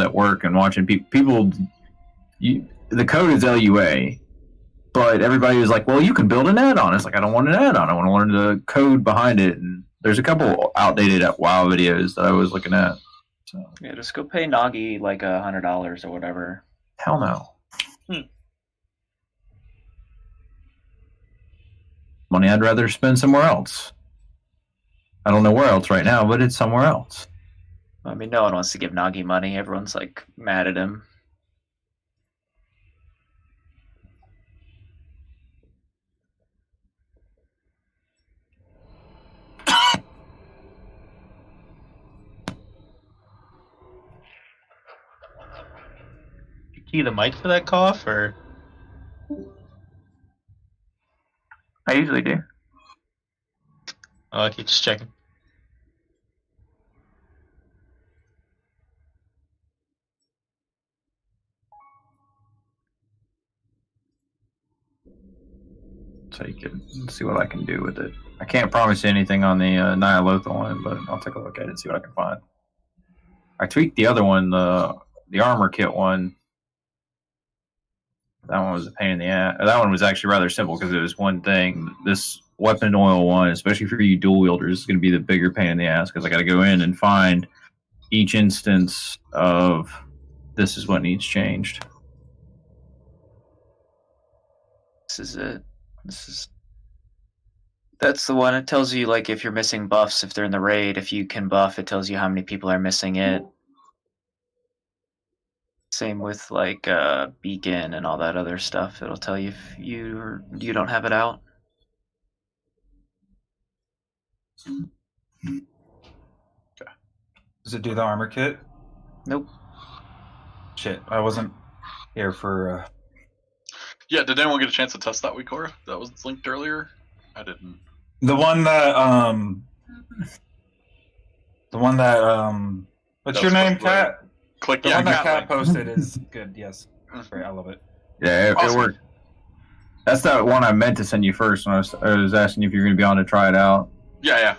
at work and watching people. The code is LUA, but everybody was like, "Well, you can build an add-on." It's like I don't want an add-on. I want to learn the code behind it. And there's a couple outdated WoW videos that I was looking at. So yeah, just go pay Nagi like $100 or whatever. Hell no. Money I'd rather spend somewhere else. I don't know where else right now, but it's somewhere else. I mean, no one wants to give Nagi money. Everyone's like mad at him. You key the mic for that cough, or? I usually do. Oh, okay, just checking. So you can see what I can do with it. I can't promise you anything on the Ny'alotha one, but I'll take a look at it and see what I can find. I tweaked the other one, the armor kit one. That one was a pain in the ass. That one was actually rather simple because it was one thing. This weapon oil one, especially for you dual wielders, is going to be the bigger pain in the ass because I got to go in and find each instance of this is what needs changed. This is it. That's the one. It tells you like if you're missing buffs, if they're in the raid, if you can buff, it tells you how many people are missing it. Same with like beacon and all that other stuff. It'll tell you if you don't have it out. Okay. Does it do the armor kit? Nope. Shit, I wasn't here for. Yeah, did anyone get a chance to test that Weekora that was linked earlier? I didn't. The one that what's your name, Kat? Click the yeah, one that Kat link. posted is good. Yes, that's great. I love it. Yeah, it Awesome. worked. That's that one I meant to send you first when I was asking you if you're going to be on to try it out. Yeah.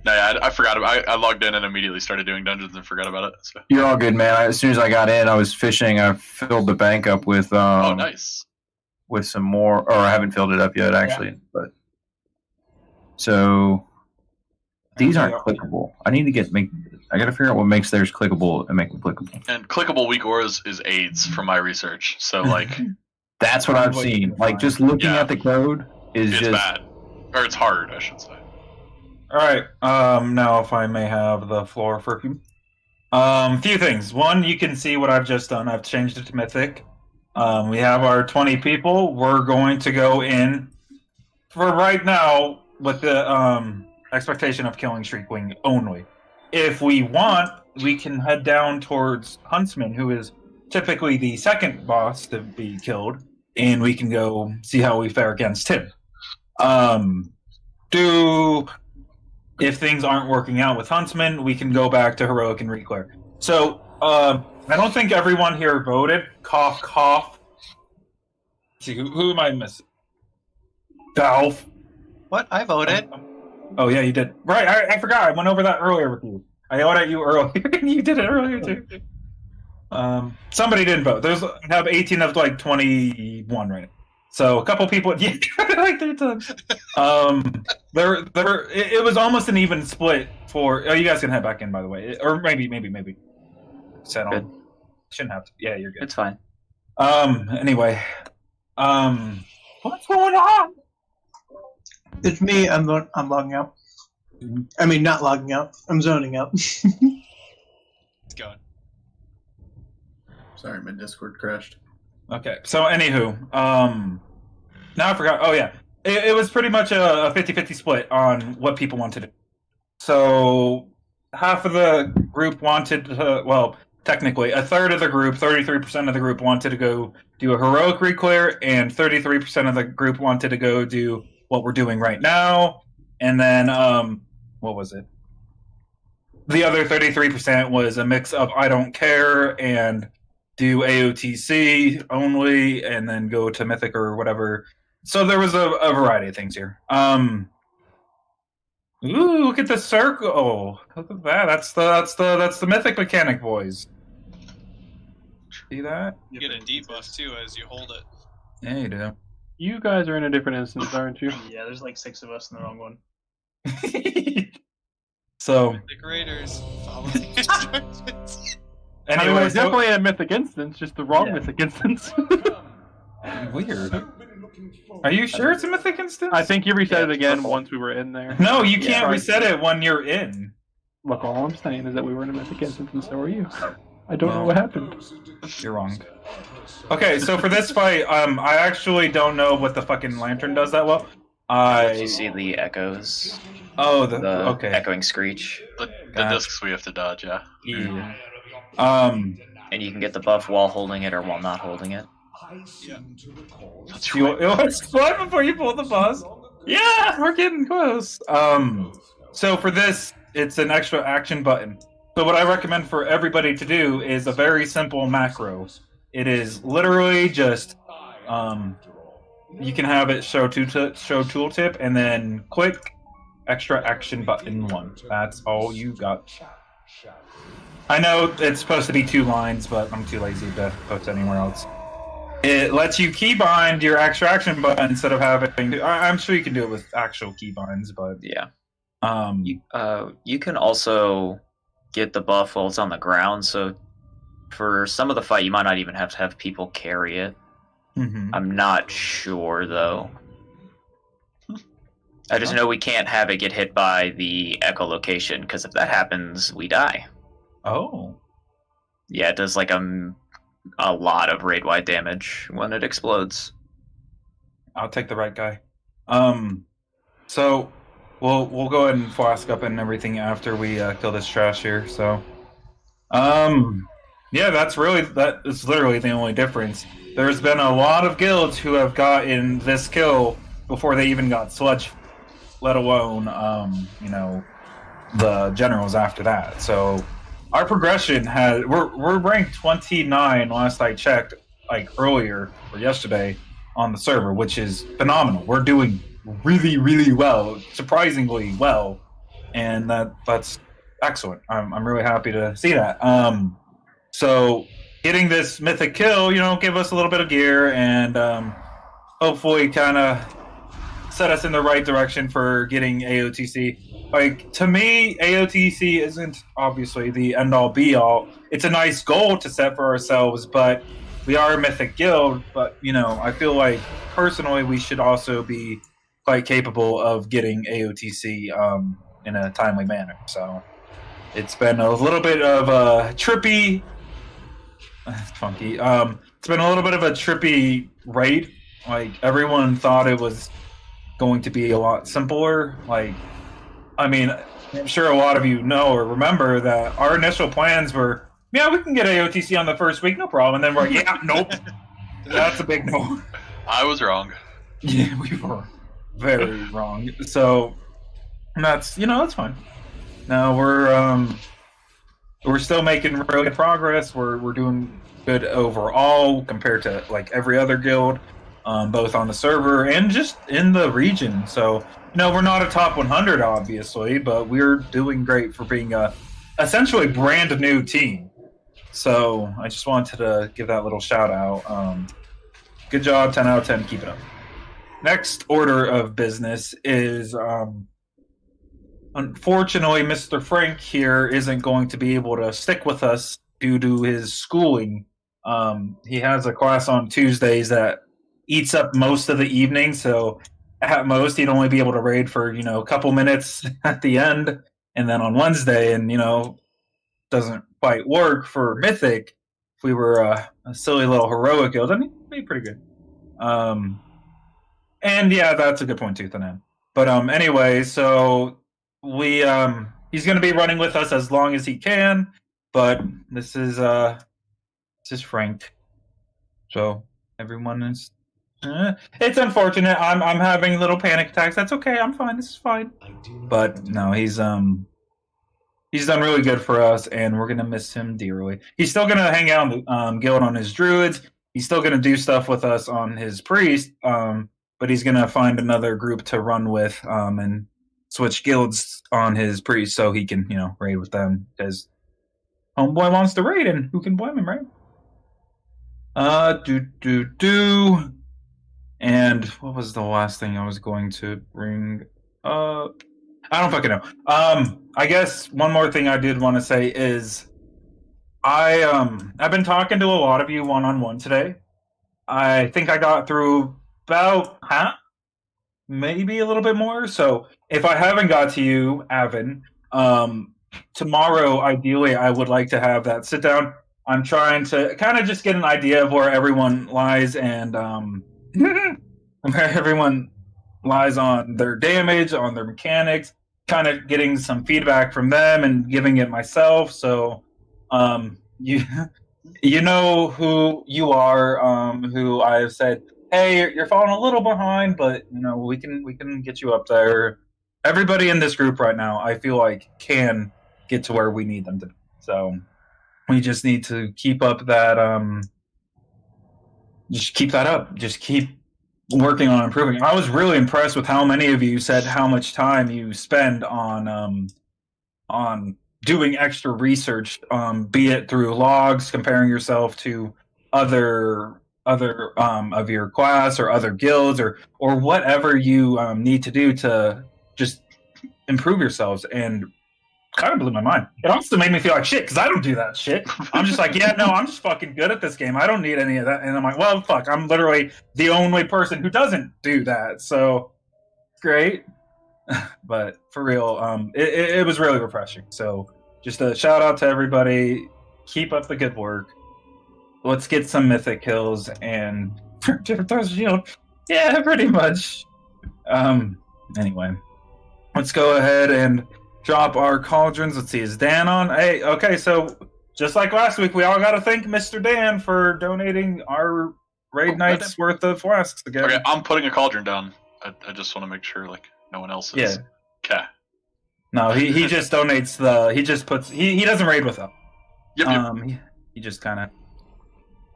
No, yeah, I forgot about. I logged in and immediately started doing dungeons and forgot about it. So. You're all good, man. As soon as I got in, I was fishing. I filled the bank up with Oh, nice. with some more, or I haven't filled it up yet, actually. But so these aren't clickable. I need to I got to figure out what makes theirs clickable and make them clickable. And clickable Weekoras is AIDS from my research. So like, that's what I've seen. Like just looking at the code is it's just bad, or it's hard, I should say. All right. Now, if I may have the floor for a few things. One, you can see what I've just done. I've changed it to Mythic. We have our 20 people. We're going to go in for right now with the expectation of killing Shriekwing only. If we want, we can head down towards Huntsman, who is typically the second boss to be killed, and we can go see how we fare against him. If things aren't working out with Huntsman, we can go back to Heroic and Reclair. So, I don't think everyone here voted. Cough, cough. Let's see, who am I missing? Valve. What? I voted. Oh, yeah, you did. Right, I forgot. I went over that earlier with you. I yelled at you earlier. You did it earlier, too. Somebody didn't vote. I have 18 of, 21 right now. So a couple people, yeah, like 3 times. It was almost an even split for. Oh, you guys can head back in, by the way, or maybe. Settle. Good. Shouldn't have to. Yeah, you're good. It's fine. Anyway, what's going on? It's me. I'm logging out. I mean, not logging out. I'm zoning out. It's going. Sorry, my Discord crashed. Okay, so anywho, now I forgot. Oh yeah, it was pretty much a 50-50 split on what people wanted to do. So half of the group wanted to, well, technically a third of the group, 33% of the group wanted to go do a heroic reclear, and 33% of the group wanted to go do what we're doing right now. And then, what was it? The other 33% was a mix of I don't care and do AOTC only, and then go to Mythic or whatever. So there was a variety of things here. Ooh, look at the circle! Look at that. That's the Mythic mechanic, boys. See that? You get a debuff too as you hold it. Yeah, you do. You guys are in a different instance, aren't you? Yeah, there's like 6 of us in the wrong one. So, The Raiders follow the instructions. I mean, anyway, we're definitely in a mythic instance, just the wrong Yeah. mythic instance. weird. Are you sure it's a mythic instance? I think you reset it again once we were in there. No, you can't Right. reset it when you're in. Look, all I'm saying is that we were in a mythic instance, and so are you. I don't know Well, what happened. You're wrong. Okay, so for this fight, I actually don't know what the fucking lantern does that well. Did you see the echoes? The okay. echoing screech. The Gotcha. discs we have to dodge, yeah. Yeah. And you can get the buff while holding it or while not holding it. That's You right. what before you pull the buzz? Yeah, we're getting close. So for this, it's an extra action button. So what I recommend for everybody to do is a very simple macro. It is literally just, you can have it show tooltip and then click extra action button 1. That's all you got. I know it's supposed to be 2 lines, but I'm too lazy to post anywhere else. It lets you keybind your extra action button instead of having. I'm sure you can do it with actual keybinds, but Yeah. you, You can also get the buff while it's on the ground, so for some of the fight you might not even have to have people carry it. mhm. I'm not sure though. I just know we can't have it get hit by the echolocation, because if that happens, we die. Oh, Yeah, it does like a lot of raid-wide damage when it explodes. I'll take the right guy. So we'll go ahead and flask up and everything after we kill this trash here. So, yeah, that is literally the only difference. There's been a lot of guilds who have gotten this kill before they even got sludge, let alone the generals after that. So our progression we're ranked 29 last I checked, like earlier or yesterday on the server, which is phenomenal. We're doing really, really well, surprisingly well, and that's excellent. I'm really happy to see that. So getting this mythic kill, give us a little bit of gear and hopefully kind of set us in the right direction for getting AOTC. Like, to me, AOTC isn't obviously the end-all be-all. It's a nice goal to set for ourselves, but we are a mythic guild. But, I feel like, personally, we should also be quite capable of getting AOTC in a timely manner. So it's been a little bit of a trippy... funky. It's been a little bit of a trippy raid. Like, everyone thought it was going to be a lot simpler. Like, I mean, I'm sure a lot of you know or remember that our initial plans were, yeah, we can get AOTC on the first week, no problem. And then we're like, yeah, nope. That's a big no. I was wrong. Yeah, we were very wrong. So that's that's fine. Now we're still making really good progress. We're doing good overall compared to like every other guild, both on the server and just in the region. So we're not a top 100 obviously, but we're doing great for being a essentially brand new team. So I just wanted to give that little shout out. Good job, 10 out of 10. Keep it up. Next order of business is, unfortunately, Mr. Frank here isn't going to be able to stick with us due to his schooling. He has a class on Tuesdays that eats up most of the evening, so at most he'd only be able to raid for, a couple minutes at the end, and then on Wednesday, and, doesn't quite work for Mythic. If we were a silly little heroic guild, I mean, it'd be pretty good. And yeah, that's a good point too, Thanan. But anyway, so he's going to be running with us as long as he can. But this is Frank. So everyone is. It's unfortunate. I'm having little panic attacks. That's okay. I'm fine. This is fine. But no, he's done really good for us, and we're gonna miss him dearly. He's still gonna hang out in the guild on his druids. He's still gonna do stuff with us on his priest. But he's gonna find another group to run with, and switch guilds on his priest so he can, raid with them, because homeboy wants to raid, and who can blame him, right? Do. And what was the last thing I was going to bring up? I don't fucking know. I guess one more thing I did want to say is I've been talking to a lot of you one-on-one today. I think I got through about half, maybe a little bit more. So if I haven't got to you, Avin, tomorrow, ideally, I would like to have that sit down. I'm trying to kind of just get an idea of where everyone lies and where everyone lies on their damage, on their mechanics, kind of getting some feedback from them and giving it myself. So you you know who you are, who I have said, hey, you're falling a little behind, but you know we can get you up there. Everybody in this group right now, I feel like, can get to where we need them to be. So we just need to keep up that just keep that up. Just keep working on improving. I was really impressed with how many of you said how much time you spend on doing extra research, be it through logs, comparing yourself to other of your class or other guilds or whatever you need to do to just improve yourselves. And kind of blew my mind. It also made me feel like shit because I don't do that shit. I'm just like, yeah, no, I'm just fucking good at this game. I don't need any of that. And I'm like, well, fuck, I'm literally the only person who doesn't do that. So great. But for real, it was really refreshing. So just a shout out to everybody. Keep up the good work. Let's get some mythic kills and throw shield. Yeah, pretty much. Anyway, let's go ahead and drop our cauldrons. Let's see, is Dan on? Hey, okay, so just like last week, we all got to thank Mr. Dan for donating our raid night's worth of flasks again. Okay, I'm putting a cauldron down. I just want to make sure like no one else is. Yeah. Okay. No, he just donates he just puts he doesn't raid with us. Yep. He just kind of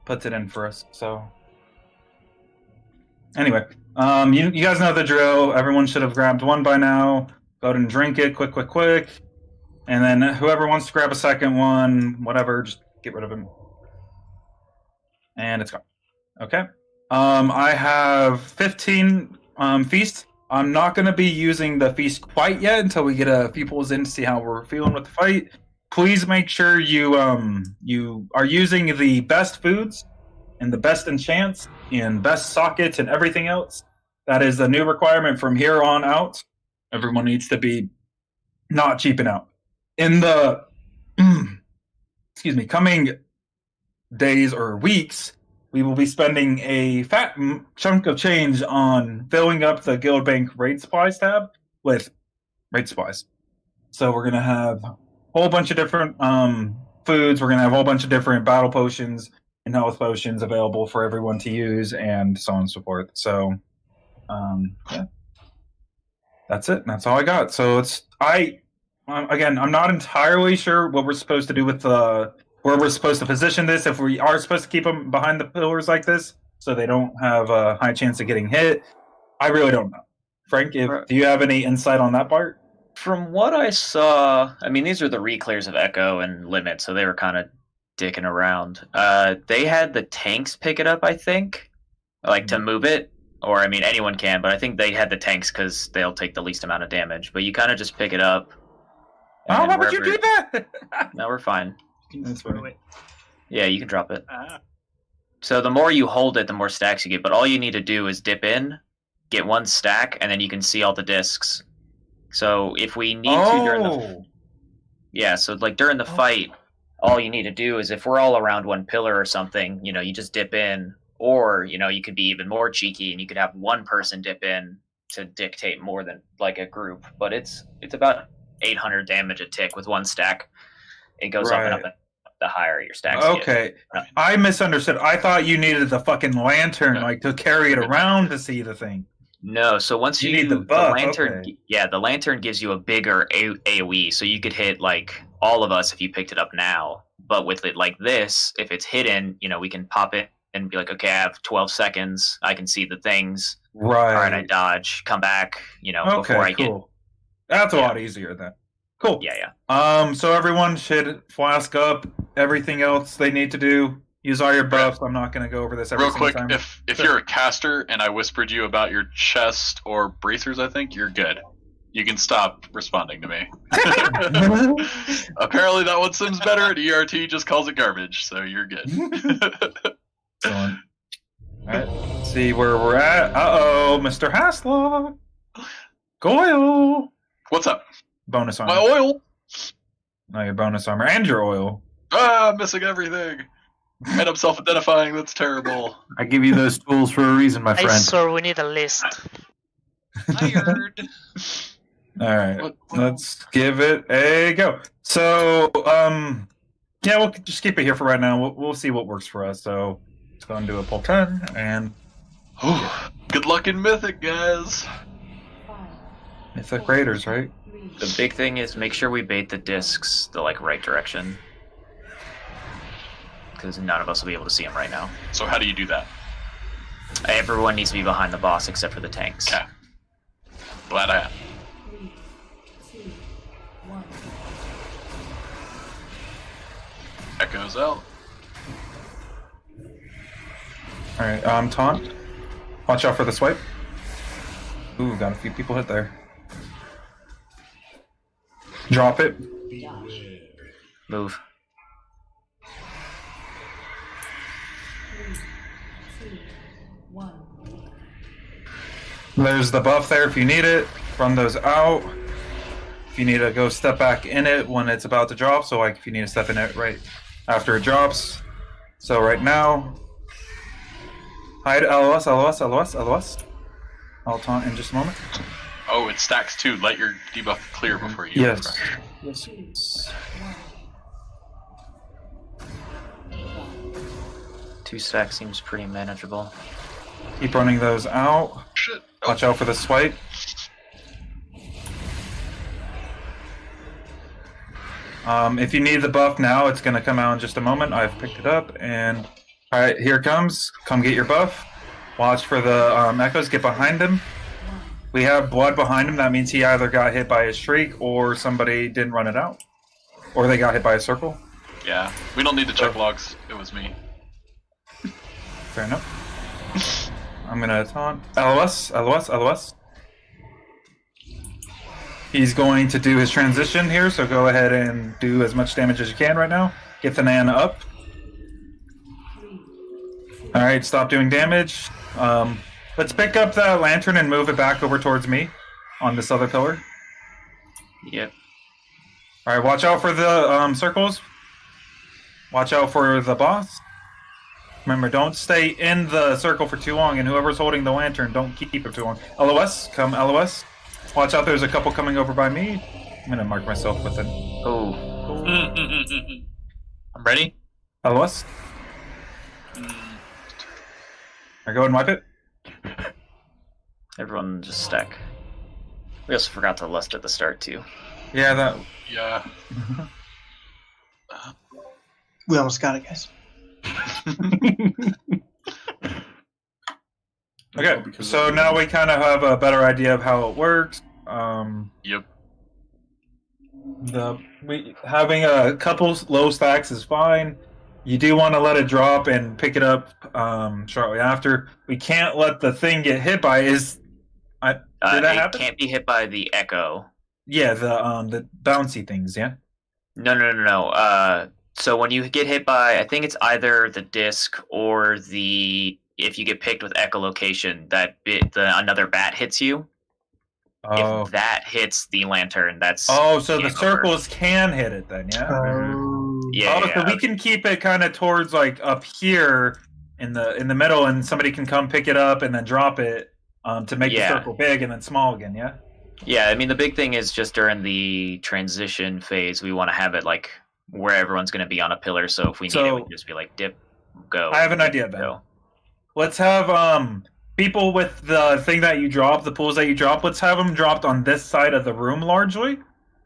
puts it in for us. So anyway, you guys know the drill. Everyone should have grabbed one by now. Go ahead and drink it, quick. And then whoever wants to grab a second one, whatever, just get rid of him. And it's gone. Okay. I have 15 feast. I'm not going to be using the feast quite yet until we get a few pulls in to see how we're feeling with the fight. Please make sure you are using the best foods and the best enchants and best sockets and everything else. That is a new requirement from here on out. Everyone needs to be not cheaping out. In the coming days or weeks, we will be spending a fat chunk of change on filling up the Guild Bank Raid Supplies tab with raid supplies. So we're going to have a whole bunch of different foods. We're going to have a whole bunch of different battle potions and health potions available for everyone to use and so on and so forth. So, yeah. That's it. That's all I got. So I'm not entirely sure what we're supposed to do with where we're supposed to position this. If we are supposed to keep them behind the pillars like this, so they don't have a high chance of getting hit. I really don't know. Frank, do you have any insight on that part? From what I saw, I mean, these are the reclears of Echo and Limit, so they were kind of dicking around. They had the tanks pick it up, I think, like to move it. Or, I mean, anyone can, but I think they had the tanks because they'll take the least amount of damage. But you kind of just pick it up. Oh, why would you do that? No, we're fine. That's funny. Yeah, you can drop it. So the more you hold it, the more stacks you get. But all you need to do is dip in, get one stack, and then you can see all the discs. So if we need to during during the fight, all you need to do is if we're all around one pillar or something, you just dip in. Or, you could be even more cheeky and you could have one person dip in to dictate more than like a group. But it's about 800 damage a tick with one stack. It goes up and up and up the higher your stacks get. I misunderstood. I thought you needed the fucking lantern to carry it around to see the thing. No, so once you need the buff, lantern, the lantern gives you a bigger AoE, so you could hit like all of us if you picked it up now. But with it like this, if it's hidden, we can pop it and be like, okay, I have 12 seconds. I can see the things. Right. All right, I dodge, come back, before I get... That's a lot easier then. Cool. Yeah. So everyone should flask up everything else they need to do. Use all your buffs. I'm not going to go over this every Real single quick, time. if Sure. you're a caster and I whispered you about your chest or bracers, I think you're good. You can stop responding to me. Apparently, that one seems better, and ERT just calls it garbage, so you're good. Excellent. Alright, let's see where we're at. Uh-oh, Mr. Haslock. Goyle. What's up? Bonus armor. My oil. No, your bonus armor and your oil. Ah, I'm missing everything. And I'm self-identifying. That's terrible. I give you those tools for a reason, my I friend. swear we need a list. Tired. Alright, let's give it a go. So, yeah, we'll just keep it here for right now. We'll see what works for us. So, let's go and do a pull 10, and Good luck in Mythic, guys. Mythic Raiders, right? The big thing is make sure we bait the discs the right direction, because none of us will be able to see them right now. So how do you do that? Everyone needs to be behind the boss except for the tanks. Okay. Glad I am. Echoes out. Alright, taunt. Watch out for the swipe. Ooh, got a few people hit there. Drop it. Move. There's the buff there if you need it. Run those out. If you need to go step back in it when it's about to drop, so like if you need to step in it right after it drops. So right now, hide LOS, LOS, LOS, LOS. I'll taunt in just a moment. Oh, it stacks too. Let your debuff clear before you. Yes. Yes. 2 stacks seems pretty manageable. Keep running those out. Shit. Watch out for the swipe. If you need the buff now, it's going to come out in just a moment. I've picked it up, and alright, here it comes. Come get your buff. Watch for the echoes. Get behind him. We have blood behind him. That means he either got hit by a shriek, or somebody didn't run it out. Or they got hit by a circle. Yeah, we don't need to check logs. It was me. Fair enough. I'm going to taunt. LOS, LOS, LOS. He's going to do his transition here, so go ahead and do as much damage as you can right now. Get the Nan up. Alright, stop doing damage. Let's pick up that lantern and move it back over towards me on this other pillar. Yep. Alright, watch out for the circles. Watch out for the boss. Remember, don't stay in the circle for too long, and whoever's holding the lantern, don't keep it too long. LOS, come LOS. Watch out, there's a couple coming over by me. I'm gonna mark myself with it. Oh. I'm ready. LOS. I go and wipe it. Everyone just stack. We also forgot to lust at the start too. Yeah, that. Yeah. We almost got it, guys. Okay, so now we kind of have a better idea of how it works. Yep. Having a couple low stacks is fine. You do want to let it drop and pick it up shortly after. We can't let the thing get hit by. Did that happen? It can't be hit by the echo. Yeah, the bouncy things. Yeah. No. So when you get hit by, I think it's either the disc or if you get picked with echolocation, another bat hits you. Oh. If that hits the lantern, that's Oh, so the game over. circles can hit it then, yeah. Yeah. Oh, so we can keep it kind of towards like up here in the middle, and somebody can come pick it up and then drop it to make the circle big and then small again. Yeah. Yeah, I mean the big thing is just during the transition phase, we want to have it like where everyone's going to be on a pillar. So if we need it, we can just be like dip, go. I have an idea then. Go. Let's have people with the thing that you drop, the pools that you drop. Let's have them dropped on this side of the room largely.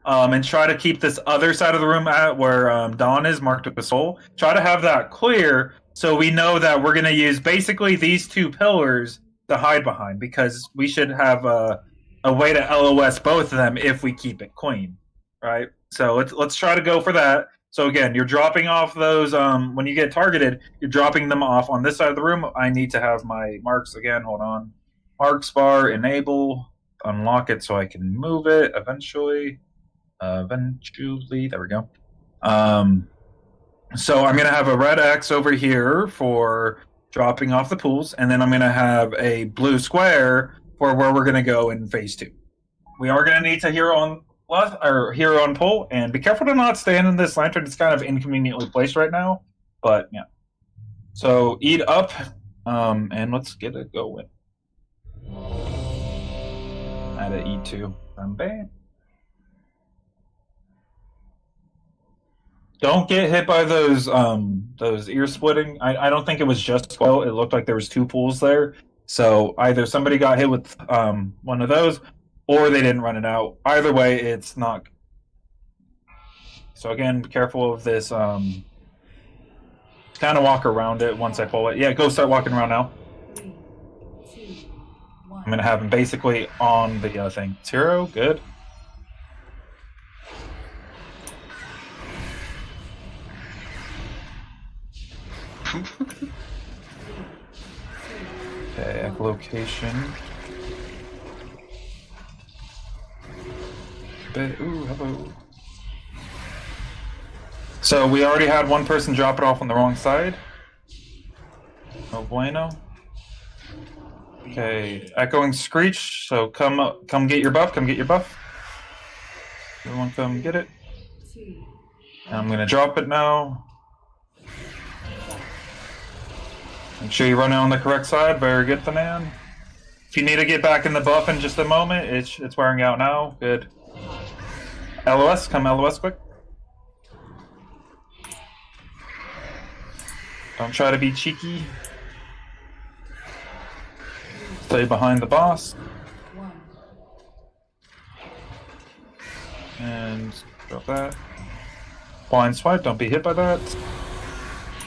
And try to keep this other side of the room at where Dawn is marked with a soul. Try to have that clear so we know that we're going to use basically these two pillars to hide behind, because we should have a way to LOS both of them if we keep it clean, right? So let's try to go for that. So again, you're dropping off those. When you get targeted, you're dropping them off on this side of the room. I need to have my marks again. Hold on. Marks bar, enable, unlock it so I can move it eventually. There we go. So I'm going to have a red X over here for dropping off the pools, and then I'm going to have a blue square for where we're going to go in phase 2. We are going to need to hero on pull, and be careful to not stand in this lantern. It's kind of inconveniently placed right now, but yeah. So eat up, and let's get it going. Add an E2. Bam. Don't get hit by those ear splitting. I don't think it was just well. It looked like there was 2 pools there. So either somebody got hit with one of those, or they didn't run it out. Either way, it's not. So again, be careful of this. Kind of walk around it once I pull it. Yeah, go start walking around now. I'm gonna have him basically on the thing. 0, good. Okay, echolocation. Ooh, hello. So we already had one person drop it off on the wrong side. No bueno. Okay, echoing screech. So come get your buff. Come get your buff. Everyone, come get it. And I'm gonna drop it now. Make sure you run it on the correct side. Very good, Fanan. If you need to get back in the buff in just a moment, it's wearing out now. Good. LOS, come LOS quick. Don't try to be cheeky. Stay behind the boss. And drop that. Blind swipe, don't be hit by that.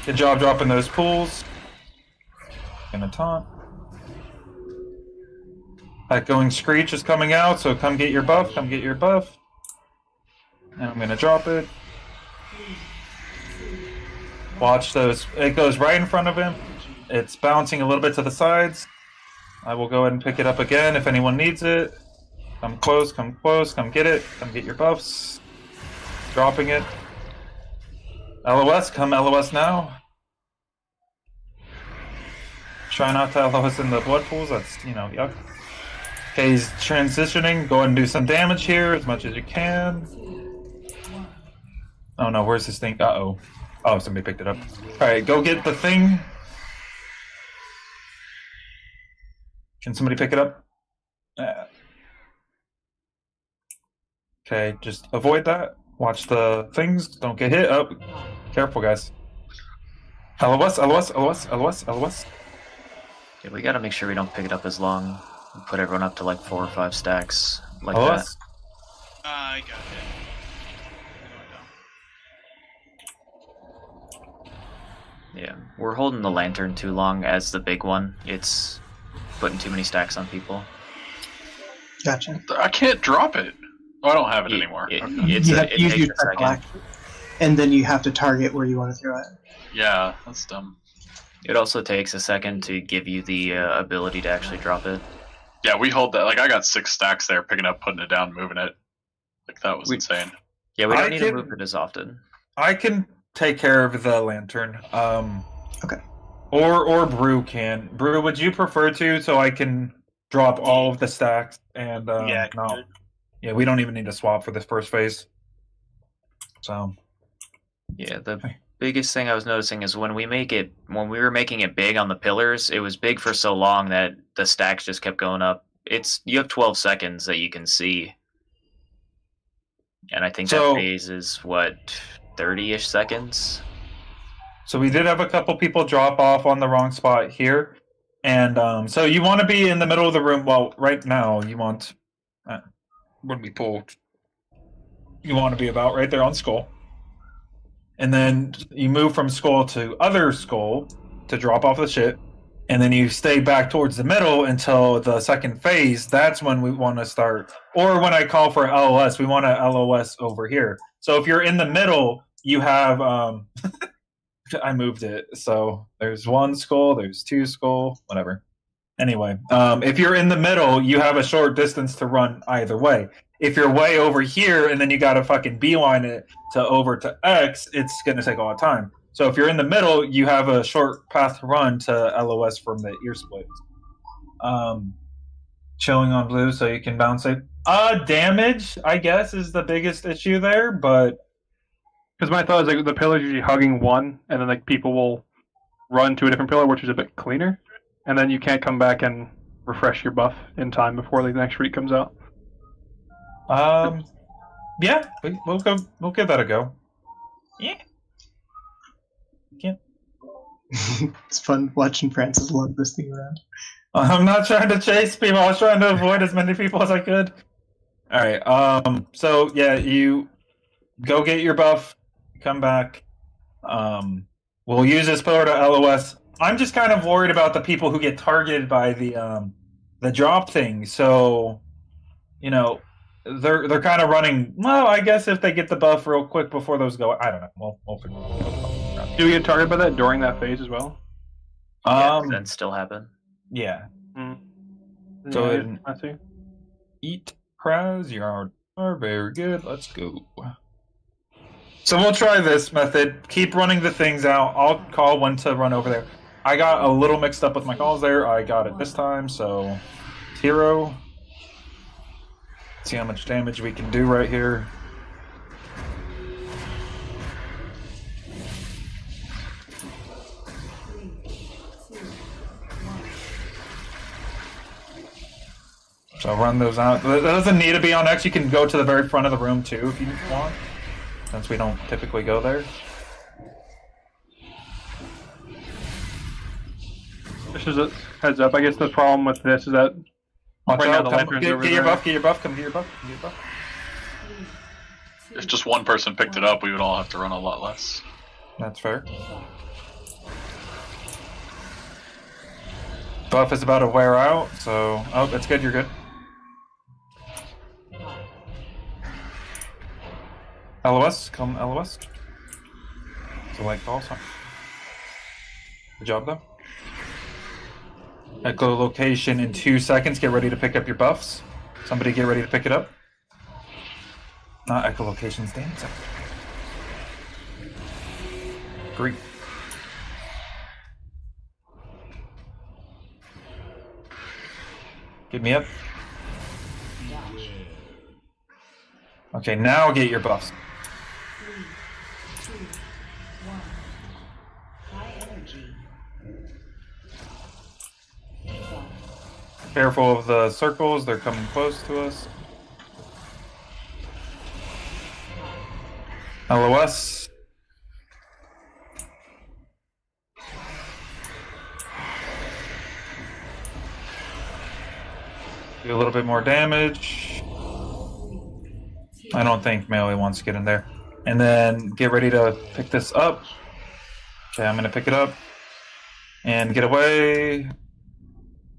Good job dropping those pools. Gonna taunt. That going screech is coming out, so come get your buff, come get your buff. And I'm gonna drop it. Watch those. It goes right in front of him. It's bouncing a little bit to the sides. I will go ahead and pick it up again if anyone needs it. Come close, come get it. Come get your buffs. Dropping it. LOS, come LOS now. Try not to LOS in the blood pools, that's, yuck. Okay, he's transitioning. Go ahead and do some damage here as much as you can. Oh no, where's this thing? Uh-oh. Oh, somebody picked it up. Alright, go get the thing. Can somebody pick it up? Okay, just avoid that. Watch the things. Don't get hit. Oh, careful, guys. LOS. Yeah, we gotta make sure we don't pick it up as long. We put everyone up to like 4 or 5 stacks like LOS. that. I got it. Yeah, we're holding the lantern too long as the big one. It's putting too many stacks on people. Gotcha. I can't drop it. Oh, I don't have it anymore. It You have to use takes your a second. black, and then you have to target where you want to throw it. Yeah, that's dumb. It also takes a second to give you the ability to actually drop it. Yeah, we hold that. Like, I got 6 stacks there, picking up, putting it down, moving it. Like, that was insane. Yeah, we don't I need to move it as often. I can take care of the lantern. Okay. Or Brew can. Brew, would you prefer to, so I can drop all of the stacks and Yeah, I no. could. Yeah, we don't even need to swap for this first phase. So Yeah, the biggest thing I was noticing is when we were making it big on the pillars, it was big for so long that the stacks just kept going up. You have 12 seconds that you can see. And I think that phase is 30-ish seconds. So we did have a couple people drop off on the wrong spot here. And so you want to be in the middle of the room. Well, right now you want, when we pull, you want to be about right there on skull. And then you move from skull to other skull to drop off the shit. And then you stay back towards the middle until the second phase. That's when we want to start. Or when I call for LOS, we want to LOS over here. So if you're in the middle, you have I moved it, so there's one skull, there's two skull, whatever. Anyway, if you're in the middle, you have a short distance to run either way. If you're way over here and then you gotta fucking beeline it to over to X, it's gonna take a lot of time. So if you're in the middle, you have a short path to run to LOS from the ear splits. Chilling on blue so you can bounce it. Damage, I guess, is the biggest issue there, but Because my thought is like the pillar's usually hugging one, and then like people will run to a different pillar, which is a bit cleaner, and then you can't come back and refresh your buff in time before the next read comes out. yeah, we'll give that a go. Yeah. It's fun watching Francis lug this thing around. I'm not trying to chase people. I was trying to avoid as many people as I could. All right. So yeah, you go get your buff. Come back. We'll use this pillar to LOS. I'm just kind of worried about the people who get targeted by the drop thing. So, you know, they're kind of running. Well, I guess if they get the buff real quick before those go, I don't know. We'll figure it out. Do we get targeted by that during that phase as well? That still happen. Yeah. So Yeah, I see. Eat crowds, you are very good. Let's go. So we'll try this method. Keep running the things out. I'll call when to run over there. I got a little mixed up with my calls there. I got it this time, so hero. See how much damage we can do right here. So run those out. That doesn't need to be on X. You can go to the very front of the room too if you want, since we don't typically go there. Just as a heads up, I guess the problem with this is that Watch right now out, the come, lantern's over get your there. buff, get your buff, come get your buff, come get your buff. If just one person picked it up, we would all have to run a lot less. That's fair. Buff is about to wear out, so... Oh, that's good, you're good. LOS, come LOS. So like calls, huh? Good job, though. Echolocation in 2 seconds. Get ready to pick up your buffs. Somebody get ready to pick it up. Not echolocations, damn it. Great. Get me up. Okay, now get your buffs. Careful of the circles, they're coming close to us. LOS. Do a little bit more damage. I don't think melee wants to get in there. And then get ready to pick this up. Okay, I'm going to pick it up. And get away.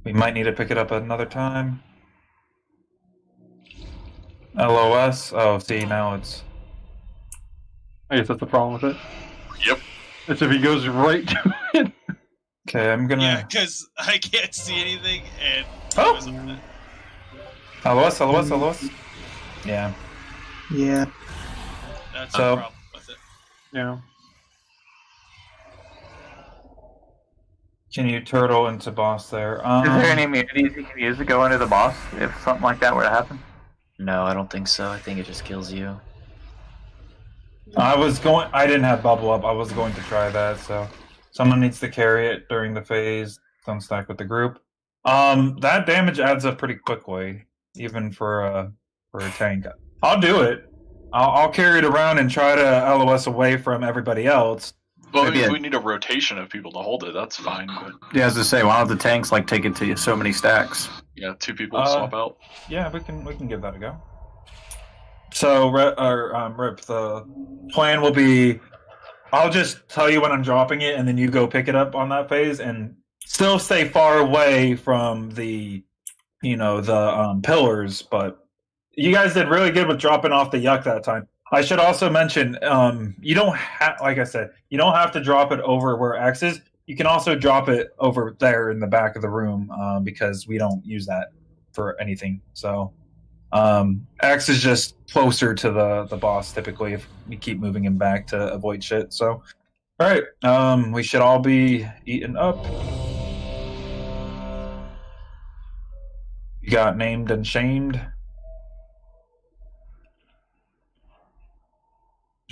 We might need to pick it up another time. LOS. Oh, see, now it's... I guess that's the problem with it. Yep. It's if he goes right to it. Okay, I'm gonna... Yeah, because I can't see anything, and Oh! it was on it. LOS. Yeah. Yeah. That's So- the problem with it. Yeah. Can you turtle into boss there? Is there any immunities you can use to go into the boss if something like that were to happen? No, I don't think so. I think it just kills you. I didn't have bubble up. I was going to try that, so someone needs to carry it during the phase. Don't stack with the group. That damage adds up pretty quickly, even for a tank. I'll do it. I'll carry it around and try to LOS away from everybody else. Well, Maybe we need a rotation of people to hold it. That's fine. But Yeah, as I say, why don't the tanks like take it to so many stacks? yeah, 2 people swap out. Yeah, we can give that a go. So, Rip, the plan will be, I'll just tell you when I'm dropping it, and then you go pick it up on that phase, and still stay far away from the pillars. But you guys did really good with dropping off the yuck that time. I should also mention, you don't have, like I said, you don't have to drop it over where X is. You can also drop it over there in the back of the room because we don't use that for anything. So X is just closer to the boss typically if we keep moving him back to avoid shit. So, all right, we should all be eaten up. You got named and shamed.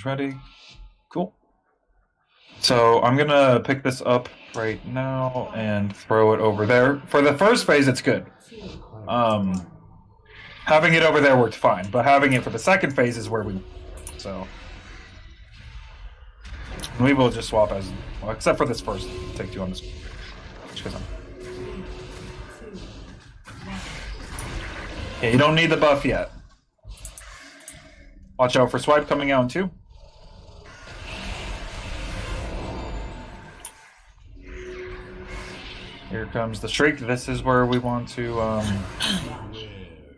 Ready? Cool. So I'm gonna pick this up right now and throw it over there. For the first phase, it's good. Having it over there worked fine, but having it for the second phase is where we. So we will just swap as well, except for this first. Take 2 on this. Yeah, you don't need the buff yet. Watch out for swipe coming out in 2. Here comes the shriek. This is where we want to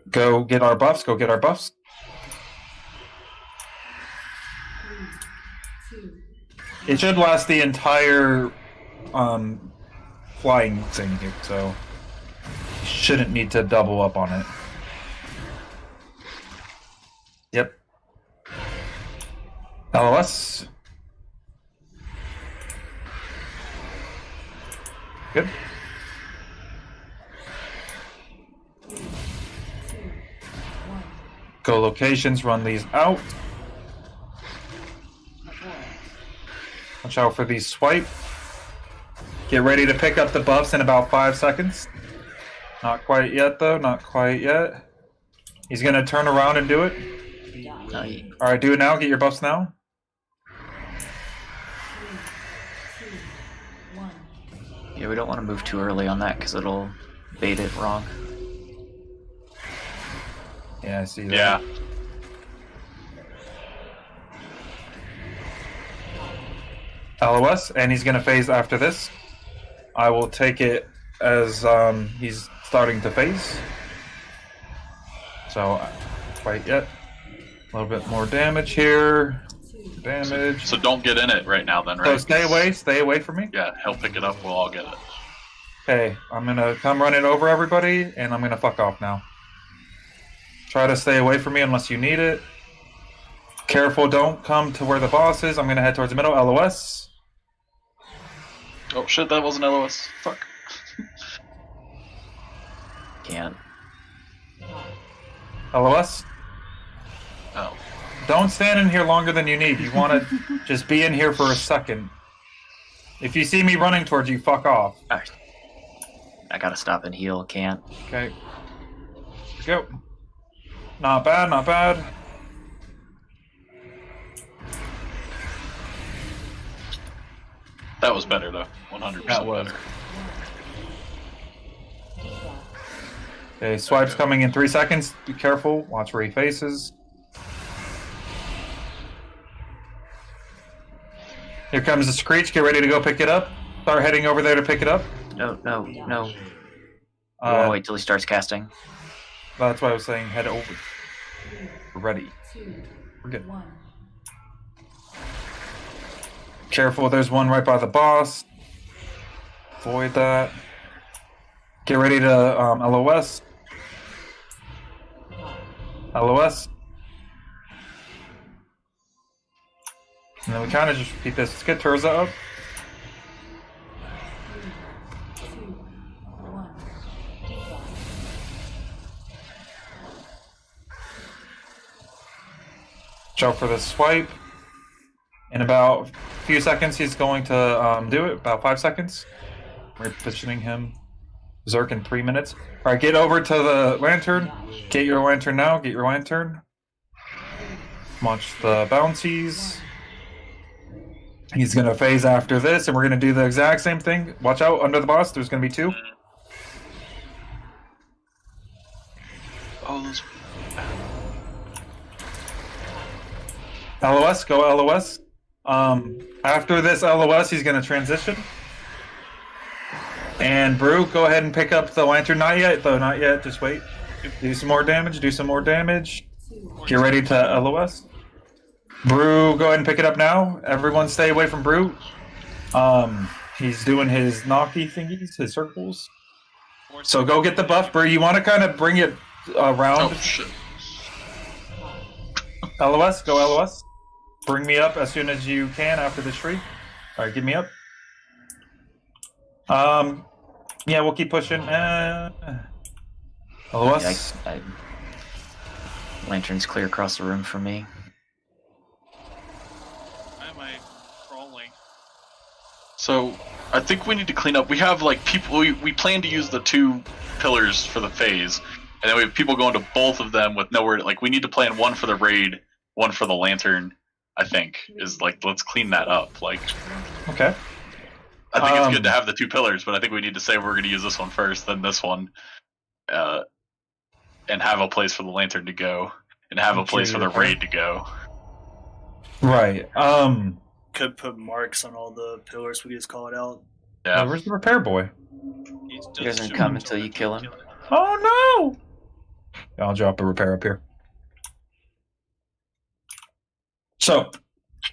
go get our buffs. Go get our buffs. It should last the entire flying thing here, so you shouldn't need to double up on it. Yep. LOS. Good. Go locations, run these out. Watch out for these swipe. Get ready to pick up the buffs in about 5 seconds. Not quite yet, though. Not quite yet. He's going to turn around and do it. Alright, do it now. Get your buffs now. Yeah, we don't want to move too early on that because it'll bait it wrong. Yeah, I see that. Yeah. LOS, and he's going to phase after this. I will take it as he's starting to phase. So, quite yet. A little bit more damage here. Damage. So don't get in it right now then, So right? stay away from me. Yeah, he'll pick it up, we'll all get it. Okay, I'm going to come running over everybody, and I'm going to fuck off now. Try to stay away from me unless you need it. Careful, don't come to where the boss is. I'm going to head towards the middle. LOS. Oh shit, that wasn't LOS. Fuck. Can't. LOS. Oh. Don't stand in here longer than you need. You want to just be in here for a second. If you see me running towards you, fuck off. Alright. I gotta stop and heal. Can't. Okay. Go. Not bad, not bad. That was better though. 100% That was. better. Okay, swipe's coming in 3 seconds. Be careful. Watch where he faces. Here comes the Screech. Get ready to go pick it up. Start heading over there to pick it up. No. I wanna wait till he starts casting. That's why I was saying head over. We're ready. We're good. Careful, there's one right by the boss. Avoid that. Get ready to LOS. LOS. And then we kind of just repeat this. Let's get Turza up. Watch out for the swipe. In about a few seconds, he's going to do it. About 5 seconds. We're positioning him. Zerk in 3 minutes. All right, get over to the lantern. Get your lantern now. Get your lantern. Watch the bounties. He's going to phase after this, and we're going to do the exact same thing. Watch out, under the boss, there's going to be 2. Oh, those... LOS, go LOS. After this LOS, he's going to transition. And Brew, go ahead and pick up the lantern. Not yet, though, not yet. Just wait. Do some more damage, do some more damage. Get ready to LOS. Brew, go ahead and pick it up now. Everyone stay away from Brew. He's doing his knocky thingies, his circles. So go get the buff, Brew. You want to kind of bring it around. Oh, shit. LOS, go LOS. Bring me up as soon as you can after this tree. Alright, get me up. Yeah, we'll keep pushing. LOS. Lantern's clear across the room for me. Why am I crawling? So, I think we need to clean up. We have, like, people... We plan to use the 2 pillars for the phase, and then we have people going to both of them with nowhere... Like, we need to plan one for the raid, one for the lantern, I think. Is, like, let's clean that up. Like... Okay. I think it's good to have the 2 pillars, but I think we need to say we're going to use this one first, then this one. And have a place for the lantern to go, and have a place for the raid to go. Right. Could put marks on all the pillars. We just call it out. Yeah. Where's the repair boy? He doesn't come until you kill him. Oh no! I'll drop a repair up here. So,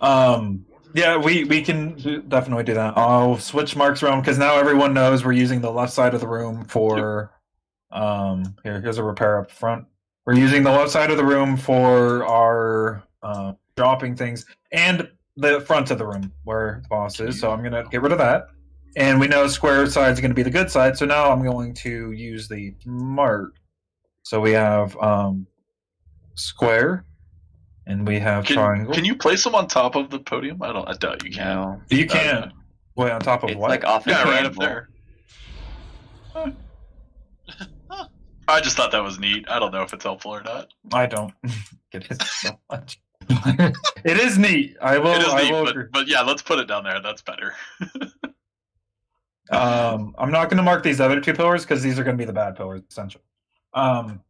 yeah, we can definitely do that. I'll switch marks around because now everyone knows we're using the left side of the room for. Here's a repair up front. We're using the left side of the room for our dropping things, and the front of the room where the boss is. So I'm gonna get rid of that. And we know square side is going to be the good side. So now I'm going to use the mark. So we have square, and we have triangle. Can you place them on top of the podium? I doubt you can. No. You can. Wait, on top of It's what? like off Yeah, the right up table. there. I just thought that was neat. I don't know if it's helpful or not. I don't get it so much. It is neat. I will. It is I neat, will agree. but yeah, let's put it down there. That's better. I'm not going to mark these other 2 pillars because these are going to be the bad pillars, essentially. Well,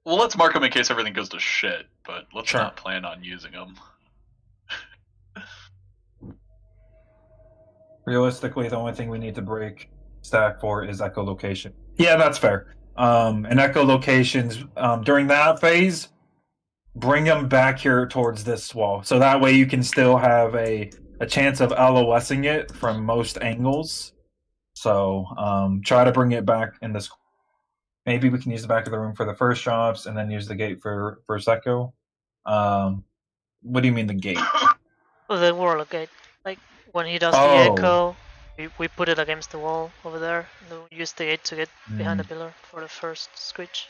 let's mark them in case everything goes to shit, but let's Sure. not plan on using them. Realistically, the only thing we need to break stack for is echolocation. Yeah, that's fair. And echolocations, during that phase, bring them back here towards this wall. So that way you can still have a chance of LOSing it from most angles. So try to bring it back in this. Maybe we can use the back of the room for the first drops and then use the gate for first echo. What do you mean the gate? Oh, the Warlock gate. Like, when he does Oh. the echo, we put it against the wall over there, and then we use the gate to get behind the pillar for the first screech.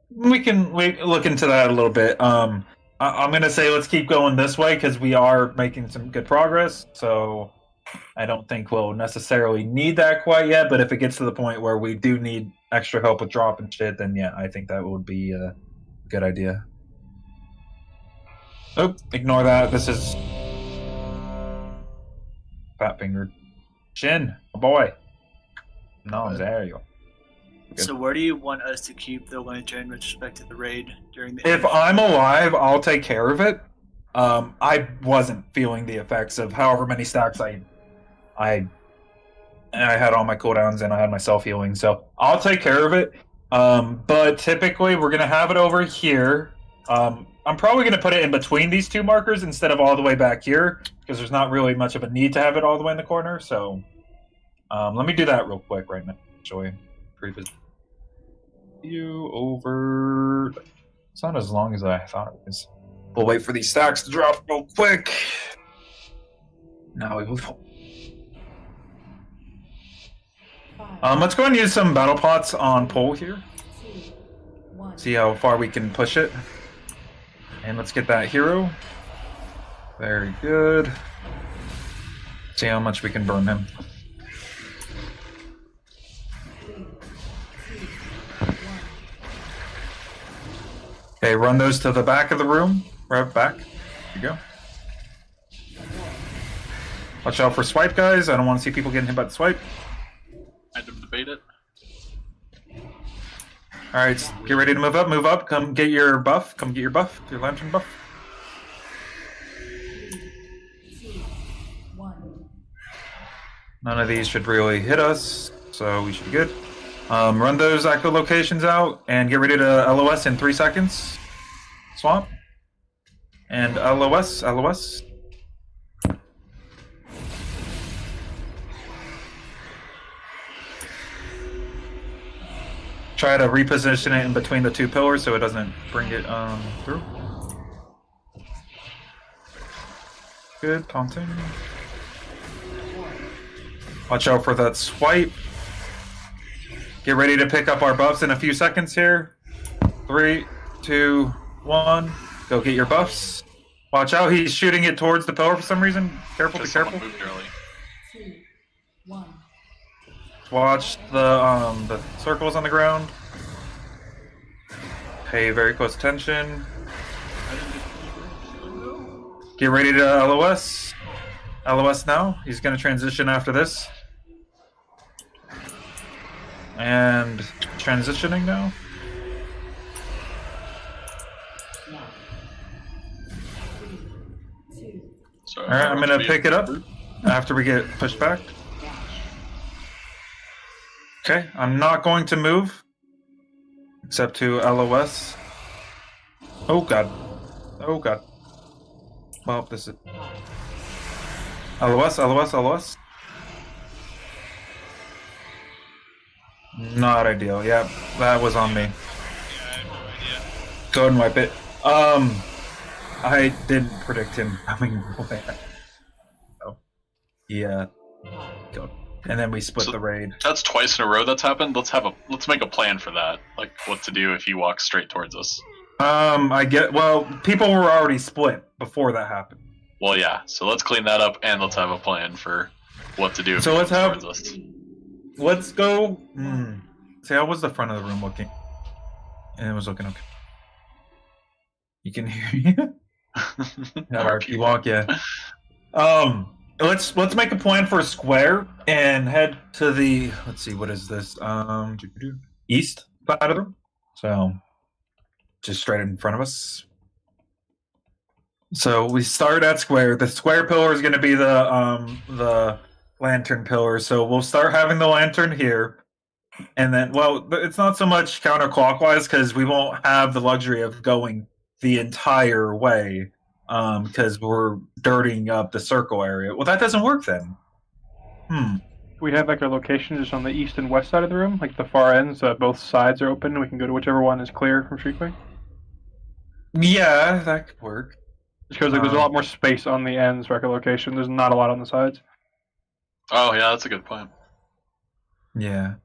We can look into that a little bit. I'm going to say let's keep going this way because we are making some good progress. So I don't think we'll necessarily need that quite yet. But if it gets to the point where we do need extra help with drop and shit, then yeah, I think that would be a good idea. Oh, ignore that. This is fat fingered. Shin, oh boy. No, there you go. Good. So where do you want us to keep the lantern with respect to the raid during the? If I'm alive, I'll take care of it. I wasn't feeling the effects of however many stacks I had all my cooldowns and I had my self healing, so I'll take care of it. But typically we're gonna have it over here. I'm probably gonna put it in between these 2 markers instead of all the way back here because there's not really much of a need to have it all the way in the corner. So let me do that real quick right now. Actually, you over. It's not as long as I thought it was. We'll wait for these stacks to drop real quick. Now we move. Let's go and use some battle pots on pole here. See how far we can push it. And let's get that hero. Very good. See how much we can burn him. Okay, run those to the back of the room. Right back. There you go. Watch out for swipe, guys. I don't want to see people getting hit by the swipe. I had to debate it. Alright, get ready to move up. Move up. Come get your buff. Come get your buff. Your lantern buff. None of these should really hit us, so we should be good. Run those active locations out and get ready to LOS in 3 seconds. Swamp. And LOS. Try to reposition it in between the two pillars so it doesn't bring it through. Good, taunting. Watch out for that swipe. Get ready to pick up our buffs in a few seconds here. 3, 2, 1. Go get your buffs. Watch out, he's shooting it towards the pillar for some reason. Careful, be careful. Moved early. 2, 1. Watch the circles on the ground. Pay very close attention. Get ready to LOS. LOS now. He's going to transition after this. And transitioning now. So, Alright, I'm going to pick it up after we get pushed back. Okay, I'm not going to move. Except to LOS. Oh god. Oh god. Well, this is... LOS. Not ideal. Yeah, that was on me. Yeah, I have no idea. Go ahead and wipe it. I didn't predict him coming away. Oh. Yeah. Go. And then we split the raid. That's twice in a row that's happened. Let's make a plan for that. Like what to do if he walks straight towards us. Well, people were already split before that happened. Well, yeah. So let's clean that up and let's have a plan for what to do if So he let's comes have- towards us. Let's go. See, how was the front of the room looking? And it was looking okay. You can hear you. That RP walk, yeah. Let's make a plan for a square and head to the. Let's see, what is this? East side of the room. So, just straight in front of us. So we start at square. The square pillar is going to be the lantern pillar. So we'll start having the lantern here, and then it's not so much counterclockwise because we won't have the luxury of going the entire way because we're dirtying up the circle area. Well, that doesn't work then. We have like our location just on the east and west side of the room, like the far ends. Both sides are open, and we can go to whichever one is clear from Shriekway. Yeah, that could work. Just because there's a lot more space on the ends for echolocation. There's not a lot on the sides. Oh yeah, that's a good point. Yeah,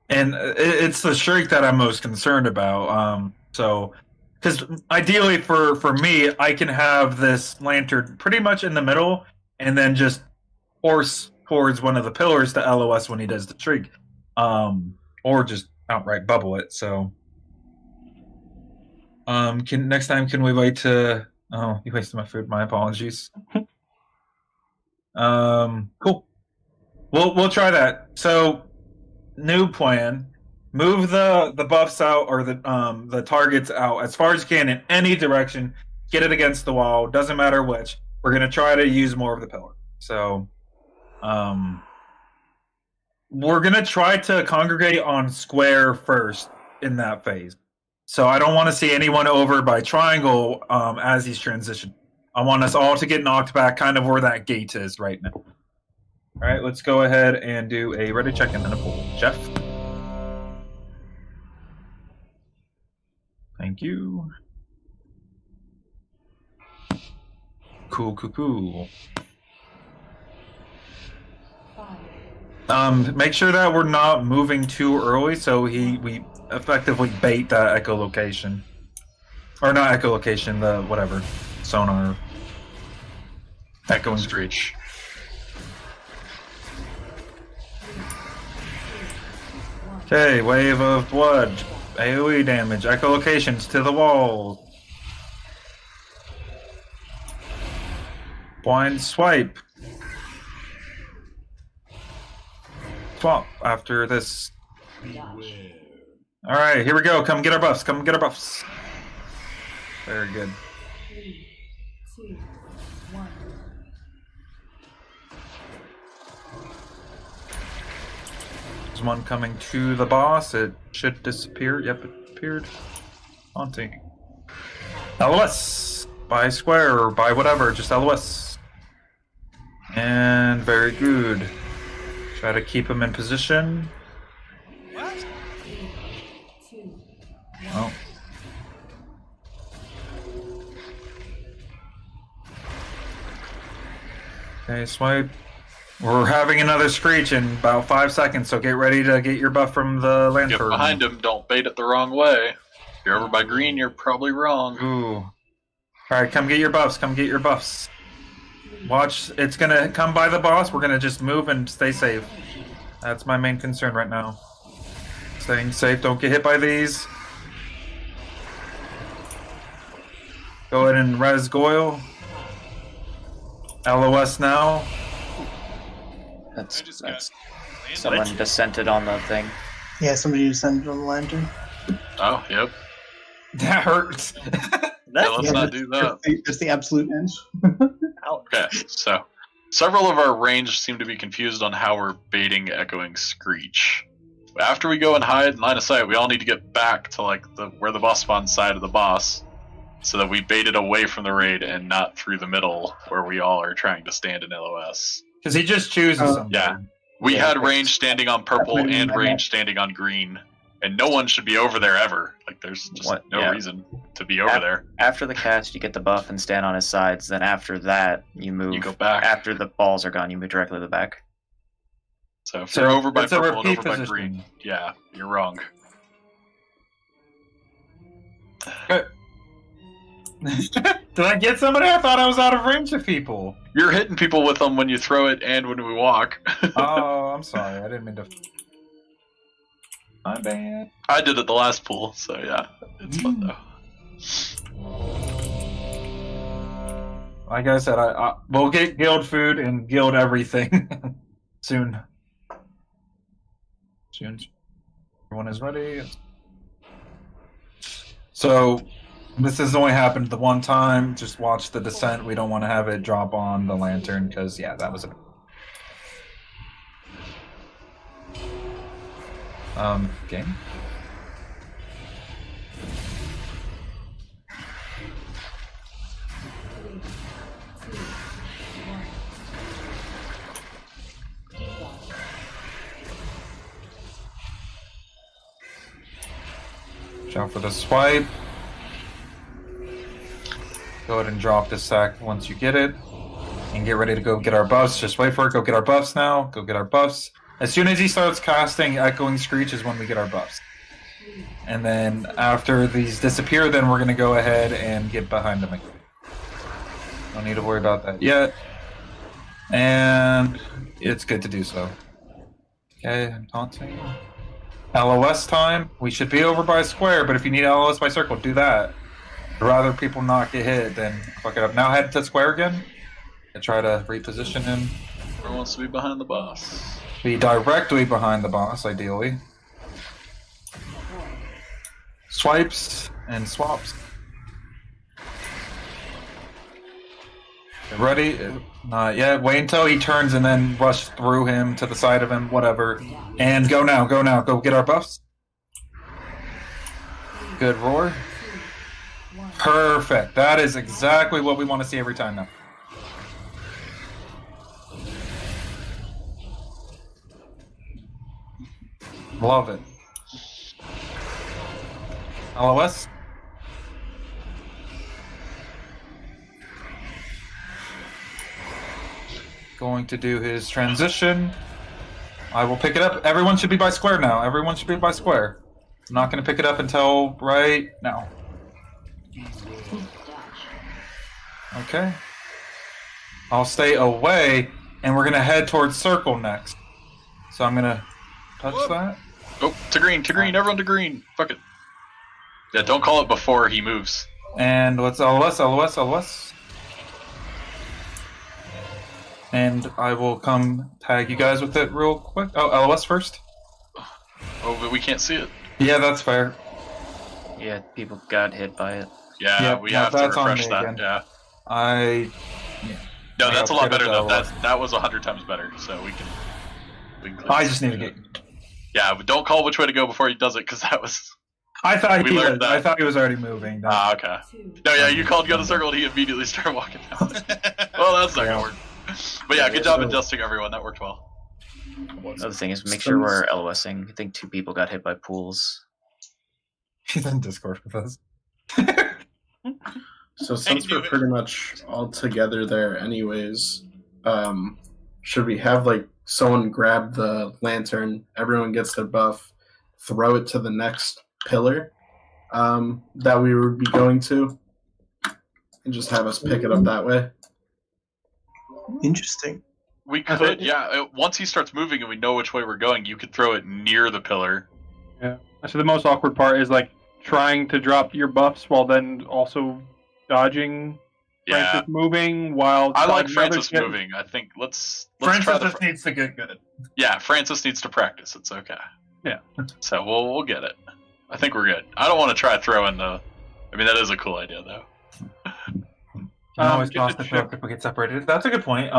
and it's the shriek that I'm most concerned about. So, because ideally for me, I can have this lantern pretty much in the middle, and then just force towards one of the pillars to LOS when he does the shriek, or just outright bubble it. So, next time can we wait to? Oh, you wasted my food. My apologies. Cool. We'll try that. So, new plan: move the buffs out or the targets out as far as you can in any direction. Get it against the wall. Doesn't matter which. We're gonna try to use more of the pillar. So, we're gonna try to congregate on square first in that phase. So I don't want to see anyone over by triangle as he's transitioned. I want us all to get knocked back kind of where that gate is right now. All right, let's go ahead and do a ready check and then a pull. Jeff? Thank you. Cool. Make sure that we're not moving too early so we effectively bait that echolocation. Or not echolocation, the whatever. Sonar. Echoing screech. Okay, wave of blood. AoE damage. Echolocations to the wall. Blind swipe. Swap after this. Alright, here we go. Come get our buffs. Very good. 3, 2, 1. There's one coming to the boss. It should disappear. Yep, it appeared. Haunting. LOS! By square or by whatever, just LOS. And very good. Try to keep him in position. Oh. Okay, swipe. We're having another screech in about 5 seconds, so get ready to get your buff from the lantern. Get behind him, don't bait it the wrong way. If you're over by green, you're probably wrong. Ooh. Alright, come get your buffs, come get your buffs. Watch, it's gonna come by the boss, we're gonna just move and stay safe. That's my main concern right now. Staying safe, don't get hit by these. Go ahead and res Goyle. LOS now. That's someone dissented on the thing. Yeah, somebody descended on the lantern. Oh, yep. That hurts. Let's not do that. That's the absolute end. Okay, so several of our range seem to be confused on how we're baiting Echoing Screech. After we go and hide in line of sight, we all need to get back to like where the boss spawns side of the boss, so that we bait it away from the raid and not through the middle where we all are trying to stand in LOS. Because he just chooses something. Yeah. We had range standing on purple and range standing on green. And no one should be over there ever. Like, there's just no reason to be over there. After the cast, you get the buff and stand on his sides. Then after that, you move. You go back. After the balls are gone, you move directly to the back. So if you're over by it's a purple and repeat over by position. green, yeah, you're wrong. Did I get somebody? I thought I was out of range of people. You're hitting people with them when you throw it and when we walk. Oh, I'm sorry. I didn't mean to. My bad. I did it the last pool, so yeah, it's fun though. Like I said, we'll get guild food and guild everything soon. Soon. Everyone is ready. So, this has only happened the one time. Just watch the descent. We don't want to have it drop on the lantern because, yeah, that was a. Game. Watch out for the swipe. Go ahead and drop this sack once you get it. And get ready to go get our buffs. Just wait for it. Go get our buffs now. Go get our buffs. As soon as he starts casting Echoing Screech is when we get our buffs. And then after these disappear, then we're going to go ahead and get behind them again. Don't need to worry about that yet. And it's good to do so. Okay, I'm taunting. LOS time. We should be over by square, but if you need LOS by circle, do that. I'd rather people not get hit than fuck it up. Now head to square again and try to reposition him. Everyone wants to be behind the boss. Be directly behind the boss, ideally. Swipes and swaps. Ready? Not yet. Wait until he turns and then rush through him to the side of him, whatever. And go now, go now. Go get our buffs. Good roar. Perfect. That is exactly what we want to see every time now. Love it. LOS. Going to do his transition. I will pick it up. Everyone should be by square now. Everyone should be by square. I'm not going to pick it up until right now. Okay. I'll stay away, and we're going to head towards circle next. So I'm going to touch that. Oh, to green, everyone to green. Fuck it. Yeah, don't call it before he moves. And let's LOS. And I will come tag you guys with it real quick. Oh, LOS first? Oh, but we can't see it. Yeah, that's fair. Yeah, people got hit by it. Yeah, we have to refresh that. Again. Yeah. No, that's a lot better though. That was 100 times better. So we can I just need to get. Yeah, but don't call which way to go before he does it, because that was I thought We learned that. I thought he was already moving. Ah, okay. No, yeah, you called go to circle and he immediately started walking down. Well, that's not gonna work. But yeah, good job adjusting everyone. That worked well. Another thing is make sure we're LOSing. I think 2 people got hit by pools. He's in Discord with us. So since we're pretty much all together there anyways, should we have like someone grab the lantern, everyone gets their buff, throw it to the next pillar that we would be going to, and just have us pick it up that way? Interesting. We could, yeah. Once he starts moving and we know which way we're going, you could throw it near the pillar. Yeah. So the most awkward part is like trying to drop your buffs while then also dodging Francis moving while. I like Francis moving. I think let's Francis try just needs to get good. Yeah, Francis needs to practice. It's okay. Yeah. So we'll get it. I think we're good. I don't want to try throwing the. I mean, that is a cool idea though. You can always toss the book if we get separated. That's a good point.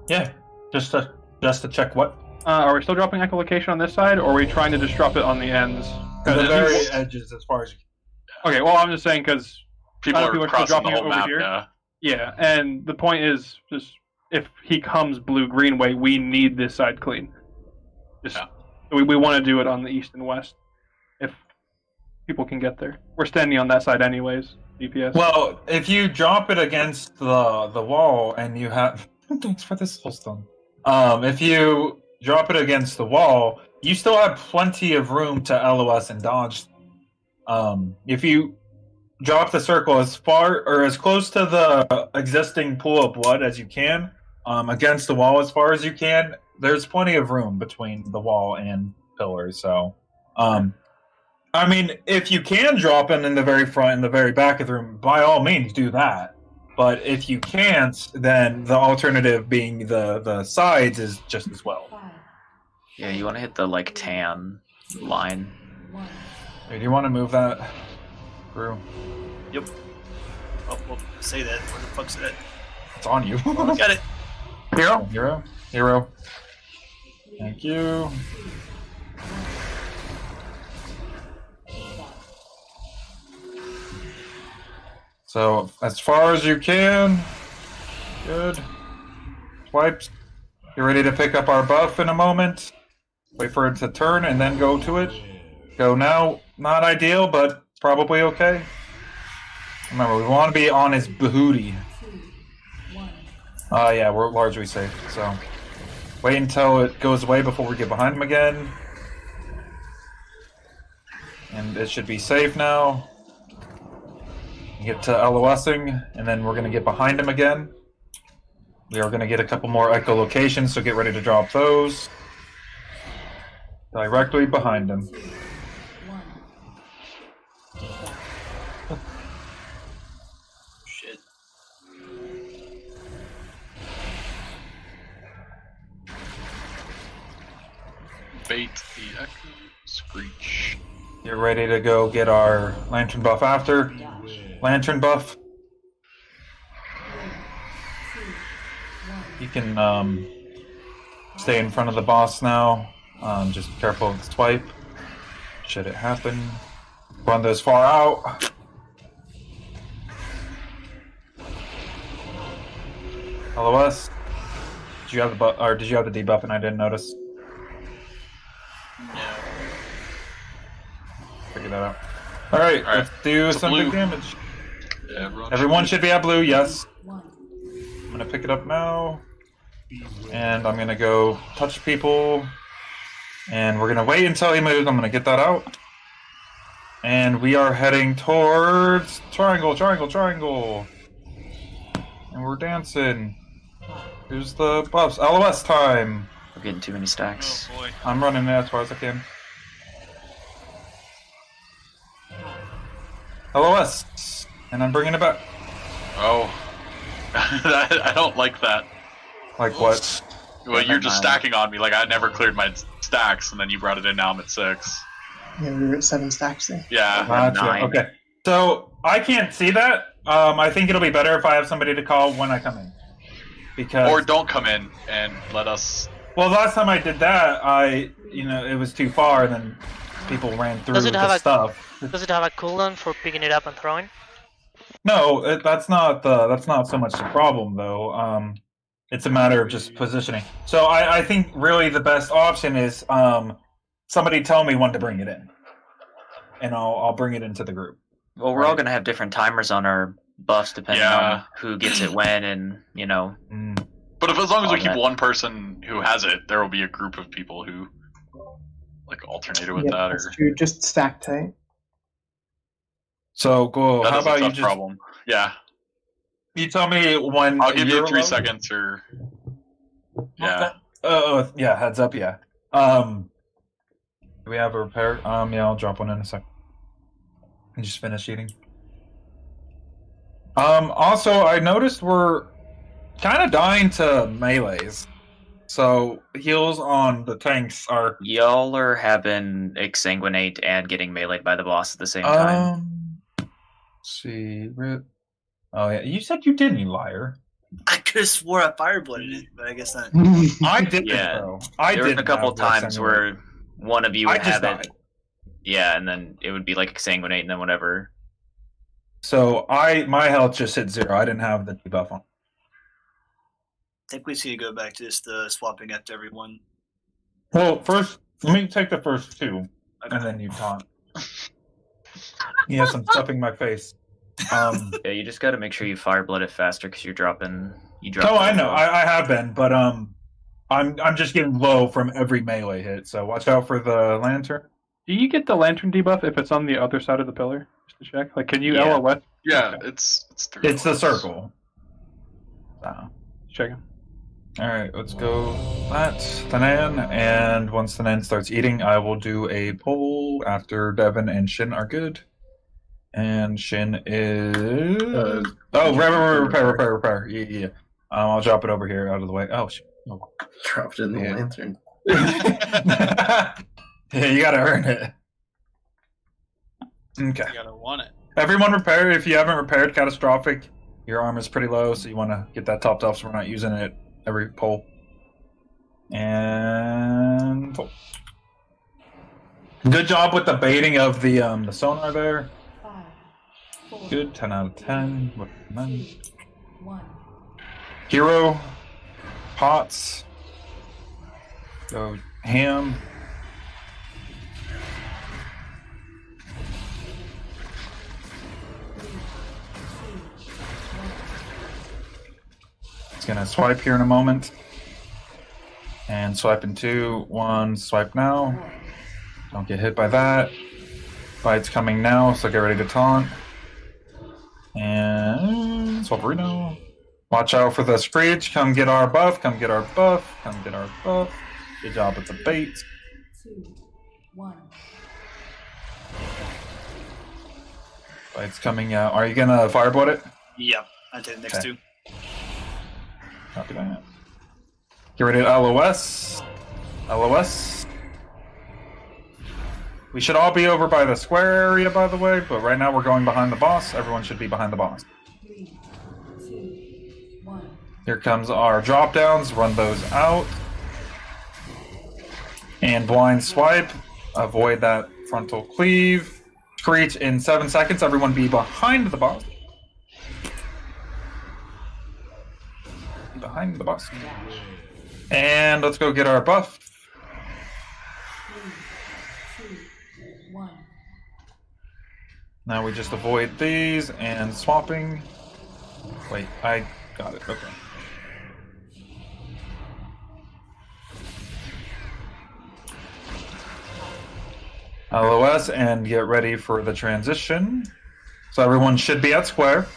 Yeah, just to check what. Are we still dropping echolocation on this side, or are we trying to just drop it on the ends? The very edges, as far as you can. Okay, well, I'm just saying because people are still crossing dropping the it whole over map. here. Yeah, and the point is just if he comes blue-green way, we need this side clean. We want to do it on the east and west if people can get there. We're standing on that side anyways. DPS. Well, if you drop it against the wall and you have thanks for this Holstone. If you drop it against the wall, you still have plenty of room to LOS and dodge. If you drop the circle as far or as close to the existing pool of blood as you can, against the wall as far as you can, there's plenty of room between the wall and pillars. So, I mean, if you can drop it in the very front and the very back of the room, by all means do that. But if you can't, then the alternative being the sides is just as well. Yeah, you want to hit the like tan line. Hey, do you want to move that through? Yep. Oh, well, say that. Where the fuck's it at? It's on you. Got it. Hero. Thank you. So, as far as you can. Good. Swipes. Get ready to pick up our buff in a moment. Wait for it to turn and then go to it. Go now. Not ideal, but probably okay. Remember, we want to be on his booty. Yeah, we're largely safe, so. Wait until it goes away before we get behind him again. And it should be safe now. Get to LOSing, and then we're going to get behind him again. We are going to get a couple more echolocations, so get ready to drop those. Directly behind him. Shit. Bait the echo screech. Get ready to go get our lantern buff after. Lantern buff. You can stay in front of the boss now. Just be careful with the swipe. Should it happen. Run those far out. LOS. Did you have the buff, or did you have the debuff and I didn't notice? No. Figure that out. Alright, let's do some big damage. Yeah, everyone should be at blue, yes. I'm gonna pick it up now. And I'm gonna go touch people. And we're gonna wait until he moves. I'm gonna get that out. And we are heading towards triangle. And we're dancing. Here's the buffs. LOS time. We're getting too many stacks. Oh boy. I'm running it as far as I can. LOS. And I'm bringing it back. Oh. I don't like that. Like what? Well, you're just stacking on me. Like, I never cleared my stacks, and then you brought it in, now I'm at 6. Yeah, we were at 7 stacks there. Yeah. Gotcha. Okay. So, I can't see that. I think it'll be better if I have somebody to call when I come in. Because... Or don't come in and let us... Well, last time I did that, it was too far, and then people ran through Does it have the a stuff. Does it have a cooldown for picking it up and throwing? No, that's not so much the problem though. It's a matter of just positioning. So I think really the best option is somebody tell me when to bring it in, and I'll bring it into the group. Well, we're all gonna have different timers on our buffs depending on who gets it when, and you know. But as long as we keep one person who has it, there will be a group of people who like alternated with that. That's Or true. Just stack tight. So cool. That How is a about you tough just problem? Yeah. You tell me when. I'll give you you're 3 low? seconds or. Yeah. Yeah. Heads up. Yeah. Do we have a repair? Yeah. I'll drop one in a second. And just finish eating. Also, I noticed we're kind of dying to melees. So heals on the tanks are. Y'all are having exsanguinate and getting meleeed by the boss at the same time. Let's see. Oh yeah, you said you didn't, you liar. I could have swore I fireblooded it, but I guess not. I didn't, Yeah. bro. There was a couple have times exsanguinate. where one of you I would just have died. it. Yeah, and then it would be like exsanguinate and then whatever. So my health just hit 0. I didn't have the debuff on. I think we just need to go back to just swapping after everyone. Well, first, let me take the first 2, and then you taunt. Yes, I'm stuffing my face. Yeah, you just got to make sure you fireblood it faster because you're dropping. No, I know, I have been, but I'm just getting low from every melee hit. So watch out for the lantern. Do you get the lantern debuff if it's on the other side of the pillar? Just to check. Like, can you Yeah. LOS? Yeah, it's through. It's the circle. Checking. All right, let's go. That's Tanan, and once Tanan starts eating, I will do a poll after Devin and Shin are good. And Shin is repair. Yeah. I'll drop it over here out of the way. Oh, shit. Oh. Dropped in the lantern. Yeah, you gotta earn it. Okay. You gotta want it. Everyone repair. If you haven't repaired catastrophic, your armor is pretty low, so you want to get that topped off so we're not using it every pull. And pull. Good job with the baiting of the sonar there. 5, 4, Good, 10 out of 10. 1. Hero, pots, go ham. It's gonna swipe here in a moment. And swipe in 2, 1, swipe now. Don't get hit by that. Bite's coming now, so get ready to taunt. And Swaparino. Watch out for the Screech. Come get our buff. Come get our buff. Come get our buff. Good job with the bait. 2, 1. Bite's coming out. Are you gonna fireblood it? Yep, I did the next Okay. 2. Copy that. Get ready to LOS. LOS. We should all be over by the square area, by the way, but right now we're going behind the boss. Everyone should be behind the boss. 3, 2, 1. Here comes our drop downs. Run those out. And blind swipe. Avoid that frontal cleave. Screech in 7 seconds. Everyone be behind the boss. Behind the boss. And let's go get our buff. 3, 2, 1. Now we just avoid these and swapping. Wait, I got it. Okay. LOS and get ready for the transition. So everyone should be at square.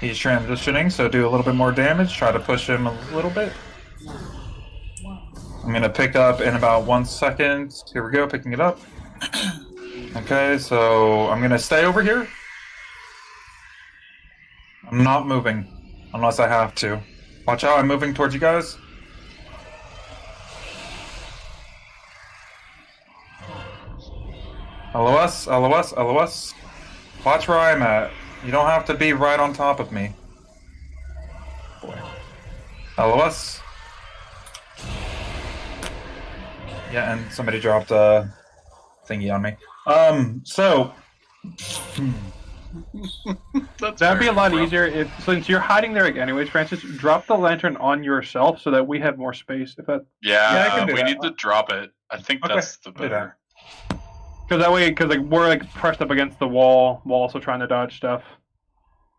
He's transitioning, so do a little bit more damage. Try to push him a little bit. I'm going to pick up in about 1 second. Here we go, picking it up. Okay, so I'm going to stay over here. I'm not moving, unless I have to. Watch out, I'm moving towards you guys. LOS, LOS, LOS. Watch where I'm at. You don't have to be right on top of me. Boy. LOS. Yeah, and somebody dropped thingy on me. So That'd be a lot easier since you're hiding there anyways, Francis. Drop the lantern on yourself so that we have more space. If that. Yeah, I can do we that. need to drop it. I think Okay, that's the do that. better. Because that way, we're like pressed up against the wall while also trying to dodge stuff.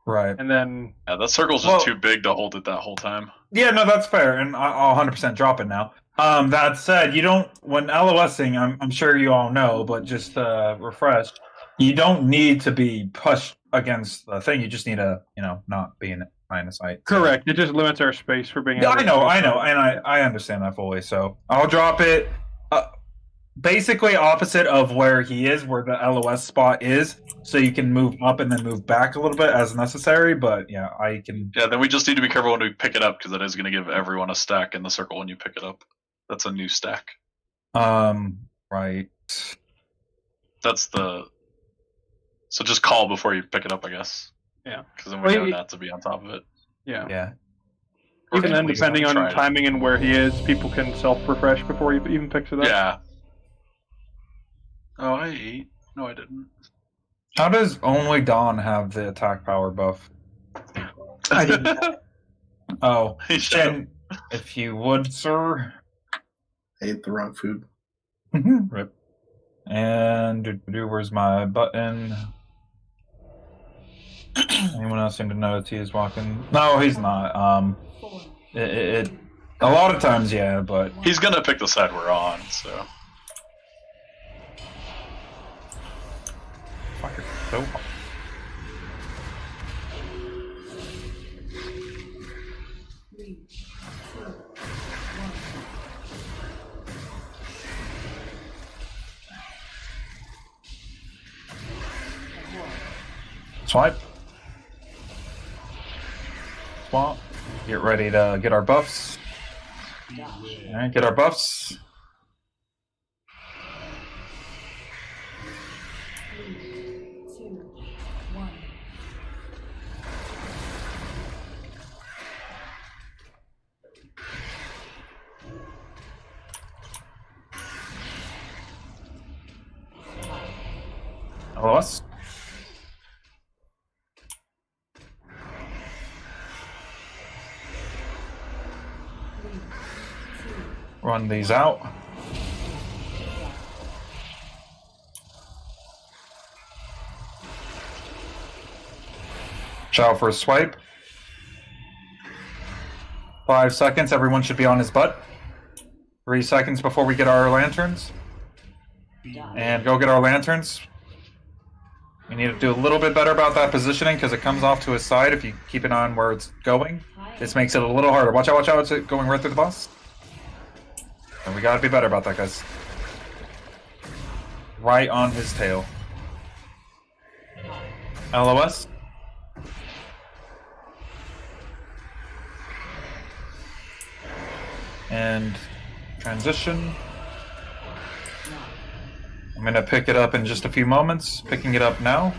Right. And then. Yeah, that circle's just too big to hold it that whole time. Yeah, no, that's fair, and I'll 100% drop it now. That said, you don't when LOSing. I'm sure you all know, but just refresh. You don't need to be pushed against the thing. You just need to, not be in line of sight. Correct. It just limits our space for being. Yeah, I know, and I understand that fully. So I'll drop it. Basically opposite of where he is, where the LOS spot is, so you can move up and then move back a little bit as necessary. But yeah, I can. Yeah, then we just need to be careful when we pick it up because that is going to give everyone a stack in the circle when you pick it up. That's a new stack. Right. That's the. So just call before you pick it up, I guess. Yeah. Because then we know not to be on top of it. Yeah. Yeah. Even then, depending on timing and where he is, people can self-refresh before he even picks it up. Yeah. Oh, I ate. No, I didn't. How does only Dawn have the attack power buff? I didn't. Oh, then if you would, sir. I ate the wrong food. Rip. And where's my button? Anyone else seem to notice he is walking? No, he's not. A lot of times, yeah, but he's gonna pick the side we're on, so. Fucker, so. Swipe. Swap. Get ready to get our buffs. Alright, get our buffs. LOS. Run these out. Chow for a swipe. 5 seconds, everyone should be on his butt. 3 seconds before we get our lanterns. And go get our lanterns. We need to do a little bit better about that positioning because it comes off to his side if you keep it on where it's going. This makes it a little harder. Watch out, it's going right through the boss. And we gotta be better about that, guys. Right on his tail. LOS. And transition. I'm gonna pick it up in just a few moments. Picking it up now.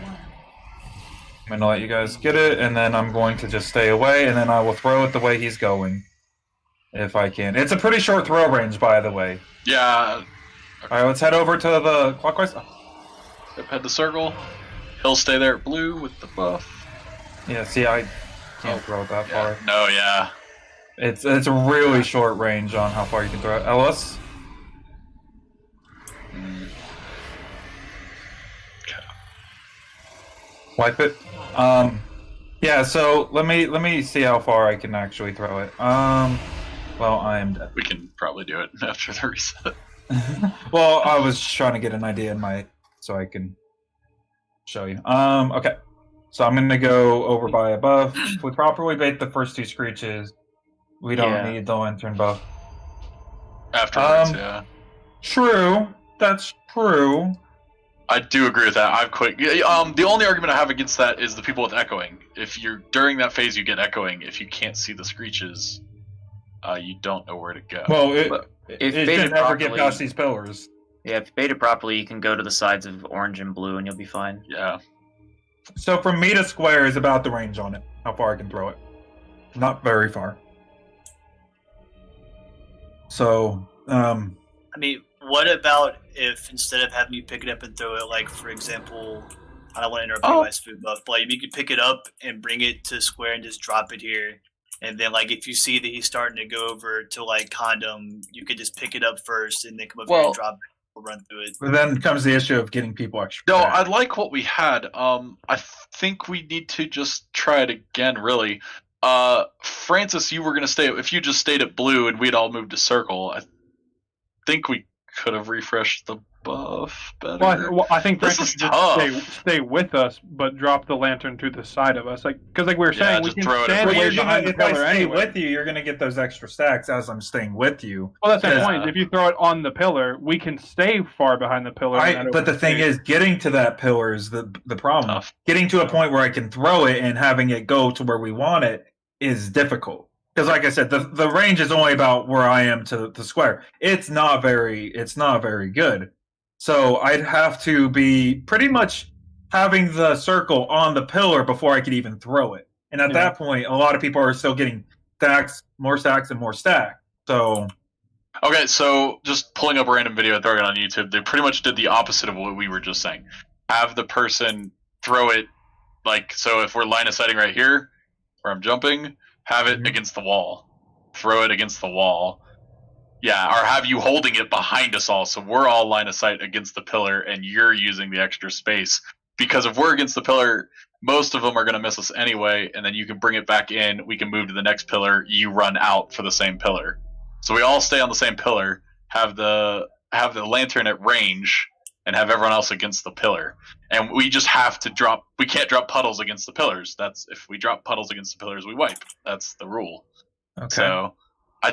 I'm gonna let you guys get it, and then I'm going to just stay away, and then I will throw it the way he's going. If I can. It's a pretty short throw range, by the way. Yeah. Okay. Alright, let's head over to the clockwise. Yep, head the circle. He'll stay there at blue with the buff. Yeah, see, I can't throw it that far. No, yeah. It's a really short range on how far you can throw it. Ellis? Okay. Wipe it. Yeah, so let me see how far I can actually throw it. Well, I am dead. We can probably do it after the reset. Well, I was trying to get an idea in my so I can show you. Okay. So I'm gonna go over by a buff. If we properly bait the first 2 screeches, we don't need the lantern buff. Afterwards, yeah. True. That's true. I do agree with that. I've quit. The only argument I have against that is the people with echoing. If you're during that phase, you get echoing. If you can't see the screeches, you don't know where to go. Well, if it baited can never properly, get past these pillars. Yeah, if baited properly, you can go to the sides of orange and blue, and you'll be fine. Yeah. So from me to square is about the range on it. How far I can throw it. Not very far. So, I mean, what about if instead of having you pick it up and throw it, like for example, I don't want to interrupt you guys' food buff, but like, you could pick it up and bring it to square and just drop it here. And then, like, if you see that he's starting to go over to, like, condom, you could just pick it up first and then come over here and drop it. We'll run through it. But then comes the issue of getting people extra. No, I like what we had. I think we need to just try it again, really. Francis, you were going to stay... If you just stayed at blue and we'd all moved to circle, I think we could have refreshed the buff better. Well, I think this Francis is should tough. stay with us, but drop the lantern to the side of us, because we were saying, we just can throw it stand away. away If behind the I pillar stay anyway. with you, you're going to get those extra stacks as I'm staying with you. Well, that's the point. If you throw it on the pillar, we can stay far behind the pillar. But the thing is, getting to that pillar is the problem. Tough. Getting to a point where I can throw it and having it go to where we want it is difficult. Because, like I said, the range is only about where I am to the square. It's not very good. So I'd have to be pretty much having the circle on the pillar before I could even throw it. And at that point, a lot of people are still getting stacks, more stacks, and more stacks. So, okay, so just pulling up a random video and throwing it on YouTube, they pretty much did the opposite of what we were just saying. Have the person throw it, like, so if we're line of sighting right here, where I'm jumping, have it against the wall. Throw it against the wall. Yeah, or have you holding it behind us all, so we're all line of sight against the pillar, and you're using the extra space. Because if we're against the pillar, most of them are going to miss us anyway, and then you can bring it back in, we can move to the next pillar, you run out for the same pillar. So we all stay on the same pillar, have the lantern at range, and have everyone else against the pillar. And we just have to drop, we can't drop puddles against the pillars. That's, if we drop puddles against the pillars, we wipe. That's the rule. okay. So I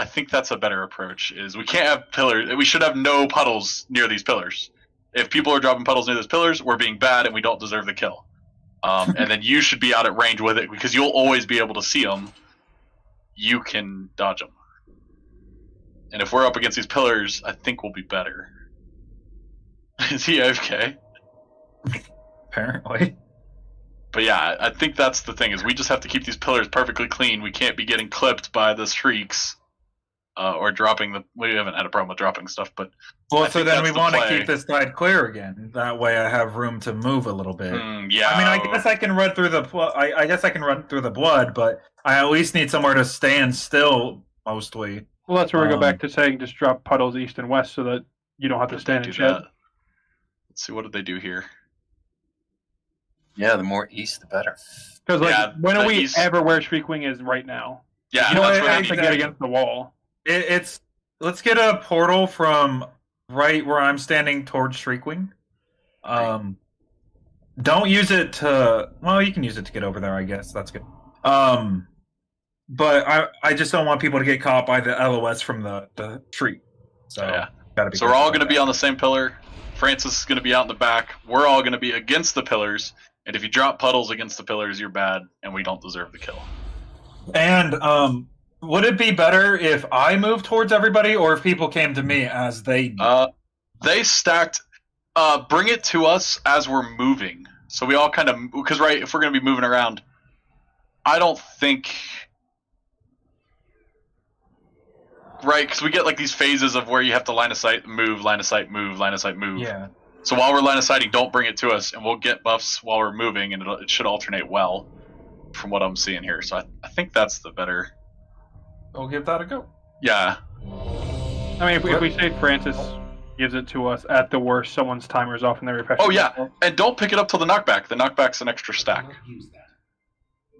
think that's a better approach, is we can't have pillars, we should have no puddles near these pillars. If people are dropping puddles near those pillars, we're being bad and we don't deserve the kill. And then you should be out at range with it, because you'll always be able to see them. You can dodge them. And if we're up against these pillars, I think we'll be better. Is he AFK? Apparently. But yeah, I think that's the thing, is we just have to keep these pillars perfectly clean. We can't be getting clipped by the shrieks. Or dropping we haven't had a problem with dropping stuff, but... Well, so then we want to keep this side clear again. That way I have room to move a little bit. Yeah. I mean, I guess I can run through I guess I can run through the blood, but I at least need somewhere to stand still, mostly. Well, that's where we go back to saying just drop puddles east and west so that you don't have to stand in shed. Let's see, what did they do here? Yeah, the more east, the better. Because, when are we ever where Shriekwing is right now? Yeah, you know, that's it has to get against the wall. Let's get a portal from right where I'm standing towards Shriekwing. Don't use it to... Well, you can use it to get over there, I guess. That's good. But I just don't want people to get caught by the LOS from the tree. So, gotta be so we're all going to be on the same pillar. Francis is going to be out in the back. We're all going to be against the pillars. And if you drop puddles against the pillars, you're bad, and we don't deserve the kill. And would it be better if I moved towards everybody, or if people came to me as they... They stacked... bring it to us as we're moving. So we all kind of... Because, right, if we're going to be moving around, I don't think... Right, because we get like these phases of where you have to line of sight, move, line of sight, move, line of sight, move. Yeah. So while we're line of sighting, don't bring it to us, and we'll get buffs while we're moving, and it should alternate well, from what I'm seeing here. So I think that's the better... We'll give that a go. Yeah. I mean, if we say Francis gives it to us, at the worst, someone's timer's off and they refresh. Oh yeah, and don't pick it up till the knockback. The knockback's an extra stack.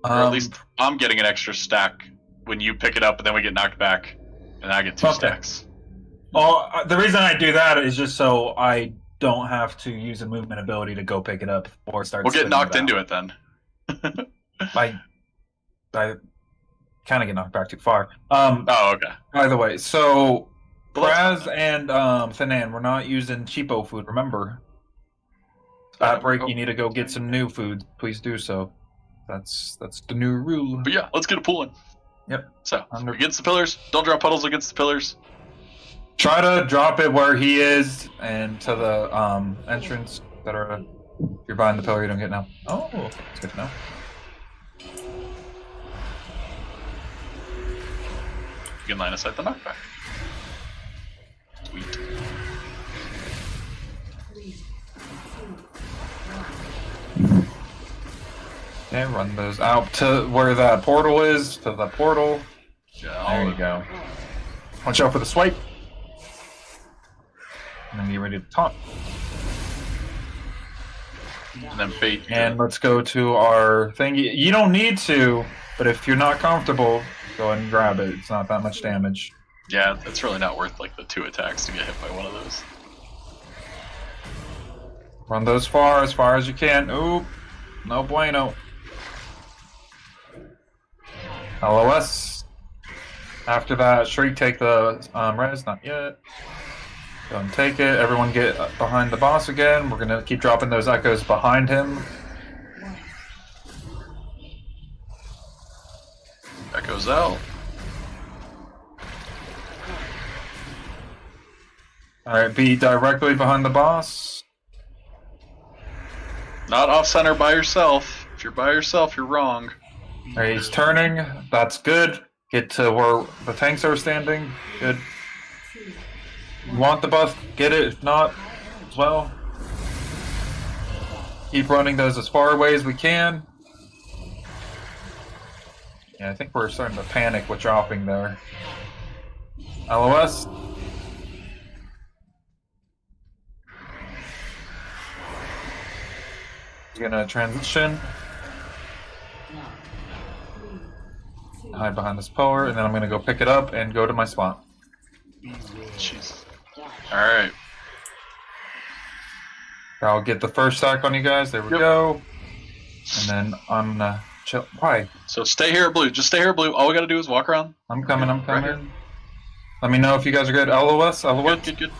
Or at least I'm getting an extra stack when you pick it up, and then we get knocked back, and I get 2 stacks. Well, the reason I do that is just so I don't have to use a movement ability to go pick it up or start. We'll get knocked into it then. I kind of get knocked back too far. Oh, okay. By the way, so Kraz and Thanan, we're not using cheapo food. Remember, at break you need to go get some new food. Please do so. That's the new rule. But yeah, let's get it pulling. Yep. So against the pillars, don't drop puddles against the pillars. Try to drop it where he is and to the entrance that are. If you're behind the pillar, you don't get now. Oh, that's good to know. You can line of sight the knockback. Sweet. Okay, run those out to where that portal is, to the portal. Yeah, There you go. Watch out for the swipe. And then get ready to taunt. And then bait. And let's go to our thing. You don't need to, but if you're not comfortable, go ahead and grab it. It's not that much damage. Yeah, it's really not worth like the 2 attacks to get hit by one of those. Run those far as you can. Ooh, no bueno. LOS. After that, Shriek, take the res. Not yet. Go and take it. Everyone get behind the boss again. We're gonna keep dropping those echoes behind him. Echoes out. Alright, be directly behind the boss. Not off center by yourself. If you're by yourself, you're wrong. Alright, he's turning. That's good. Get to where the tanks are standing. Good. You want the buff, get it. If not, as well. Keep running those as far away as we can. Yeah, I think we're starting to panic with dropping there. LOS. Gonna transition. Hide behind this pillar, and then I'm gonna go pick it up and go to my spot. Jeez. Alright. I'll get the first stack on you guys. There we go. And then I'm gonna chill. Why? So stay here at blue. Just stay here at blue. All we gotta do is walk around. I'm coming. I'm coming. Right. Let me know if you guys are good. LOS. LOS. Good.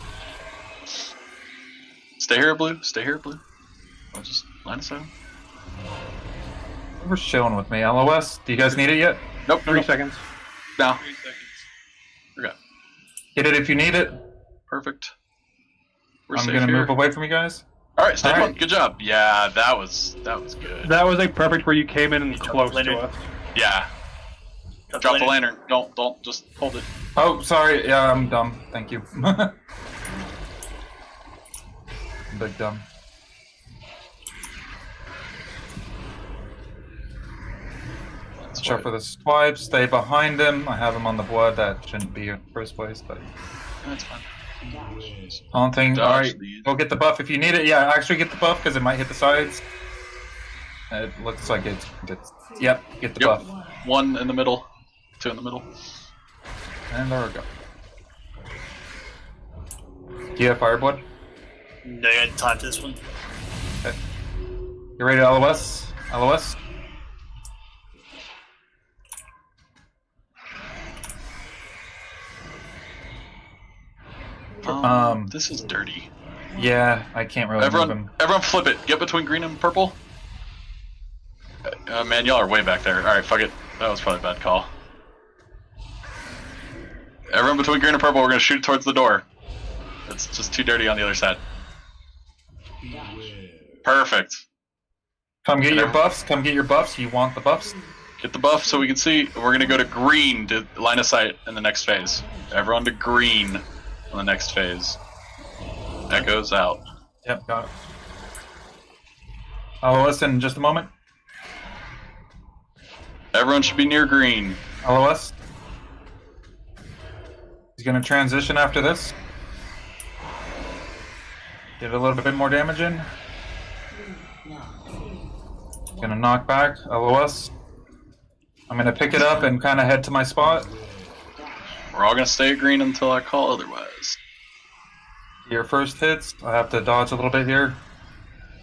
Stay here at blue. Stay here at blue. I'll just line us out. Whoever's chilling with me. LOS. Do you guys need it yet? Nope. 3 seconds. No. 3 seconds. We're good. Get it if you need it. Perfect. We're I'm safe gonna here. move away from you guys. Alright, stay All put. right. Good job. Yeah, that was good. That was like perfect where you came in close to Leonard. us. Yeah. Drop the lantern. Don't just hold it. Oh, sorry. Yeah, I'm dumb. Thank you. Big dumb. Watch out for the swipe. Stay behind him. I have him on the blood. That shouldn't be in the first place, but That's fine. haunting. Dodge All right, these. go get the buff if you need it. Yeah, actually get the buff because it might hit the sides. It looks like it's yep. Get the Yep. buff. 1 in the middle. 2 in the middle. And there we go. Do you have Fireblood? No, you had time for this one. Okay. You ready to LOS? LOS? This is dirty. Yeah, I can't really move him. Everyone flip it. Get between green and purple. Man, y'all are way back there. Alright, fuck it. That was probably a bad call. Everyone between green and purple, we're gonna shoot it towards the door. It's just too dirty on the other side. Perfect. Come get your buffs. Come get your buffs. You want the buffs? Get the buff so we can see. We're gonna go to green to line of sight in the next phase. Everyone to green on the next phase. That goes out. Yep, got it. LOS in just a moment. Everyone should be near green. LOS. He's gonna transition after this. Get a little bit more damage in. Gonna knock back. LOS. I'm gonna pick it up and kind of head to my spot. We're all gonna stay at green until I call otherwise. Your first hits. I have to dodge a little bit here.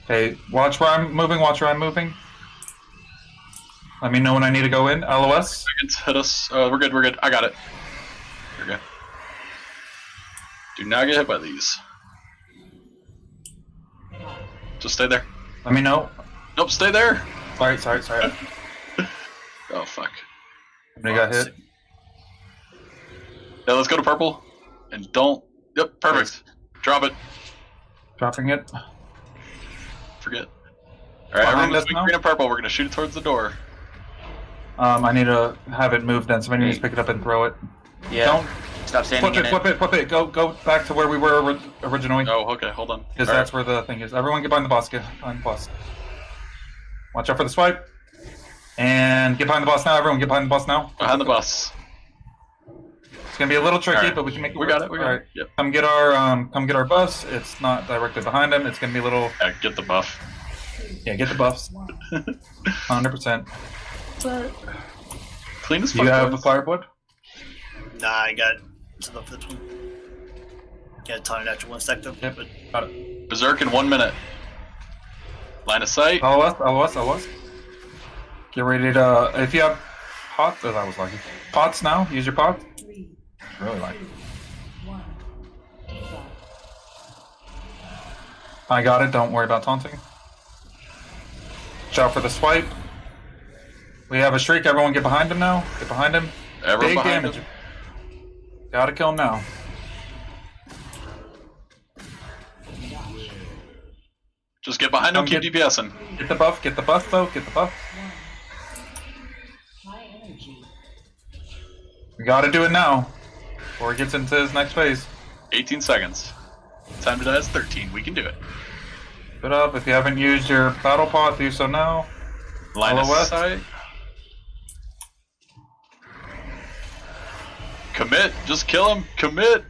Okay, watch where I'm moving. Watch where I'm moving. Let me know when I need to go in. LOS. Seconds, hit us. We're good. We're good. I got it. You're good. Do not get hit by these. Just stay there. Let me know. Nope, stay there. Sorry. Oh fuck. Somebody got hit. Yeah, let's go to purple. And don't. Yep, perfect. Drop it. Dropping it. Forget. Alright, Behind everyone us between now? green and purple, we're gonna shoot it towards the door. I need to have it moved then. Somebody needs to pick it up and throw it. Yeah. Don't Stop standing in it. flip it. Go back to where we were originally. Oh, okay, hold on. Because that's where the thing is. Everyone get behind the boss. Get behind the boss. Watch out for the swipe. And get behind the boss now, everyone. Get behind the boss now. Behind the boss. It's gonna be a little tricky, Right. but we can make it We work. got it. We got Alright. it. Yep. Come get our buffs. It's not directly behind him. It's gonna be a little. Yeah, get the buff. Yeah, get the buffs. 100%. Clean as Do fuck. you have a boys. firewood? Nah, I got enough for this one. Got time after one stack though. Yep. But Got it. Berserk in 1 minute. Line of sight. LOS. Get ready to. If you have pots, that was lucky. Pots now. Use your pots. 3, Really like. 1. I got it. Don't worry about taunting. Watch out for the swipe. We have a shriek. Everyone get behind him now. Get behind him. Everyone Big behind damage. him. Gotta kill him now. Just get behind him. Come Keep get- DPSing. Get the buff. Get the buff though. Get the buff. High energy. We gotta do it now, before he gets into his next phase. 18 seconds. Time to die is 13. We can do it. Put up. If you haven't used your battle pot, do so now. Line of LOS. sight. Commit. Just kill him. Commit.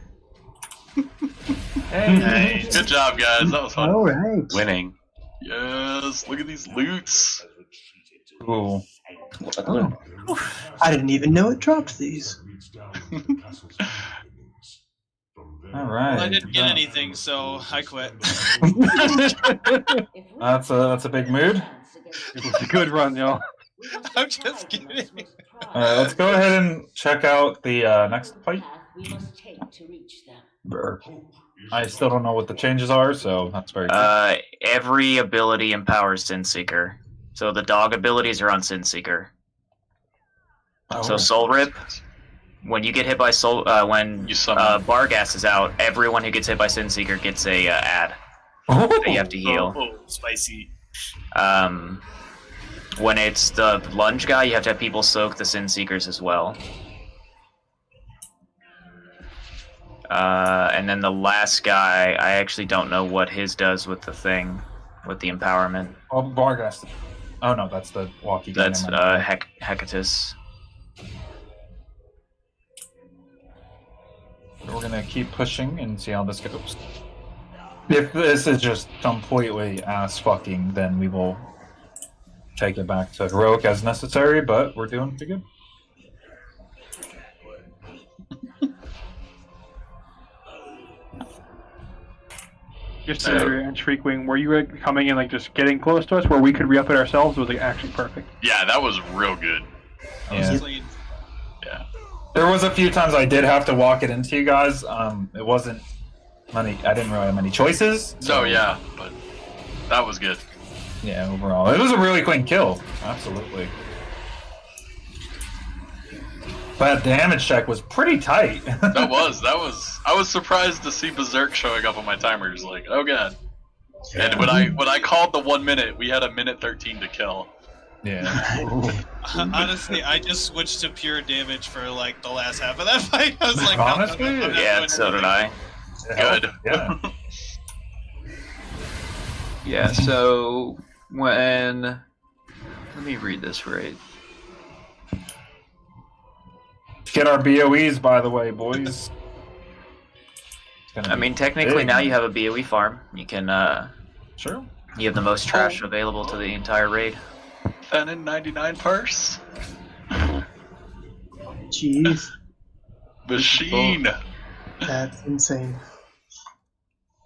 Hey. Good job, guys. That was fun. All right. Winning. Yes. Look at these loots. Cool. I didn't even know it dropped these. All right. Well, I didn't get anything, so I quit. That's a big mood. It was a good run, y'all. I'm just kidding. All right, let's go ahead and check out the next fight. We must take to reach them. I still don't know what the changes are, so that's very good. Every ability empowers Sin Seeker. So the dog abilities are on Sin Seeker. So Soul Rip, when you get hit by Soul, when You summon. Barghast is out, everyone who gets hit by Sin Seeker gets a ad that you have to heal. oh, spicy. When it's the lunge guy, you have to have people soak the Sin Seekers as well. And then the last guy, I actually don't know what his does with the thing, with the empowerment. Oh, Barghast. Oh no, that's the walkie. guy, That's never mind. Hecatus. We're gonna keep pushing and see how this goes. If this is just completely ass fucking, then we will take it back to heroic as necessary. But we're doing pretty good. Just to and Shriekwing, were you coming in like just getting close to us where we could re-up it ourselves? Was like actually perfect. Yeah, that was real good. Yeah. Clean. Yeah. There was a few times I did have to walk it into you guys. It wasn't many. I didn't really have many choices. So yeah, but that was good. Yeah, overall, it was a really clean kill. Absolutely. That damage check was pretty tight. That was. I was surprised to see Berserk showing up on my timers. Like, oh god. And when I called the 1 minute, we had a minute 13 to kill. Yeah. Honestly, I just switched to pure damage for like the last half of that fight. I was like, Honestly? I'm not Yeah, doing so did I. Good. Yeah. Yeah, so when... Let me read this right. Get our BOEs, by the way, boys. I mean, technically now you have a BOE farm. You can, Sure. You have the most trash available to the entire raid. 10 and 99 parse. Jeez, Machine. that's insane.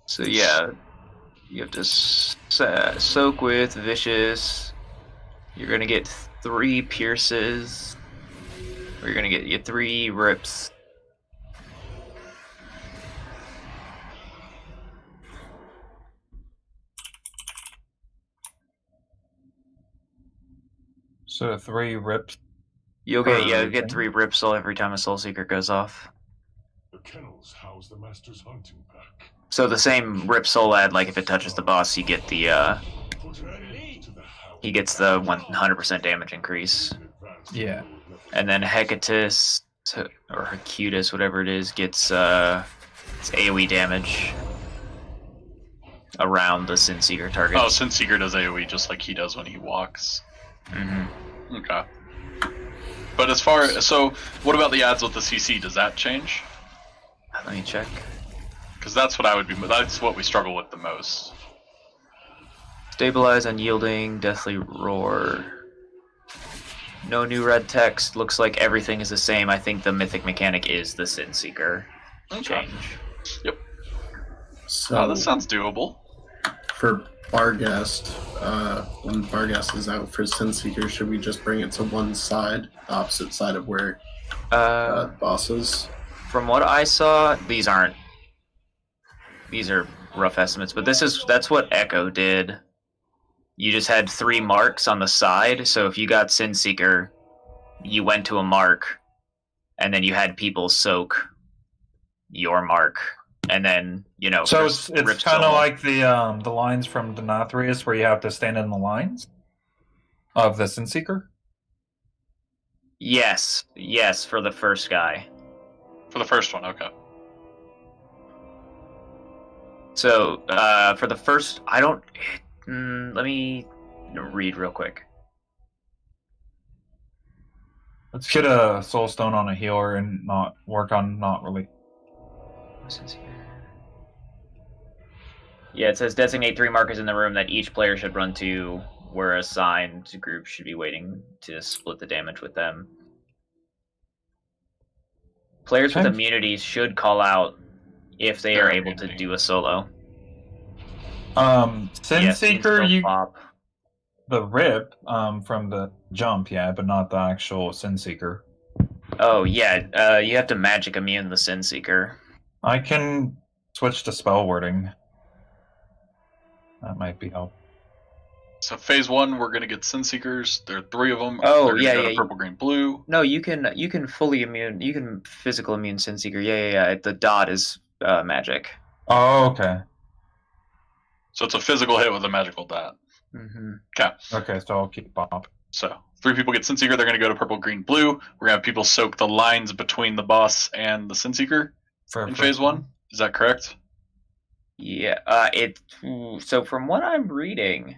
So yeah, you have to soak with Vicious. You're gonna get 3 pierces. Or you're gonna get you 3 rips. So 3 rips. You'll get 3 rips every time a Soul Seeker goes off. The kennels house the master's hunting pack. So the same rip soul ad, like if it touches the boss, you get the he gets the 100% damage increase. Yeah. And then Hecatus or Hercutus, whatever it is, gets it's AoE damage around the Sin Seeker target. Oh, Sin Seeker does AoE just like he does when he walks. Mm-hmm. Okay. But as far so, what about the ads with the CC? Does that change? Let me check. Because that's what I would be. That's what we struggle with the most. Stabilize, unyielding, deathly roar. No new red text. Looks like everything is the same. I think the mythic mechanic is the Sin Seeker change. Yep. So this sounds doable. For Barghast, when Barghast is out for Sin Seeker, should we just bring it to one side, the opposite side of where the boss is? From what I saw, these are rough estimates, but that's what Echo did. You just had 3 marks on the side, so if you got Sin Seeker, you went to a mark, and then you had people soak your mark, and then, you know... So it's kind of like the lines from Denathrius, where you have to stand in the lines of the Sin Seeker? Yes, for the first guy. For the first one, okay. So, for the first... I don't... let me read real quick. Let's get a soul stone on a healer and not work on not really. Yeah, it says designate 3 markers in the room that each player should run to, where assigned group should be waiting to split the damage with them. Players with immunities should call out if they are able to do a solo. Sin Seeker, the rip from the jump, yeah, but not the actual Sin Seeker. Oh yeah, you have to magic immune the Sin Seeker. I can switch to spell wording. That might be helpful. So phase 1, we're gonna get Sin Seekers. There are 3 of them. Oh They're yeah, go to purple, green, blue. No, you can fully immune. You can physical immune Sin Seeker. Yeah. The dot is magic. Oh, okay. So it's a physical hit with a magical dot. Mm-hmm. Okay, so I'll keep Bob. So 3 people get Sin Seeker. They're going to go to purple, green, blue. We're going to have people soak the lines between the boss and the Sin Seeker in phase 1. Is that correct? Yeah. So from what I'm reading,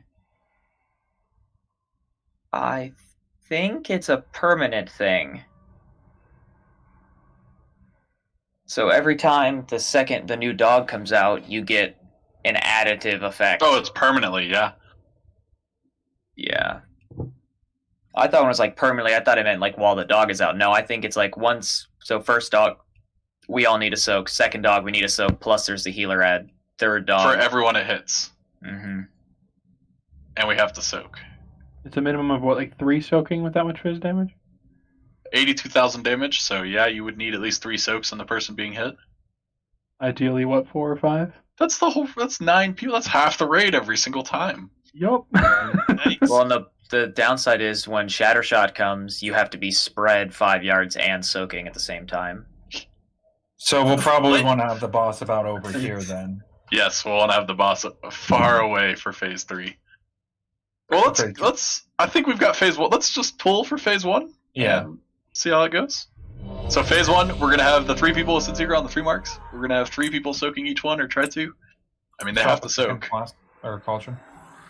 I think it's a permanent thing. So every time the new dog comes out, you get an additive effect. Oh, it's permanently, yeah. Yeah. I thought it was like permanently. I thought it meant like while the dog is out. No, I think it's like once. So first dog, we all need to soak. Second dog, we need to soak. Plus there's the healer ad. Third dog. For everyone it hits. Mm-hmm. And we have to soak. It's a minimum of what, like 3 soaking with that much phase damage? 82,000 damage, so yeah, you would need at least 3 soaks on the person being hit. Ideally, what, 4 or 5? That's 9 people. That's half the raid every single time. Yup. Nice. Well, the downside is when Shatter Shot comes, you have to be spread 5 yards and soaking at the same time. So we'll probably want to have the boss about over here then. Yes, we'll want to have the boss far away for phase 3. Well, let's. I think we've got phase 1. Let's just pull for phase 1. Yeah. And see how it goes. So phase 1, we're gonna have the 3 people with Sin Seeker on the 3 marks. We're gonna have 3 people soaking each one, or try to. I mean, they have to soak. Or cauldron.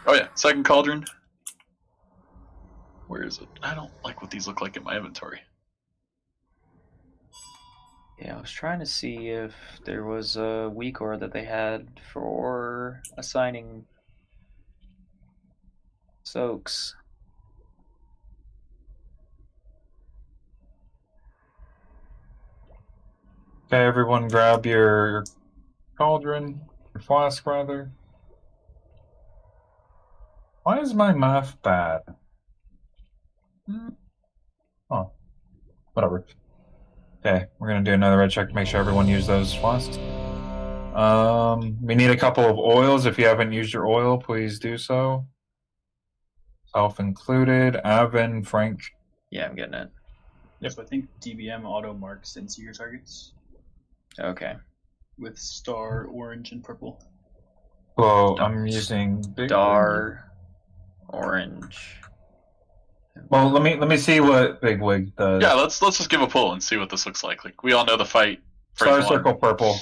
Oh yeah, second cauldron. Where is it? I don't like what these look like in my inventory. Yeah, I was trying to see if there was a weak ore that they had for assigning soaks. Okay, everyone grab your cauldron, your flask rather. Why is my math bad? Oh, whatever. Okay, we're gonna do another red check to make sure everyone used those flasks. We need a couple of oils. If you haven't used your oil, please do so. Self included. Avin, Frank. Yeah, I'm getting it. Yep. So I think DBM auto marks Sin Seeker targets. Okay. With star, orange, and purple. Well, I'm using big star, orange. Well, let me see what Big Wig does. Yeah, let's just give a pull and see what this looks like. Like we all know the fight. Star circle purple.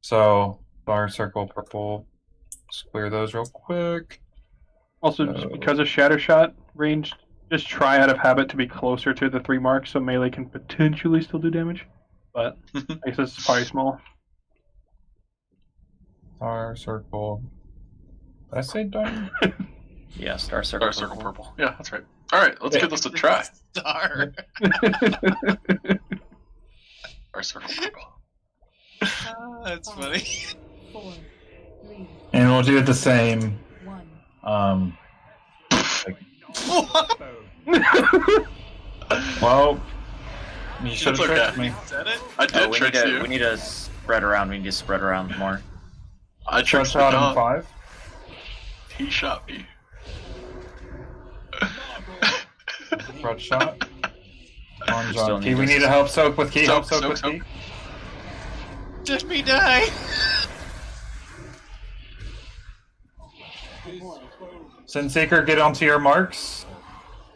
So star circle purple. Let's clear those real quick. Also, just because of Shatter Shot range, just try out of habit to be closer to the 3 marks so melee can potentially still do damage. But I guess it's probably small. Star circle. Did I say done? Yeah, star circle. Star circle purple. Yeah, that's right. All right, let's give this a try. Star. Star circle purple. That's funny. 4, 3, And we'll do it the same. 1. Well, you should It's have tricked okay. me. Said it? I did we trick need to, you. we need to spread around. We need to spread around more. I Shot tricked the shot in dog. 5. He shot me. Front shot. On Still John Key. need We to need to help soak with Key. Help Soak, soak with soak, Key. Let me die. Sunseeker, get onto your marks.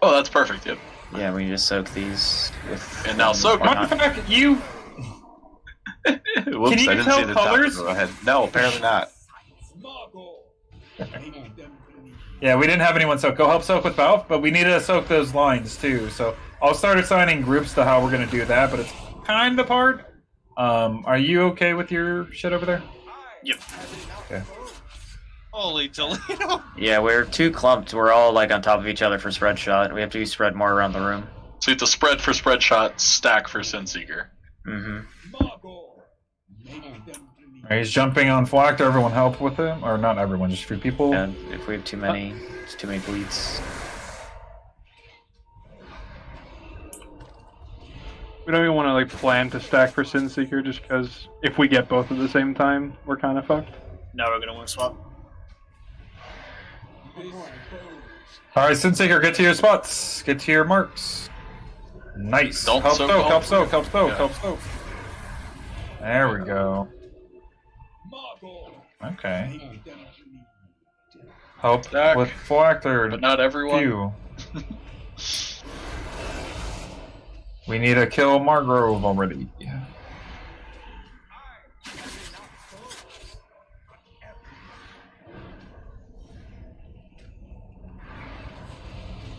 Oh, that's perfect. Yep. Yeah, we need to soak these with. And now soak. why not? Motherfucker, you. Whoops, Can you I didn't tell see the colors? top. Go ahead. No, apparently not. Yeah, we didn't have anyone soak. Go help soak with Valve, but we need to soak those lines too. So I'll start assigning groups to how we're going to do that, but it's kind of hard. Are you okay with your shit over there? Yep. Okay. Holy Toledo. Yeah, we're too clumped. We're all like on top of each other for spread shot. We have to spread more around the room. So you have to spread for spread shot, stack for Sinseeker. Mm-hmm. He's jumping on Flactor. Everyone help with him, or not everyone, just a few people. And if we have too many, it's too many bleeds. We don't even want to like plan to stack for Sinseeker just because if we get both at the same time, we're kind of fucked. Now we're gonna want to swap. All right, Sinseeker, get to your spots. Get to your marks. Nice. Don't help soak soak, all help three. soak, help soak, Yeah. help soak. There we go. Okay. Help Stack. with Flactor. But not everyone. Few. We need to kill Margrove already. Yeah.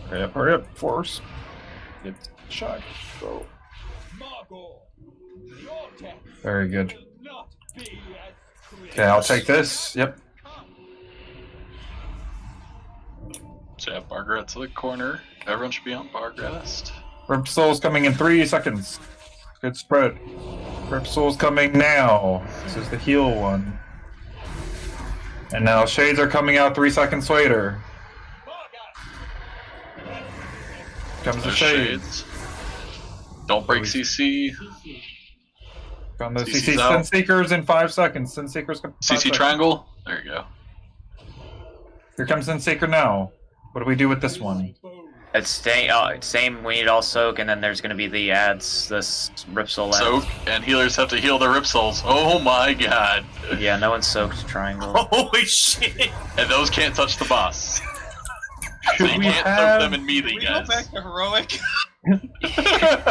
Hurry up, force. Get shot. Go. Very good. Okay, I'll take this. Yep. So yeah, Bargrat to the corner. Everyone should be on Bargrast. Rip Soul's coming in 3 seconds. Good spread. Rip Soul's coming now. This is the heal one. And now Shades are coming out 3 seconds later. Comes the There's Shades. Don't break CC. On the CC's CC out. Sunseekers in 5 seconds. Sunseekers come. 5 CC seconds. triangle. There you go. Here comes Sunseeker now. What do we do with this one? It's same. We need all soak, and then there's going to be the ads. This Ripsol ad. Soak, and healers have to heal their Ripsols. Oh my god. Yeah, no one soaked triangle. Holy shit! And those can't touch the boss. So you we can't have- soak them in melee, We go guys. back to heroic.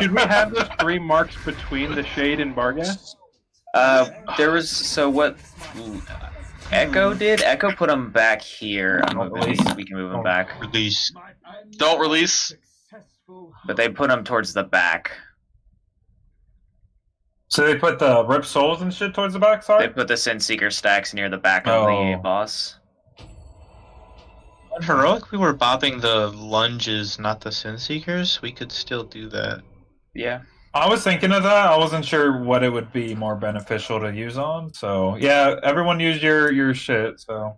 Should we have those 3 marks between the Shade and Barghast? There was what Echo did. Echo put them back here. I'm moving. We can move them back. Release. Don't release. But they put them towards the back. So they put the Rip Souls and shit towards the back They side? put the Sinseeker stacks near the back of the Oh. boss. On heroic, we were bobbing the lunges, not the sin seekers. We could still do that. Yeah. I was thinking of that. I wasn't sure what it would be more beneficial to use on. So yeah, everyone use your shit. So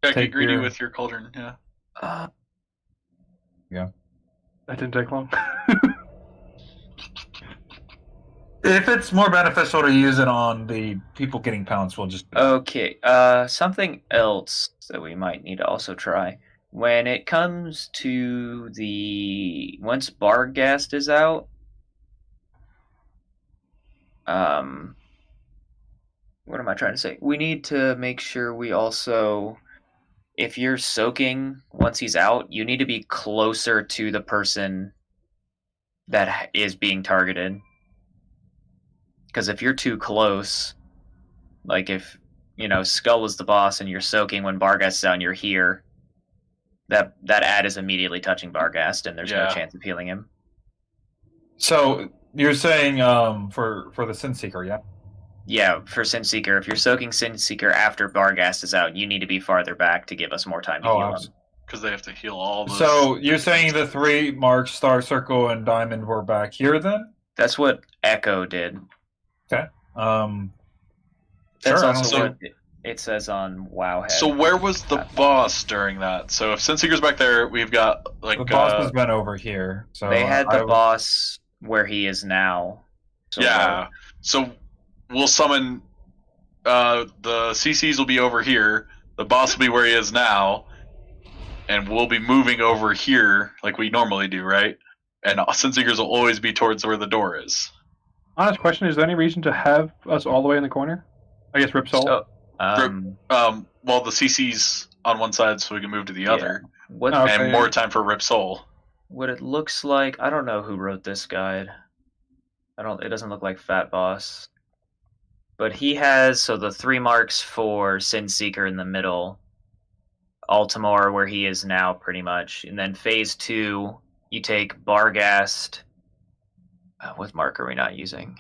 Yeah, Take get greedy your- with your cauldron. Yeah. yeah. That didn't take long. If it's more beneficial to use it on the people getting pounced, we'll just. Okay. Something else that we might need to also try. When it comes to once Barghast is out, what am I trying to say? We need to make sure we also, if you're soaking once he's out, you need to be closer to the person that is being targeted. Because if you're too close, like if Skull is the boss and you're soaking when Barghast is out and you're here, that ad is immediately touching Barghast, and there's no chance of healing him. So you're saying for the Sin Seeker, yeah? Yeah, for Sin Seeker, if you're soaking Sin Seeker after Barghast is out, you need to be farther back to give us more time to heal him. Because they have to heal all those. So you're saying the 3 marks, Star Circle, and Diamond were back here then? That's what Echo did. Okay. That's sure, also what it says on Wowhead. So where was the boss during that? So if Sin Seeker's back there, we've got like the boss has been over here. So they had the boss where he is now. So yeah. So we'll summon the CCs will be over here. The boss will be where he is now, and we'll be moving over here like we normally do, right? And Sin Seekers will always be towards where the door is. Honest question: is there any reason to have us all the way in the corner? I guess Rip Soul. So, well, the CC's on one side, so we can move to the other, What and more time for Rip Soul. What it looks like, I don't know who wrote this guide. It doesn't look like Fat Boss. But he has, so the 3 marks for Sin Seeker in the middle, Altamore where he is now pretty much, and then phase 2, you take Barghast. What mark are we not using?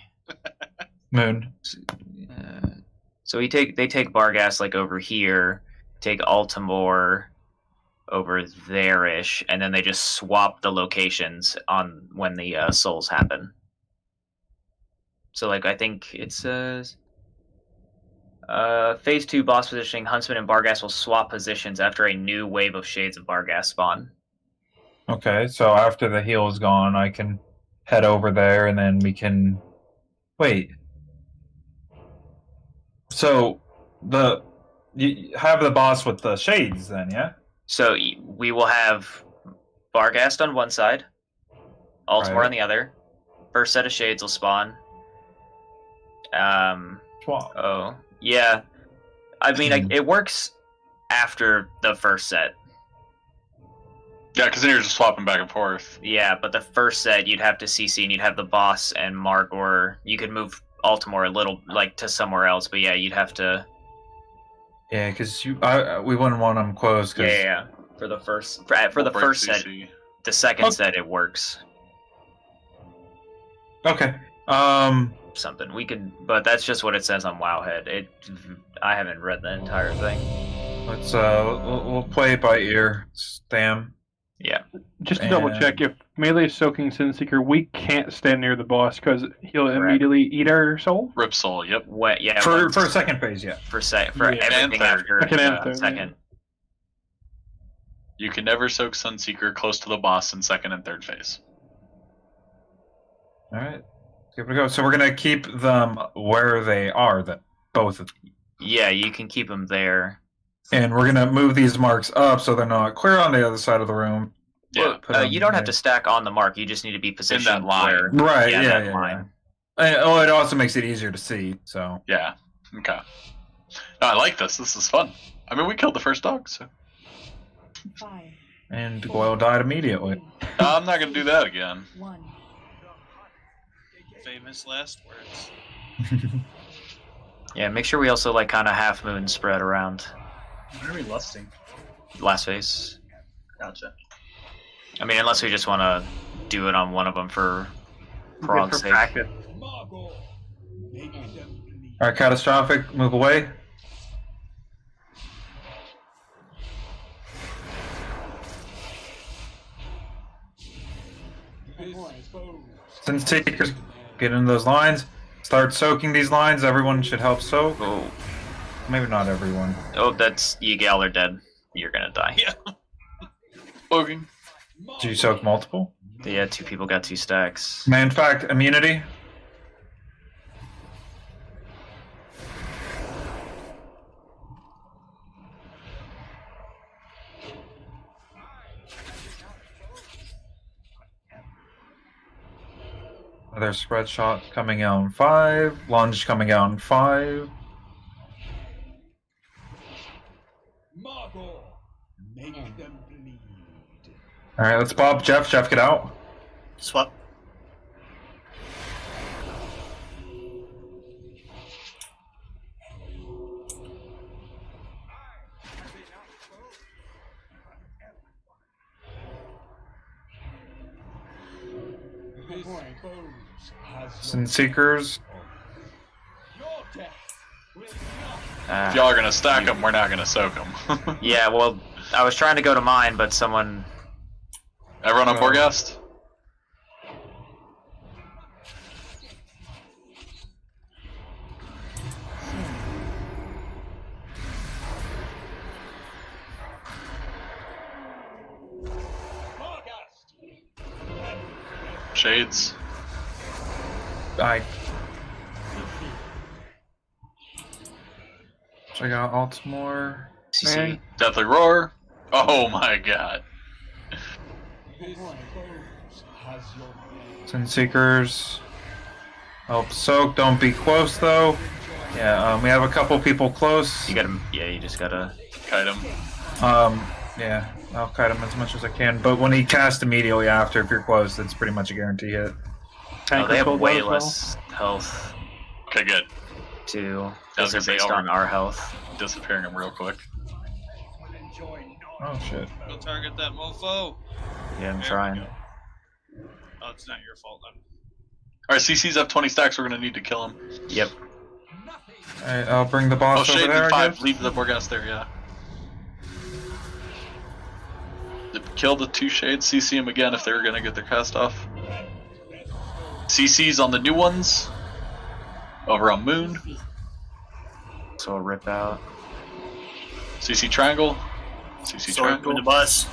Moon. So they take Barghast like over here, take Altamore over there-ish, and then they just swap the locations on when the souls happen. So like I think it says phase 2 boss positioning, Huntsman and Barghast will swap positions after a new wave of Shades of Barghast spawn. Okay, so after the heal is gone, I can head over there, and then we can wait. So you have the boss with the shades, then, yeah? So we will have Barghast on one side, Altamore on the other. First set of shades will spawn. Swap. Oh, yeah. I mean, it works after the first set. Yeah, because then you're just swapping back and forth. Yeah, but the first set you'd have to CC and you'd have the boss and Mark, or you could move Altamore a little like to somewhere else. But yeah, you'd have to. Yeah, because we wouldn't want them close. Cause... Yeah. For the first set, the second set it works. Okay. Something we could, but that's just what it says on Wowhead. I haven't read the entire thing. Let's we'll play it by ear. Stam. Yeah. Just to double check, if melee is soaking Sin Seeker, we can't stand near the boss because he'll immediately eat our soul. Rip Soul. Yep. Yeah. For second phase, yeah. For everything after second. You can never soak Sun Seeker close to the boss in second and third phase. All right. Give it a go. So we're gonna keep them where they are. That both of them. Yeah, you can keep them there. And we're gonna move these marks up so they're not clear on the other side of the room. Yeah, you don't have to stack on the mark. You just need to be positioned in that line. Right. Yeah. Line. Oh, it also makes it easier to see. So. Yeah. Okay. No, I like this. This is fun. I mean, we killed the first dog, so. 5. And Goyle died immediately. I'm not gonna do that again. 1. Famous last words. Yeah, make sure we also like kind of half moon spread around. What are we lusting? Last phase. Gotcha. I mean, unless we just want to do it on one of them for prog's sake. Practice. All right, catastrophic. Move away. Sin Seekers, get into those lines. Start soaking these lines. Everyone should help soak. Oh. Maybe not everyone. Oh, that's Yigal are dead. You're gonna die. Yeah. Soaking. Did you soak multiple? Yeah, 2 people got 2 stacks. Man, fact, immunity. Another spread shot coming out in 5. Lunge coming out in 5. Alright, let's pop Jeff. Jeff, get out. Swap. Sin Seekers. If y'all are gonna stack them, we're not gonna soak them. Yeah, well, I was trying to go to mine, but someone. Everyone on Borghast? Shades. I check out Altimore. CC. Deathly Roar. Oh my god. Sin Seekers. Oh, Soak, don't be close though. Yeah, we have a couple people close. You gotta. Yeah, you just gotta. Kite him. Yeah, I'll kite him as much as I can. But when he casts immediately after, if you're close, that's pretty much a guarantee hit. Oh, they have way less health. Okay, good. Too. I was Those are gonna say, based on our health. Disappearing him real quick. Oh shit. Go target that mofo. Yeah, I'm trying. Oh, it's not your fault then. Alright, CC's up 20 stacks, we're gonna need to kill him. Yep. Alright, I'll bring the Oh, boss Shade over there, need I 5. guess. Leave the Borghast there, yeah. Kill the 2 Shades, CC him again if they were gonna get their cast off. CC's on the new ones. Over on Moon. So I'll rip out. CC Triangle. CC Sword Triangle. in the bus.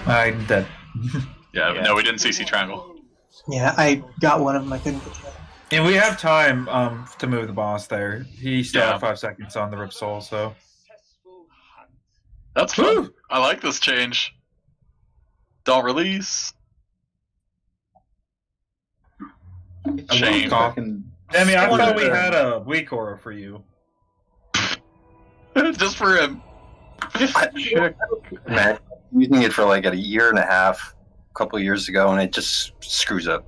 I'm dead. Yeah, no, we didn't CC Triangle. Yeah, I got one of them. I couldn't get the other. And we have time to move the boss there. He still Yeah. had 5 seconds on the Rip Soul, so. That's fun. I like this change. Don't release. Shame. Demi, I thought we had a weak aura for you. Just for him. Man, using it for like a year and a half, a couple of years ago, and it just screws up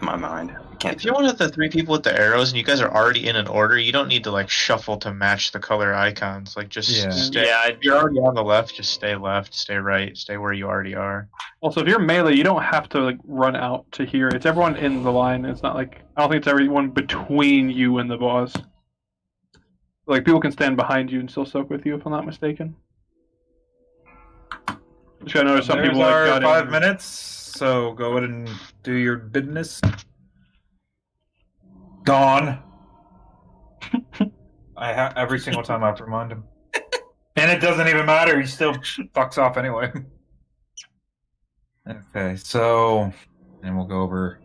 my mind. I can't. If you're one of the 3 people with the arrows and you guys are already in an order, you don't need to like shuffle to match the color icons. Like just stay. Yeah, if you're already on the left, just stay left, stay right, stay where you already are. Also, if you're melee, you don't have to like run out to here. It's everyone in the line. It's not like I don't think it's everyone between you and the boss. Like people can stand behind you and still soak with you, if I'm not mistaken. Which I noticed some There's people our like got 5 in. minutes, so go ahead and do your business. Gone. Every single time I have to remind him. And it doesn't even matter, he still fucks off anyway. Okay, so and we'll go over.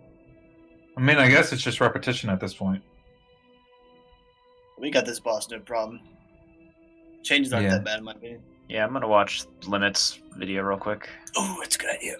I mean, I guess it's just repetition at this point. We got this boss, no problem. Changes aren't Yeah. that bad in my opinion. Yeah, I'm gonna watch Limit's video real quick. Oh, that's a good idea.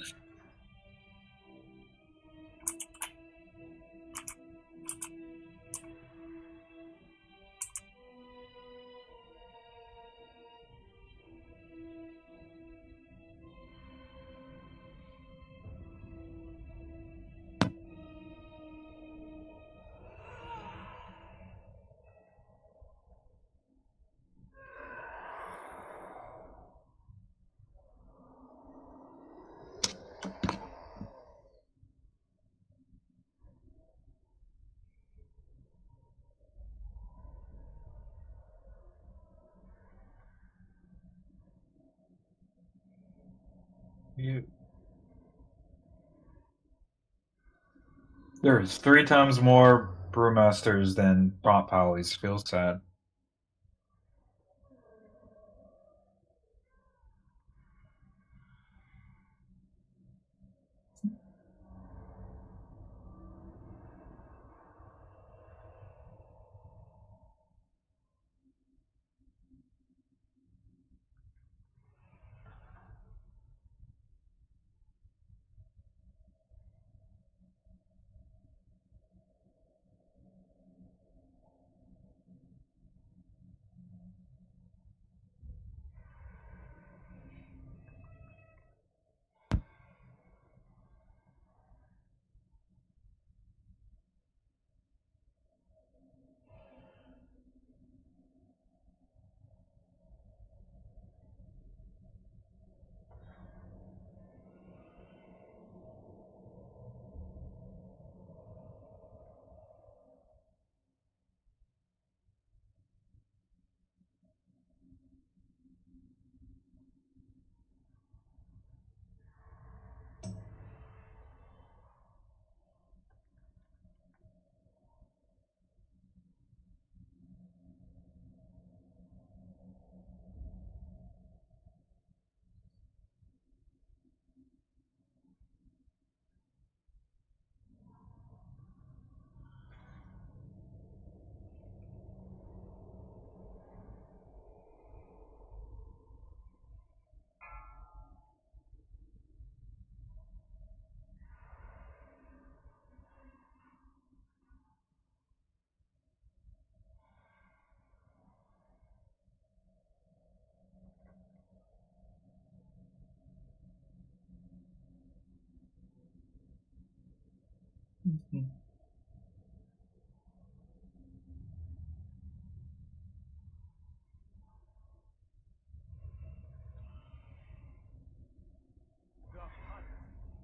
There's 3 times more brewmasters than prompt polys. Feels sad.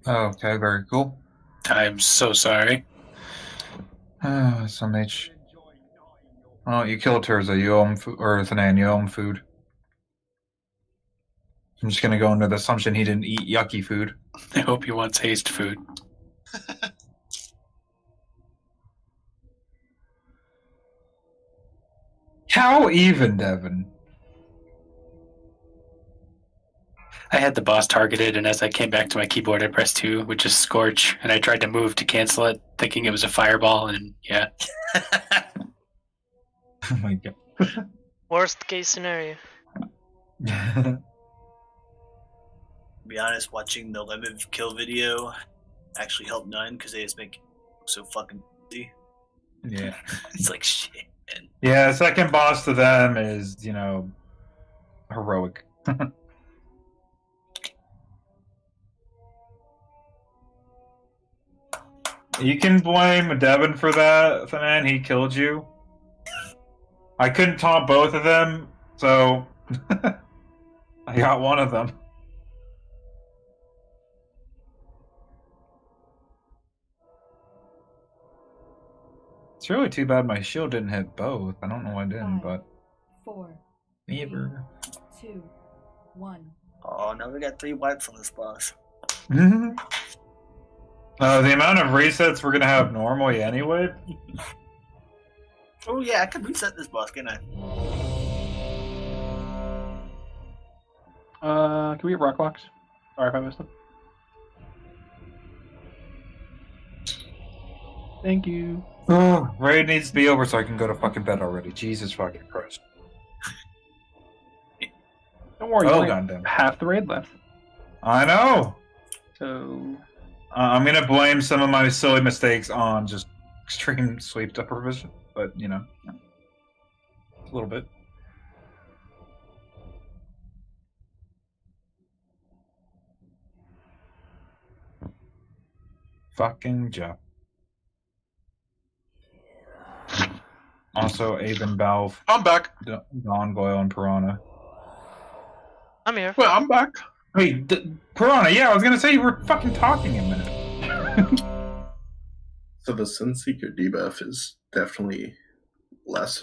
Okay, very cool. I'm so sorry. Some H. Oh, you killed Terza. You owe him food, or Thanan, you owe him food. I'm just gonna go under the assumption he didn't eat yucky food. I hope he wants haste food. How even, Devin? I had the boss targeted, and as I came back to my keyboard, I pressed 2, which is Scorch, and I tried to move to cancel it, thinking it was a fireball, and yeah. Oh my god. Worst case scenario. To be honest, watching the lemon kill video actually helped none because they just make it so fucking easy. Yeah. It's like shit. Man. Yeah, second boss to them is, heroic. You can blame Devin for that, man. He killed you. I couldn't taunt both of them, so I got one of them. It's really too bad my shield didn't hit both. I don't know why it didn't, 5, but 4, never. 2, 1. Oh, now we got 3 wipes on this boss. The amount of resets we're gonna have normally anyway. Oh yeah, I could reset this boss, can I? Can we get rock locks? Sorry if I missed them. Thank you. Oh, raid needs to be over so I can go to fucking bed already. Jesus fucking Christ. Don't worry, Oh, you goddamn. half the raid left. I know. So I'm gonna blame some of my silly mistakes on just extreme sleep deprivation, but a little bit. Fucking Jeff. Also, Aben Balv. I'm back. Don Goyle and Piranha. I'm here. Well, I'm back. Wait, Piranha, yeah, I was gonna say you were fucking talking a minute. So the Sunseeker debuff is definitely less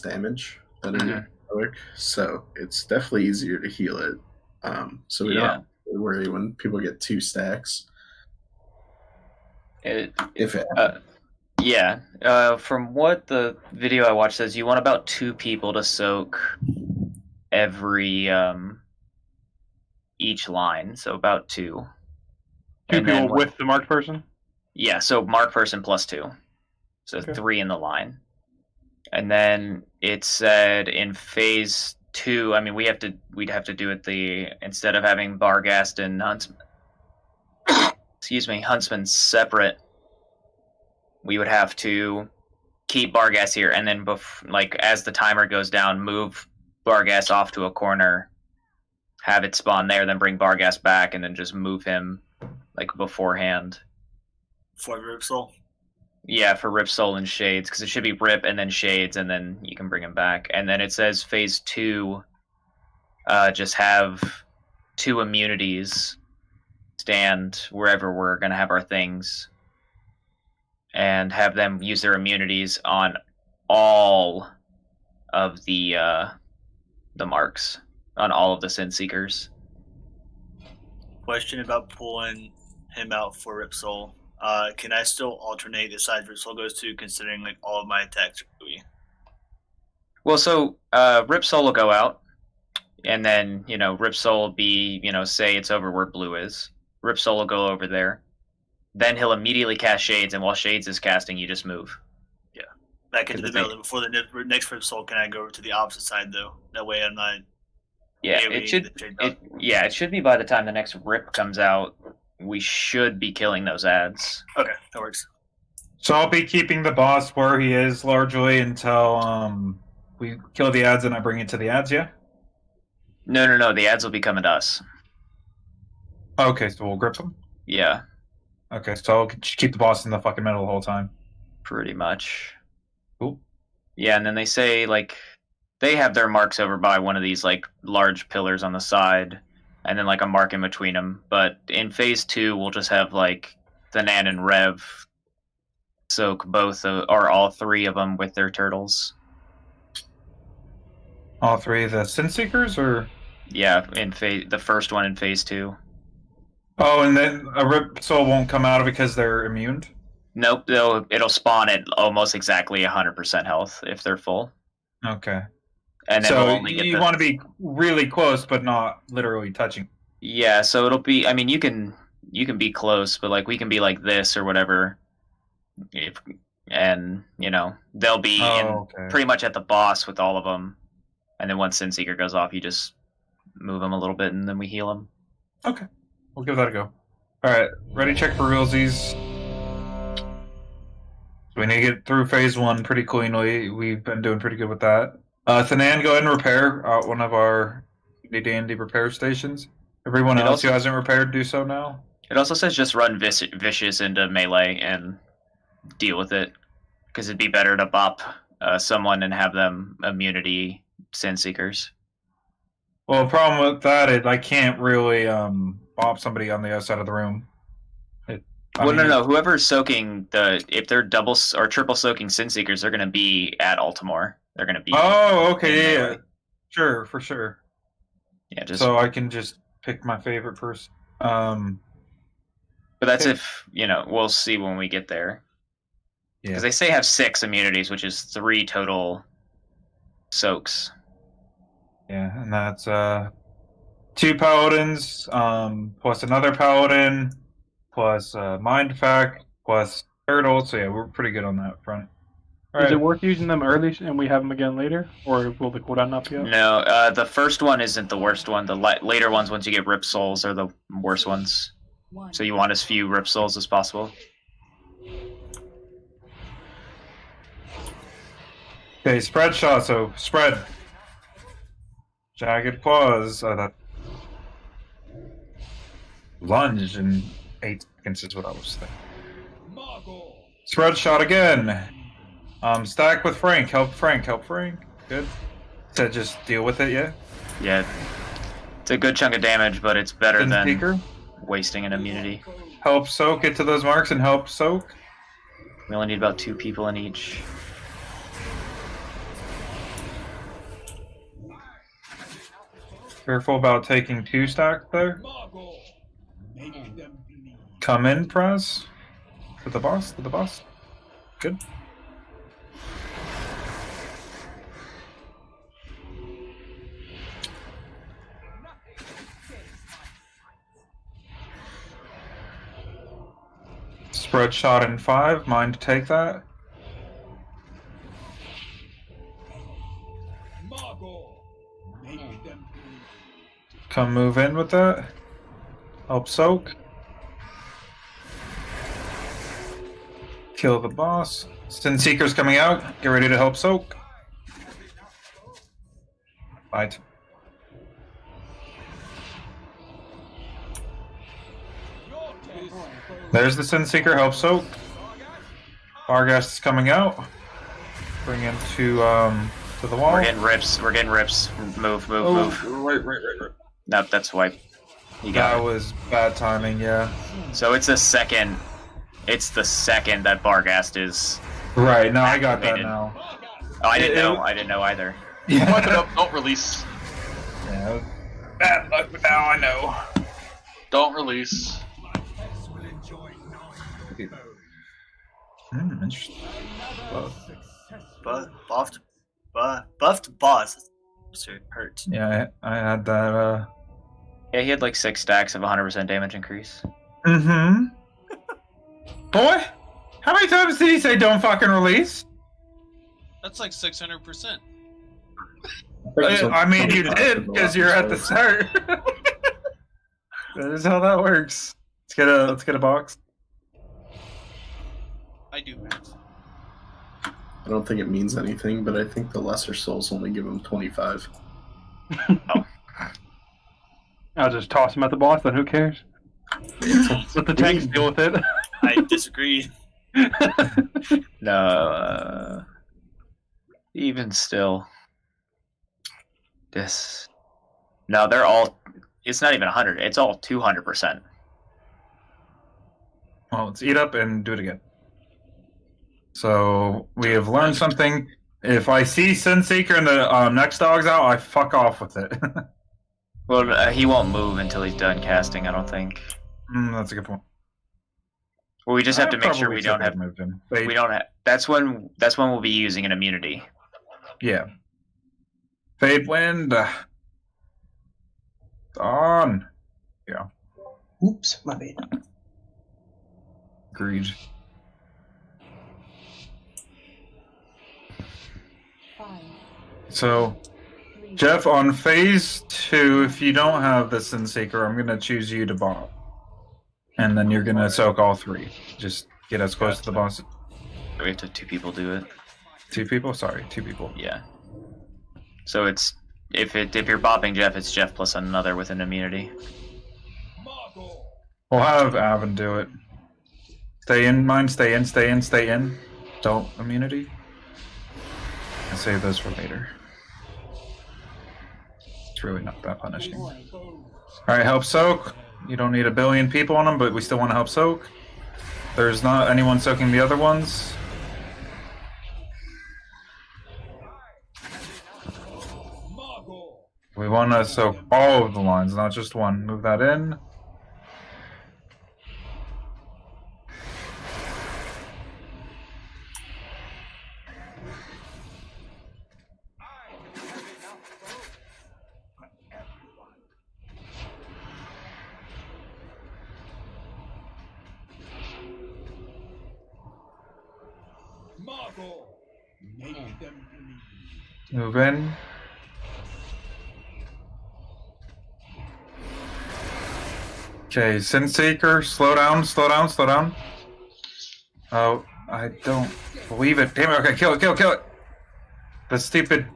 damage than a heroic, so it's definitely easier to heal it. So we don't have to worry when people get 2 stacks. From what the video I watched says, you want about 2 people to soak every each line, so about 2. 2 people with the marked person? Yeah, so marked person plus 2. So 3 in the line. And then it said in phase 2, I mean we'd have to do it instead of having Barghast and Huntsman separate, we would have to keep Barghast here, and then as the timer goes down, move Barghast off to a corner, have it spawn there, then bring Barghast back, and then just move him beforehand. For Ripsoul? Yeah, for Ripsoul and Shades, because it should be Rip and then Shades, and then you can bring him back. And then it says phase 2, just have 2 immunities stand wherever we're going to have our things, and have them use their immunities on all of the marks, on all of the Sin Seekers. Question about pulling him out for Ripsoul. Can I still alternate the side Ripsoul goes to, considering all of my attacks are gooey? Well, so Ripsoul will go out, and then Ripsoul will be say it's over where blue is. Ripsoul will go over there. Then he'll immediately cast Shades, and while Shades is casting, you just move. Yeah, back into the middle. Before the next Ripsoul, can I go over to the opposite side though? That way I'm not. Yeah, it should be by the time the next Rip comes out. We should be killing those ads. Okay, that works. So I'll be keeping the boss where he is largely until we kill the ads and I bring it to the ads, yeah? No. The ads will be coming to us. Okay, so we'll grip them? Yeah. Okay, so I'll keep the boss in the fucking middle the whole time. Pretty much. Cool. Yeah, and then they say, like, they have their marks over by one of these, like, large pillars on the side, and then, like, a mark in between them. But in phase 2, we'll just have, like, the Nan and Rev soak both, or all 3 of them with their turtles. All 3 of the Sin Seekers, or? Yeah, in the first one in phase 2. Oh, and then a Rip Soul won't come out because they're immune? Nope, it'll spawn at almost exactly 100% health if they're full. Okay. And then so we'll only get you want to be really close, but not literally touching. Yeah, so it'll be. I mean, you can be close, but like we can be like this or whatever. And you know they'll be pretty much at the boss with all of them. And then once Sin Seeker goes off, you just move them a little bit, and then we heal them. Okay, we'll give that a go. All right, ready? Check for realsies. We need to get through phase 1 pretty cleanly. We've been doing pretty good with that. Thanan, go ahead and repair one of our dandy repair stations. Everyone else who hasn't repaired, do so now. It also says just run Vicious into melee and deal with it. Because it'd be better to bop someone and have them immunity Sin Seekers. Well, the problem with that is I can't really bop somebody on the other side of the room. No. Whoever's soaking if they're double or triple soaking Sin Seekers, they're going to be at Altamore. They're going to be. Oh, okay, yeah. Sure, for sure. Yeah, so I can just pick my favorite person. But that's if we'll see when we get there. Because they say have 6 immunities, which is 3 total soaks. Yeah, and that's 2 paladins, plus another paladin, plus Mind Fact, plus Turtle. So yeah, we're pretty good on that front. Is it worth using them early and we have them again later? Or will the cooldown not be up? No, the first one isn't the worst one. The later ones, once you get Rip Souls, are the worst ones. So you want as few Rip Souls as possible. Okay, spread shot, so spread. Jagged claws. That lunge in 8 seconds is what I was thinking. Spread shot again. Stack with Frank. Help Frank. Good. So just deal with it, yeah? Yeah. It's a good chunk of damage, but it's better than wasting an immunity. Help soak it to those marks and help soak. We only need about 2 people in each. Careful about taking 2 stacks there. Come in, press. To the boss. Good. Spread shot in 5. Mind to take that. Come move in with that. Help soak. Kill the boss. Sin Seeker's coming out. Get ready to help soak. Fight. There's the Sin Seeker. Help soak. Barghast is coming out. Bring him to the wall. We're getting rips. Move. Right. Nope, that's wipe. That was bad timing, yeah. So it's the second that Barghast is. Right, no, I got that now. Oh, I didn't know either. Yeah. Wipe it up, don't release. Yeah, bad luck, but now I know. Don't release. Interesting. Buffed boss. It hurts. Yeah, I had that. Yeah, he had like 6 stacks of 100% damage increase. Mm-hmm. Boy, how many times did he say don't fucking release? That's like 600%. I mean, you did because you're at the start. That is how that works. Let's get a box. I do math. I don't think it means anything, but I think the lesser souls only give him 25. I'll just toss him at the boss, then who cares? Let the tanks deal with it. don't disagree. No, even still, this. No, they're all. It's not even 100. It's all 200%. Well, let's eat up and do it again. So we have learned something. If I see Sunseeker and the next dog's out, I fuck off with it. Well, he won't move until he's done casting. I don't think. That's a good point. Well, we just have to make sure probably we don't should have. have moved him. We don't have. That's when we'll be using an immunity. Yeah. Fade wind. On. Yeah. Oops, my bad. Agreed. So, Jeff, on phase 2, if you don't have the Sunseeker, I'm going to choose you to bomb. And then you're going to soak all 3. Just get as close to the boss. We have to have 2 people do it. 2 people? Sorry, 2 people. Yeah. So it's if you're bopping Jeff, it's Jeff plus another with an immunity. We'll have Avon do it. Stay in, mine. Stay in, stay in, stay in. Don't immunity. I'll save those for later. It's really not that punishing. Alright, help soak. You don't need a billion people on them, but we still want to help soak. There's not anyone soaking the other ones. We want to soak all of the lines, not just one. Move that in. Move in. Okay, Sunseeker, slow down, slow down, slow down. Oh, I don't believe it. Damn it, okay, kill it, kill it, kill it. The stupid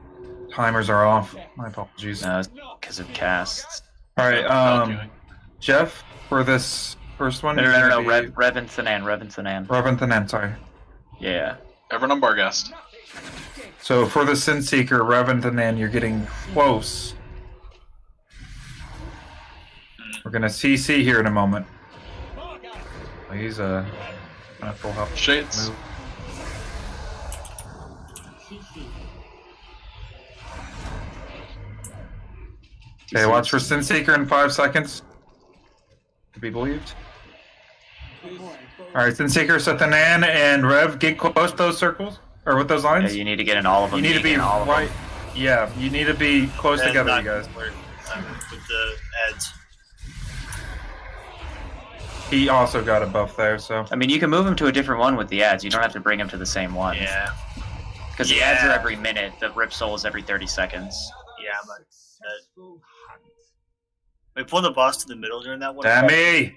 timers are off. My apologies. No, it's because of casts. Alright, Jeff, for this first one. No, Revan Thanan, sorry. Yeah. Everyone on Barghast. So for the Sunseeker, Revan Thanan, you're getting close. We're gonna CC here in a moment. He's kind of full health. Shades. Move. Okay, watch for Sunseeker in 5 seconds. To be believed. Alright, Sunseeker, Sathanan, and Rev, get close to those circles. Or with those lines. Yeah, you need to get in all of them. You need to be right. Yeah, you need to be close together, you guys. With the ads. He also got a buff there, so. I mean, you can move him to a different one with the ads. You don't have to bring him to the same one. Yeah. Because the ads are every minute. The Rip Soul is every 30 seconds. Yeah, but we pull the boss to the middle during that one. Dammy!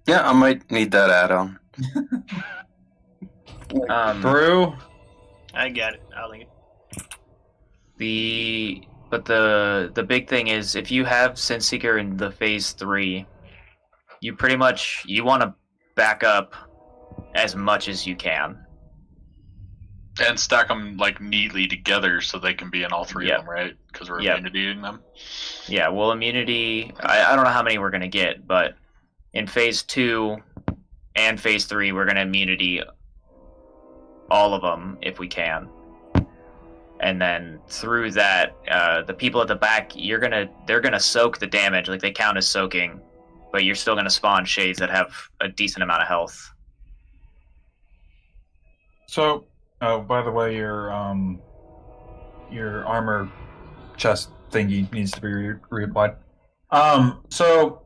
Yeah, I might need that add-on. Drew? I got it. I'll link it. But the big thing is, if you have Sunseeker in the phase 3, you pretty much want to back up as much as you can. And stack them like neatly together so they can be in all 3 of them, right? Because we're immunitying them. Yeah, well, immunity. I don't know how many we're gonna get, but in phase 2 and phase 3, we're gonna immunity all of them if we can. And then through that, the people at the back, they're gonna soak the damage, like they count as soaking, but you're still gonna spawn shades that have a decent amount of health. So, oh, by the way, your armor chest thingy needs to be reapplied. So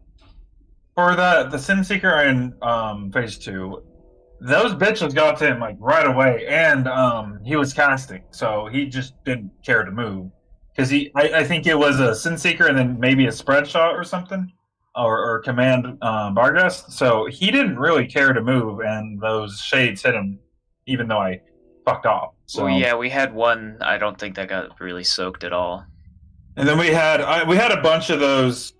for the Sunseeker in phase 2, those bitches got to him like right away, and he was casting, so he just didn't care to move because I think it was a Sunseeker and then maybe a spread shot or something, or command Barghast. So he didn't really care to move, and those shades hit him, even though I fucked off. So well, yeah, we had one. I don't think that got really soaked at all. And then we had a bunch of those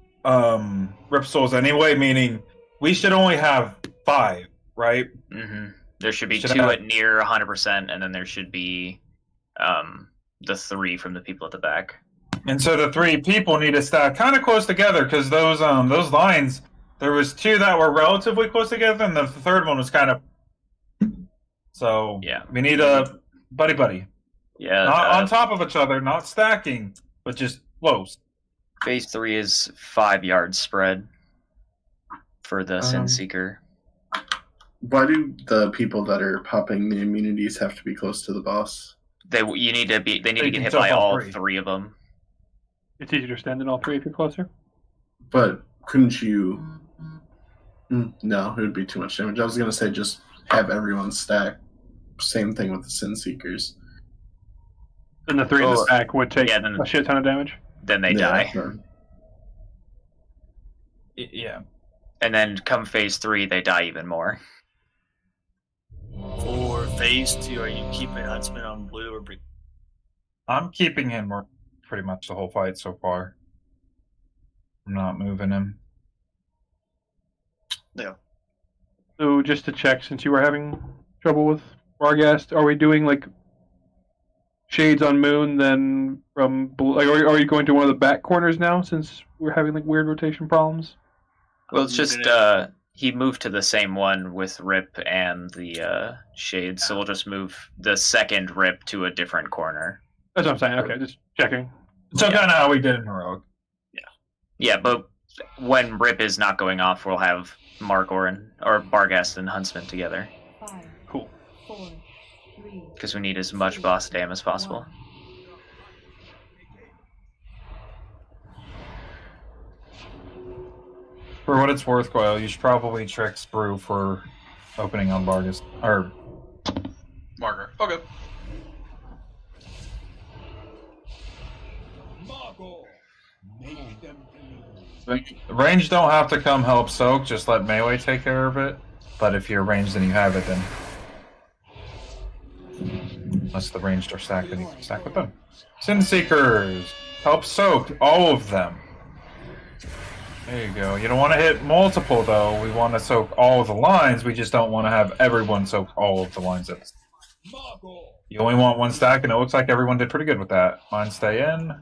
Rip Souls anyway, meaning we should only have 5, right? Mm-hmm. There should be Should 2 have- at near 100%, and then there should be the 3 from the people at the back. And so the 3 people need to stack kind of close together because those lines, there was 2 that were relatively close together, and the third one was kind of. So yeah, we need a buddy. Yeah, not on top of each other, not stacking, but just close. Phase 3 is 5 yards spread for the Sin Seeker. Why do the people that are popping the immunities have to be close to the boss? They need to get can hit jump by all all 3. 3 of them. It's easier to stand in all 3 if you're closer. But couldn't you? No, it would be too much damage. I was gonna say just have everyone stack. Same thing with the Sin Seekers. And the 3 in the back would take a shit ton of damage. Then they die. Sure. Yeah. And then come phase 3, they die even more. For phase 2, are you keeping Huntsman on blue or green? I'm keeping him pretty much the whole fight so far. I'm not moving him. Yeah. So just to check, since you were having trouble with Varghast, are we doing like shades on Moon then from like are you going to one of the back corners now since we're having like weird rotation problems? Well, it's just he moved to the same one with Rip and the Shades, so we'll just move the second Rip to a different corner. That's what I'm saying. Okay, just checking. So kind of how we did in Heroic. Yeah, but when Rip is not going off, we'll have Margor or Varghast and Huntsman together. 5, Cool. 4, 3. Because we need as much boss dam as possible. For what it's worth, Goyle, you should probably trick Sprue for opening on Vargas. Or Marker. Okay. range don't have to come help Soak, just let melee take care of it. But if you're ranged and you have it, then unless the ranged are stacked, then you can stack with them. Sin Seekers! Help Soak, all of them. There you go. You don't want to hit multiple, though. We want to soak all of the lines. We just don't want to have everyone soak all of the lines. You only want 1 stack, and it looks like everyone did pretty good with that. Mine stay in.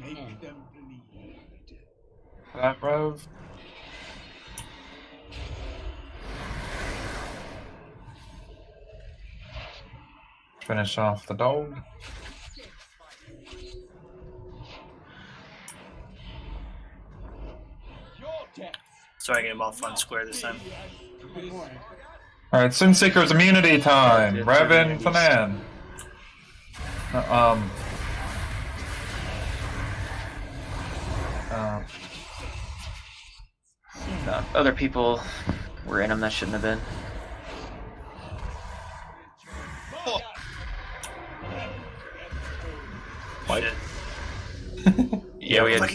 Make them bleed. That Rev. Finish off the dog. Sorry, I get him off on square this time. Alright, Sin Seeker's immunity time. Revan Fanan. Other people were in them that shouldn't have been. What? Yeah, we had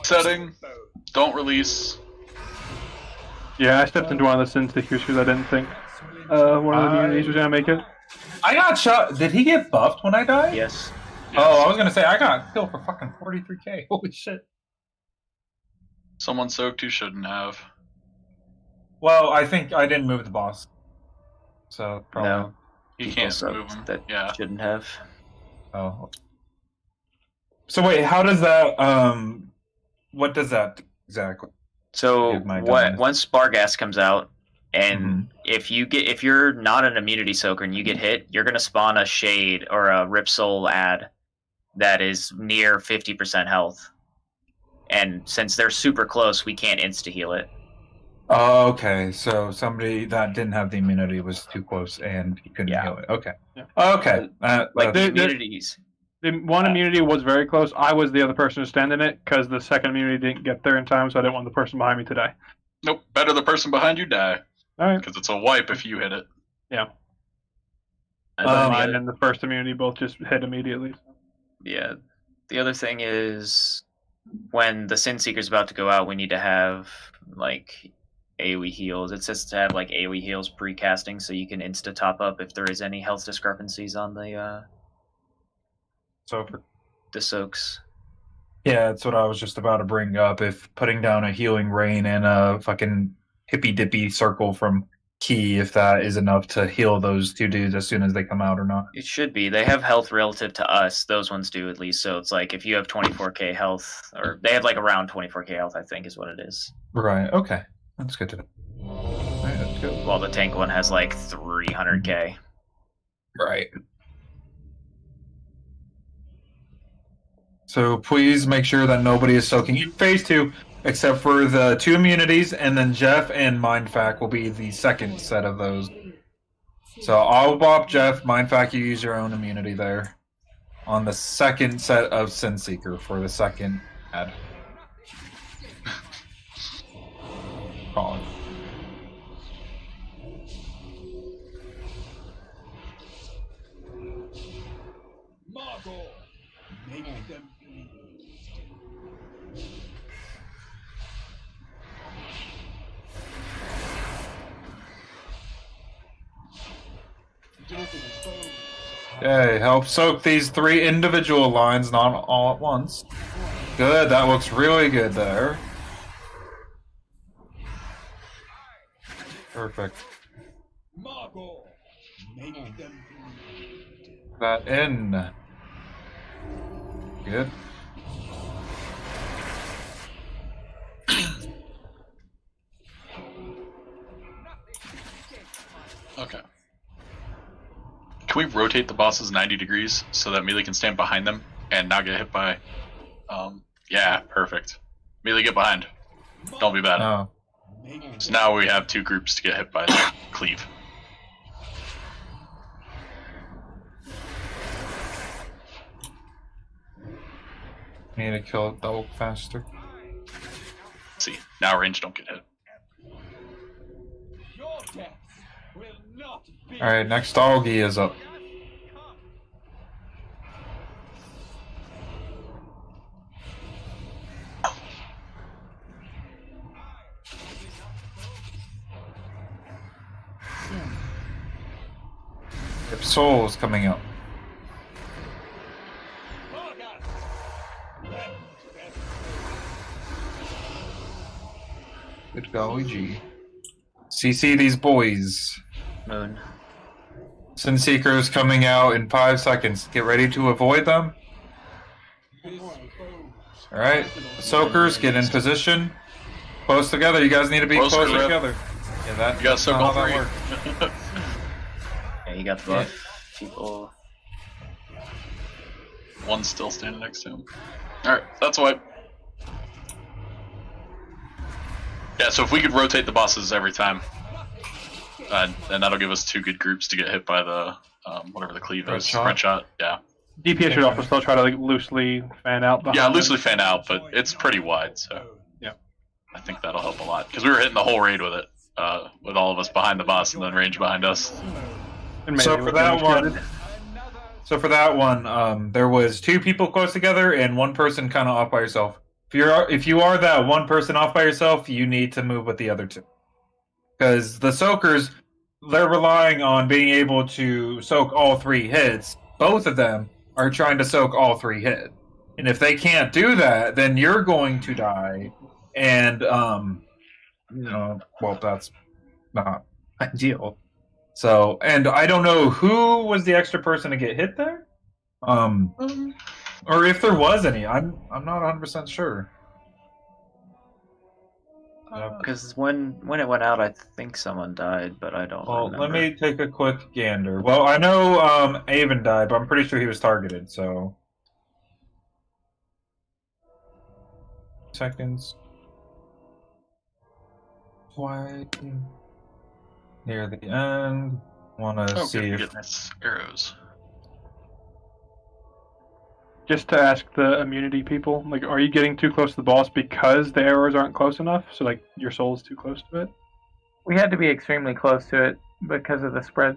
setting. Don't release. Yeah, I stepped into one of the Sin Seekers because I didn't think one of the immunities was gonna make it. I got shot. Did he get buffed when I died? Yes. Oh, I was gonna say I got killed for fucking 43k. Holy shit. Someone soaked who shouldn't have. Well, I think I didn't move the boss. So probably. No. You People can't soaked move him. that Yeah. shouldn't have. Oh. So wait, how does that? What does that exactly? So Give my what? dumbass. Once Barghast comes out, and if you're not an immunity soaker and you get hit, you're gonna spawn a Shade or a Rip Soul ad that is near 50% health. And since they're super close, we can't insta heal it. Oh, okay. So somebody that didn't have the immunity was too close and he couldn't heal it. Okay. Okay. Like The- immunities. The one immunity was very close. I was the other person to stand in it because the second immunity didn't get there in time, so I didn't want the person behind me to die. Nope. Better the person behind you die. All right. Because it's a wipe if you hit it. Yeah. Mine and the first immunity both just hit immediately. Yeah. The other thing is when the Sin Seeker's about to go out, we need to have like AoE heals. It says to have like AoE heals pre-casting so you can insta top up if there is any health discrepancies on the soaks. Yeah, that's what I was just about to bring up. If putting down a healing rain and a fucking hippy dippy circle from Key, if that is enough to heal those two dudes as soon as they come out or not. It should be. They have health relative to us. Those ones do at least. So it's like if you have 24k health, or they have like around 24k health, I think is what it is. Right. Okay. That's good to know. All right, that's good. While the tank one has like 300k. Right. So please make sure that nobody is soaking in phase 2, except for the 2 immunities, and then Jeff and Mindfac will be the second set of those. So I'll bop Jeff, Mindfac, you use your own immunity there on the second set of Sin Seeker for the second ad. Colin. Okay, help soak these 3 individual lines, not all at once. Good, that looks really good there. Perfect. That in. Good. Okay. Can we rotate the bosses 90 degrees so that Melee can stand behind them and not get hit by... yeah, perfect. Melee, get behind. Don't be bad. Oh. So now we have 2 groups to get hit by the cleave. Need to kill it double faster. See, now range don't get hit. Alright, next doggy is up. Yep, Soul is coming up. Good golly gee. CC these boys. Moon. Sin Seeker is coming out in 5 seconds. Get ready to avoid them. Alright. Soakers, get in position. Close together. You guys need to be close together. Yeah, that, you got soak all 3. Yeah, you got the buff. People. One's still standing next to him. Alright, that's why. Yeah, so if we could rotate the bosses every time, and that'll give us 2 good groups to get hit by the whatever the cleave is. Red shot. Yeah. DPS should also still try to like loosely fan out. Yeah, loosely fan out, but it's pretty wide, so yeah, I think that'll help a lot because we were hitting the whole raid with it, with all of us behind the boss and then range behind us. So for that one, there was 2 people close together and 1 person kind of off by yourself. If you are that 1 person off by yourself, you need to move with the other 2. Because the soakers, they're relying on being able to soak all 3 hits. Both of them are trying to soak all 3 hits. And if they can't do that, then you're going to die. And, well, that's not ideal. So, and I don't know who was the extra person to get hit there? Or if there was any. I'm not 100% sure. Because when it went out, I think someone died, but I don't remember. Let me take a quick gander. Well, I know Avon died, but I'm pretty sure he was targeted, so... Seconds. Why? Near the end. Want to see if... Goodness. Arrows. Just to ask the immunity people, like, are you getting too close to the boss because the arrows aren't close enough? So, like, your soul's too close to it? We had to be extremely close to it because of the spread.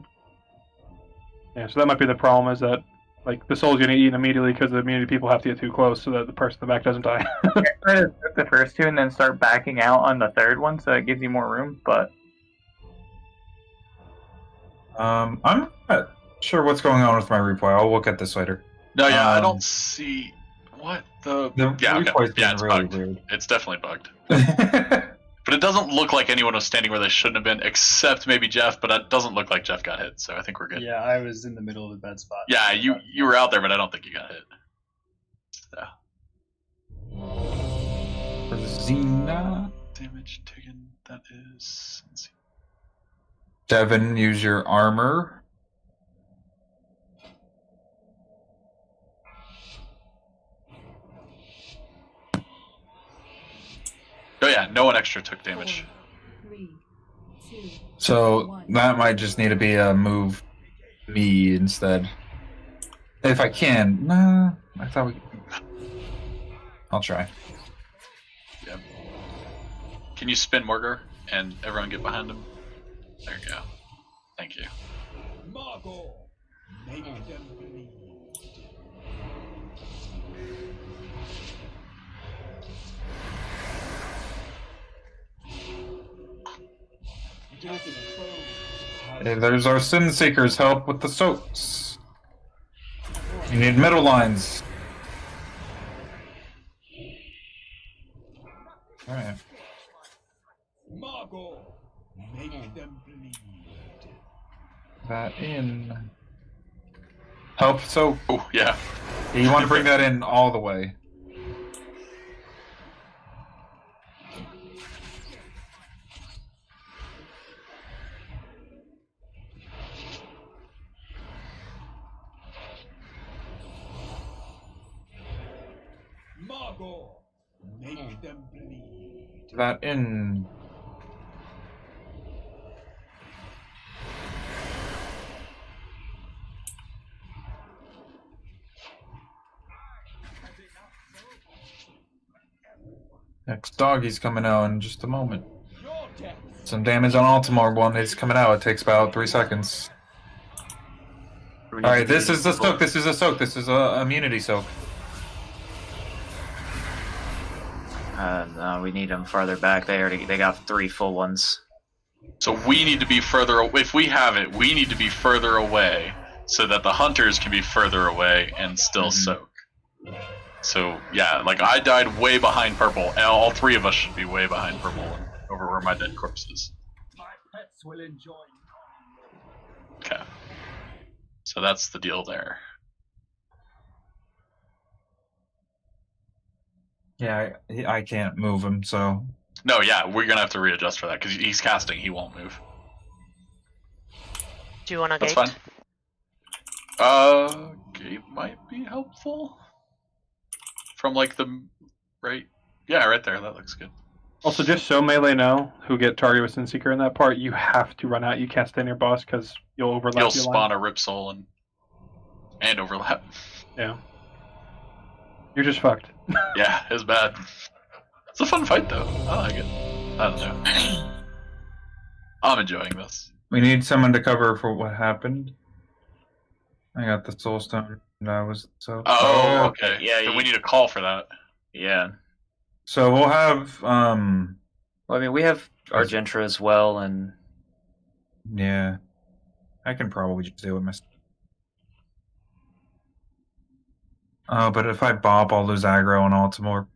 Yeah, so that might be the problem, is that like the soul's getting eaten immediately because the immunity people have to get too close so that the person in the back doesn't die. Try to took the first two and then start backing out on the third one, so it gives you more room. But I'm not sure what's going on with my replay. I'll look at this later. No, yeah, I don't see what the yeah, okay. replay's Yeah, being it's really bugged. weird. It's definitely bugged. But it doesn't look like anyone was standing where they shouldn't have been, except maybe Jeff. But it doesn't look like Jeff got hit, so I think we're good. Yeah, I was in the middle of a bad spot. Yeah, you were out there, but I don't think you got hit. For Xena. Damage taken. That is. Let's see. Devin, use your armor. Oh yeah, no one extra took damage. 3, 2, So that might just need to be a move me instead. If I can. Nah, I thought we. I'll try. Yep. Can you spin Morgar and everyone get behind him? There you go. Thank you. Hey, there's our Sin Seekers. Help with the soaks. You need middle lines. Alright. That in. Help soak. Oh, yeah. You want to bring that in all the way. That in. Next doggy's coming out in just a moment. Some damage on Altamore one is coming out. It takes about 3 seconds. Alright, this is the soak. This is a soak. This is a immunity soak. No, we need them farther back. They got 3 full ones. So we need to be further. If we have it, we need to be further away so that the hunters can be further away and still soak. So yeah, like I died way behind purple, and all 3 of us should be way behind purple, over where my dead corpse is. My pets will enjoy. Okay. So that's the deal there. Yeah, I can't move him, so. No, yeah, we're gonna have to readjust for that because he's casting. He won't move. Do you want a That's gate? fine. Gate might be helpful. From like the right, yeah, right there. That looks good. Also, just so Melee know, who get targeted with Sin Seeker in that part, you have to run out. You can't stay near boss because you'll overlap. You'll your spawn line. a Rip Soul and overlap. Yeah. You're just fucked. Yeah, it's bad. It's a fun fight though. I like it. I don't know. I'm enjoying this. We need someone to cover for what happened. I got the soul stone. And I was so. Oh, okay. Yeah, Then we need a call for that. Yeah. So we'll have. Well, I mean, we have Argentra as well, and Yeah, I can probably just do it myself. But if I bop, I'll lose aggro on Altamore.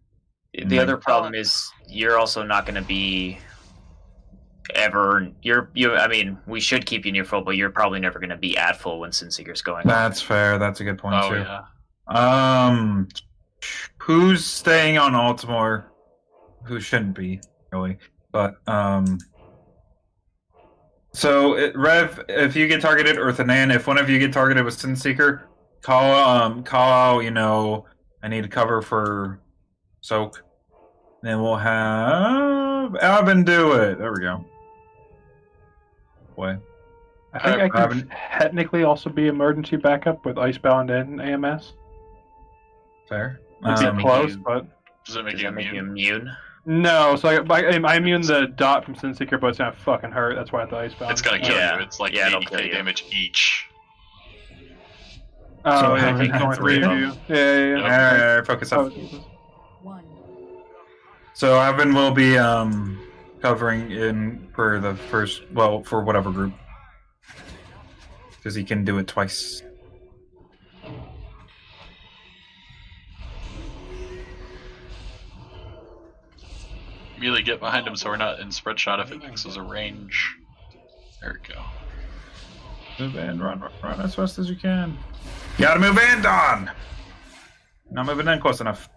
the other problem is you're also not going to be ever. I mean, we should keep you near full, but you're probably never going to be at full when Sin Seeker's going. That's fair. That's a good point Oh too. yeah. Who's staying on Altamore? Who shouldn't be really, but So Rev, if you get targeted, or Thanan, if one of you get targeted with Sin Seeker, call out. You know, I need to cover for Soak. Then we'll have Alvin do it. There we go. Boy. I think I can technically also be emergency backup with Icebound and AMS. Fair. It'd be close, but Does it make Does you that make you immune? no. So I immune the dot from Sin Seeker, but it's gonna fucking hurt. That's why I thought Icebound. It's gonna kill you. It's like Yeah, it'll 80k kill you. damage each. Oh, So yeah, how many there's only three three of of them? you. Yeah. Alright, focus up. Oh, So Evan will be covering in for the first, well, for whatever group, because he can do it twice. Immediately get behind him so we're not in spread shot if it fixes a range. There we go. Move in, run as fast as you can. You gotta move in, Don! Not moving in close enough.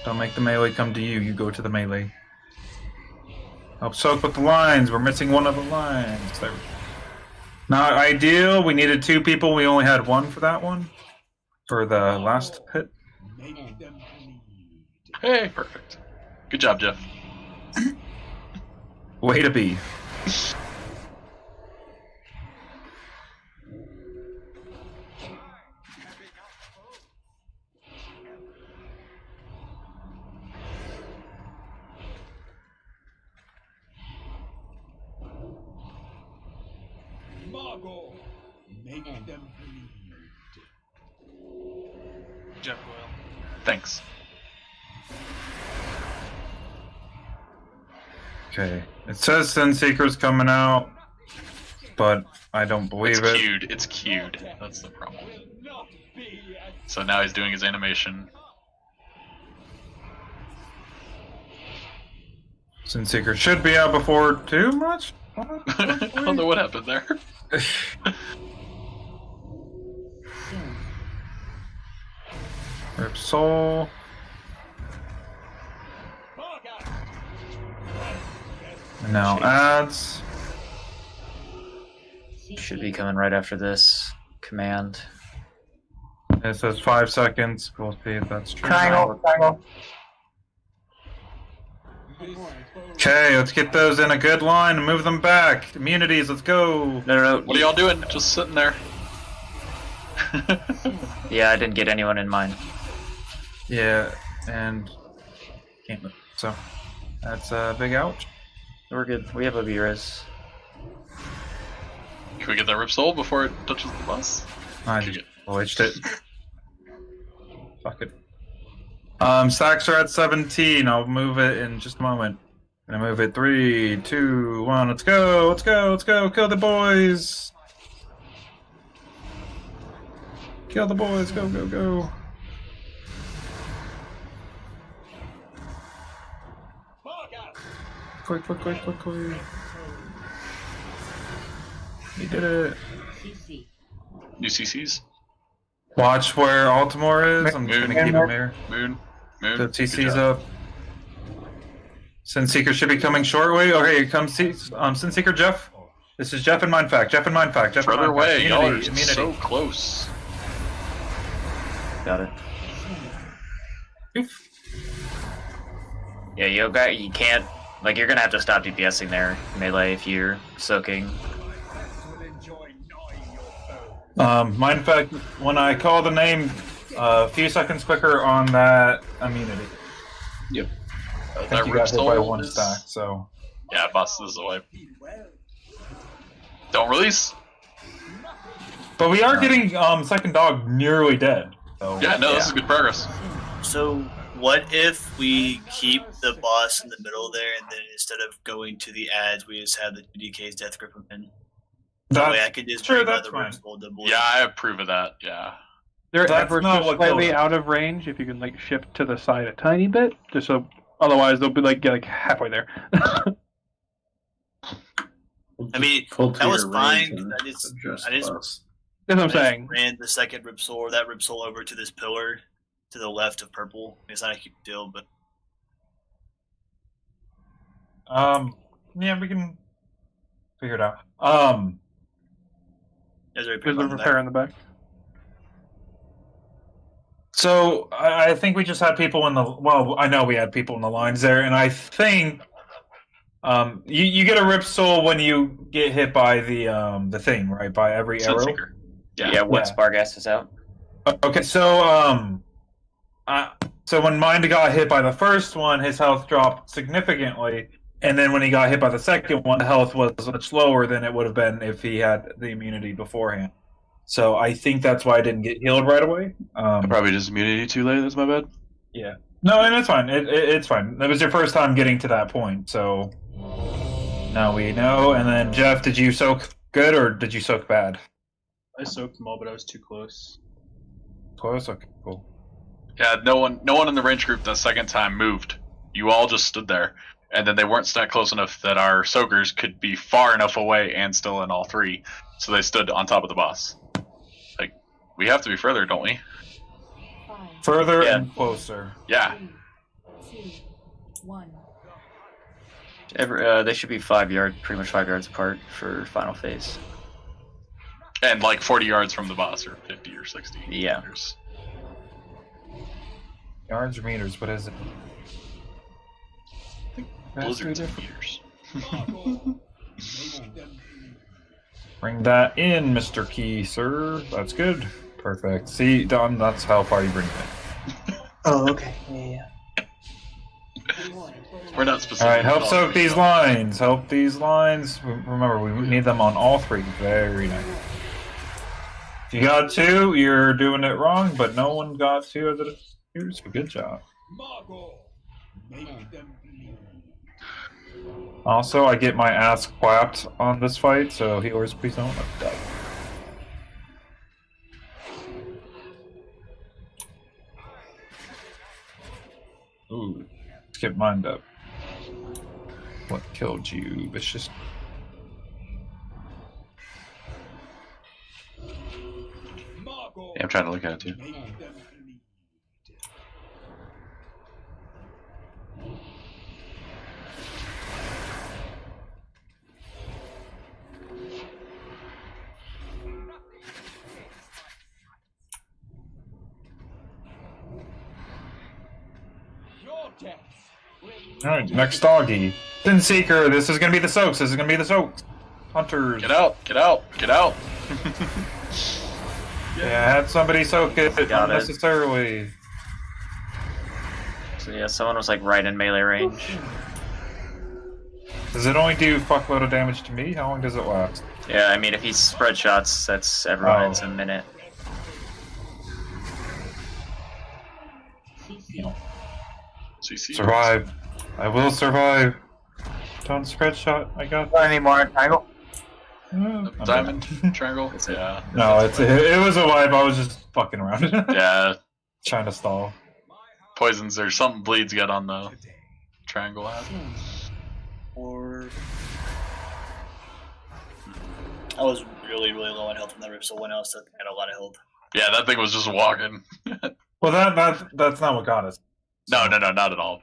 Don't make the melee come to you, you go to the melee. Help soak with the lines, we're missing one of the lines. There. Not ideal, we needed 2 people, we only had 1 for that one. For the last hit. Hey, perfect. Good job, Jeff. Way to be. Margot, make them bleed. Jeff Boyle. Thanks. Okay. It says Sin Seeker's coming out, but I don't believe It's it. queued. It's queued. That's the problem. So now he's doing his animation. Sin Seeker should be out before too much? I don't know what happened there. Rip Soul. And now ads. Should be coming right after this command. It says 5 seconds. We'll see if that's true. Triangle. Okay, let's get those in a good line and move them back. Immunities, let's go. No. What are y'all doing? Just sitting there. Yeah, I didn't get anyone in mind. Yeah, and can't move. So that's a big ouch. We're good. We have a V-Res. Can we get that Rip Soul before it touches the bus? I just glitched it. Fuck it. Stacks are at 17. I'll move it in just a moment. I'm gonna move it 3, 2, 1. Let's go. Let's go. Let's go. Kill the boys. Kill the boys. Go, go, go. Quick. We did it. New CCs? Watch where Altimore is. I'm just gonna keep him here. Moon. The TC's up. Sin Seeker should be coming shortly. Okay, here comes Sin Seeker Jeff. This is Jeff and Mindfact. Further away. Y'all are Immunity. so close. Got it. Yeah, you can't. Like, you're gonna have to stop DPSing there, melee, if you're soaking. Mindfact, when I call the name, a few seconds quicker on that immunity. Yep. I think That you Rip got hit by Soul 1 is- stack, so. Yeah, boss, this is a wipe. Don't release. But we are getting second dog nearly dead. So. Yeah, no, this is good progress. So, what if we keep the boss in the middle there, and then instead of going to the ads, we just have the DK's Death Grip in? That way I could just bring by the Rip Soul double. Yeah, I approve of that. Yeah. They're That's ever not so what slightly kills out of range. If you can like shift to the side a tiny bit, just so otherwise they'll be get halfway there. I mean, Pull to that was your fine. range and I just That's what I'm saying. ran the second Rip Soul or that Rip Soul over to this pillar to the left of purple. It's not a huge deal, but yeah, we can figure it out. there's a There's a repair in the back. So I think we just had people in the. Well, I know we had people in the lines there, and I think you get a Rip Soul when you get hit by the thing, right? By every arrow. Yeah, once Barghast is out. Okay, so so when Mind got hit by the first one, his health dropped significantly, and then when he got hit by the second one, the health was much lower than it would have been if he had the immunity beforehand. So I think that's why I didn't get healed right away. I probably just muted you too late. That's my bad. Yeah. No, and it's fine. It's fine. That was your first time getting to that point, so now we know. And then Jeff, did you soak good or did you soak bad? I soaked them all, but I was too close. Close. Okay, cool. Yeah, no one in the range group the second time moved. You all just stood there, and then they weren't stacked close enough that our soakers could be far enough away and still in all three. So they stood on top of the boss. Like, we have to be further, don't we? Further and closer. Yeah. 3, 2, 1. They should be pretty much 5 yards apart for final phase. And like 40 yards from the boss, or 50 or 60 Yeah. meters. Yards or meters? What is it? Blizzards and meters. Bring that in, Mr. Key, sir. That's good. Perfect. See, Don, that's how far you bring it. Oh, okay. Yeah. We're not specific. Alright, help soak these lines. Help these lines. Remember, we need them on all three. Very nice. If you got 2, you're doing it wrong, but no one got 2 as it appears. Good job. Also, I get my ass clapped on this fight, so healers, please don't let me die. Ooh, skip mind up. What killed you, vicious? Yeah, I'm trying to look at it too. Alright, next doggy. Sin Seeker, this is gonna be the soaks. This is gonna be the soaks. Hunters. Get out! Get out! Get out! Yeah, had somebody soak it unnecessarily. So yeah, someone was like right in melee range. Does it only do fuckload of damage to me? How long does it last? Yeah, I mean if he spread shots, that's everyone's a minute. Survive. I will survive. Don't spread shot. I got any more triangle? Diamond triangle. Yeah. No, it was a vibe. I was just fucking around. Yeah. Trying to stall. Poisons or something bleeds get on the triangle hat. Or I was really low on health, and there was someone else that had a lot of health. Yeah, that thing was just walking. Well, that's not what got us. No, not at all.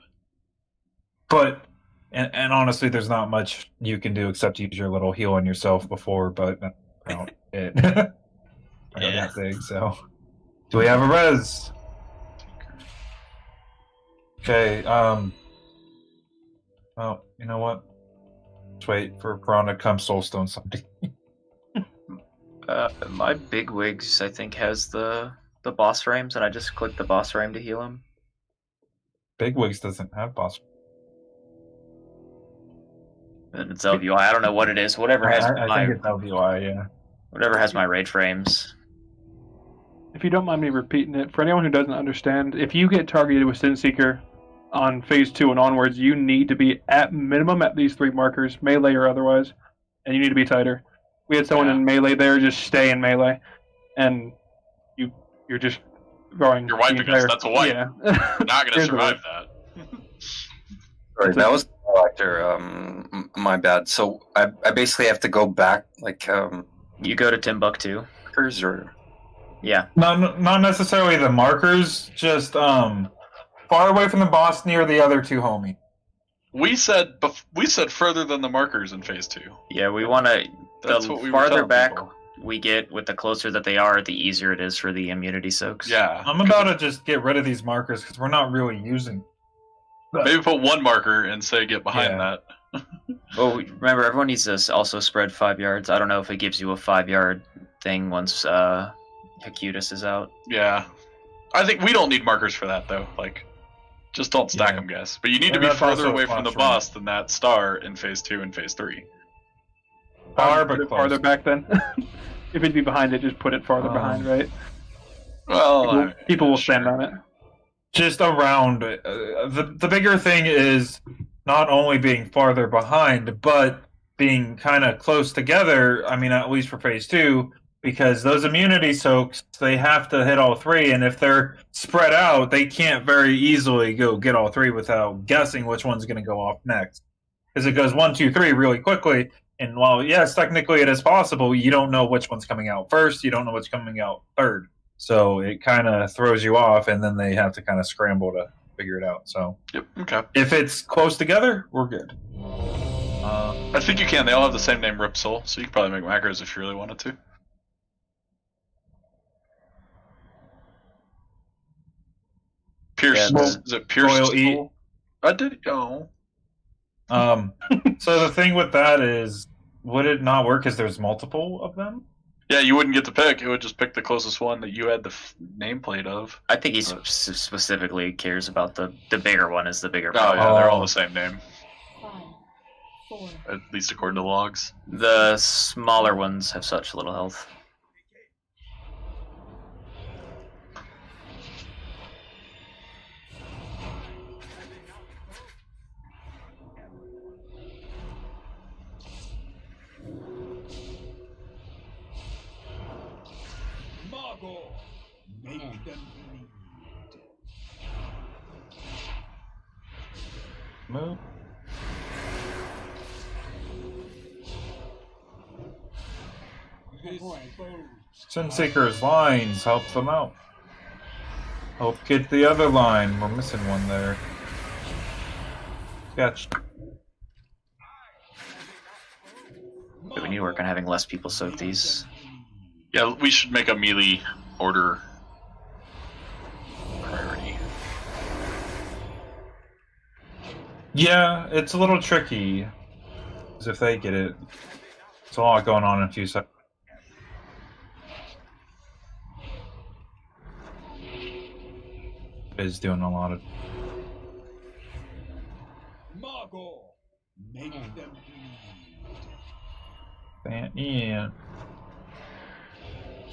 But and honestly, there's not much you can do except use your little heal on yourself before, but about it. I don't think so. Do we have a res? Okay. Oh, you know what? Let's wait for Piranha to come soulstone something. My big wigs, I think, has the boss frames, and I just clicked the boss frame to heal him. Big Wigs doesn't have boss. And it's LVI. I don't know what it is. Whatever has I think it's LVI, yeah. Whatever has my raid frames. If you don't mind me repeating it, for anyone who doesn't understand, if you get targeted with Sin Seeker on phase 2 and onwards, you need to be at minimum at these 3 markers, melee or otherwise, and you need to be tighter. We had someone in melee there, just stay in melee, and you're just going. You're wiping us. That's a wipe. Yeah. You're not gonna survive that. Sorry, that was my bad. So I basically have to go back, like you go to Timbuktu. Markers or yeah. Not necessarily the markers, just far away from the boss near the other 2 homies. We said further than the markers in phase 2. Yeah, we want to. That's The what we were farther telling back people. we get, with the closer that they are, the easier it is for the immunity soaks. Yeah. I'm about to just get rid of these markers because we're not really using. Maybe put 1 marker and say get behind that. Well, remember, everyone needs to also spread 5 yards. I don't know if it gives you a 5-yard thing once Hecutus is out. Yeah. I think we don't need markers for that, though. Like, just don't stack them, guys. But you need to And be that's further also away from the flash boss than that star in phase 2 and phase 3. Far but farther back then. if it'd be behind it, just put it farther behind, right? Well, people will stand on it. Just around. The bigger thing is not only being farther behind, but being kind of close together. I mean, at least for phase 2, because those immunity soaks, they have to hit all 3, and if they're spread out, they can't very easily go get all 3 without guessing which one's going to go off next. Because it goes 1, 2, 3 really quickly, and while yes, technically it is possible, you don't know which one's coming out first. You don't know what's coming out third. So it kind of throws you off, and then they have to kind of scramble to figure it out. So yep, okay. If it's close together, we're good. I think you can. They all have the same name, Ripsol, so you could probably make macros if you really wanted to. Pierce, is it Pierce? Royal E. I did go. So the thing with that is, would it not work because there's multiple of them? Yeah, you wouldn't get to pick. It would just pick the closest one that you had the nameplate of. I think he specifically cares about the bigger one is the bigger. Oh yeah, they're all the same name. 5, 4. At least according to logs. The smaller ones have such little health. Make them bleed. Move. Sunseeker's lines help them out. Help get the other line. We're missing one there. Sketch. We need to work on having less people soak these. Yeah, we should make a melee order priority. Yeah, it's a little tricky. Because if they get it, it's a lot going on in a few seconds. Is doing a lot of. Margot, make them bleed. Yeah.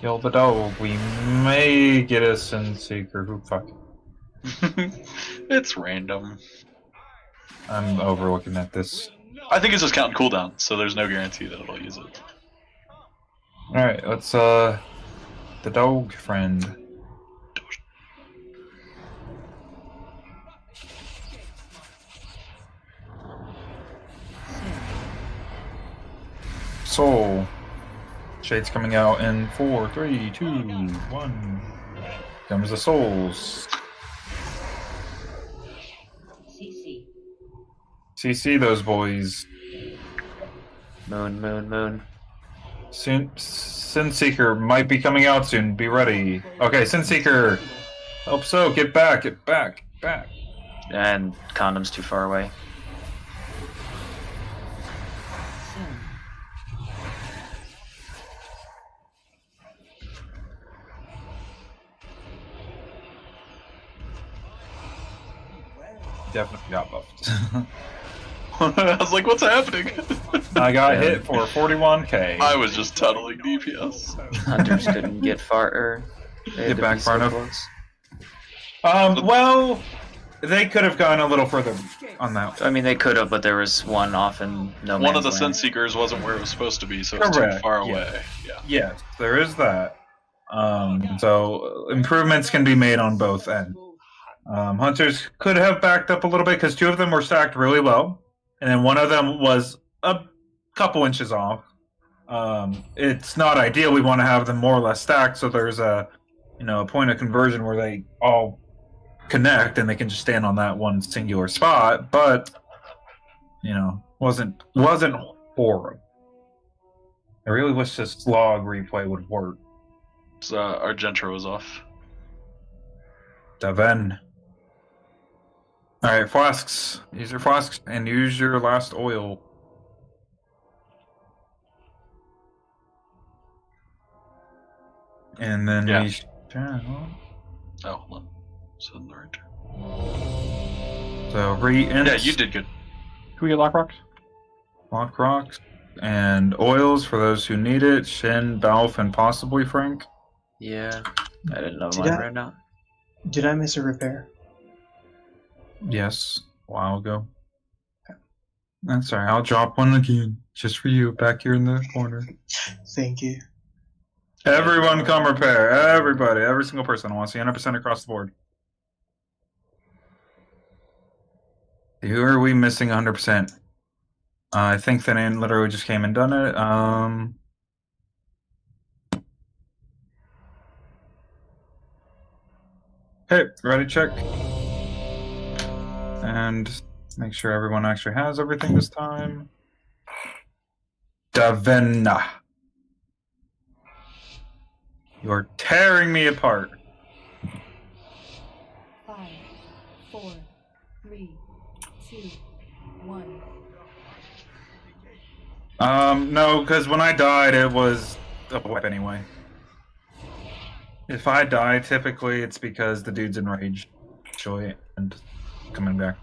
Kill the dog. We may get a Sunseeker. Who fuck? It's random. I'm overlooking at this. I think it's just counting cooldown, so there's no guarantee that it'll use it. Alright, let's the dog friend. Soul. Shade's coming out in 4, 3, 2, 1. Comes the souls. CC those boys. Moon. Soon, Sunseeker might be coming out soon. Be ready. Okay, Sunseeker. Hope so. Get back. Back. And condom's too far away. Definitely got buffed. I was like, what's happening? I got hit for 41k. I was just tunneling DPS. Hunters couldn't get far. Get back far enough. Well, they could have gone a little further on that. I mean, they could have, but there was one off in no One of the man's land. Sunseekers wasn't where it was supposed to be, so it's too Correct, far yeah. away. Yeah. Yes, there is that. So improvements can be made on both ends. Hunters could have backed up a little bit because 2 of them were stacked really low, and then 1 of them was a couple inches off. It's not ideal. We want to have them more or less stacked, so there's a point of conversion where they all connect and they can just stand on that one singular spot. But wasn't horrible. I really wish this log replay would work. So, Argento was off. Devin. Alright, flasks. Use your flasks and use your last oil. And then Yeah. we Oh, hold on. So, right. So re-int. Yeah, you did good. Can we get lock rocks? Lock rocks. and oils for those who need it. Shin, Balf, and possibly Frank. Yeah, I didn't know Did mine I- right now. Did I miss a repair? Yes, a while ago. That's all right. I'll drop one again, just for you, back here in the corner. Thank you. Everyone come repair. Everybody. Every single person. I want to see 100% across the board. Who are we missing 100%? I think the name literally just came and done it. Okay, ready, check. And make sure everyone actually has everything this time. Davenna. You are tearing me apart. 5, 4, 3, 2, 1. No, because when I died, it was a wipe anyway. If I die, typically it's because the dude's enraged, actually, and coming back.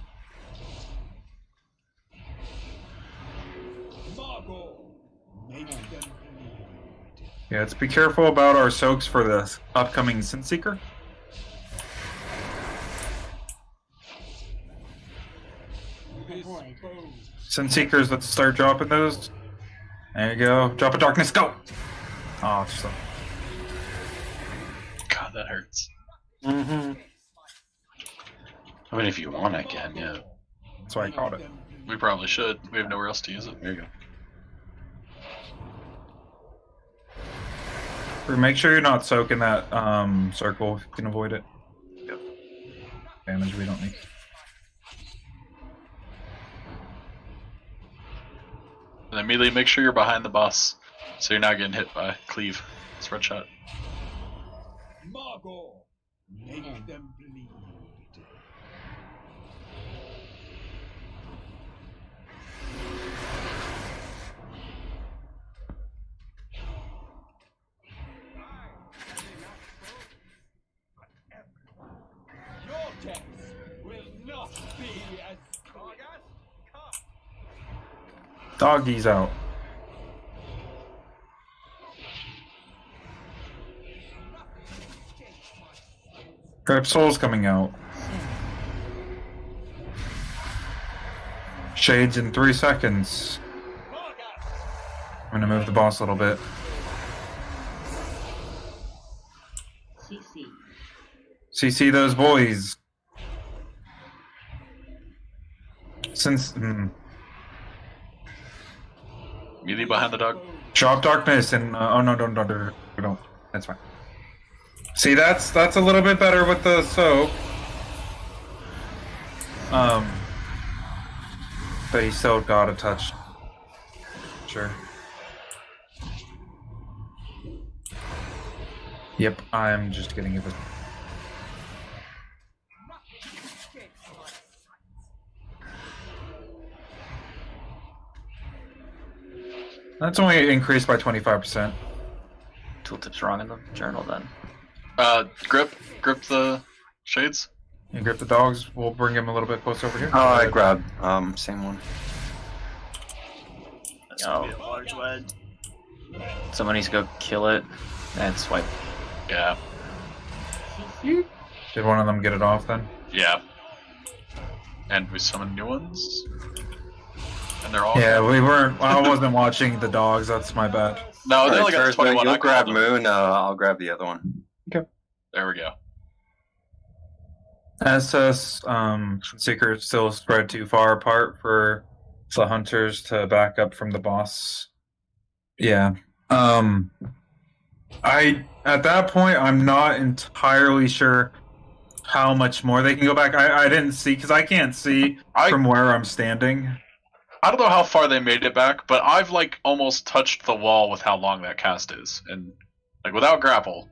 Yeah, let's be careful about our soaks for the upcoming Sinseeker. Sinseekers, let's start dropping those. There you go. Drop a darkness, go! Oh, just God, that hurts. Mm-hmm. I mean, if you want, I can, yeah. That's why I caught it. We probably should. We have nowhere else to use it. There you go. Make sure you're not soaking that circle if you can avoid it. Yep. Damage we don't need. And immediately make sure you're behind the boss, so you're not getting hit by cleave. Spread shot. Margot, make them bleed. Your death will not be as Doggies out. Crab Soul's coming out. Shades in 3 seconds. I'm gonna move the boss a little bit. CC those boys. Since Immediately behind the dog. Drop darkness and oh no, don't. That's fine. See, that's a little bit better with the soap. But he still got a touch. Sure. Yep, I'm just getting it. That's only increased by 25%. Tooltip's wrong in the journal then. Grip the shades. You grip the dogs. We'll bring him a little bit closer over here. Oh, I grabbed same one. That's gonna be a large wed. Someone needs to go kill it and swipe. Yeah. Did one of them get it off then? Yeah. And we summon new ones. And they're all. Yeah, we weren't. I wasn't watching the dogs. That's my bad. No, they only got Thursday, 21. you'll I grab grabbed them. Moon. I'll grab the other one. Okay. There we go. SS Seeker still spread too far apart for the hunters to back up from the boss. Yeah. At that point I'm not entirely sure how much more they can go back. I didn't see because I can't see from where I'm standing. I don't know how far they made it back, but I've like almost touched the wall with how long that cast is, and like without grapple,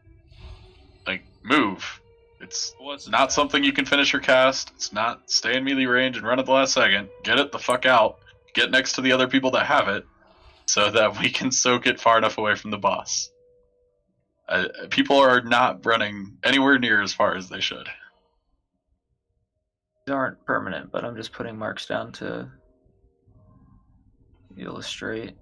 like move. It's not something you can finish your cast. It's not stay in melee range and run at the last second. Get it the fuck out. Get next to the other people that have it, so that we can soak it far enough away from the boss. People are not running anywhere near as far as they should. These aren't permanent, but I'm just putting marks down to illustrate.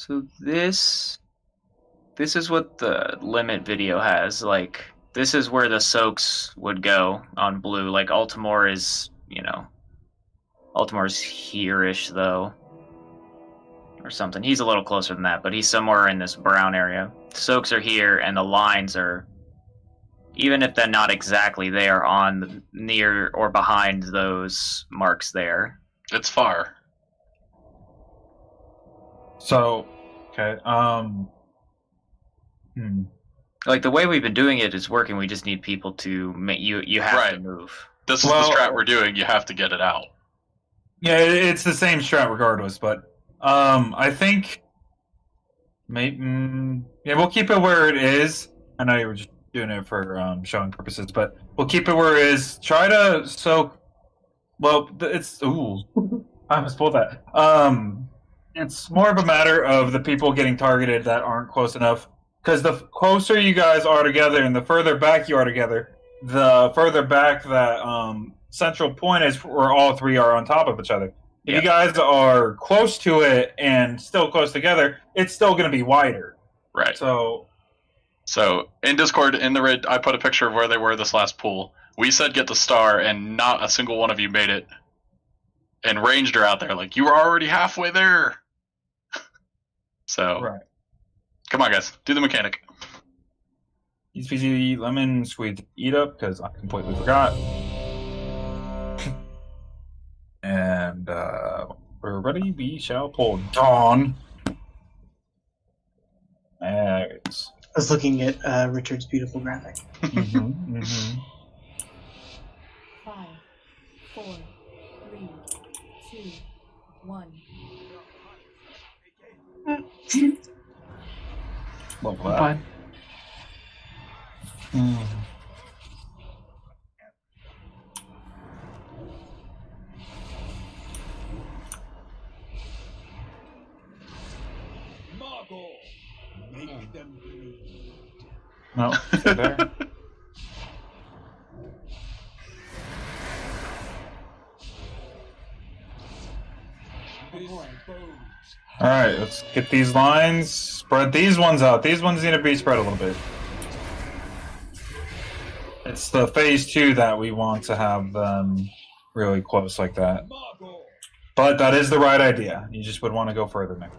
So this is what the limit video has. Like, this is where the soaks would go on blue. Like, Altimore is, Altimore's here-ish, though. Or something. He's a little closer than that, but he's somewhere in this brown area. Soaks are here, and the lines are, even if they're not exactly there, on near or behind those marks there. It's far. So, okay. Like, the way we've been doing it is working. We just need people to make you have to move. This is the strat we're doing. You have to get it out. Yeah, it's the same strat regardless, but I think maybe we'll keep it where it is. I know you were just doing it for showing purposes, but we'll keep it where it is. Try to soak. Well, it's I almost pulled that. It's more of a matter of the people getting targeted that aren't close enough. Because the closer you guys are together and the further back you are together, the further back that central point is where all three are on top of each other. If you guys are close to it and still close together, it's still going to be wider. Right. So in Discord, in the red, I put a picture of where they were this last pool. We said get the star, and not a single one of you made it. And ranged are out there like, you were already halfway there. So, come on, guys, do the mechanic. Easy lemon squeeze eat up because I completely forgot. And we're ready. We shall pull Dawn. I was looking at Richard's beautiful graphic. 5, 4, 3, 2, 1. Love I'm fine. Make them bleed. No, stay there. All right, let's get these lines. Spread these ones out. These ones need to be spread a little bit. It's the phase 2 that we want to have them really close like that. But that is the right idea. You just would want to go further next.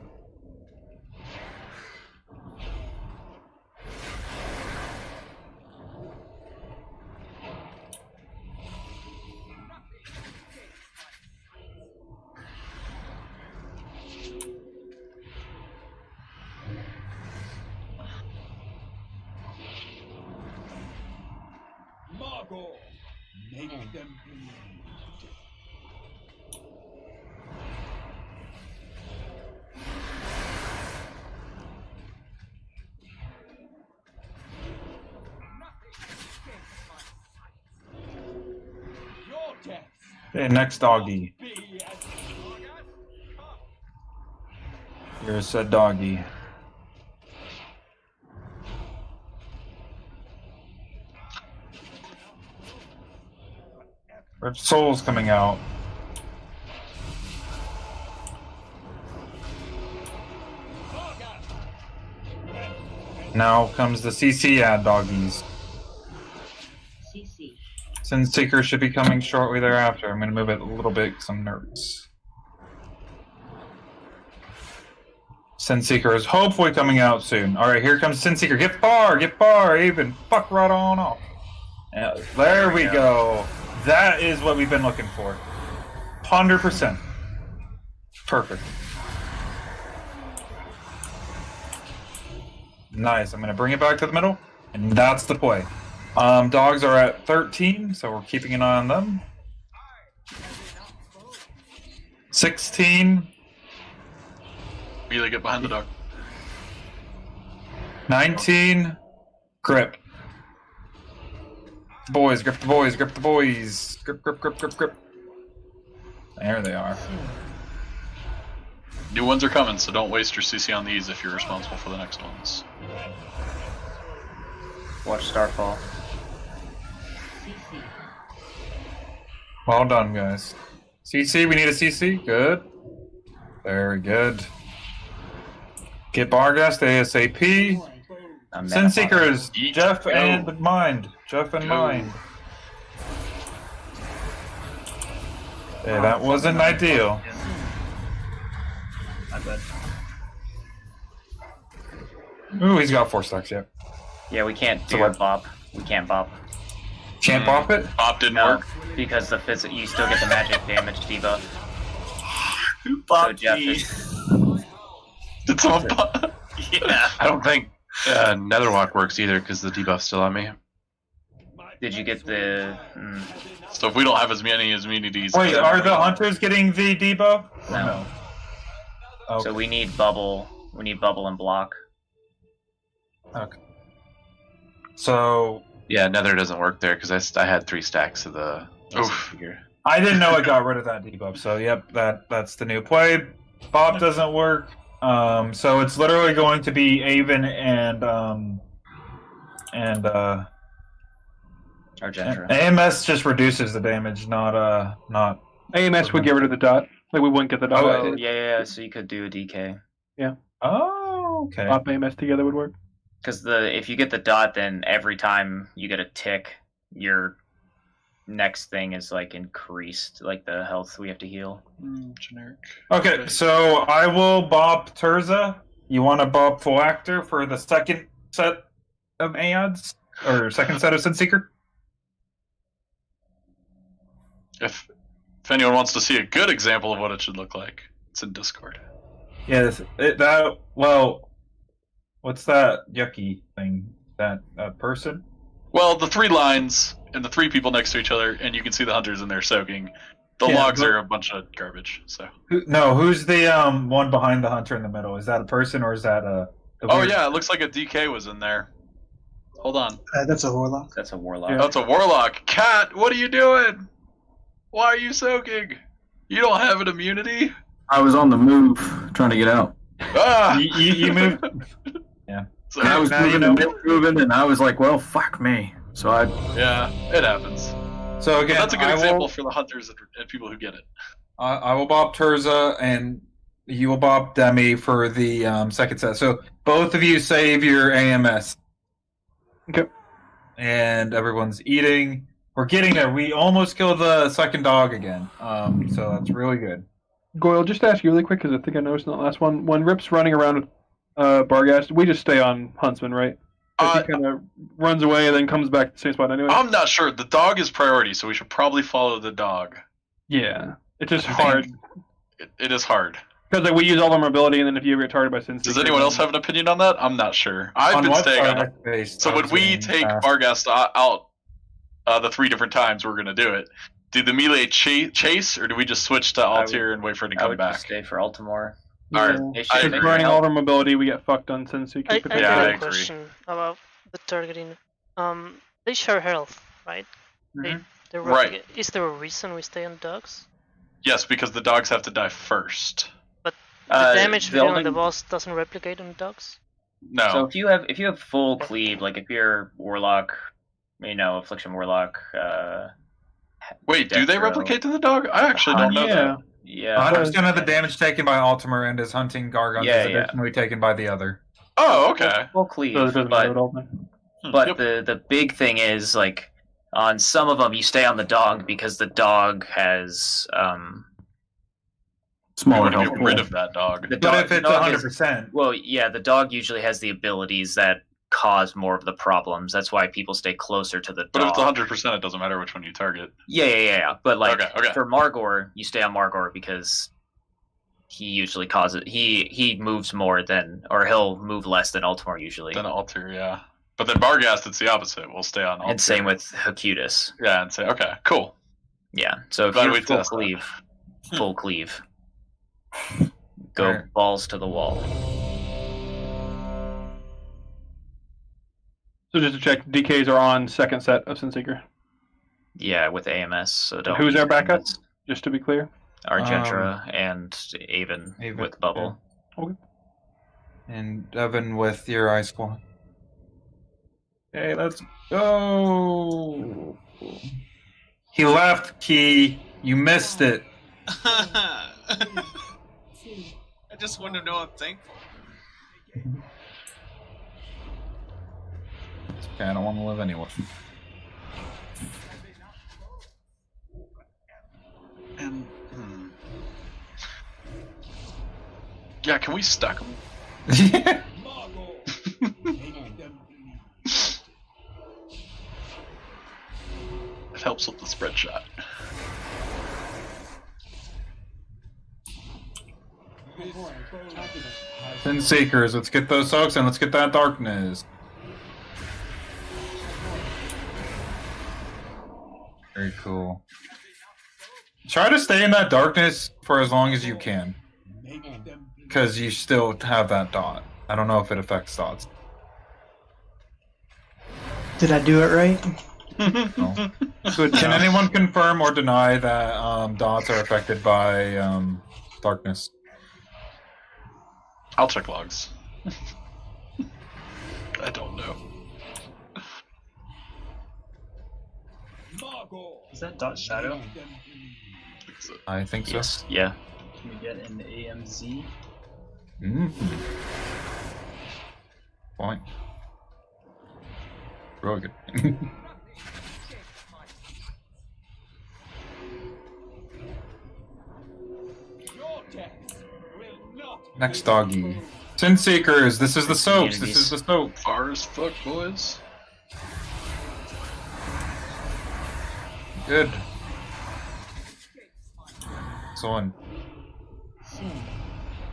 Make them bleed. Your death. Okay, next doggy. Here's a doggy. Red Soul's coming out. Now comes the CC ad doggies. CC. Sin Seeker should be coming shortly thereafter. I'm going to move it a little bit because I'm nervous. Sin Seeker is hopefully coming out soon. Alright, here comes Sin Seeker. Get far, even. Fuck right on off. Yeah, there we go. That is what we've been looking for. 100%. Perfect. Nice. I'm going to bring it back to the middle, and that's the play. Dogs are at 13, so we're keeping an eye on them. 16. Really get behind the dog. 19. Grip. Boys, grip the boys, grip the boys. Grip, grip, grip, grip, grip. There they are. New ones are coming, so don't waste your CC on these if you're responsible for the next ones. Watch Starfall. Well done, guys. CC, we need a CC. Good. Very good. Get Barghast ASAP. Sunseekers, Jeff and Mind. Jeff and Mind. Yeah, that wasn't ideal. Not bad. Ooh, he's got 4 stacks, yeah. Yeah, we can't do a bop. We can't bop. Can't bop it? Bop didn't No, work. because you still get the magic damage debuff. Who bopped So Jeff me? is... Did someone bop? Yeah. I don't think Netherwalk works either because the debuff's still on me. Did you get the... So if we don't have as many immunities... Wait, are the hunters getting the debuff? No. Okay. So we need bubble. We need bubble and block. Okay. So... Yeah, Nether doesn't work there because I had 3 stacks of the... Oof. I didn't know it got rid of that debuff, so yep, that's the new play. Bob doesn't work. So it's literally going to be Avon and Argentra. AMS just reduces the damage, not AMS would get rid of the dot. Like we wouldn't get the dot. Oh, yeah, so you could do a DK. Yeah. Oh, okay. Bop AMS together would work. Because if you get the dot, then every time you get a tick, your next thing is like increased, like the health we have to heal. Generic. Okay, so I will bop Terza. You want to bop Full Actor for the second set of Aeons? Or second set of Sunseeker? If anyone wants to see a good example of what it should look like, it's in Discord. Yes, what's that yucky thing? That person? Well, the 3 lines and the 3 people next to each other, and you can see the hunters in there soaking. The logs are a bunch of garbage. So. Who's the one behind the hunter in the middle? Is that a person or is that a Oh yeah, it looks like a DK was in there. Hold on. That's a warlock. That's a warlock. Yeah. That's a warlock. Cat, what are you doing? Why are you soaking? You don't have an immunity? I was on the move, trying to get out. Ah! you moved. Yeah. So And I was moving, and I was like, well, fuck me. So I. Yeah, it happens. So again, but that's a good example for the hunters and people who get it. I will bop Terza, and you will bop Demi for the second set. So both of you save your AMS. Okay. And everyone's eating. We're getting there. We almost killed the second dog again. So that's really good. Goyle, just to ask you really quick, because I think I noticed in the last one, when Rip's running around with Barghast, we just stay on Huntsman, right? He kind of runs away and then comes back to the same spot anyway. I'm not sure. The dog is priority, so we should probably follow the dog. Yeah. It's just hard. It is hard. Because like, we use all our mobility, and then if you ever get targeted by Sin Does anyone else have an opinion on that? I'm not sure. I've been staying on it. So when we take Barghast out the 3 different times we're going to do it, do the melee chase, or do we just switch to Altair and wait for it to come back? Just stay for Altamore. Yeah. Burning all of our mobility, we get fucked on Sin. I got a question about the targeting. They share health, right? They're right. Is there a reason we stay on dogs? Yes, because the dogs have to die first. But the damage we do on the boss doesn't replicate on dogs? No. So if you have full cleave, like if you're Warlock, Affliction Warlock. Wait, do they replicate to the dog? I actually don't know that. Yeah. 100% of the damage taken by Altimer and his hunting Gargons is additionally taken by the other. Oh, okay. Full cleave, So it doesn't matter at all, then. but the big thing is, like, on some of them you stay on the dog because the dog has smaller health. health. Get rid of that dog. But if it's 100%. Well, yeah, the dog usually has the abilities that cause more of the problems. That's why people stay closer to the dog. But if it's 100%, it doesn't matter which one you target. Yeah. But like okay. for Margor, you stay on Margor because he usually causes he moves more than, or he'll move less than Altamore usually. Then Altair, yeah. But then Barghast, it's the opposite. We'll stay on Altair. And same with Hakutus. Yeah, and say okay, cool. Yeah. So if you're full cleave, full cleave, go balls to the wall. So just to check, DKs are on second set of Sunseeker. Yeah, with AMS. So don't. Who's our backup? Just to be clear. Argentra and Avon with bubble. Yeah. Okay. And Evan with your Ice Squad. Okay, let's go. He left, Key. You missed it. I just want to know I'm thankful. Okay, I don't want to live anywhere. And yeah, can we stack them? Yeah. It helps with the spread shot. Sin Seekers, let's get those soaks and let's get that darkness. Very cool. Try to stay in that darkness for as long as you can. Because you still have that dot. I don't know if it affects dots. Did I do it right? No. Can anyone confirm or deny that dots are affected by darkness? I'll check logs. I don't know. Is that dot shadow? I think so. Yes. Yeah. Can we get an AMZ? Point. Really good. Next doggy. Sin Seekers, this is the soaps. This is the soap. Far as fuck, boys. Good. Someone.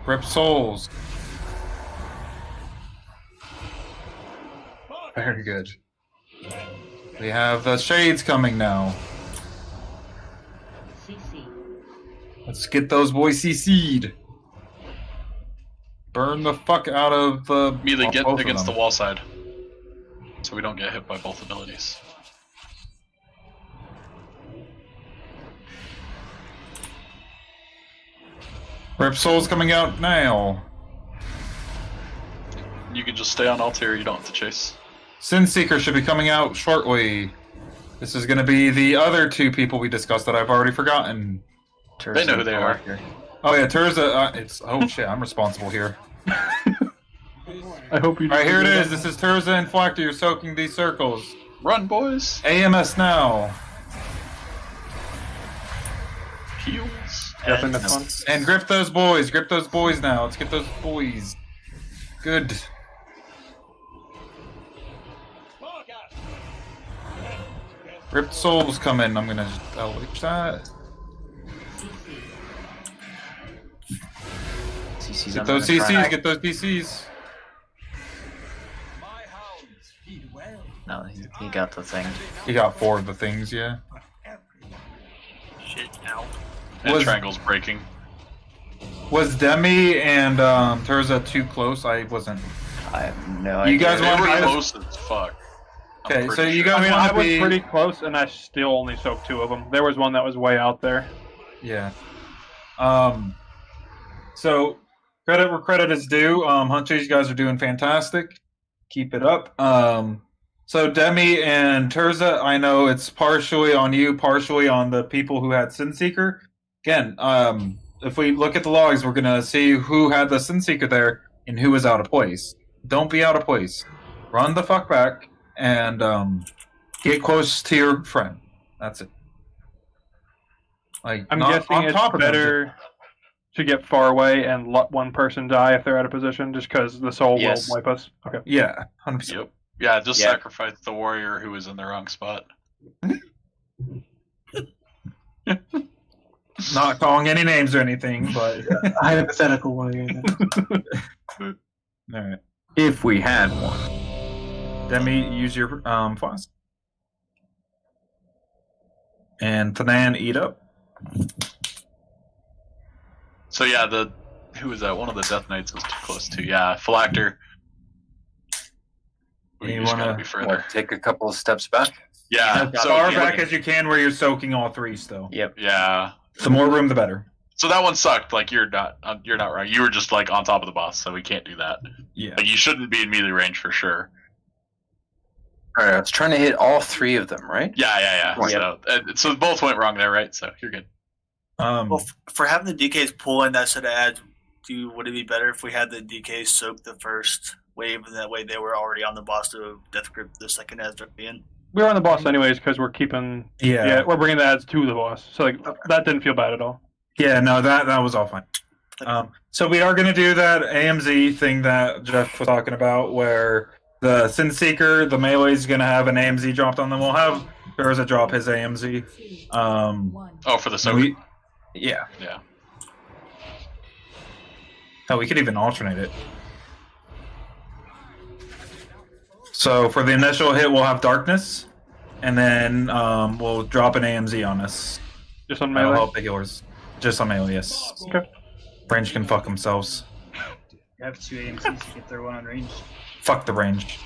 Grip souls. Very good. We have the shades coming now. Let's get those boys CC'd. Burn the fuck out of the... Immediately get against the wall side. So we don't get hit by both abilities. Rip Soul's coming out now. You can just stay on Altair, you don't have to chase. Sin Seeker should be coming out shortly. This is going to be the other two people we discussed that I've already forgotten. They know who they are. Oh yeah, Turza. It's oh shit, I'm responsible here. I hope you. Alright, here it is. This is Turza and Flactor. You're soaking these circles. Run, boys. AMS now. Heals. And grip those boys. Grip those boys now. Let's get those boys. Good. Ripped souls coming. I'm gonna just LH that. CC's Get those CCs. Get those DCs. No, he got the thing. He got 4 of the things. Yeah. Shit, ow. And triangle's breaking. Was Demi and Turza too close? I wasn't. I have no idea. You guys want They were to close as fuck. Okay, so you guys I want to was be pretty close, and I still only soaked 2 of them. There was one that was way out there. Yeah. So credit where credit is due. Hunches, you guys are doing fantastic. Keep it up. So Demi and Turza, I know it's partially on you, partially on the people who had Sin Seeker. Again, if we look at the logs, we're gonna see who had the Sin Seeker there and who was out of place. Don't be out of place. Run the fuck back and get close to your friend. That's it. Like I'm not guessing on it's top of them. better to get far away and let one person die if they're out of position, just because the soul will wipe us. Okay. Yeah, 100%. Yep. Yeah, just sacrifice the warrior who was in the wrong spot. Not calling any names or anything, but hypothetical warrior. All right. If we had one, Demi, use your flask, and Tanan, eat up. So yeah, who was that? One of the Death Knights was too close to. Yeah, Phylacter. You just gotta want be further. to take a couple of steps back? Yeah, As far back as you can, where you're soaking all 3 still. Yep. Yeah. The more room, the better. So that one sucked. Like you're not right. You were just like on top of the boss, so we can't do that. Yeah. Like you shouldn't be in melee range for sure. All right, I was trying to hit all 3 of them, right? Yeah. So both went wrong there, right? So you're good. Well, for having the DKs pull in, that should have added would it be better if we had the DK soak the first wave, and that way they were already on the boss to death grip the second as they're in? We were on the boss anyways because we're keeping. Yeah. We're bringing the ads to the boss, so like that didn't feel bad at all. Yeah, no, that was all fine. So we are going to do that AMZ thing that Jeff was talking about, where the Sin Seeker, the melee is going to have an AMZ dropped on them. We'll have Urza drop his AMZ. For the soak? Yeah. Yeah. Oh, we could even alternate it. So for the initial hit, we'll have Darkness, and then we'll drop an AMZ on us. Just on That'll melee? help the healers. Just on melee, yes. Okay. Range can fuck themselves. You have 2 AMCs, you can throw one on range. Fuck the range.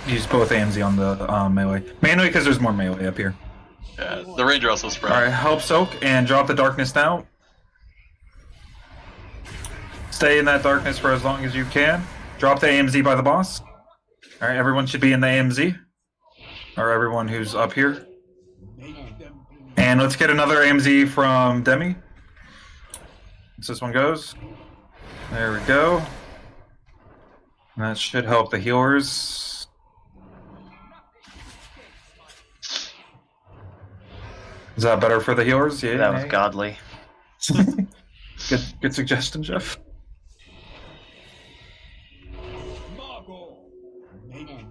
Use both AMZ on the melee. Mainly because there's more melee up here. Yeah, the ranger also spread. Alright, help soak and drop the darkness now. Stay in that darkness for as long as you can. Drop the AMZ by the boss. Alright, everyone should be in the AMZ. Or everyone who's up here. And let's get another AMZ from Demi. So this one goes. There we go. That should help the healers. Is that better for the healers? Yeah. That was godly. Good suggestion, Jeff.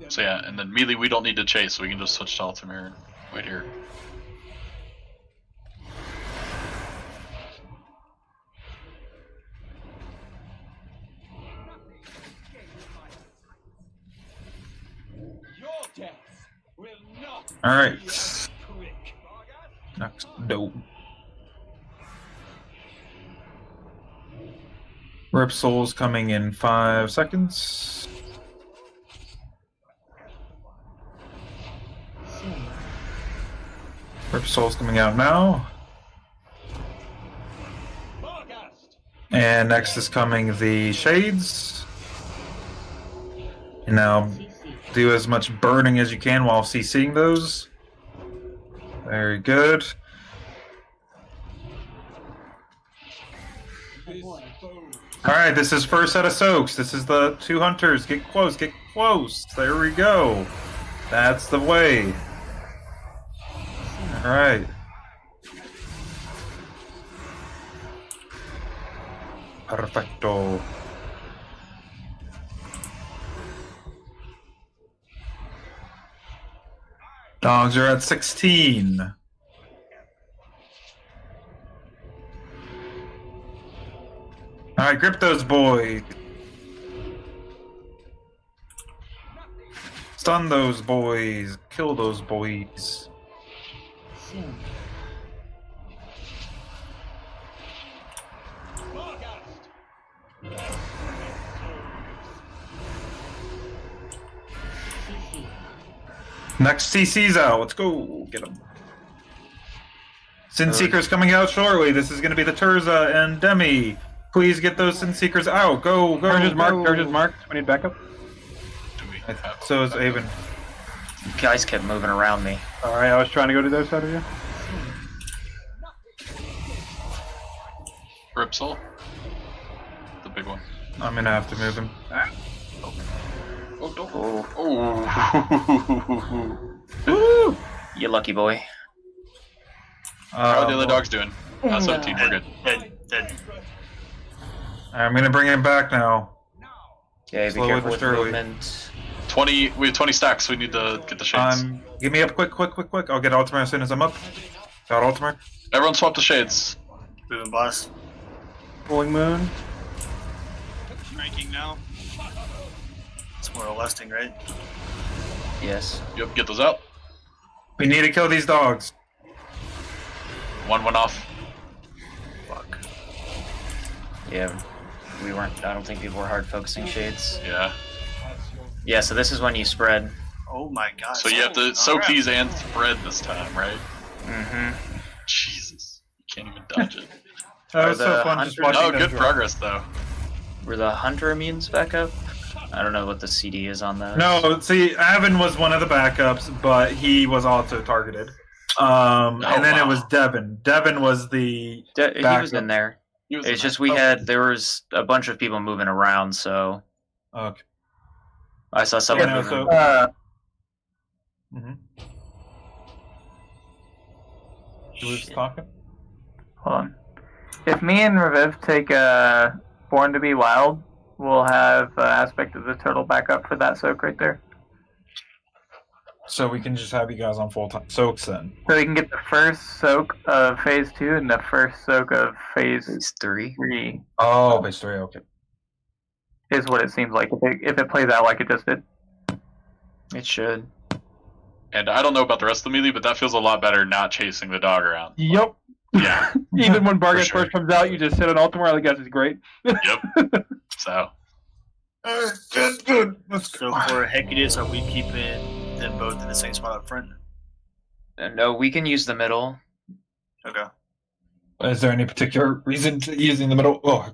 So yeah, and then melee we don't need to chase, so we can just switch to Altamir and wait here. Alright. Next, no. Rip Soul's coming in 5 seconds. Rip Soul's coming out now. And next is coming the Shades. And now do as much burning as you can while CCing those. Very good. Alright, this is first set of soaks. This is the 2 hunters. Get close, get close. There we go. That's the way. Alright. Perfecto. Dogs are at 16. Alright, grip those boys. Stun those boys. Kill those boys. Next CC's out. Let's go. Get them. Sin Seekers coming out shortly. This is going to be the Terza and Demi. Please get those Sin Seekers out. Go, go, Charge is marked. go. Charge is marked. We need backup. So is Avon. You guys kept moving around me. Alright, I was trying to go to the other side of you. Rip Soul. The big one. I'm going to have to move him. Woo! You lucky boy. How are the other dogs doing? 17, we're good. Dead. I'm going to bring him back now. Okay, be Slowly careful but with surely. movement. 20. We have 20 stacks. We need to get the shades. Give me up quick. I'll get Ultimate as soon as I'm up. Got Ultimate. Everyone swap the shades. Moving boss. Pulling moon. Ranking now. It's more lusting, right? Yes. Yep, get those out. We need to kill these dogs. One went off. Fuck. Yeah, we weren't. I don't think people were hard focusing shades. Yeah. Yeah, so this is when you spread. Oh my god. So you have to soak these and spread this time, right? Mm-hmm. Jesus. You can't even dodge it. That was so fun just watching Oh, them good drop. progress, though. Were the hunter immunes back up? I don't know what the CD is on those. No, see, Avon was one of the backups, but he was also targeted. And then it was Devin. Devin was the he was in there. It's just there was a bunch of people moving around, so Okay. I saw someone Yeah, moving. Who was talking? Hold on. If me and Reviv take Born to Be Wild, we'll have aspect of the turtle back up for that soak right there. So we can just have you guys on full time soaks then. So we can get the first soak of phase 2 and the first soak of phase 3. Oh, phase 3. Okay. Is what it seems like if it plays out like it just did. It should. And I don't know about the rest of the melee, but that feels a lot better not chasing the dog around. Yep. Yeah. Even when Bargain sure. first comes out, you just hit an Ultimate. I guess it's great. Yep. So. Good. So for Hecadus, are we keeping them both in the same spot up front? No, we can use the middle. Okay. Is there any particular reason to using the middle? Oh,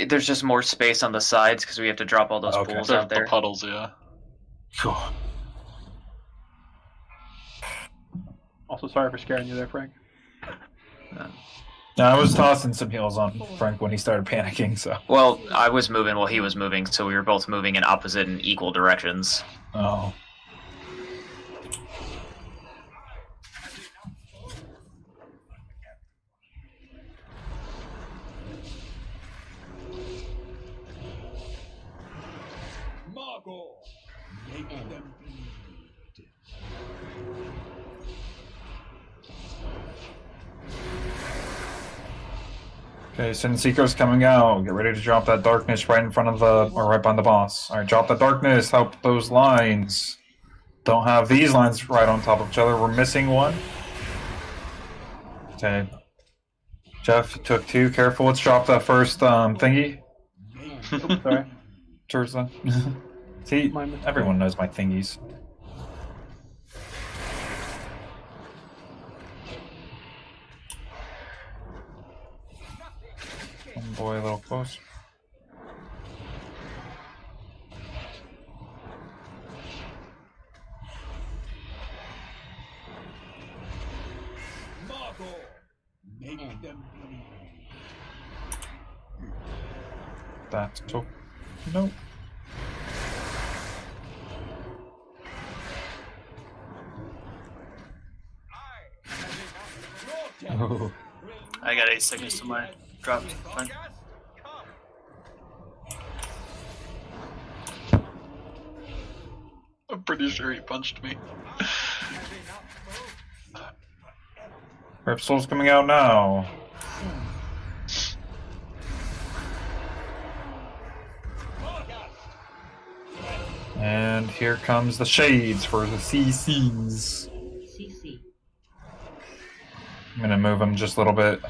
there's just more space on the sides because we have to drop all those pools out there. The puddles, yeah. Cool. Also, sorry for scaring you there, Frank. No, I was tossing some heals on Frank when he started panicking. So. Well, I was moving while he was moving, so we were both moving in opposite and equal directions. Oh. Okay, Sinseeker's coming out. Get ready to drop that darkness right in front of right behind the boss. Alright, drop that darkness. Help those lines. Don't have these lines right on top of each other. We're missing one. Okay. Jeff took 2. Careful, let's drop that first thingy. Oops, sorry. Turza. See, everyone knows my thingies. One boy a little close. That's so. Nope. Oh. I got 8 seconds to my drop. Fine. I'm pretty sure he punched me. Repsol's coming out now. And here comes the shades for the CCs. I'm gonna move him just a little bit.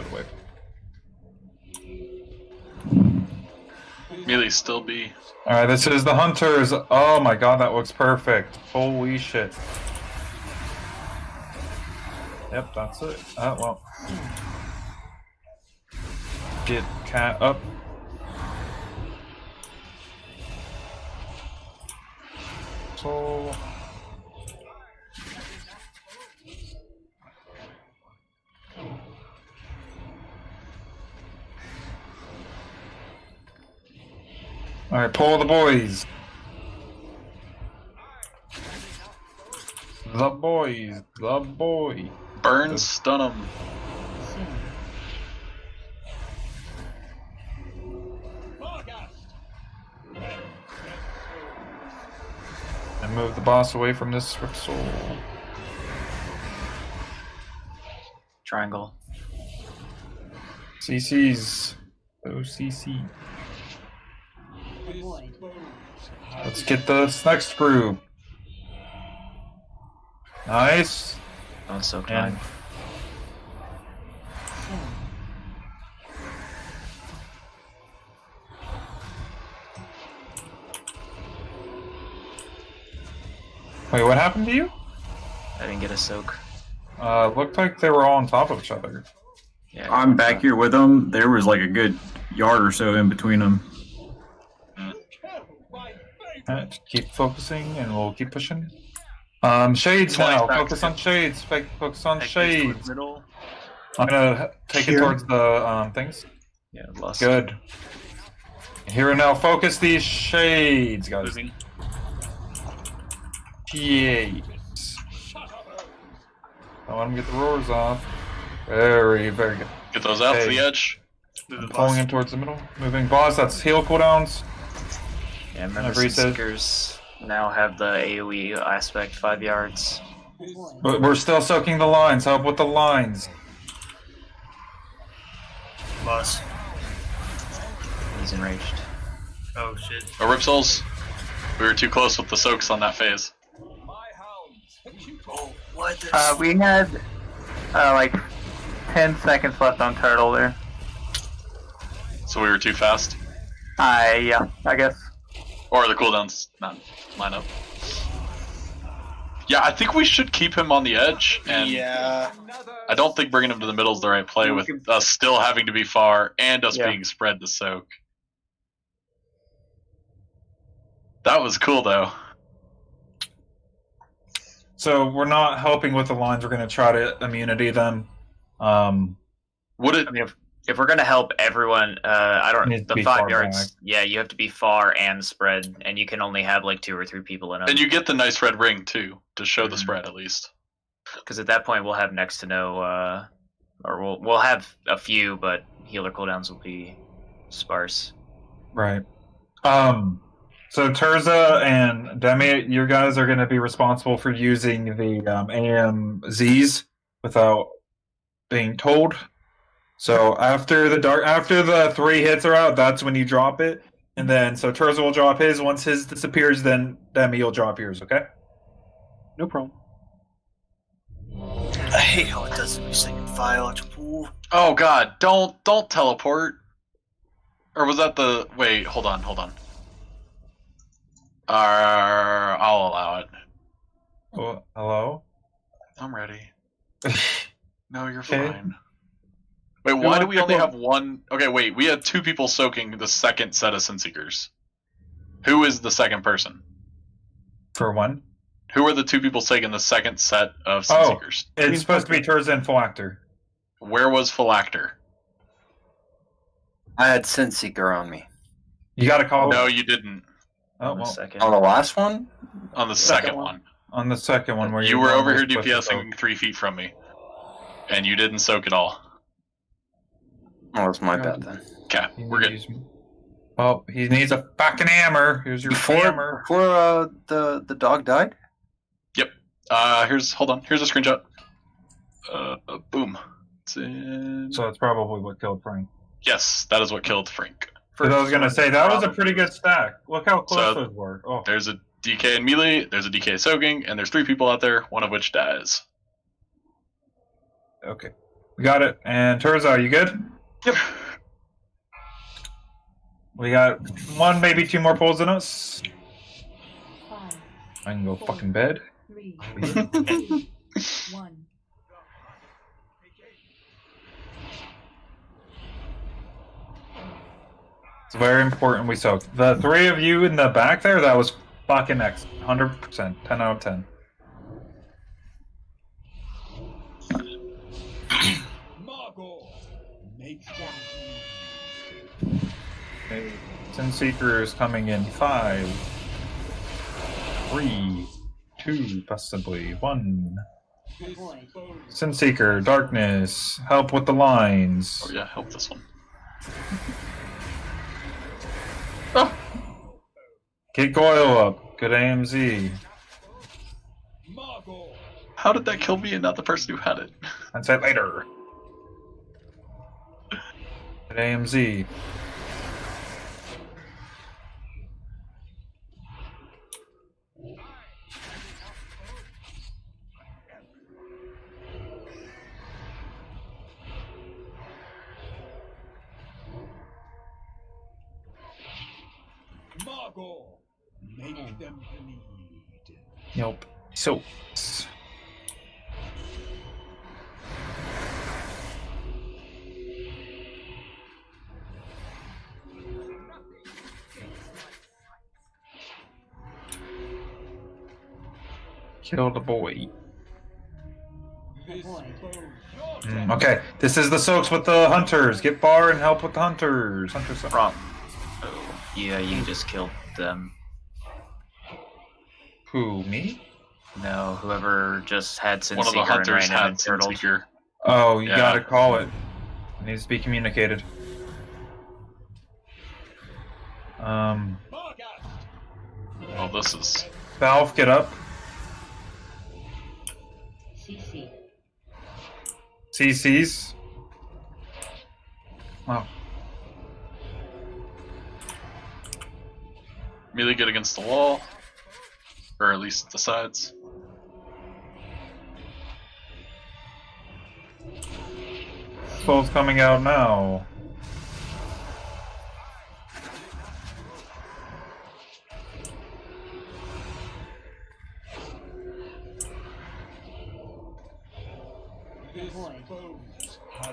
Away. Melee still B. Alright, this is the hunters. Oh my god, that looks perfect. Holy shit. Yep, that's it. Well. Get cat up. So. Alright, pull the boys. The boys. The boy. Burn, stun him. And move the boss away from this soul. Triangle. CC's. OCC. Let's get this next group. Nice. That was so kind. Wait, what happened to you? I didn't get a soak. Looked like they were all on top of each other. Yeah, I'm back here with them. There was like a good yard or so in between them. Alright, keep focusing and we'll keep pushing. Shades now. Focus on shades. Focus on shades. I'm gonna take it Here. towards the things. Yeah, lost. Good. Here and now, focus these shades, guys. Moving. Shades. I want him to get the roars off. Very, very good. Get those out to Okay. the edge. I'm pulling in towards the middle. Moving boss, that's heal cooldowns. Yeah, remember Every set. Seekers now have the AoE aspect 5 yards. But we're still soaking the lines. Help with the lines. Boss. He's enraged. Oh shit. Oh, Rip Souls. We were too close with the soaks on that phase. Oh, what? We had like 10 seconds left on turtle there. So we were too fast. Yeah, I guess. Or the cooldowns not line up. Yeah, I think we should keep him on the edge, and Yeah. I don't think bringing him to the middle is the right play with us still having to be far and us being spread to soak. That was cool, though. So we're not helping with the lines. We're going to try to immunity them. Would it? I mean, if we're gonna help everyone, I don't. Needs to The be 5 far yards. back. Yeah, you have to be far and spread, and you can only have like 2 or 3 people in them. And you get the nice red ring too to show the spread at least. Because at that point we'll have next to no, or we'll have a few, but healer cooldowns will be sparse. Right. So Terza and Demi, you guys are going to be responsible for using the AMZs without being told. So after the 3 hits are out, that's when you drop it, and then so Terza will drop his. Once his disappears, then Demi will drop yours. Okay. No problem. I hate how it does every second file. Ooh. Oh God! Don't teleport. Or was that the? Wait, hold on. I'll allow it. Oh, hello. I'm ready. No, you're Okay. fine. Wait, why do we only have one? Okay, wait. We had 2 people soaking the second set of Sinseekers. Who is the second person? For one. Who are the 2 people taking the second set of Sinseekers? It's supposed to be Terza and Phylacter. Where was Phylacter? I had Sinseeker on me. You got to call. No, you didn't. Oh, well. On the last one? On the second one. On the second one, where You were over here DPSing 3 feet from me, and you didn't soak at all. Oh, that's my bad then. Okay, we're good. Oh, he needs a fucking hammer. Here's your hammer. Before the dog died? Yep. Hold on. Here's a screenshot. Boom. It's in... So that's probably what killed Frank. Yes, that is what killed Frank. Because I was gonna say that was a pretty good stack. Look how close So, those were. Oh, there's a DK in melee, there's a DK soaking, and there's 3 people out there, one of which dies. okay, we got it. And Terza, are you good? Yep. We got 1, maybe 2 more pulls than us. 5, I can go fucking bed. 3, 2, 1. It's very important we soak. The 3 of you in the back there, that was fucking excellent. 100%. 10 out of 10. Okay. Sinseeker is coming in 5, 3, 2, possibly 1. Sinseeker, darkness, help with the lines. Oh yeah, help this one. Get Goyle up. Good AMZ. How did that kill me and not the person who had it? I'd say later. Good AMZ. Make them bleed. Nope. So. Kill the boy. Okay, this is the soaks with the hunters. Get far and help with the hunters. Hunters. Wrong. Oh, yeah, you just killed them. Who, me? No, whoever just had Sin One of the Seeker and hunters ran in had and turtled. Sinseeker. Oh, you Yeah. gotta call it. It needs to be communicated. Oh, this is. Valve, get up. CCs. Wow. Immediately get against the wall. Or at least the sides. Soul's coming out now.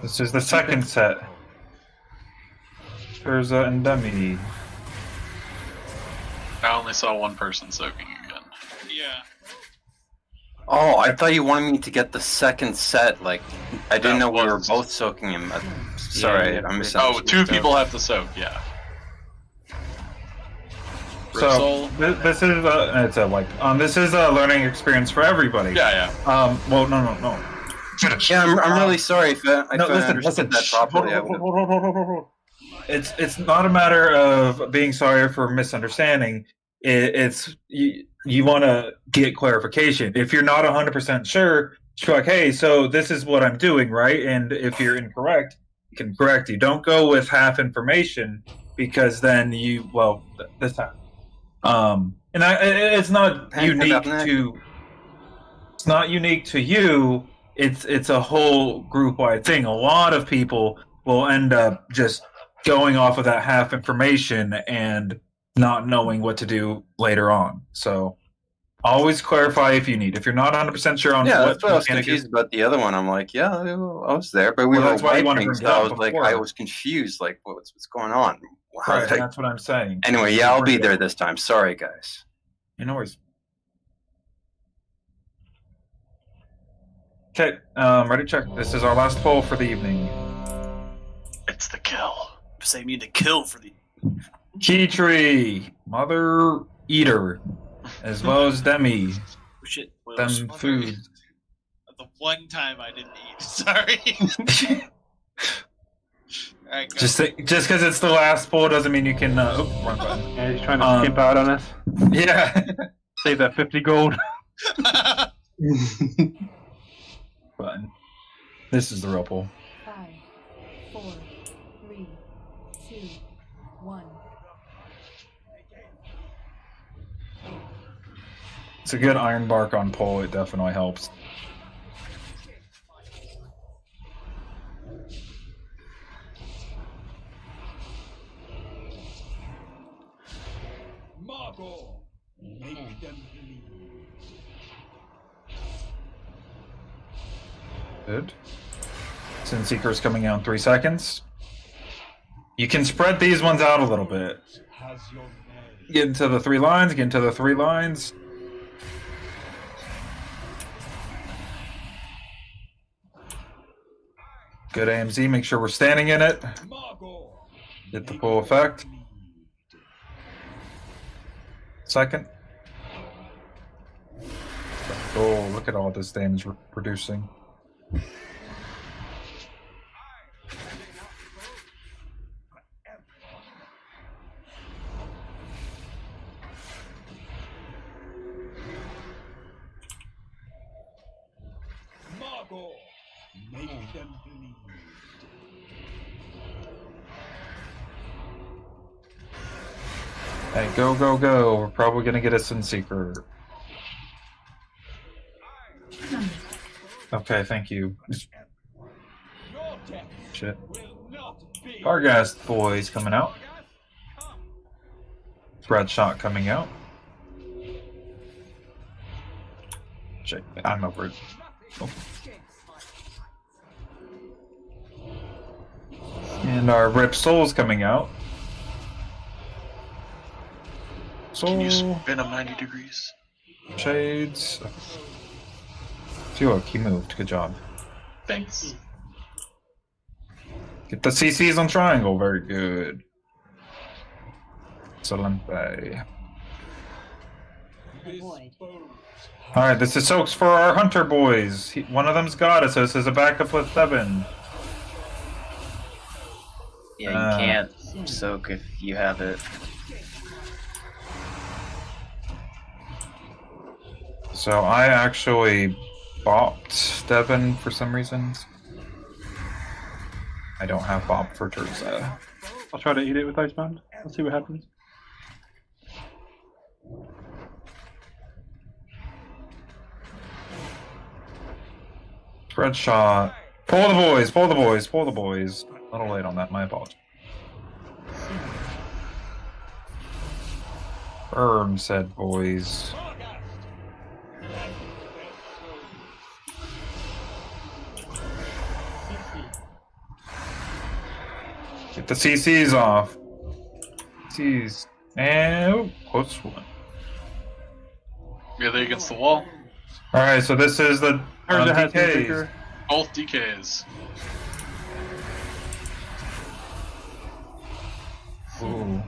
This is the second set. Urza and Demi. I only saw one person soaking again. Yeah. Oh, I thought you wanted me to get the second set. Like, I didn't know we were both soaking him. Sorry, I misunderstood. Oh, two people have to soak, yeah. So this is it's a this is a learning experience for everybody. Yeah. Well, no. Yeah, I'm really sorry if I understood listen, that properly. Hold. It's not a matter of being sorry for misunderstanding. It's you want to get clarification. If you're not 100% sure, you're like, hey, so this is what I'm doing, right? And if you're incorrect, you can correct you. Don't go with half information because then this time. It's not unique to. It's not unique to you. It's a whole group-wide thing. A lot of people will end up just going off of that half information and not knowing what to do later on. So always clarify if you need. If you're not 100% sure on that's what I was confused about the other one. I'm like, yeah, I was there, but we were wiping, so I was like, I was confused. Like, what's going on? Right, that's what I'm saying. Anyway, yeah, I'll be there this time. Sorry, guys. No worries. Okay, ready to check. This is our last poll for the evening. It's the kill. Say me to kill for the. Key Tree, Mother Eater, as well as Demi. Shit. Them food. The one time I didn't eat. Sorry. Alright, go. Just because it's the last poll doesn't mean you can. Wrong button. Yeah, he's trying to skip out on us. Yeah. Save that 50 gold. Button. This is the real poll. 5, 4, 3, 2, 1. It's a good iron bark on poll. It definitely helps. Margot, make them believe. Good. Sin Seeker's coming out in 3 seconds. You can spread these ones out a little bit. Get into the 3 lines, get into the 3 lines. Good AMZ, make sure we're standing in it. Get the full effect. Second. Oh, look at all this damage we're producing. Margot, make them believe. Hey, go, go, go. We're probably gonna get a Sin Seeker. Okay, thank you. Shit. Farghast boys coming out. Spread shot coming out. Shit, I'm over it. Oh. And our Rip Soul's coming out. Soul. Can you spin him 90 degrees? Shades. Duo, he moved. Good job. Thanks. Get the CCs on triangle. Very good. Excellent. Alright, this is soaks for our hunter boys. One of them's got it, so this is a backup with 7. Yeah, you can't soak if you have it. So I actually bopped Devin for some reason. I don't have bop for Terza. I'll try to eat it with Icebound. Let's see what happens. Spread shot. Pull the boys, pull the boys, pull the boys. A little late on that, my apologies. Firm said boys. Get the CCs off. CCs. And oh, close one. Are they against the wall? Alright, so this is the DKs. Both DKs. Ooh.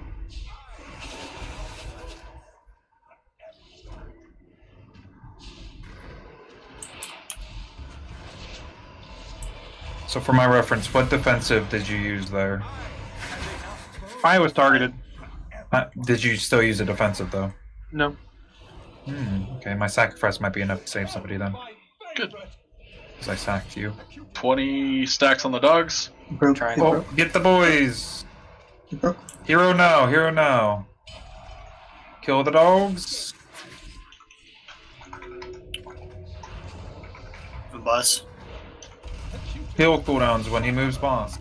So for my reference, what defensive did you use there? I was targeted. Did you still use a defensive though? No. Okay, my sacrifice might be enough to save somebody then. Good. Because I sacked you. 20 stacks on the dogs. Oh, get the boys! Hero now, hero now. Kill the dogs. The bus. Heal cooldowns when he moves boss.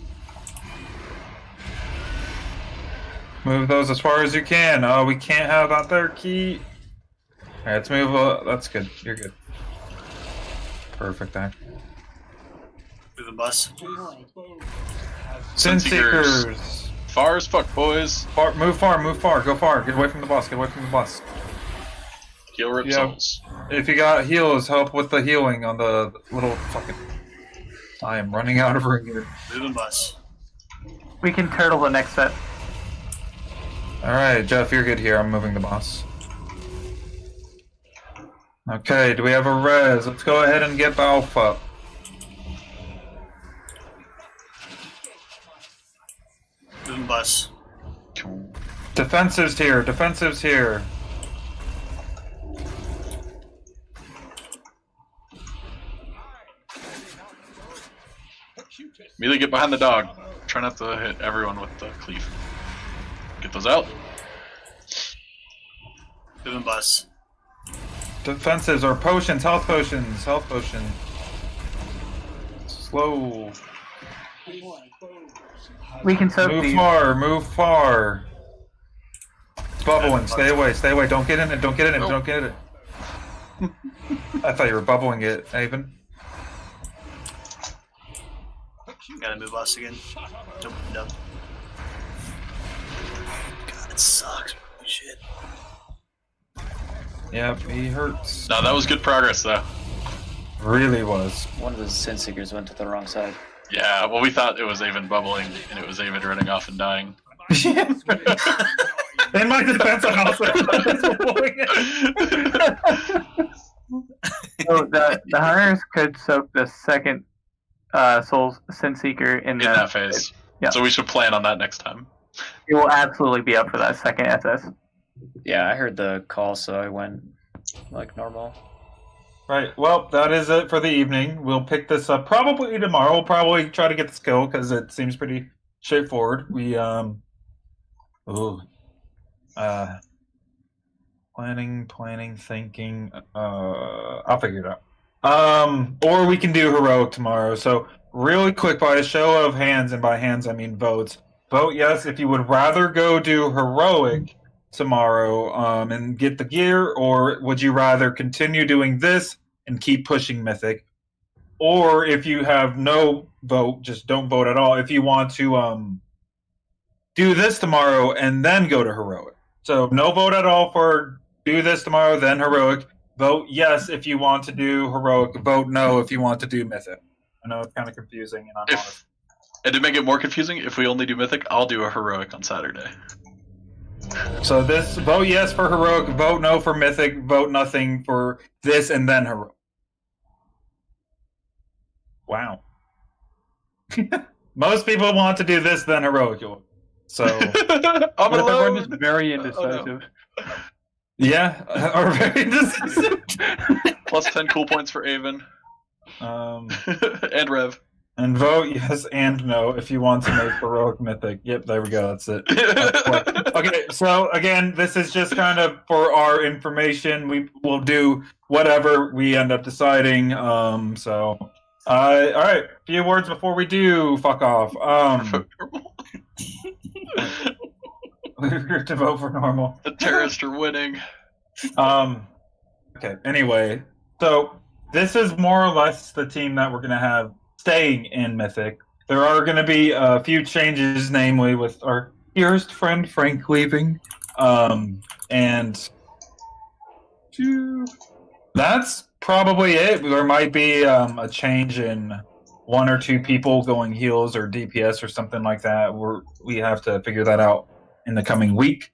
Move those as far as you can. Oh, we can't have that there key. Alright, let's move. That's good. You're good. Perfect there. To the bus. Sin Seekers. Far as fuck, boys. Move far, move far. Go far. Get away from the boss. Get away from the boss. Heal rip souls. If you got heals, help with the healing on the little fucking... I am running out of ring here. Moving bus. We can turtle the next set. Alright, Jeff, you're good here. I'm moving the boss. Okay, do we have a res? Let's go ahead and get the alpha. Moving bus. Defensives here, defensives here. Immediately get behind the dog. Try not to hit everyone with the cleave. Get those out. Moving bus. Defensives are potions, health potions, health potions. Slow. We can soak Move these. far, move far. It's bubbling, stay away, stay away. Don't get in it, don't get in it, don't get in it. I thought you were bubbling it, Avon. Gotta move us again. Jump down. God, it sucks. Shit. Yep, he hurts. No, that was good progress, though. Really was. One of the Sin Seekers went to the wrong side. Yeah, well, we thought it was Avon bubbling, and it was Avon running off and dying. In my defense, I'm also So the hunters could soak the second Soul's Sin Seeker in that phase. Yeah. So we should plan on that next time. It will absolutely be up for that second SS. Yeah, I heard the call, so I went like normal. Right, well, that is it for the evening. We'll pick this up probably tomorrow. We'll probably try to get the skill, because it seems pretty straightforward. We, planning, thinking, I'll figure it out. Or we can do heroic tomorrow. So, really quick, by a show of hands, and by hands I mean votes. Vote yes if you would rather go do heroic tomorrow and get the gear, or would you rather continue doing this and keep pushing mythic? Or if you have no vote, just don't vote at all. If you want to do this tomorrow and then go to heroic. So no vote at all for do this tomorrow, then heroic. Vote yes if you want to do heroic. Vote no if you want to do mythic. know it's kind of confusing, and I'm honest. And to make it more confusing, if we only do Mythic, I'll do a Heroic on Saturday. So this, vote yes for Heroic, vote no for Mythic, vote nothing for this, and then Heroic. Wow. Most people want to do this, then Heroic. So I'm everyone is very indecisive. Yeah, or very indecisive. Plus 10 cool points for Avon. And Rev. And vote yes and no if you want to make Heroic Mythic. Yep, there we go. That's it. Okay, so again, this is just kind of for our information. We will do whatever we end up deciding. All right. A few words before we do. Fuck off. We're to vote for normal. The terrorists are winning. Okay. Anyway, so this is more or less the team that we're gonna have staying in Mythic. There are going to be a few changes, namely with our dearest friend Frank leaving, and that's probably it. There might be a change in one or two people going heals or DPS or something like that. We have to figure that out in the coming week.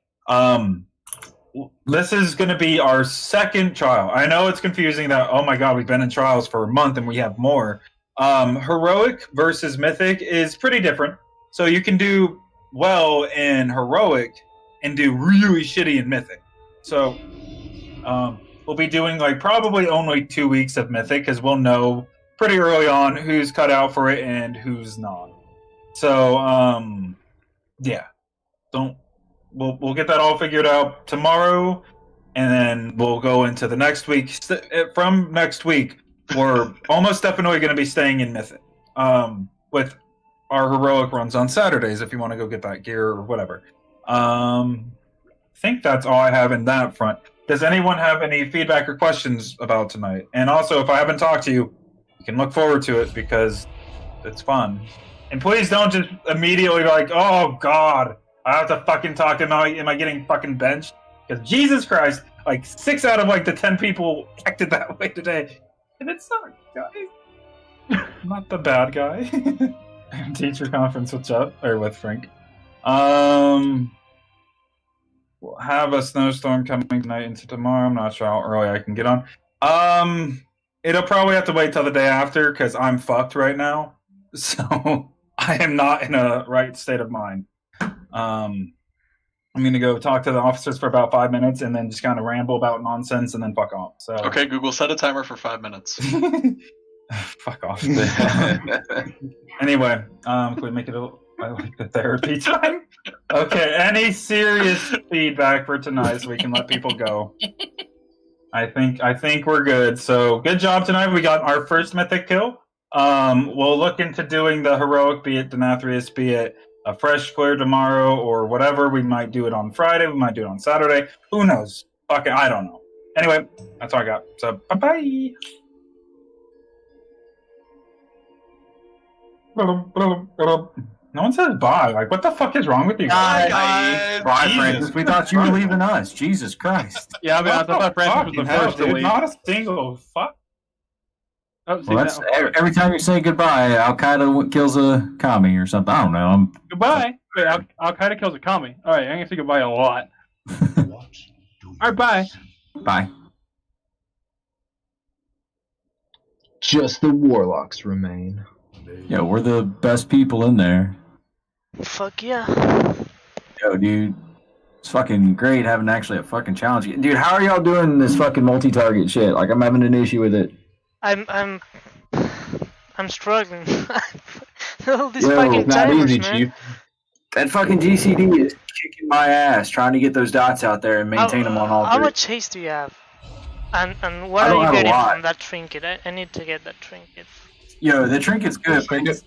This is going to be our second trial. I know it's confusing that, oh my god, we've been in trials for a month and we have more. Heroic versus Mythic is pretty different. So you can do well in Heroic and do really shitty in Mythic. So we'll be doing like probably only 2 weeks of Mythic because we'll know pretty early on who's cut out for it and who's not. So yeah, we'll get that all figured out tomorrow, and then we'll go into the next week. From next week, we're almost definitely going to be staying in Mythic with our Heroic runs on Saturdays if you want to go get that gear or whatever. I think that's all I have in that front. Does anyone have any feedback or questions about tonight? And also, if I haven't talked to you, you can look forward to it because it's fun. And please don't just immediately be like, oh god, I have to fucking talk to him. Am I getting fucking benched? Because Jesus Christ, like 6 out of like the 10 people acted that way today. And it's not, guys. I'm not the bad guy. Teacher conference with Frank. We'll have a snowstorm coming tonight into tomorrow. I'm not sure how early I can get on. It'll probably have to wait till the day after because I'm fucked right now. So I am not in a right state of mind. I'm going to go talk to the officers for about 5 minutes and then just kind of ramble about nonsense and then fuck off. So okay, Google, set a timer for 5 minutes. Fuck off. Anyway, can we make it I like the therapy time? Okay, any serious feedback for tonight so we can let people go? I think we're good. So good job tonight. We got our first Mythic kill. We'll look into doing the Heroic, be it Denathrius, be it a fresh clear tomorrow or whatever. We might do it on Friday. We might do it on Saturday. Who knows? Fucking, I don't know. Anyway, that's all I got. So, bye-bye. No one says bye. Like, what the fuck is wrong with you guys? Bye, Francis. We thought you were leaving us. Jesus Christ. Yeah, I mean, I thought Francis was the first to leave. Not a single fuck. Well, that's every time you say goodbye, Al Qaeda kills a commie or something. I don't know. Goodbye. Wait, Al Qaeda kills a commie. All right, I'm gonna say goodbye a lot. All right, bye. Bye. Just the warlocks remain. Yeah, we're the best people in there. Fuck yeah. Yo, dude. It's fucking great having actually a fucking challenge. Dude, how are y'all doing this fucking multi-target shit? Like, I'm having an issue with it. I'm struggling. All these fucking timers, man. Chief. That fucking GCD is kicking my ass trying to get those dots out there and maintain them on all three. How much haste do you have? And what are you getting from that trinket? I need to get that trinket. Yo, the trinket's good, but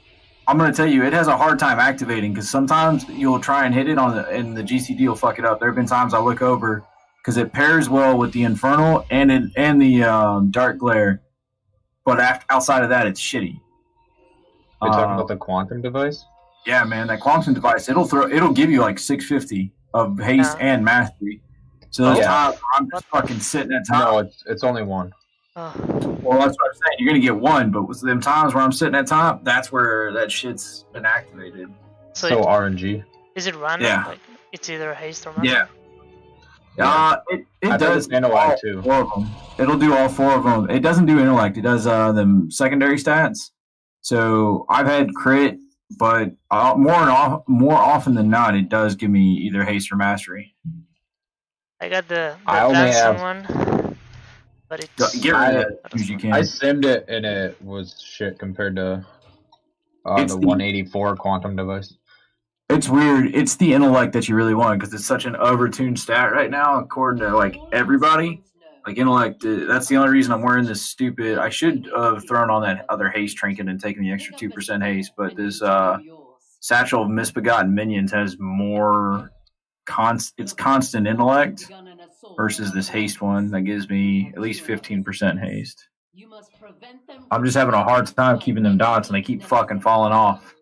I'm going to tell you, it has a hard time activating because sometimes you'll try and hit it and the GCD will fuck it up. There have been times I look over because it pairs well with the Infernal and the Dark Glare, but outside of that, it's shitty. You're talking about the quantum device? Yeah, man, that quantum device, it'll give you like 650 of haste and mastery. So those times I'm just fucking sitting at top. No, it's only one. Oh. Well, that's what I'm saying. You're gonna get one, but with them times where I'm sitting at top, that's where that shit's been activated. So So RNG. Is it random? Yeah. Like it's either haste or Yeah. master? It I does think it's intellect, all too. 4 of them. It'll do all 4 of them. It doesn't do intellect. It does them secondary stats. So I've had crit, but more often than not, it does give me either haste or mastery. I got the I only dancing have- one, but it's Get rid of that as soon as you can. I simmed it and it was shit compared to It's the the- 184 quantum device. It's weird. It's the intellect that you really want because it's such an overtuned stat right now, according to like everybody. Like intellect, that's the only reason I'm wearing this stupid. I should have thrown on that other haste trinket and taken the extra 2% haste, but this satchel of misbegotten minions has more it's constant intellect versus this haste one that gives me at least 15% haste. I'm just having a hard time keeping them dots, and they keep fucking falling off.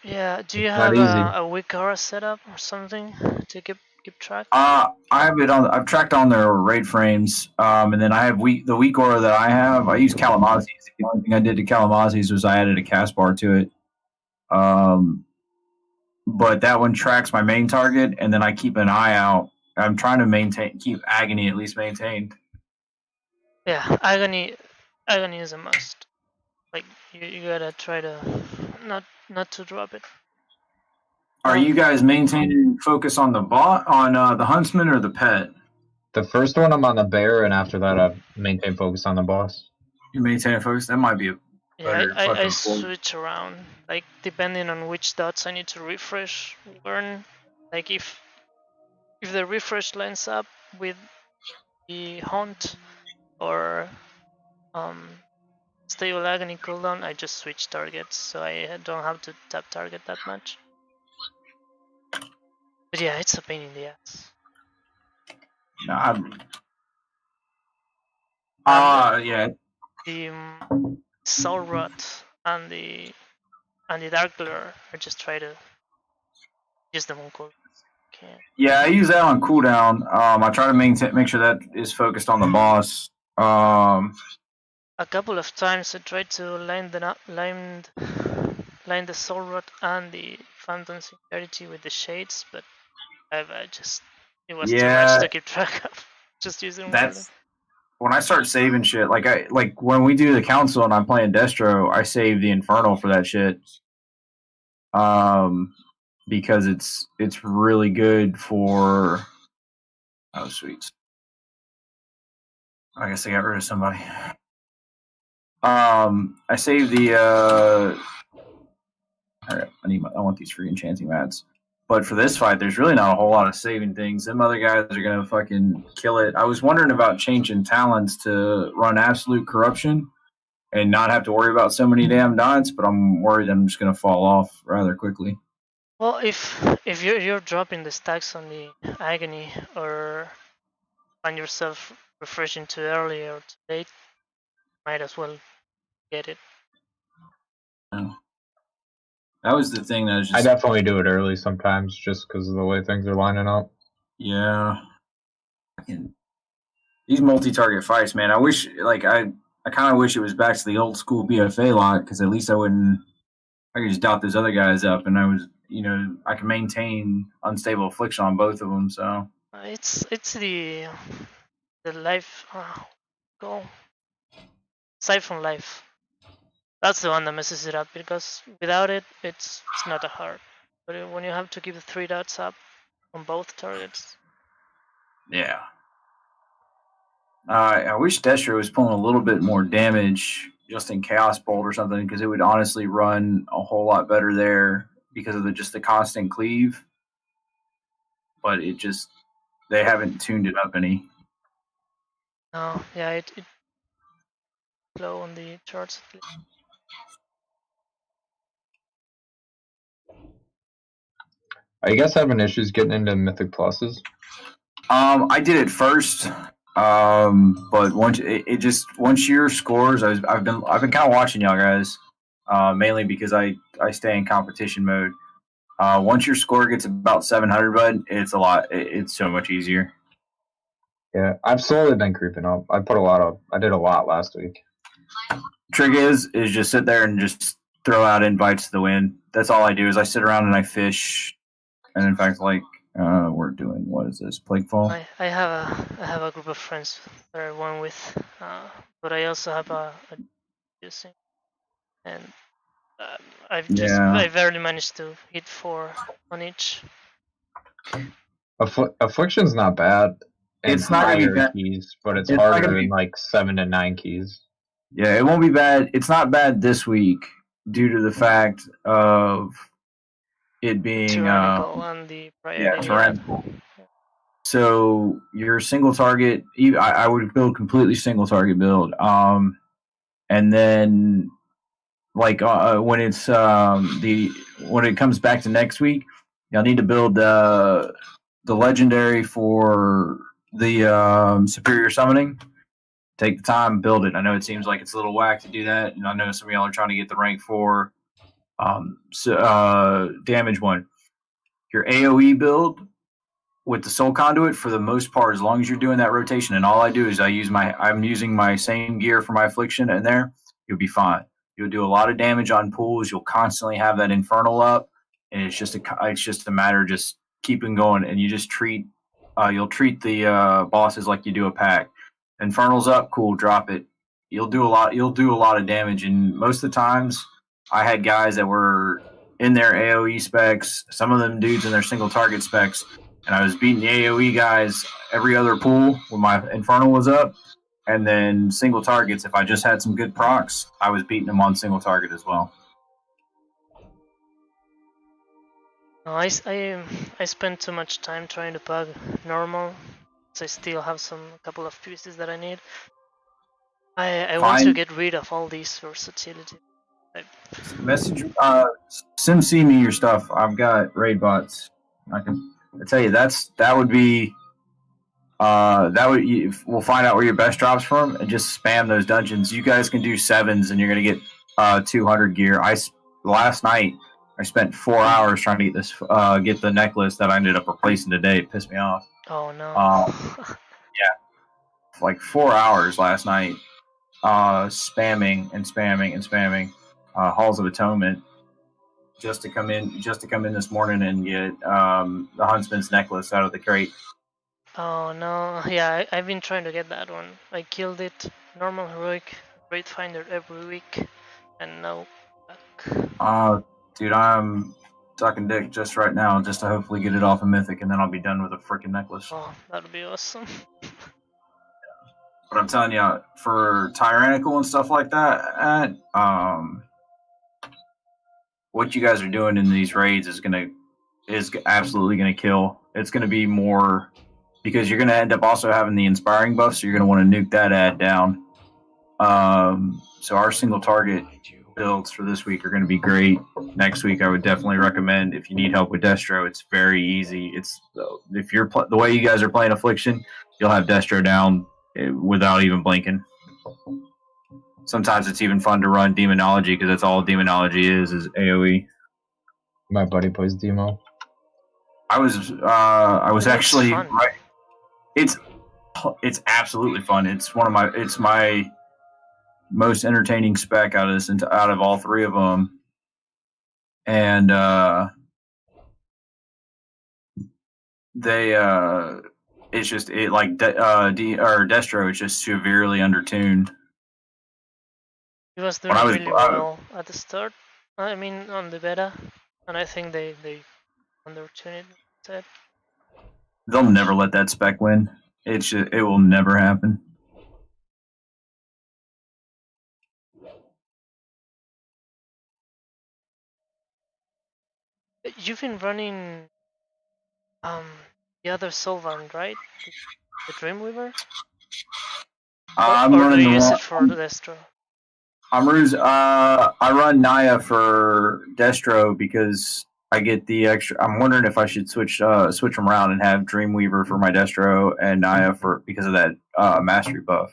Yeah. Do you Not have easy. a weak aura setup or something to keep track? I have it on. I've tracked on their raid frames, and then I have the weak aura that I have. I use Kalamazes. The only thing I did to Kalamazes was I added a cast bar to it. But that one tracks my main target, and then I keep an eye out. I'm trying to keep agony at least maintained. Yeah, agony is a must. Like you gotta try to not to drop it. Are you guys maintaining focus on the the huntsman or the pet? The first one I'm on the bear, and after that I maintain focus on the boss. You maintain focus. That might be a Yeah, better I fucking switch around. Like depending on which dots I need to refresh, learn. Like if the refresh lines up with the hunt or stable agony cooldown, I just switch targets, so I don't have to tap target that much. But yeah, it's a pain in the ass. Yeah. The Soul Rot and the Dark Blur, I just try to use them on cooldown. Yeah, I use that on cooldown. I try to make sure that is focused on the boss. A couple of times I tried to line the Soul Rot and the Phantom Singularity with the shades, but it was too much to keep track of. Just using that's when I start saving shit. Like when we do the council and I'm playing Destro, I save the Infernal for that shit. Because it's really good for. Oh, sweet. I guess I got rid of somebody. I saved the. All right, I want these free enchanting mats. But for this fight, there's really not a whole lot of saving things. Them other guys are gonna fucking kill it. I was wondering about changing talents to run absolute corruption and not have to worry about so many damn dots. But I'm worried I'm just gonna fall off rather quickly. Well, if you're dropping the stacks on the agony or find yourself refreshing too early or too late, might as well get it. Oh. That was the thing that was just. I definitely do it early sometimes, just because of the way things are lining up. Yeah. These multi-target fights, man. I wish, I kind of wish it was back to the old school BFA lot, because at least I could just dot those other guys up, and I can maintain unstable affliction on both of them. So It's the life goal. Siphon life. That's the one that messes it up, because without it, it's not that hard. But when you have to keep the 3 dots up on both targets. yeah. I wish Destro was pulling a little bit more damage just in Chaos Bolt or something, because it would honestly run a whole lot better there because of the constant cleave. But they haven't tuned it up any. No, yeah, it low on the charts. Are you guys having issues getting into Mythic Pluses? I did it first, but once your scores, I've been kind of watching y'all guys, mainly because I stay in competition mode. Once your score gets about 700, bud, it's a lot. It's so much easier. Yeah, I've slowly been creeping up. I did a lot last week. Trick is just sit there and just throw out invites to the wind. That's all I do is I sit around and I fish. And in fact, like we're doing, what is this, Plaguefall? I have a group of friends that I won with, but I also have a using, and I barely managed to hit 4 on each. Affliction's not bad. It's not gonna be bad keys, but it's not harder gonna be- in like 7 to 9 keys. Yeah, it won't be bad. It's not bad this week due to the fact of it being tyrannical on the priority. tyrannical. So your single target, I would build completely single target build. And then like when it's when it comes back to next week, y'all need to build the legendary for the superior summoning. Take the time, build it. I know it seems like it's a little whack to do that, and I know some of y'all are trying to get the rank 4 damage one. Your AoE build with the soul conduit, for the most part, as long as you're doing that rotation, and all I do is I'm using my same gear for my affliction in there, you'll be fine. You'll do a lot of damage on pools. You'll constantly have that infernal up, and it's just a matter of just keeping going. And you just you'll treat the bosses like you do a pack. Infernal's up, cool, drop it. You'll do a lot of damage, and most of the times I had guys that were in their AoE specs, some of them dudes in their single target specs, and I was beating the AoE guys every other pool when my Infernal was up, and then single targets, if I just had some good procs, I was beating them on single target as well. No, I spent too much time trying to bug normal, so I still have a couple of pieces that I need. I want to get rid of all these versatility. Message SimC me your stuff. I've got raid bots. I tell you that would be we'll find out where your best drops from and just spam those dungeons. You guys can do 7s and you're gonna get 200 gear. Last night I spent 4 hours trying to get the necklace that I ended up replacing today. It pissed me off. Oh no. Yeah, like 4 hours last night, spamming Halls of Atonement just to come in this morning and get the Huntsman's necklace out of the crate. Oh no, yeah, I've been trying to get that one. I killed it, normal heroic, Great Finder every week, and no luck. Dude, I'm sucking dick just right now just to hopefully get it off of Mythic, and then I'll be done with a freaking necklace. Oh, that would be awesome. But I'm telling you, for Tyrannical and stuff like that, what you guys are doing in these raids is absolutely gonna kill. It's gonna be more because you're gonna end up also having the inspiring buff, so you're gonna want to nuke that ad down. So our single target builds for this week are going to be great. Next week, I would definitely recommend if you need help with Destro. It's very easy. If you're the way you guys are playing Affliction, you'll have Destro down without even blinking. Sometimes it's even fun to run Demonology because that's all Demonology is AoE. My buddy plays Demo. I was actually right. It's absolutely fun. It's my most entertaining spec out of all 3 of them, and it's just Destro is just severely undertuned. He was doing really well at the start. I mean, on the beta, and I think they undertuned it instead. They'll never let that spec win. It will never happen. You've been running the other Soulbound, right? The Dreamweaver? I'm or running do you use it for Destro? I run Naya for Destro because I get the extra. I'm wondering if I should switch them around and have Dreamweaver for my Destro and Naya because of that mastery buff.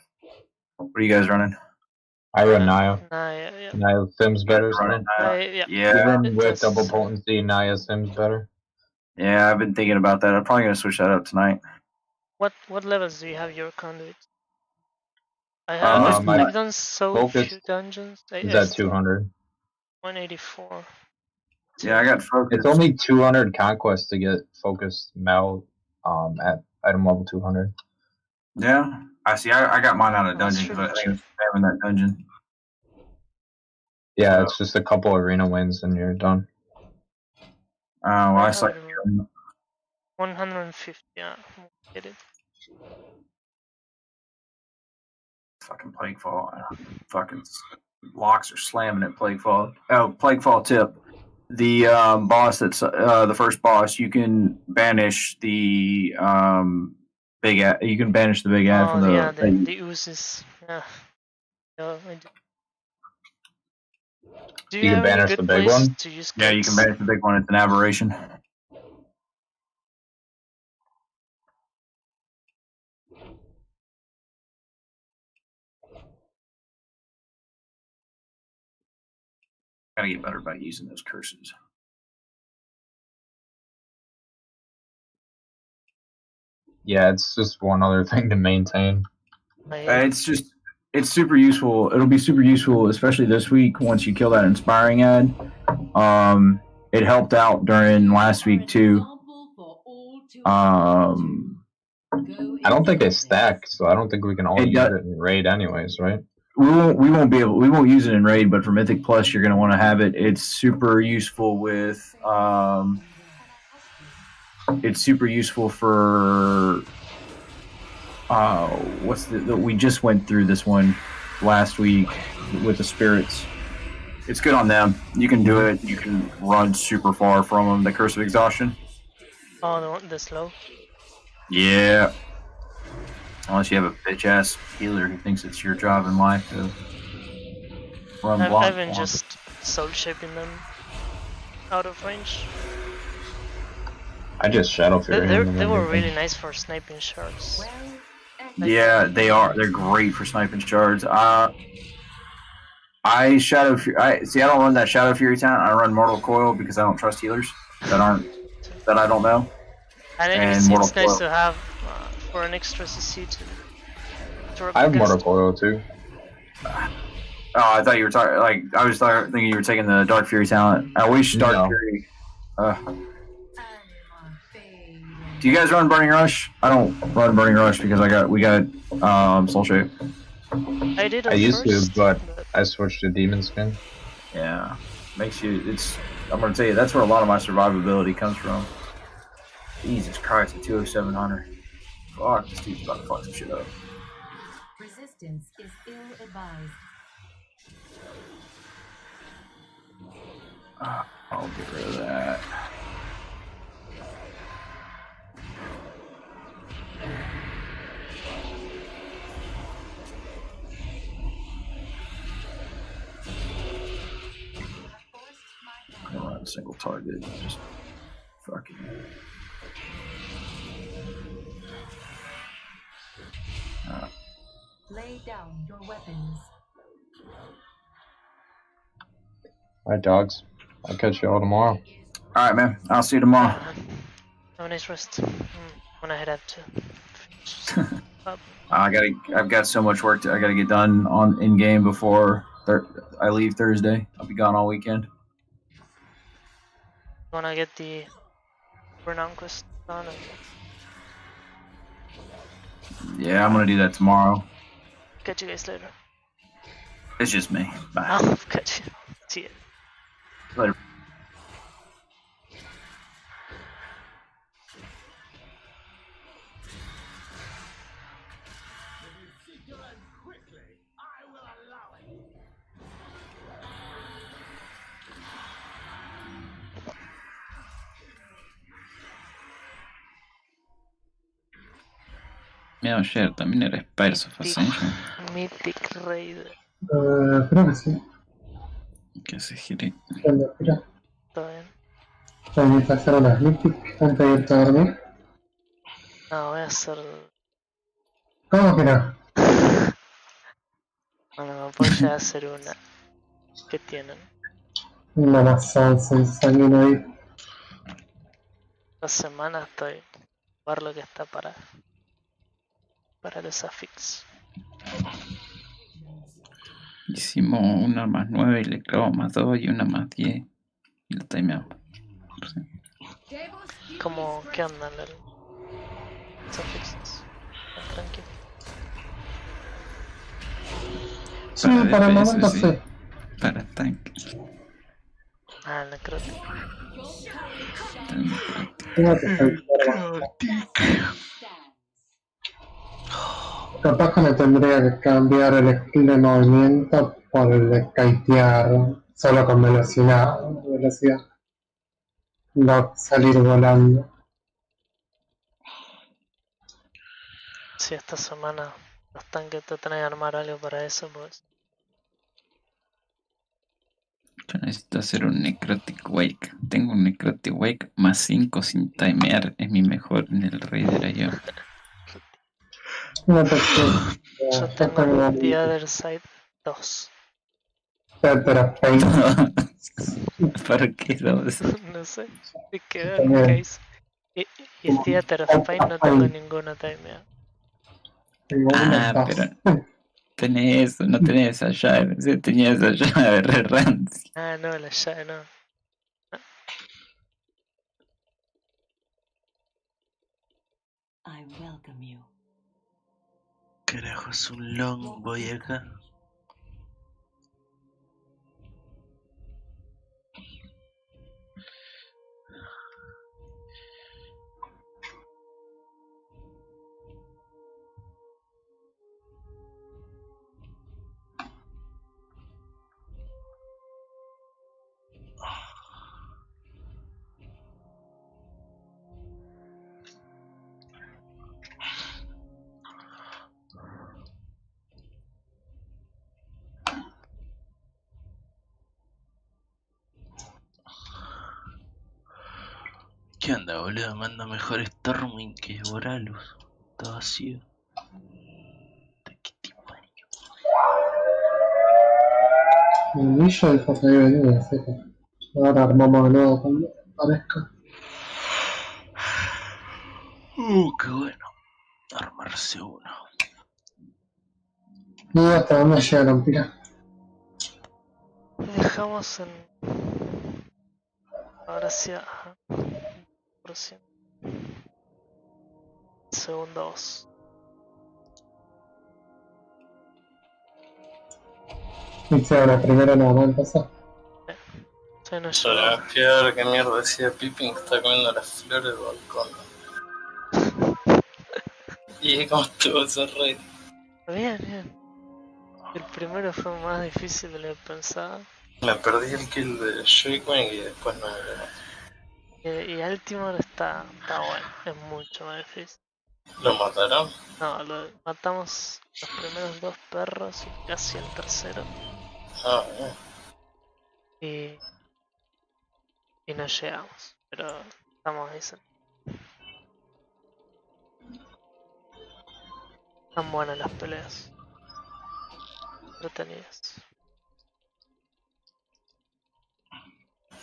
What are you guys running? I run Naya. Naya, yeah. Naya Sims better. Yeah. Even with double potency, Naya Sims better. Yeah, I've been thinking about that. I'm probably gonna switch that up tonight. What levels do you have your conduit? my I've done so focus few dungeons. is at 200. 184. Yeah, I got focus. It's only 200 conquest to get focused Mel at item level 200. Yeah, I see. I got mine out of That's dungeon because I really think I'm spamming that dungeon. Yeah, it's just a couple arena wins and you're done. Oh, well, I have saw. it 150. Yeah, get it. Fucking Plaguefall. Fucking locks are slamming at Plaguefall. Oh, Plaguefall tip. The boss that's the first boss, you can banish the big ad. You can banish the big ad from the. Yeah, the oozes. Yeah. Yeah, I do. Do You you can have any banish good the big place one? to use Yeah, you can banish the big one. It's an aberration. Gotta get better about using those curses. Yeah, it's just one other thing to maintain. It's super useful. It'll be super useful, especially this week once you kill that inspiring ad. It helped out during last week too. I don't think they stack, so I don't think we can all use it in raid anyways, right? We won't use it in raid, but for Mythic Plus you're gonna want to have it. It's super useful with it's super useful for we just went through this one last week with the spirits. It's good on them. You can do it. You can run super far from them. The Curse of Exhaustion. Oh, the slow. Yeah. Unless you have a bitch ass healer who thinks it's your job in life to run block. I've been just soul shaping them out of range. I just Shadow Fury. They were really nice for sniping shards. Yeah, they are. They're great for sniping shards. I Shadow Fury. I don't run that Shadow Fury talent. I run Mortal Coil because I don't trust healers that I don't know. And it's nice to have for an extra CC to I have Mortal Coil too. Oh, I thought you were talking. Like I was thinking you were taking the Dark Fury talent. I wish Dark Fury. Do you guys run Burning Rush? I don't run Burning Rush because we got Soul Shape. I used to, but I switched to Demon Skin. Yeah, makes you. I'm gonna tell you that's where a lot of my survivability comes from. Jesus Christ, a 207 hunter. Fuck, this dude's about to fuck some shit up. Resistance is ill-advised. I'll get rid of that. I'm gonna run a single target. Just fucking. Lay down your weapons. Alright, dogs. I'll catch you all tomorrow. Alright, man. I'll see you tomorrow. Have a nice rest. When I head out to. I've got so much work I gotta get done on in game before I leave Thursday. I'll be gone all weekend. Wanna get the Renown quest done? Yeah, I'm gonna do that tomorrow. Catch you guys later. It's just me. Bye. I'll catch you. See ya. Later. Ja, shit, también eres perso, fascination. Mythic Raider. Creo que sí. Que se gire. Mira. Todo bien. También te hacer unas Mythic antes de irte a dormir. No, voy a hacer. ¿Cómo que no? Bueno, voy a hacer una. ¿Qué tienen? Una más 11 sanguinoid. 2 semanas estoy. Ver lo que está para. para el Affix. Hicimos una más 9 y le clavo más 2 y una más 10 y lo timeamos. ¿Cómo qué andan el Affix? Tranquilo. Sí, para el DPS, momento sí. sí. Para tanque. Ah, el necrótico. Tengo que capaz que me tendría que cambiar el skill de movimiento por el de kitear solo con velocidad. No salir volando. Si esta semana los tanques te traen a armar algo para eso, pues. Yo necesito hacer un Necrotic Wake. Tengo un Necrotic Wake más 5 sin timear. Es mi mejor en el Raider yo. No te Yo tengo The Other Side 2. pero ¿Para qué dos? No sé. Hay que ver qué hizo. Y Theater of Pain no tengo ninguno timeado. Ah, pero tenés eso, no tenés esa llave. Si tenías esa llave, re rancio. Ah, no, la llave no. I welcome you. Carajo, es un long boy acá. ¿Qué onda, boludo? Manda mejor Storming que Boralus. Está vacío. El Villa dijo que había venido, así que ahora armamos de nuevo cuando aparezca. Qué bueno. Armarse uno. Y hasta dónde llegaron, pira. Dejamos en. Ahora sí, ajá. Por ciento. Segundo 2. Dice ahora primero nada más empezar. Sí, no Para fiar, ¿qué mierda decía Pippin que está comiendo las flores del balcón? ¿Y cómo estuvo ese rey? Bien, bien. El primero fue más difícil de lo que pensaba. Me perdí el kill de Shockwing y después no me lo maté. Y Altimore está bueno, es mucho más difícil. ¿Lo mataron? No, matamos los primeros 2 perros y casi el tercero. Ah, bien. Y no llegamos, pero estamos ahí. Están buenas las peleas. Entretenidas.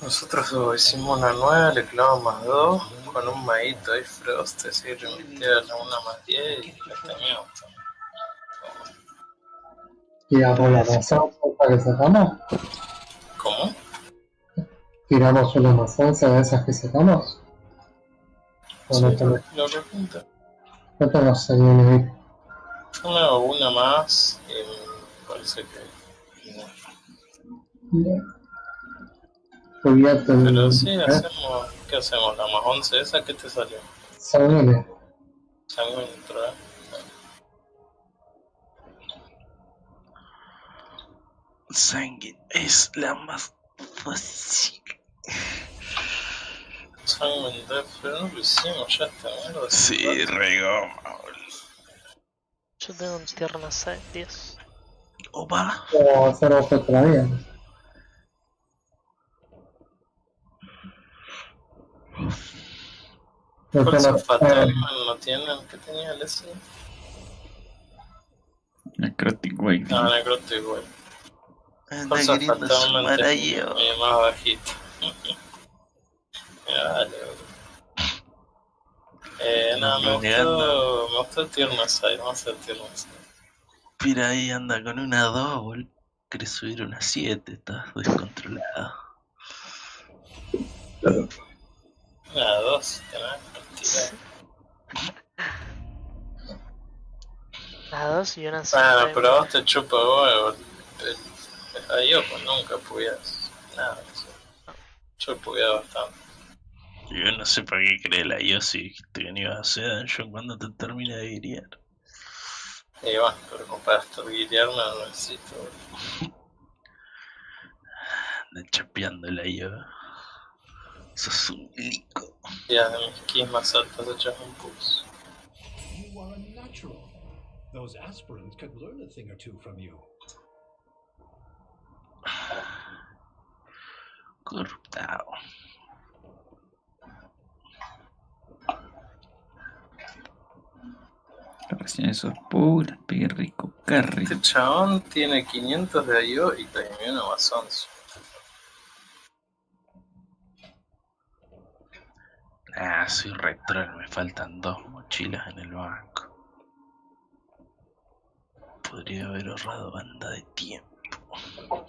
Nosotros hicimos una nueva, le clavamos más 2 con un maguito y Frost, así remitió a una más 10 y la teníamos. Tiramos la mazón para que sacamos. ¿Cómo? Tiramos una mazonza de esas que sacamos. Sí, No tengo, lo repunta. no tengo señales ahí. Yo me hago una más y me parece que no. Pero sí, hacemos. ¿Qué hacemos? ¿La más 11 esa? ¿Qué te salió? Sanguíneo. Sanguíneo, ¿verdad? Sanguín es la más fácil. Sanguíneo, pero no lo hicimos ya esta mierda. Sí, regoma. Yo tengo un tierno 10. Opa. O hacer otro todavía. Fuerza fatal no tienen. ¿Qué tenía el S? Necrotic Wake. Ah, Necrotic Wake. Fuerza fatal es más bajito. Dale, No, me Negando. gustó el tier más ahí, vamos a hacer tier más. Pira ahí anda con una 2, boludo. Querés subir una 7, estás descontrolado. Una 2, tenés partida. Una 2 y una Bueno, 5. pero a vos te chupa huevo. Ahí yo pues nunca puvías. Nada, yo podía bastante. Yo no sé para qué crees la IO si dijiste que no ibas a hacer dungeon cuando te termine de guiar. Y bueno, pero para guiarme no necesito. Anda chapeando la IO. Sos un lico. Ya de mis keys más altas echas un pulso. You are a natural. Those aspirants could learn a thing or two from you. Cortado. Recién eso es pura, qué rico, qué rico. Este chabón tiene 500 de IO y también una más 11. Soy retro, me faltan 2 mochilas en el banco. Podría haber ahorrado banda de tiempo.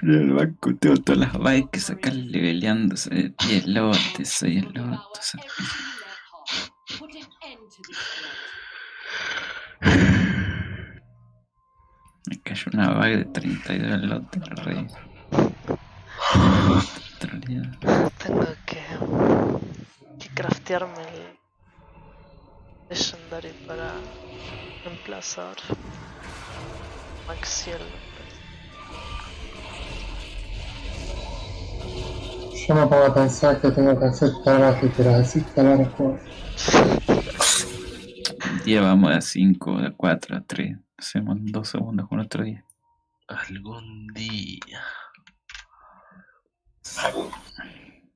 En el banco tengo todas las bikes que sacar leveleando. Soy elote, soy elote. Me cayó una bag de 32 elotes, el rey. Tengo que craftearme el Legendary para reemplazar Maxiel. Yo me pongo a pensar que tengo que hacer tareas y te las desinstalar el juego. Llevamos a 5, a 4, a 3. Hacemos 2 segundos con otro día. Algún día.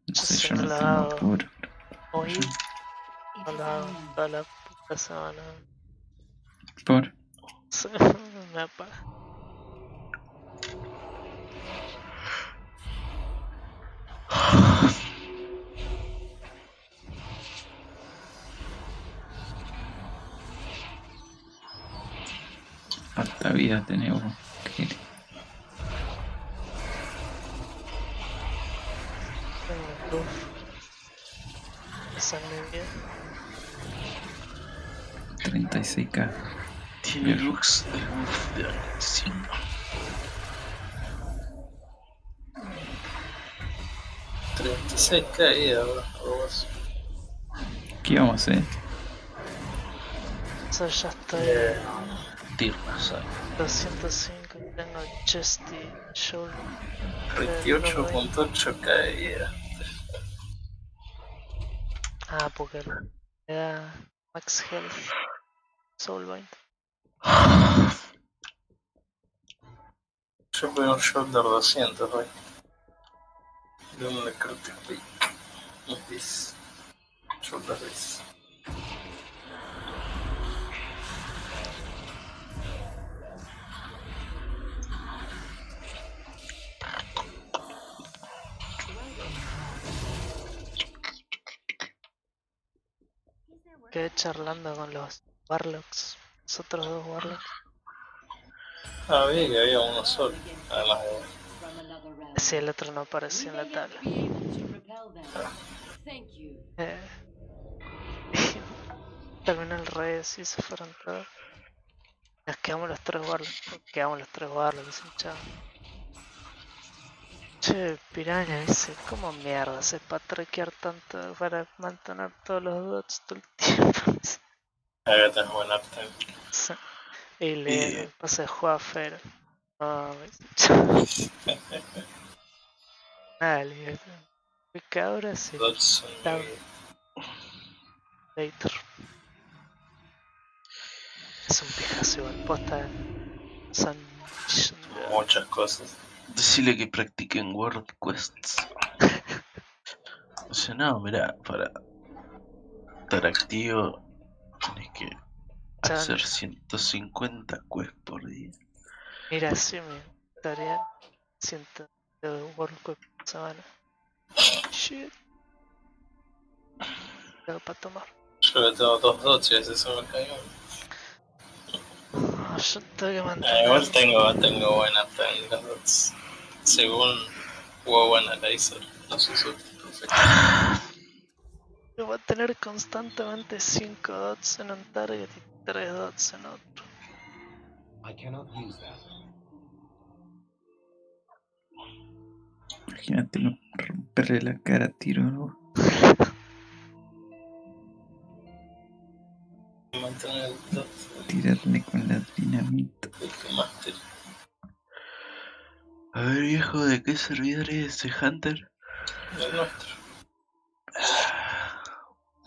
No sé, yo no tengo apuro. Hoy no lo hago toda la puta semana. ¿Por? Me apaga. Harta vida tenemos. Esa es mi vida. 36k. Tiene lux el buff de agresión. ¿36 caídas, vos? ¿Qué vamos a hacer? Eso ya estoy. Tirnas, 205, tengo chest y shoulder. 28.8 caídas. Ah, porque me da max health. Soulbind. Yo veo un shoulder 200 hoy. De un necrotic weak. Un bis. Shoulder bis. Quedé charlando con los Warlocks. Los otros 2 Warlocks. Ah, vi que había uno solo. Además de Sí, el otro no apareció en la tabla. Terminó el reyes y se fueron todos. Nos quedamos los 3 Warlocks. Dicen, chao. Che, piraña, dice, ¿cómo mierda se para traquear tanto para mantener todos los dots todo el tiempo? Acá tenés buen uptime. Sí. Y le pasé a jugar fero. No, dale, que ahora sí. Later. Es un pijazo igual, posta. Son muchas cosas. Decirle que practiquen World Quests. O sea, no, mirá, para estar activo tenés que hacer 150 quests por día. Mira, sí, me estaría 100 de World Cup por semana. Shit. Pero para tomar. Yo que tengo 2 dots y a veces se me cae uno. Yo tengo que mantener. Igual tengo buenas técnicas dots. Según WoW Analyzer, no sé si es perfecto. Yo voy a tener constantemente 5 dots en un target y 3 dots en otro. I cannot use that. Imagínate romperle la cara a tiro, ¿no? Mantener el dot. Tirarle con la dinamita. A ver, viejo, ¿de qué servidor es ese Hunter? El nuestro.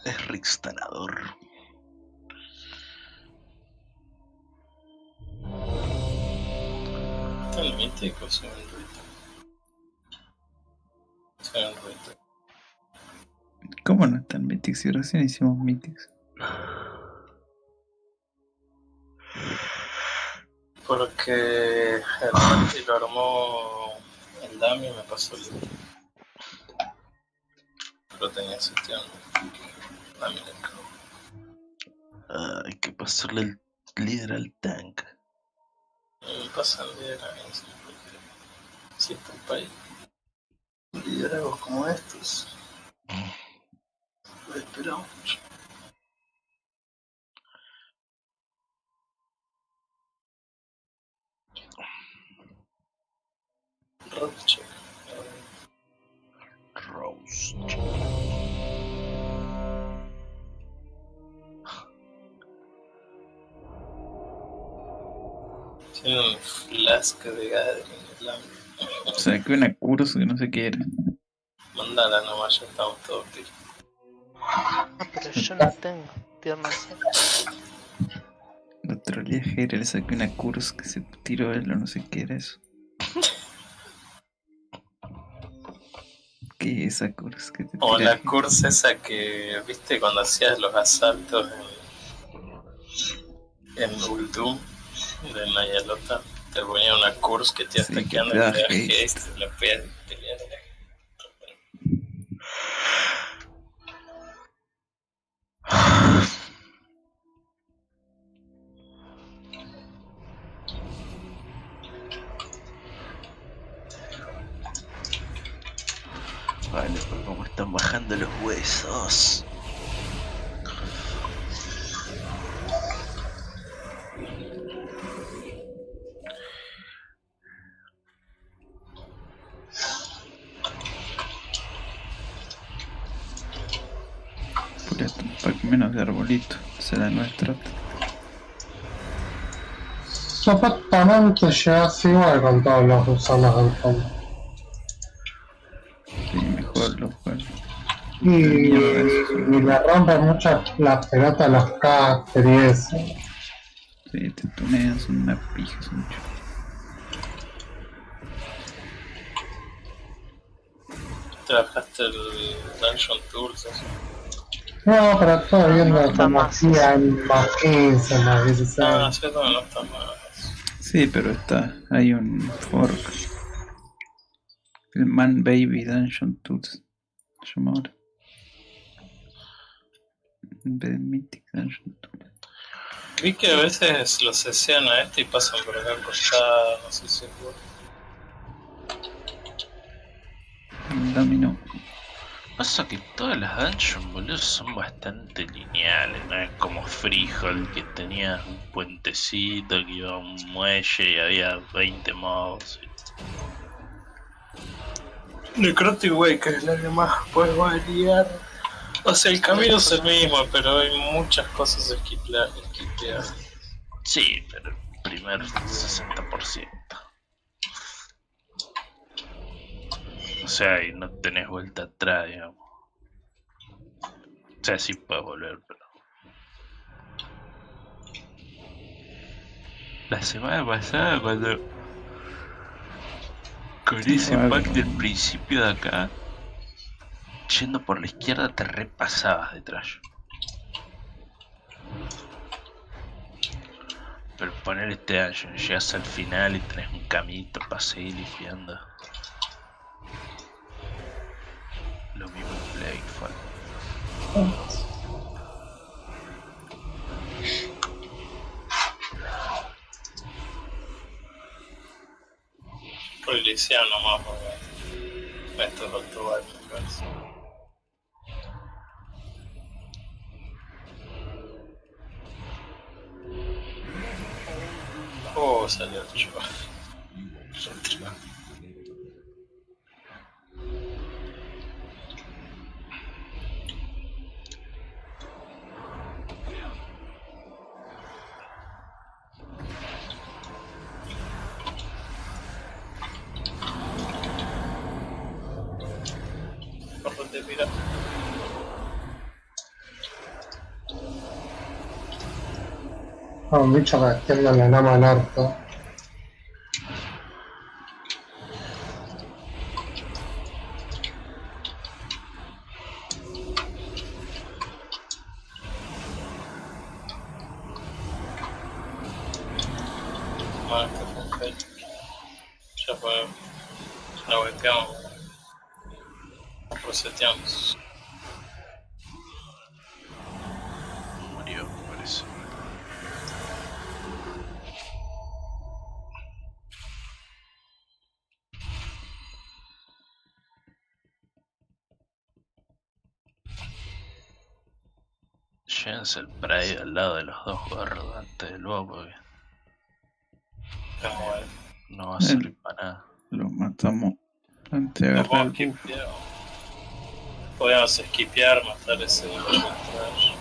Es Rixtanador. ¿Está el mítico o soy un ruido? Soy un ruido. ¿Cómo no están Mythics? Si recién hicimos Mythics. Porque el Marty lo armó el Dami y me pasó el líder. Lo tenía seteado. Dami le cagó. Hay que pasarle el líder al tank. Me pasa el líder a mí, porque si está el país. Liderazgos como estos. Lo esperamos mucho. Roche. Rose. Tiene un flask de Gathering Slam. Saqué una curso que no sé qué era. Mandala nomás, ya estamos todos tiros. Pero yo no tengo tiernas. La trolea Jere, le saqué una curso que se tiró él o no sé qué era eso. ¿Qué es esa curso que te O tira? la cursa esa que, viste, cuando hacías los asaltos en Uldum de Ny'alotha, te ponía una curse que te Sí, hasta que quedando te da en el haste. haste, la podías pelear. Vale, pues como están bajando los huesos. Apurate un pack menos de arbolito. Será nuestra. Supuestamente llegas igual con todos los gusanos del fondo. Sí, mejor los juegos. Y le rompe mucho la pelota a los caster y eso. Sí, te tunean, son una pija, son mucho. Te bajaste el Dungeon Tools, eso. No, pero estoy viendo como 100, más 15, más 16. Ah, cierto, no está mal. Sí, pero está. Hay un fork. El Man Baby Dungeon Tools. Se llama ahora. En vez de Mythic Dungeon Tools. Vi que a veces lo cesean a este y pasan por acá al costado, no sé si es bueno. El Dummy no. Pasa que todas las dungeons, boludo, son bastante lineales, no es como Freehold que tenía un puentecito que iba a un muelle y había 20 mobs. Necrotic Way, que es la que más puedes variar. O sea, el camino es el mismo, pero hay muchas cosas esquipeadas. Sí, pero el primer 60%. O sea, y no tenés vuelta atrás, digamos. O sea, sí puedes volver, pero... La semana pasada, cuando... Con ese pack del principio de acá, yendo por la izquierda te repasabas detrás. Pero poner este dungeon, llegas al final y tenés un caminito para seguir limpiando. Lo mismo en Blakefall. policía nomás, porque esto es otro lugar, me parece. Oh, salió el chulo. Córrete, mira. Un bicho que extiende la lama al orto. Más que fue un fail. Ya fue. La volteamos. Reseteamos. Murió, me parece. Llévense el spray al lado de los dos gordos antes del luego porque no va a servir para nada. Lo matamos antes de Nos agarrar vamos el a buff. esquipear. Podemos esquipear, matar ese trash.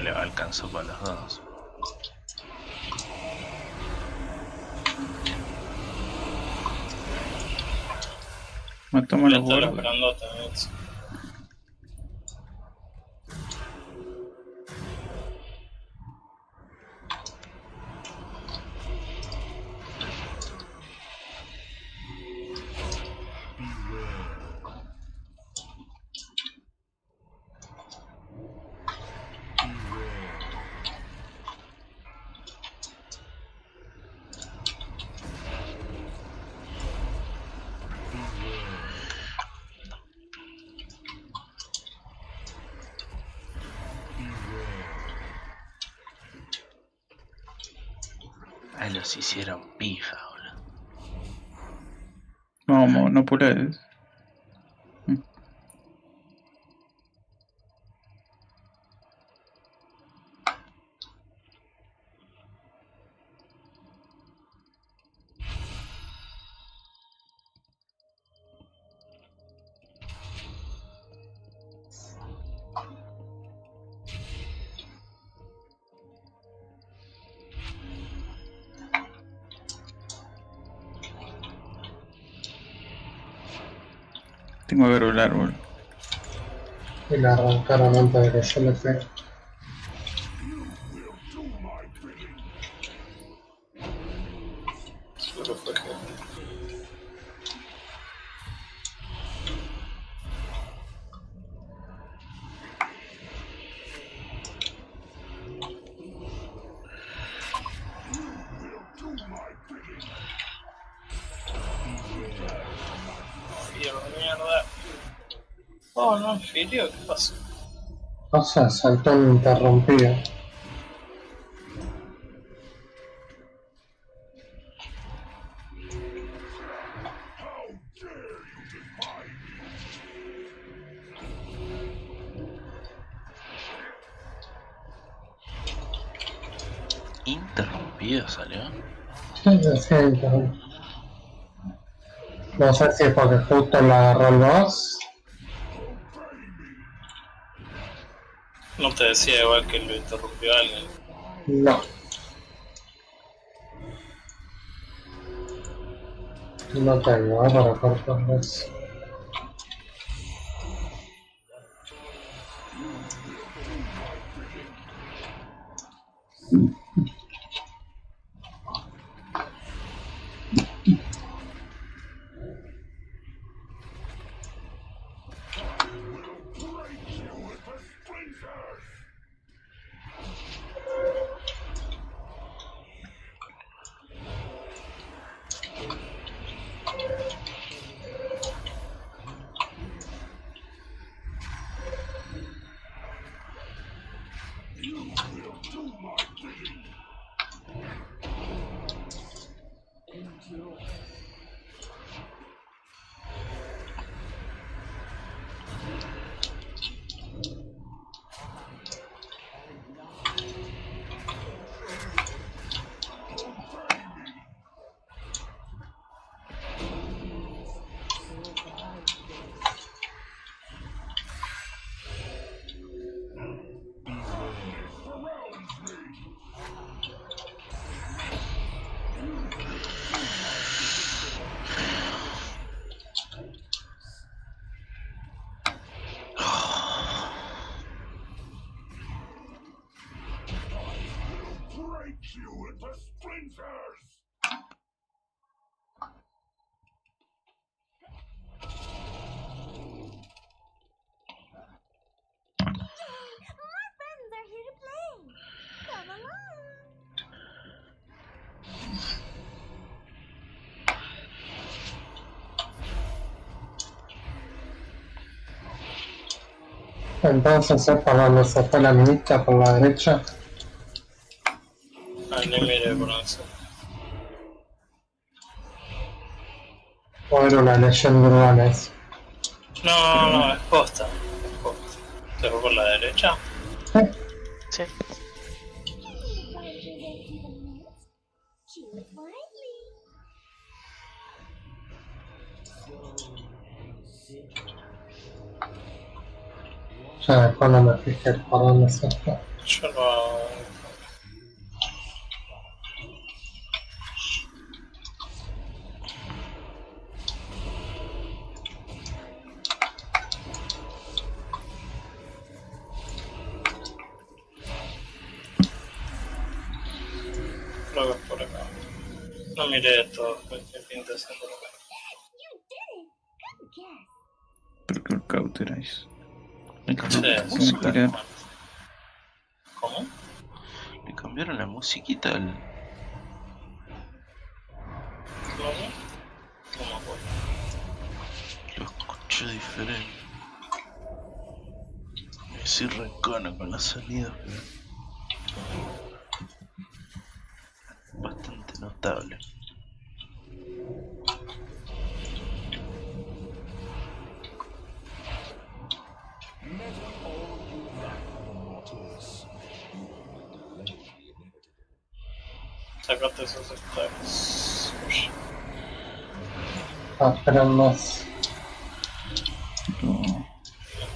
Le va a alcanzar para los dos. Matamos a los Los gordos. grandotes. Ay, los hicieron pija, boludo. No, no puedes. Tengo que ver el árbol. Y la arrancaron antes de que yo le pegue. Solo fue que... Mierda. Oh, no, Filio, ¿qué pasó? O sea, saltó ininterrumpido. Interrumpido salió. Sí, sí, interrumpido. No sé si es porque justo la agarró el boss. No te decía igual que lo interrumpió alguien. No. No tengo, para cortar eso. Entonces para los de la minita por la derecha. Nemmeno bronzo. O era una leyenda urbana eso. No, es posta. ¿Se fue por la derecha? Sí. Ya después no me fijé por dónde se fue. Yo no. Creo que es por acá. No miré esto, qué pinta esa por acá. Pero que lo cauteráis. ¿Cómo? Le cambiaron la musiquita al... No me acuerdo. Lo escucho diferente. Me soy recono con la salida, pero... bastante notable. Sacate esos stacks. Uy. Esperan más.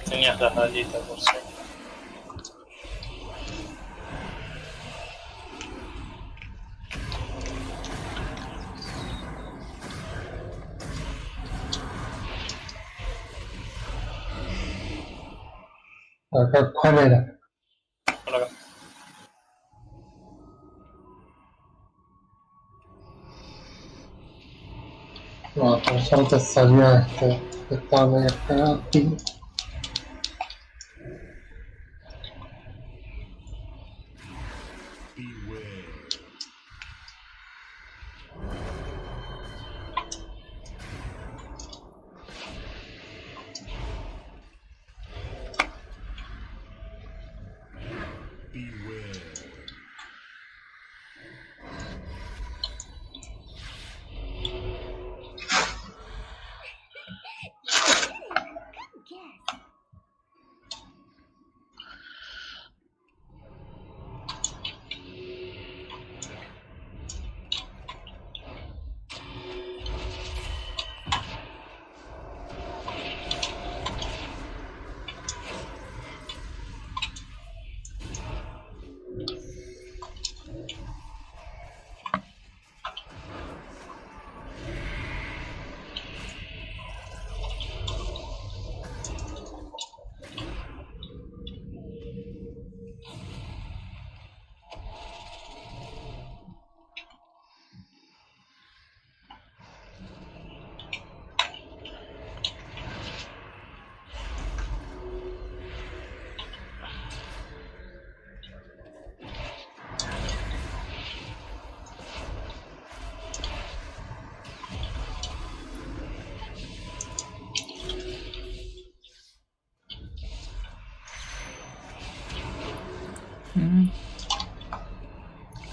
Tenías las alitas por si. Acá, ¿cuál era? Por acá. No, por suerte salió este. Que estaba medio cagado.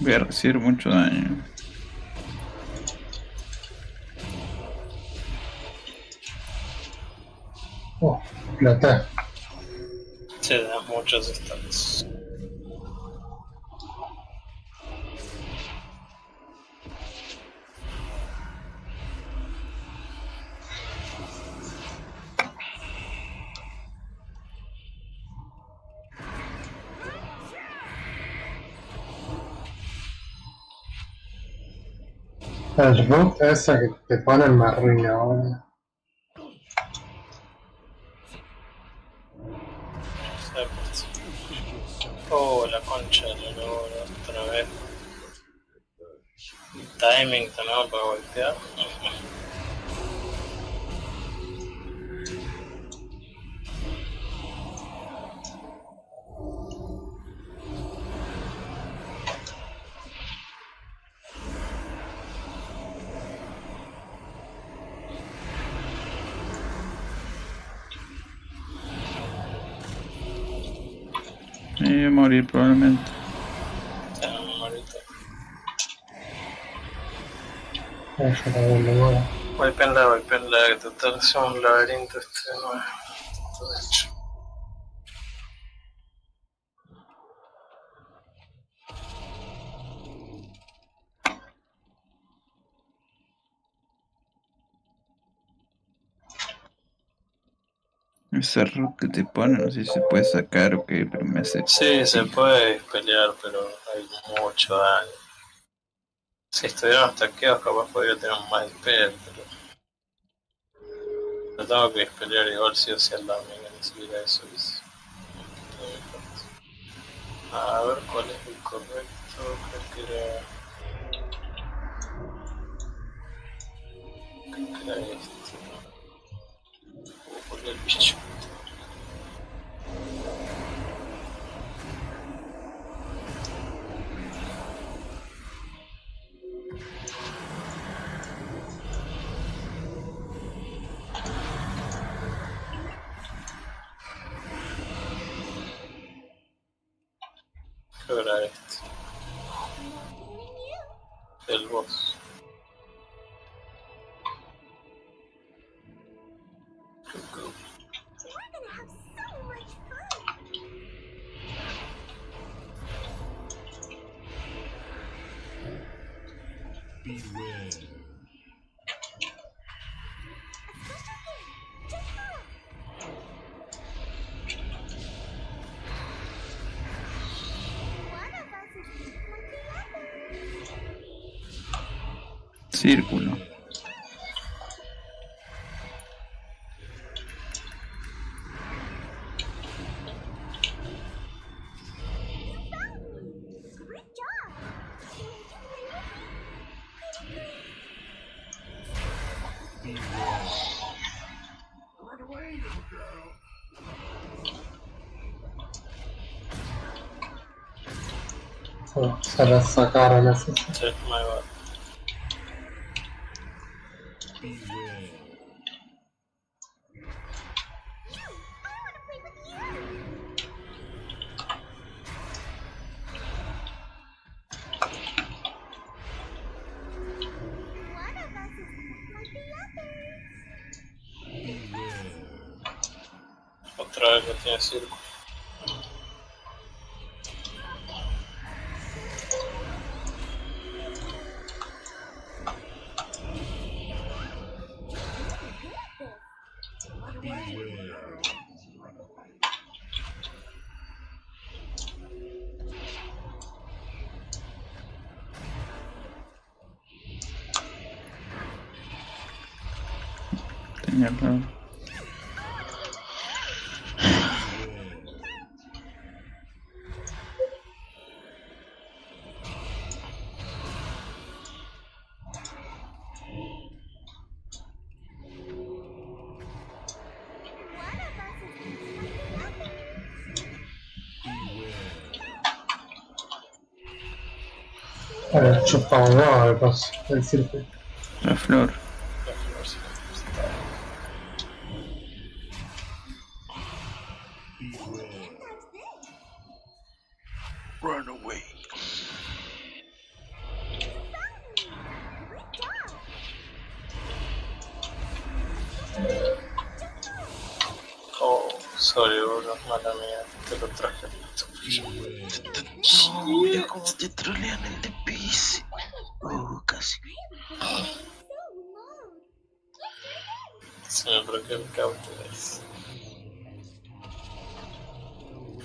Voy a recibir mucho daño. exploté. Sí, da muchos stats. El root ese que te ponen me arruina ahora. Oh, la concha de la lora, otra vez. Timing también para golpear. Voy a morir probablemente. Yo también me muero. Golpeenla, que total es un laberinto este nuevo. Todo hecho. Ese root que te pone, no sé si se puede sacar o qué, pero me hace. Sí, se puede pelear, pero hay mucho daño. Si estuvieran stackeados capaz podría tener más de pero lo tengo que pelear igual si o si al lado me ni siquiera eso es. A ver cuál es el correcto, creo que era este. Voy a poner el bicho. Creo que era este. El boss. Círculo. Se la sacaron así. Sí, my bad. Otra vez lo tiene círculo. Tenía claro. Chupa un huevo el boss del círculo. La flor. Run away. Oh. sorry, bro. Mala mía, te lo traje. No, mira cómo te trolean el DPS. Casi. Se me bloqueó el Cautelis.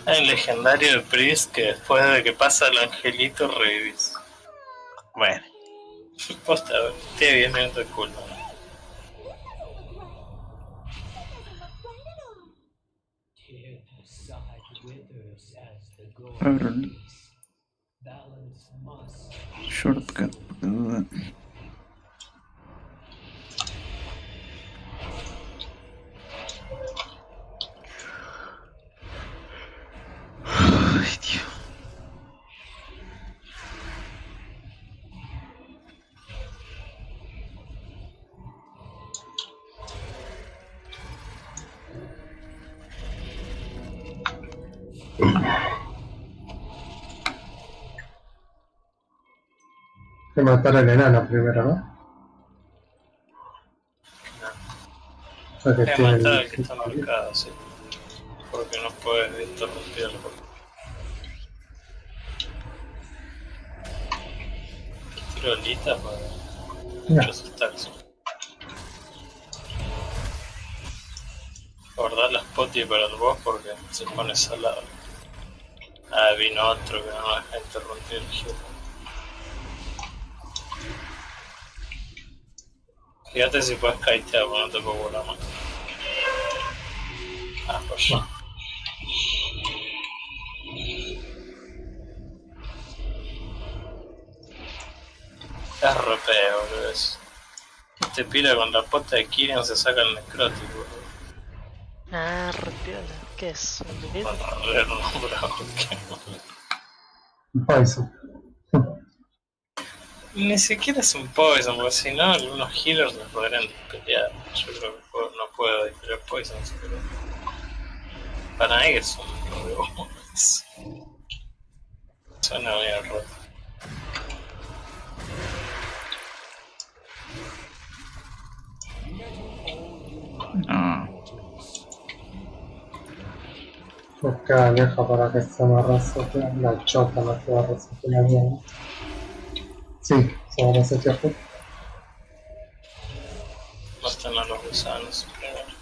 El legendario de Priest que después de que pasa el angelito revives. Bueno. Posta, tiene 10 minutos de cooldown. Abro el shortcut porque duda. Ay, Dios. Hay que matar al enano primero, ¿no? O que Es tiene matar al que está marcado, sí. Porque no puedes interrumpirlo. Tiro olita para muchos stacks. Guardar las potis para el boss porque se pone salado. Ah, vino otro que no deja interrumpir el giro. Fíjate si puedes kitear, porque no te puedo volar más. Ah, pues ya. Es ropeo, boludo. Este pila con la pota de Kyrian se saca el necrótico, boludo. Ah, repiola. ¿Qué es? ¿Un bebé? Poison. Ni siquiera es un poison, porque si no, algunos healers me podrían pelear. Yo creo que no puedo disparar poisons, pero. Para mí es un robo. Suena bien roto. No. Me queda vieja para que se me resetea. La chota no se va a resetear la mierda. Sí, se va a resetear justo. Maten a los gusanos primero.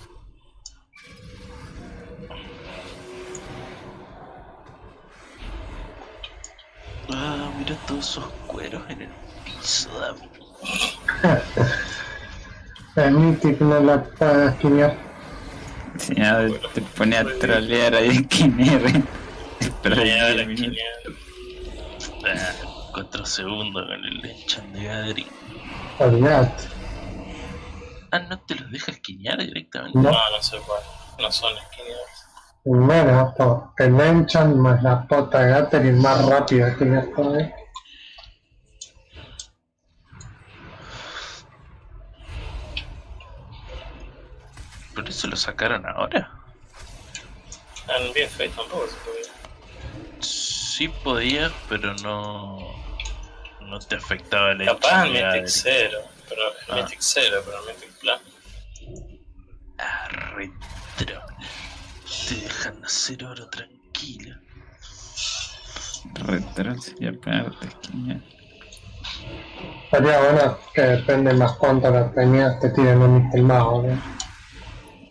Ah, mira todos esos cueros en el piso, David. El Mythic no la puede esquinear. Si ya te pone a trolear ahí en Kinere. Espera 10 minutos. 4 segundos con el enchant de Gadri. Olvidate. Ah, ¿no te los deja esquinear directamente? No. No se puede. No son esquineados. Menos, porque el enchant más la pota de Gatter es más rápida que la todavía. ¿Pero eso lo sacaron ahora? En BFA tampoco se podía. Sí podías, pero no te afectaba el Capaz enchant en de Mythic Gadri. 0, pero en Mythic 0, pero en Mythic Plan. Ah, retro. Te dejan hacer oro tranquilo. Retro sería pegarte esquinear. Estaría bueno que depende más cuánto la tenías, te tiren un ítem más, ¿no?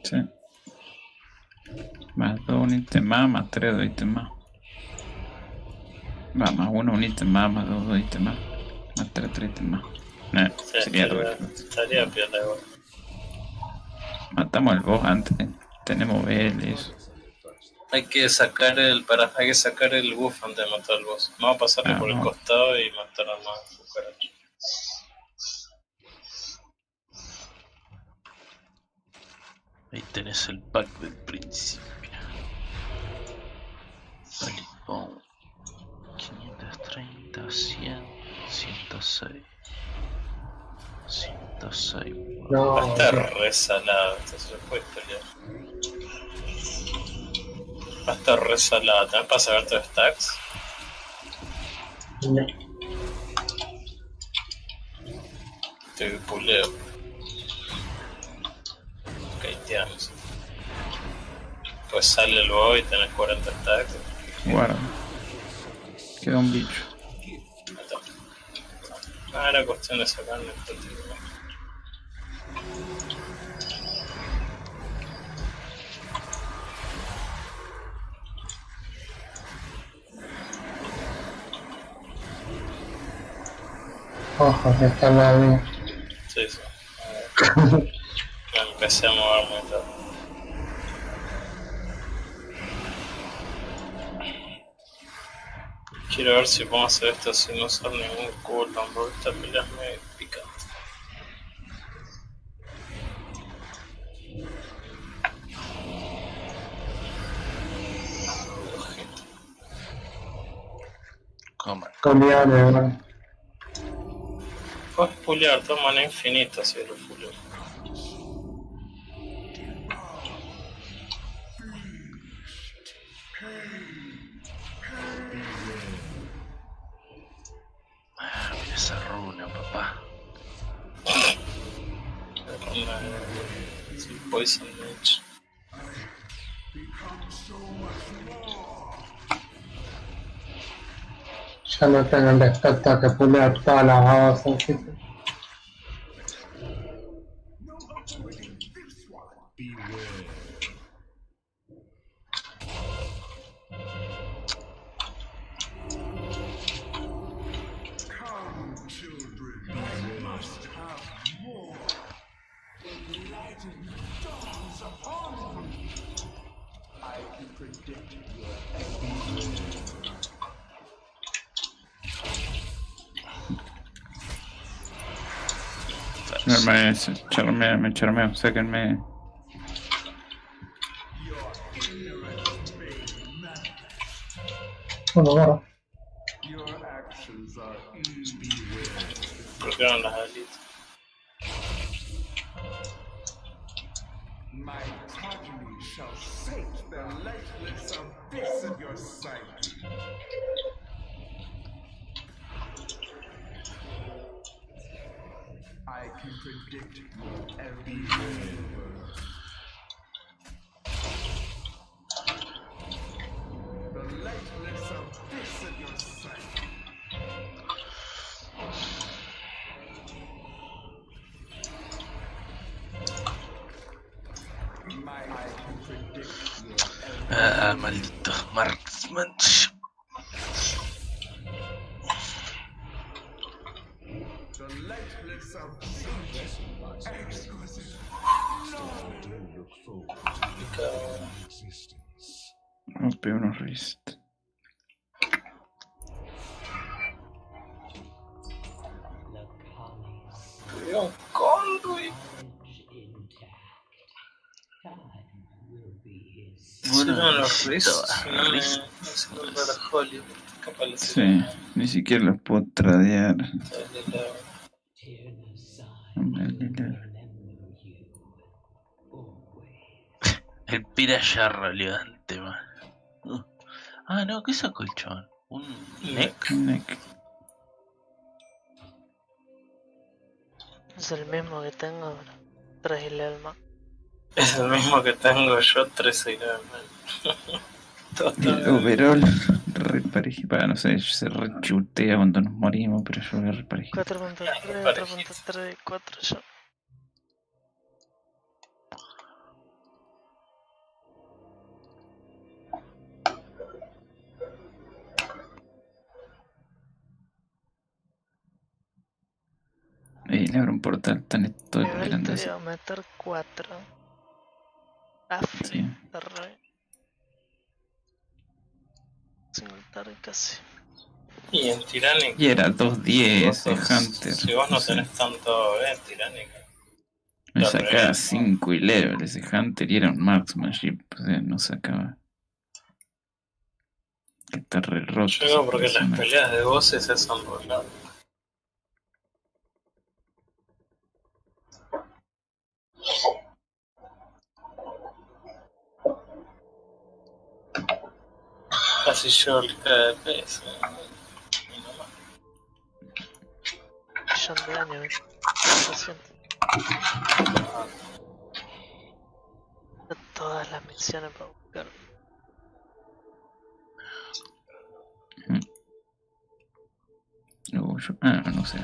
Sí. Más 2 un ítem más 3 2 ítems más. Va, más 1 un ítem más 2 2 ítems más 3 3 ítems más. Sí, Sería estaría piola igual. Matamos al boss antes. Tenemos BL y eso. Hay que sacar el buff antes de matar al boss. Vamos a pasarle por el no. costado y matar a más cucarachas. Ahí tenés el pack del principio. Vale, pum. 530, 100, 106. 106. No, Va a estar re salado, esto se lo puede pelear. Va a estar re salado. ¿También para saber tus stacks? no. Te puleo. Kiteamos. Pues sale luego y tenés 40 stacks. Guarda. Queda un bicho. Era cuestión de sacarle el título. Ojo, que está la mía. Sí, sí. Me empecé a mover muy tarde. Quiero ver si puedo hacer esto sin usar ningún cooldown, porque esta pelea es medio picante. Colear, ¿verdad? Puedes pulear, toma mana infinita si lo puleas. Mira esa runa, papá. Sin poison damage. Ya no tengo respecto a que pulear todas las babas. ¿Sí? Charmeo, sáquenme. Bueno, bueno. ¿Por qué no las alitas? My progeny shall shake the lightless abyss of your psyche. I can predict your every move. The lightless abyss of your psyche. Ah, maldito marksmanship. The lightless abyss. Exquisite. Rompe unos wrist. Cuidado, Conduit. Bueno, no los necesito ves, no me para Hollywood, capaz lo sé. Sí, ni siquiera los puedo tradear. El piraya relevante, man. Ah, no, ¿qué sacó el chabón? Un neck. Es el mismo que tengo ahora. 3 el alma. Es el mismo que tengo yo, 13 Y el overall re parejo. No sé, se rechutea cuando nos morimos, pero yo voy re parejo. 4.3, 4.3, 4 yo. Le abro un portal, tan estoy esperando Te eso. voy a meter 4. Sí. Single casi. Y en Tyrannic. Y era 210 de Vos, Hunter. si vos no sé. tenés tanto en Tyrannic. Me sacaba 5 y level ese Hunter y era un marksmanship. O sea, no sacaba. Que está re roto. Yo digo porque las peleas de bosses se son roladas. Casi yo el KDP, Millón de años, todas las misiones para buscar. No sé.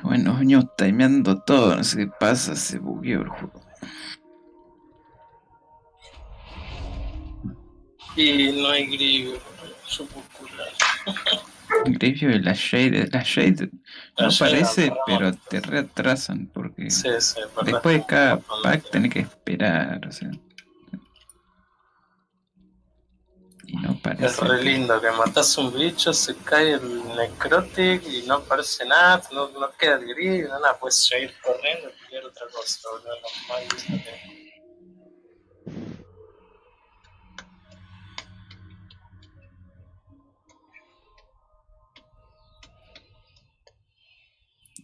Bueno, yo timeando todo, no sé qué pasa, se bugueó el juego. Y no hay grillo, su popular. Grifio y la Shade no La Shade, aparece, no, pero te retrasan porque Sí, verdad. después de cada pack tenés que esperar, o sea. Y no Es aparece. re lindo que matas un bicho, se cae el necrotic y no aparece nada, no queda el grillo, nada, puedes seguir corriendo y pelear otra cosa, boludo, normal, ¿viste?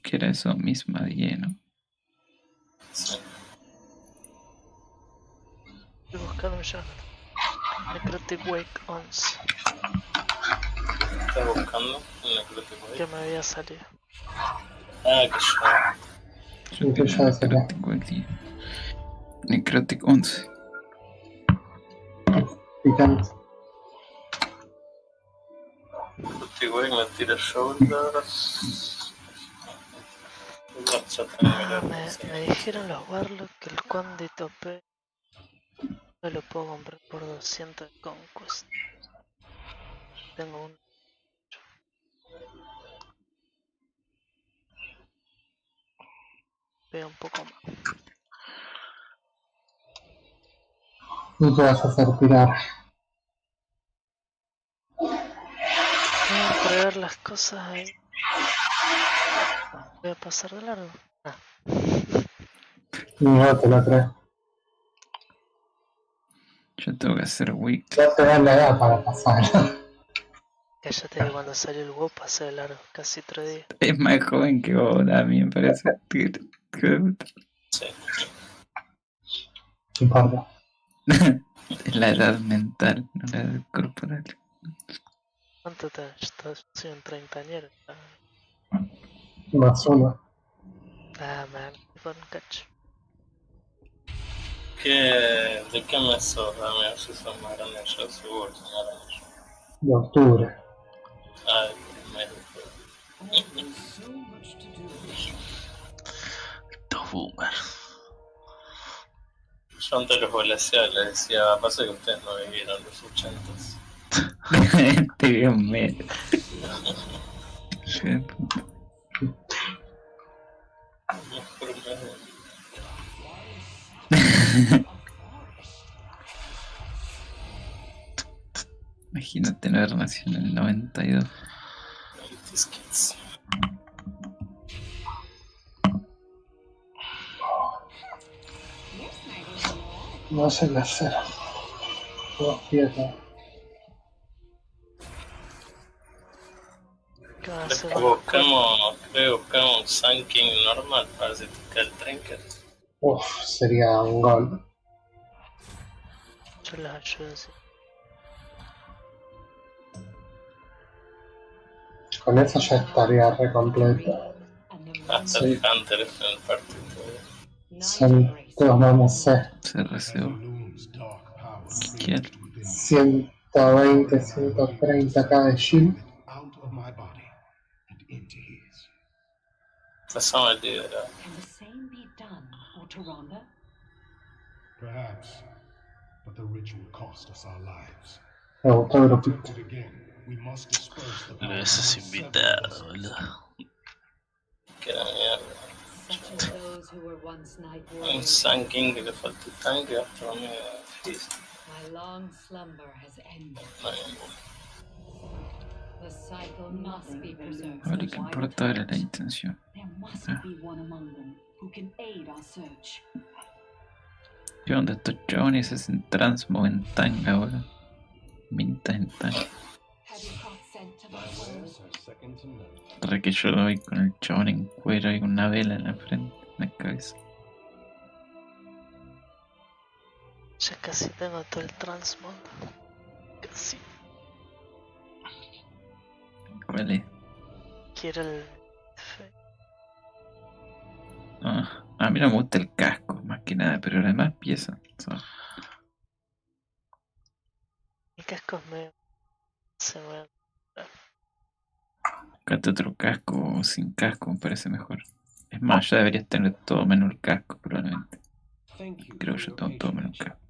Que era eso misma día, ¿no? Sí. Estoy buscando ya. Necrotic Wake 11. ¿Estás buscando un necrotic wake? Que me había salido. Ah, que yo. Yo tengo Necrotic Wake 10. Necrotic 11. Picante. Necrotic wake me tira shoulders. Me dijeron los Warlock que el Conde Tope no lo puedo comprar por 200 de Conquest. Tengo un. Veo un poco más. ¿Y qué vas a hacer? Tirar. Voy a entregar las cosas ahí. Voy a pasar de largo. No te lo creo. Yo tengo que hacer week. Ya te dan la edad para pasar. Cállate que cuando salió el WoW pasé de largo, casi 3 días. Es más joven que vos, a mí me parece. Sí. No importa. Es la edad mental, no la edad corporal. ¿Cuánto te estás? Soy un treintañero. Más uno. Ah, man, por un cacho. ¿De qué mes sos? Dame a ver si son más grandes yo, seguro, son más grandes yo. De octubre. Ay, mes de Dos boomer. Yo antes los boleseaba, les decía, pasa que ustedes no vivieron los 80s. Te veo medio. Mejor mes de... Imagínate no haber nacido en el 92. No sé qué hacer. Dos piezas. ¿Qué vas a hacer? Creo que buscamos un Sun King normal para ver si te cae el trinket. Uf, sería un gol. Yo les ayudo así. Con eso ya estaría re completo. Hasta el Hunter está en el partido. Son todos vamos a Se reservó. ¿Quién? 120, 130k de shield. Pasamos el liderado. Perhaps, but the ritual cost us our lives. Me gustó el grupito. Lo hubieses invitado, boludo. Que la mierda. Un Sun King que le falta el tanque, hasta me difícil. Ahora que importa era la intención. ¿Qué onda estos chabones hacen transmo en tanga ahora? Mintas en tanga. Re que yo voy con el chabón en cuero y con una vela en la frente, en la cabeza. Ya casi tengo todo el transmod. Casi. ¿Cuál es? Quiero el... Mira, mí no me gusta el casco, más que nada, pero las demás piezas son... El casco es medio... Se mueve. Buscate otro casco o sin casco, me parece mejor. Es más, ya deberías tener todo menos el casco, probablemente. Creo que yo tengo todo menos el casco.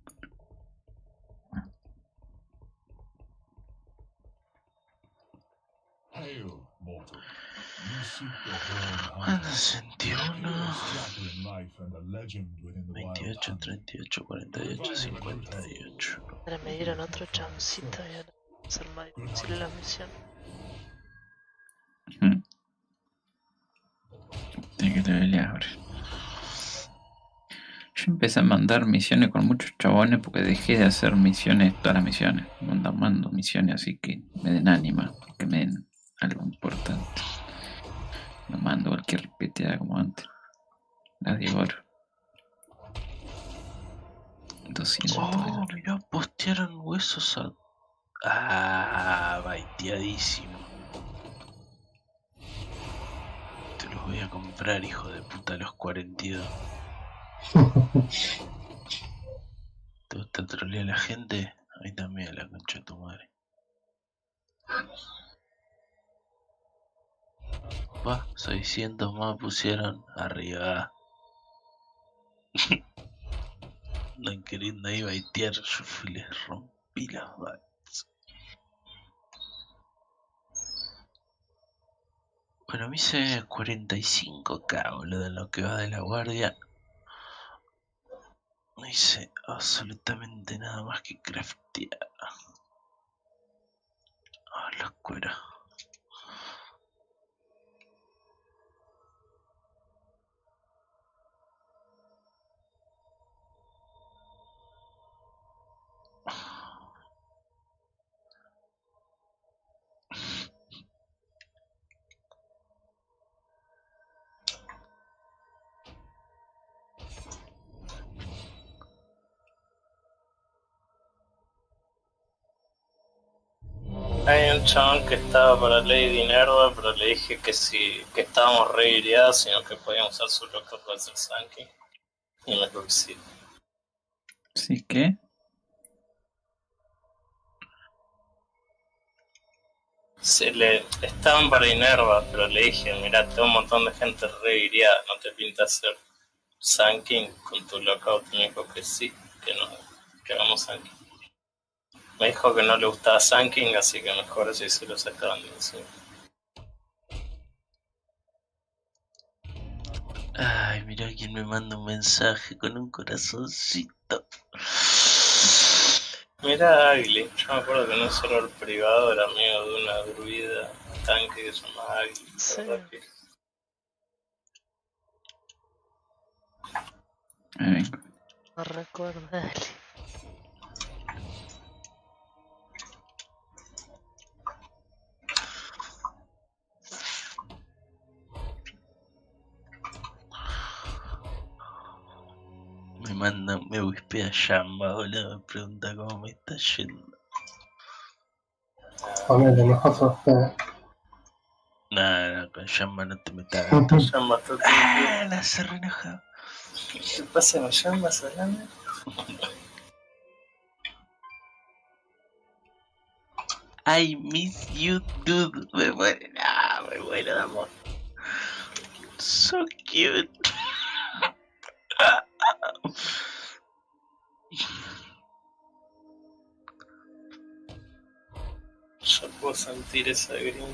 Hail, mortal. You seek the horn hunter. 61, Chapter in life and a legend within the wild 28, hunter. 38, 48, 58. Ahora me dieron otro chancito y ahora va a ser más difícil la misión. Tiene que levelear ahora. Yo empecé a mandar misiones con muchos chabones porque dejé de hacer misiones, todas las misiones. Mando misiones así que me den ánima, que me den algo importante. No mando cualquier peteada como antes. Las de oro. 200 de oro. Mirá, postearon huesos a... Ah, baiteadísimo. Te los voy a comprar, hijo de puta, a los 42. ¿Te gusta trolear a la gente? A mí también, la concha de tu madre. Va, 600 más pusieron arriba. Andan queriendo ahí baitear, yo fui les rompí las balas. Bueno, me hice 45k, boludo, en lo que va de la guardia. No hice absolutamente nada más que craftear. Ah, los cueros. Hay un chabón que estaba para Lady Nerva, pero le dije que que estábamos re iriados, sino que podíamos usar su loco para hacer Sankey. Y me dijo que sí. ¿Sí qué? Estaban para Inerva, pero le dije, mirá, tengo un montón de gente re iriada, no te pinta hacer Sankey con tu lockout. Y me dijo que sí, que hagamos Sankey. Me dijo que no le gustaba Sankey, así que mejor así se lo sacaban de encima. Ay, mirá quién me manda un mensaje con un corazoncito. Mira, Agli, yo me acuerdo que en un server privado era amigo de una druida tanque que se llama Agli. Sí. No recuerdo de él. Me wispea Yamba, boludo, me pregunta cómo me está yendo. Joder, lo mejor fue No, con Yamba no te metas. Yamba está La se re enojado. ¿Qué pasa con Yamba, Solana? I miss you, dude. Me muero de amor. So cute. Yo puedo sentir esa gringa.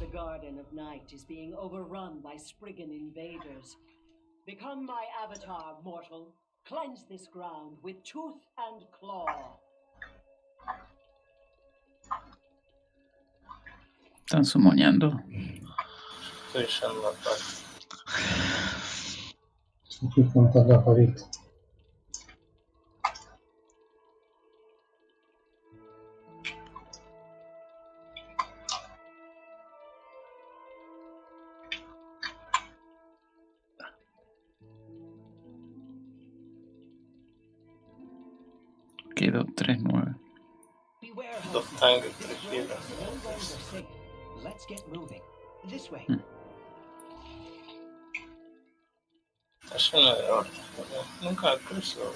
The Garden of Night is being overrun by Spriggan invaders. Become my avatar, mortal. Cleanse this ground with tooth and claw. ¿Están sumoneando? Estoy yendo aparte. Estoy contando ahorita. Quedó 3-9. Dos tanques, 3 filas. Let's get moving. This way. Está lleno de hordas, nunca cruzo.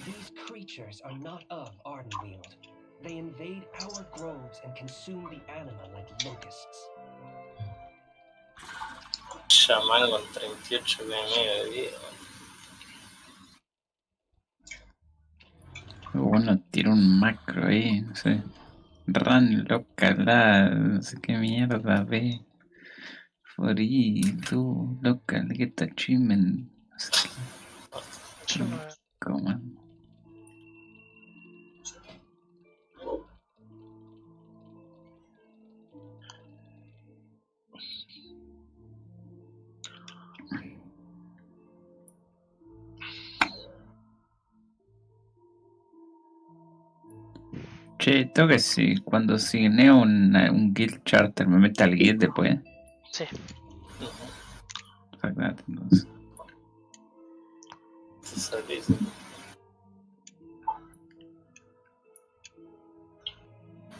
These creatures are not of Ardenweald. They invade our groves and consume the anima like locusts. Shaman con 38 de vida. Bueno, tira un macro ahí, no sé. Run, local, no sé qué mierda, ve. For do, local, get achievement. No sé qué. ¿Cómo? Che, tengo que si cuando signeo un guild charter me mete al guild después. Sí. Exacto, entonces.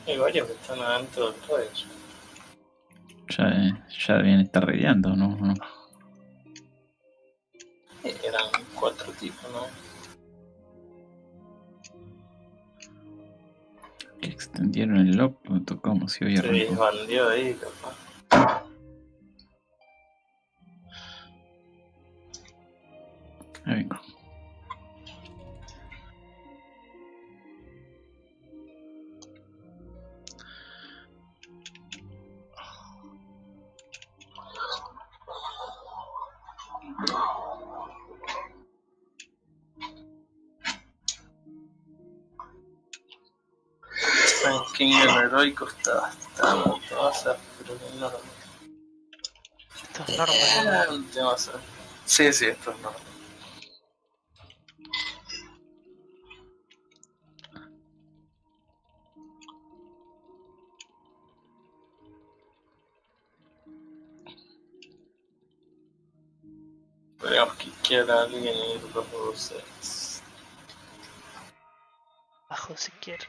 Hay varios que están adentro del Rage. Ya deben estar raideando, ¿no? ¿No? Eran 4 tipos, ¿no? Que extendieron el lock, me tocamos si hoy Se arrancó. desbandió ahí, capaz. Ahí vengo. King heroico está bastante más pero que no. Esto es normal. Sí, esto es normal. Podríamos quiquear a alguien y ir bajo voces. Bajo si quiere.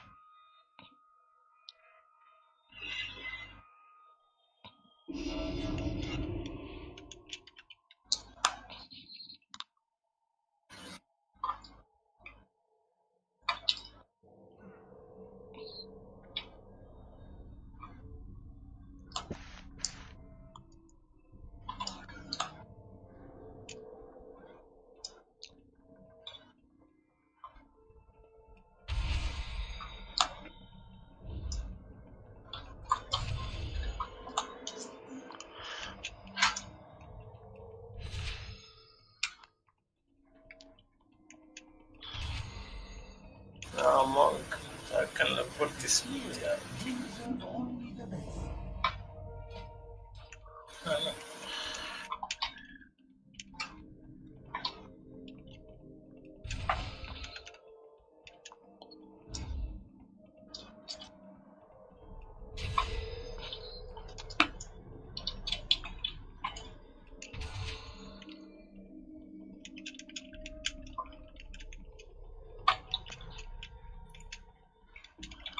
No, Monk, acá en la puertecilla. Ah, no.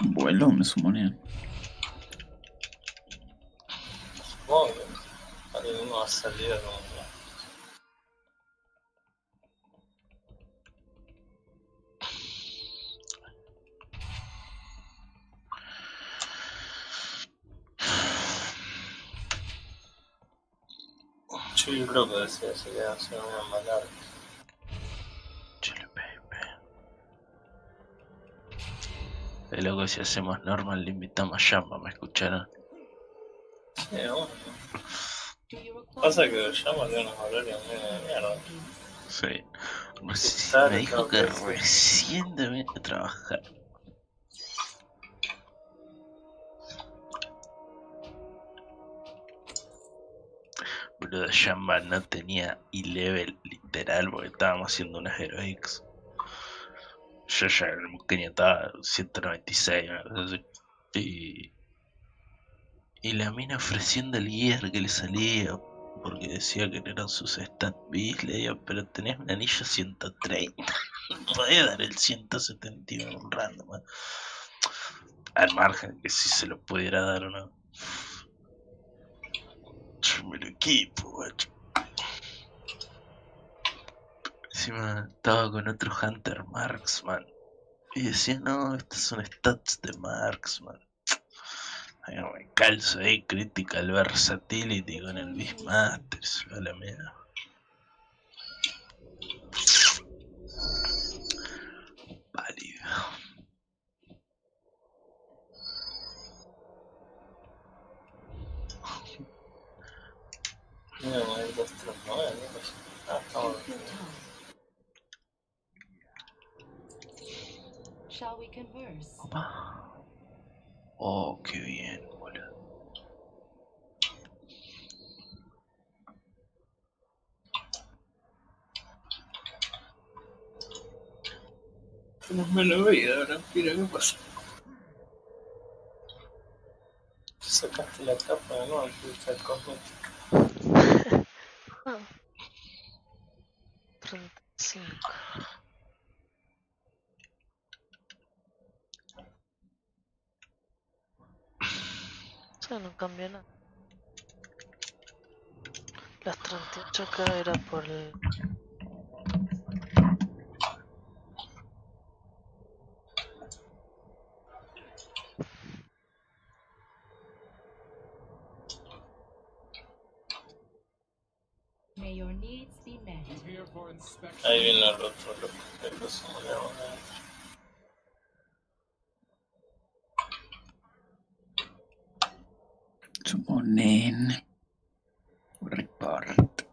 Vuelo, me sumonean. Supongo que alguien va a salir a como... Yo creo que decía se quedan sin una malar. Chile, baby. Y luego si hacemos normal le invitamos a Llama, ¿me escucharon? Sí, bueno. Pasa que llama de unos horarios medio de mierda. Sí. Tarde, Me dijo tengo que que decir. recién debía trabajar. Boludo, Shamba no tenía E-Level literal porque estábamos haciendo unas Heroics. Yo ya en el Muqueño estaba 196, una cosa así. Y la mina ofreciendo el gear que le salía porque decía que no eran sus stat bis, le digo, pero tenés un anillo 130. No podés dar el 171 un random. Al margen que si se lo pudiera dar o no. Yo me lo equipo, guacho. Encima estaba con otro Hunter Marksman. Y decía, no, estos son stats de Marksman. Ay, no, me calzo ahí, Critical Versatility con el Beastmaster, se va a la mierda. Válido. Mira, me hay 239, ¿no? Ah, estamos bien. Shall we converse? Oh, qué bien, boludo. No me lo veía ahora, mira qué pasa. Sacaste la tapa de nuevo, fuiste al cosmético. 35. O sea, no cambia nada. Las 38 acá era por el... May your needs be met. Ahí viene el otro loco que pasó de ahora. Summonen. Report.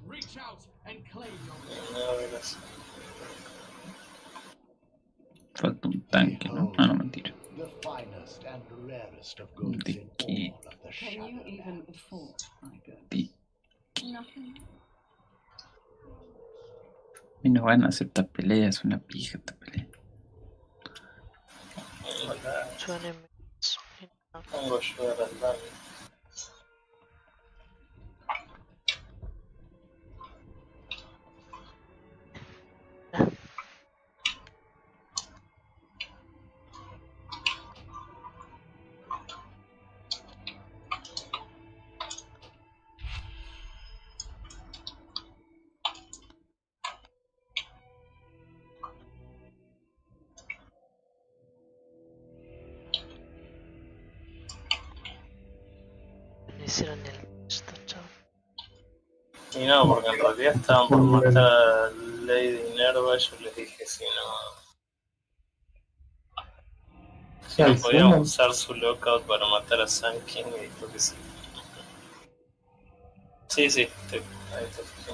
Reach out and claim your No, gracias. Falta un tanque, ¿no? Ah, no, mentira. The finest and rarest of goods ¿De in qué? all of the Can you Shadowlands. even afford my goods? ¿De Nothing. Y no van a hacer esta pelea, es una pija esta pelea. 20 minutes. Pongo yo al daño. No hicieron ni el esto, chaval. Y no, porque en realidad estaban por matar a Lady Nerva, yo les dije si no podíamos usar su lockout para matar a Sun King y dijo que sí. Sí, ahí te fijé.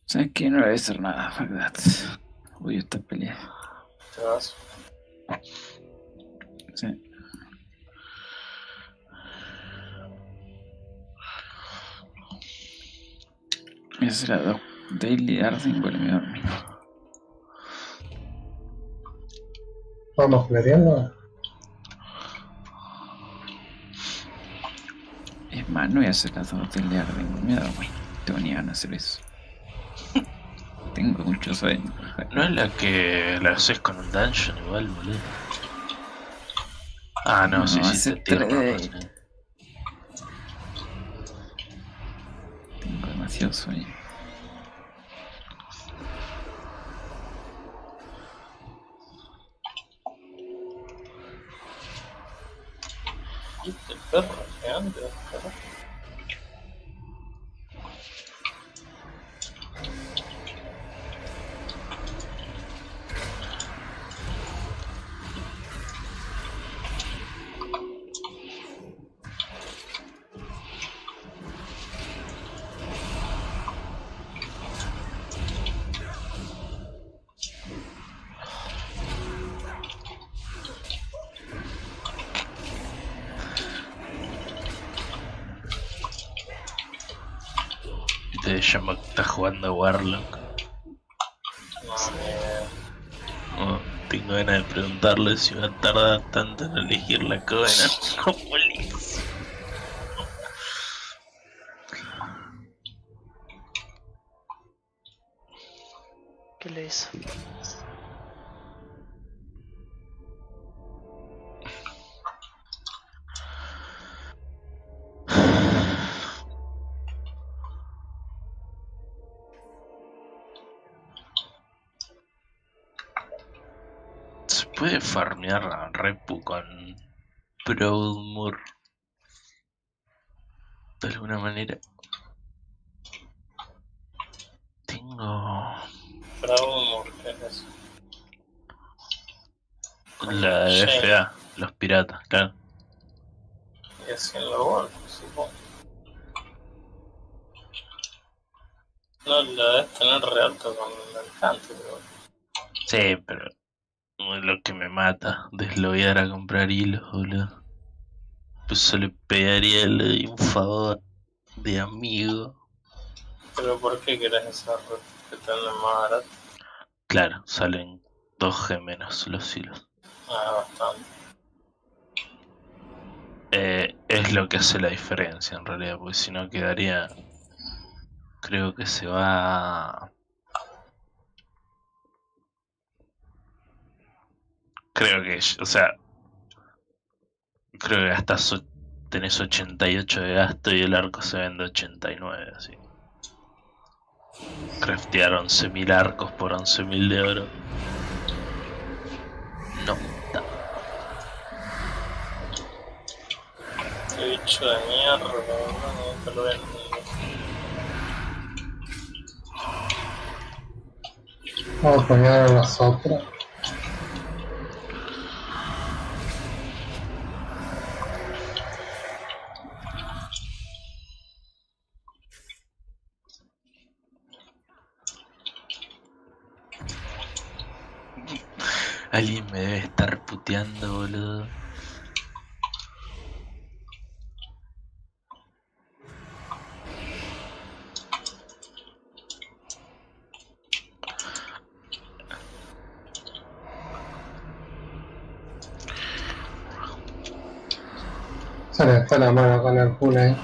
¿Sabes qué? No voy a hacer nada, fuck that. Odio esta pelea. ¿Te vas? Sí. Esa será la Daily Arden, bueno, me dormí. Vamos clareando. Es más, no voy a hacer las dos Daily Arden, me da güey. Tengo ni ganas de hacer eso. Tengo mucho sueño. No es la que la haces con un dungeon igual, boludo. Ah, no, sí, hace te tierra. 3. Tengo demasiado sueño. Este perro gigante, carajo. Te llama que está jugando Warlock. Oh, tengo ganas de preguntarle si va a tardar tanto en elegir la Covenant. Como listo. ¿Qué le hizo? Se puede farmear a Repu con Proudmoore de alguna manera. Tengo Proudmoore, ¿qué es eso? la de Sí. FA, los piratas, claro. Y así en la bola, supongo. No, la debes tener re alto con el encante, pero... Sí, pero es lo que me mata, desloguear a comprar hilos, boludo. Pues se le pegaría le doy un favor de amigo. Pero ¿por qué querés esa red que te anden más barato? Claro, salen 2G menos los hilos. Ah, bastante. Es lo que hace la diferencia en realidad, porque si no quedaría... Creo que se va... Creo que, o sea, creo que gastas, tenés 88 de gasto y el arco se vende 89, así. Craftear 11.000 arcos por 11.000 de oro. No da. Qué bicho de mierda, no te lo voy a entender. Vamos a poner a las otras. Alguien me debe estar puteando, boludo. Se le está la mano con el pool ahí.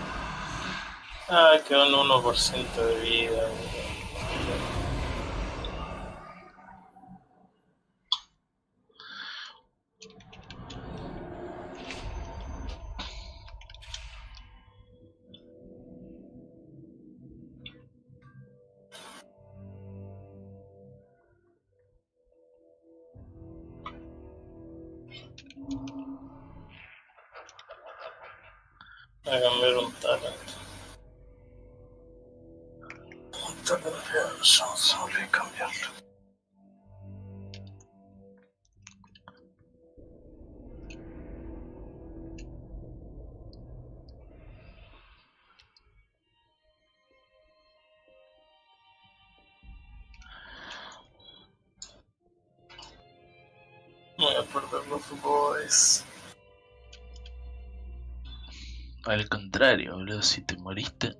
Ah, quedó un 1% de vida. Voy a cambiar un talent. Un talent ya se me olvidó cambiarlo. Voy a perder los boys. Al contrario, boludo, si te moriste,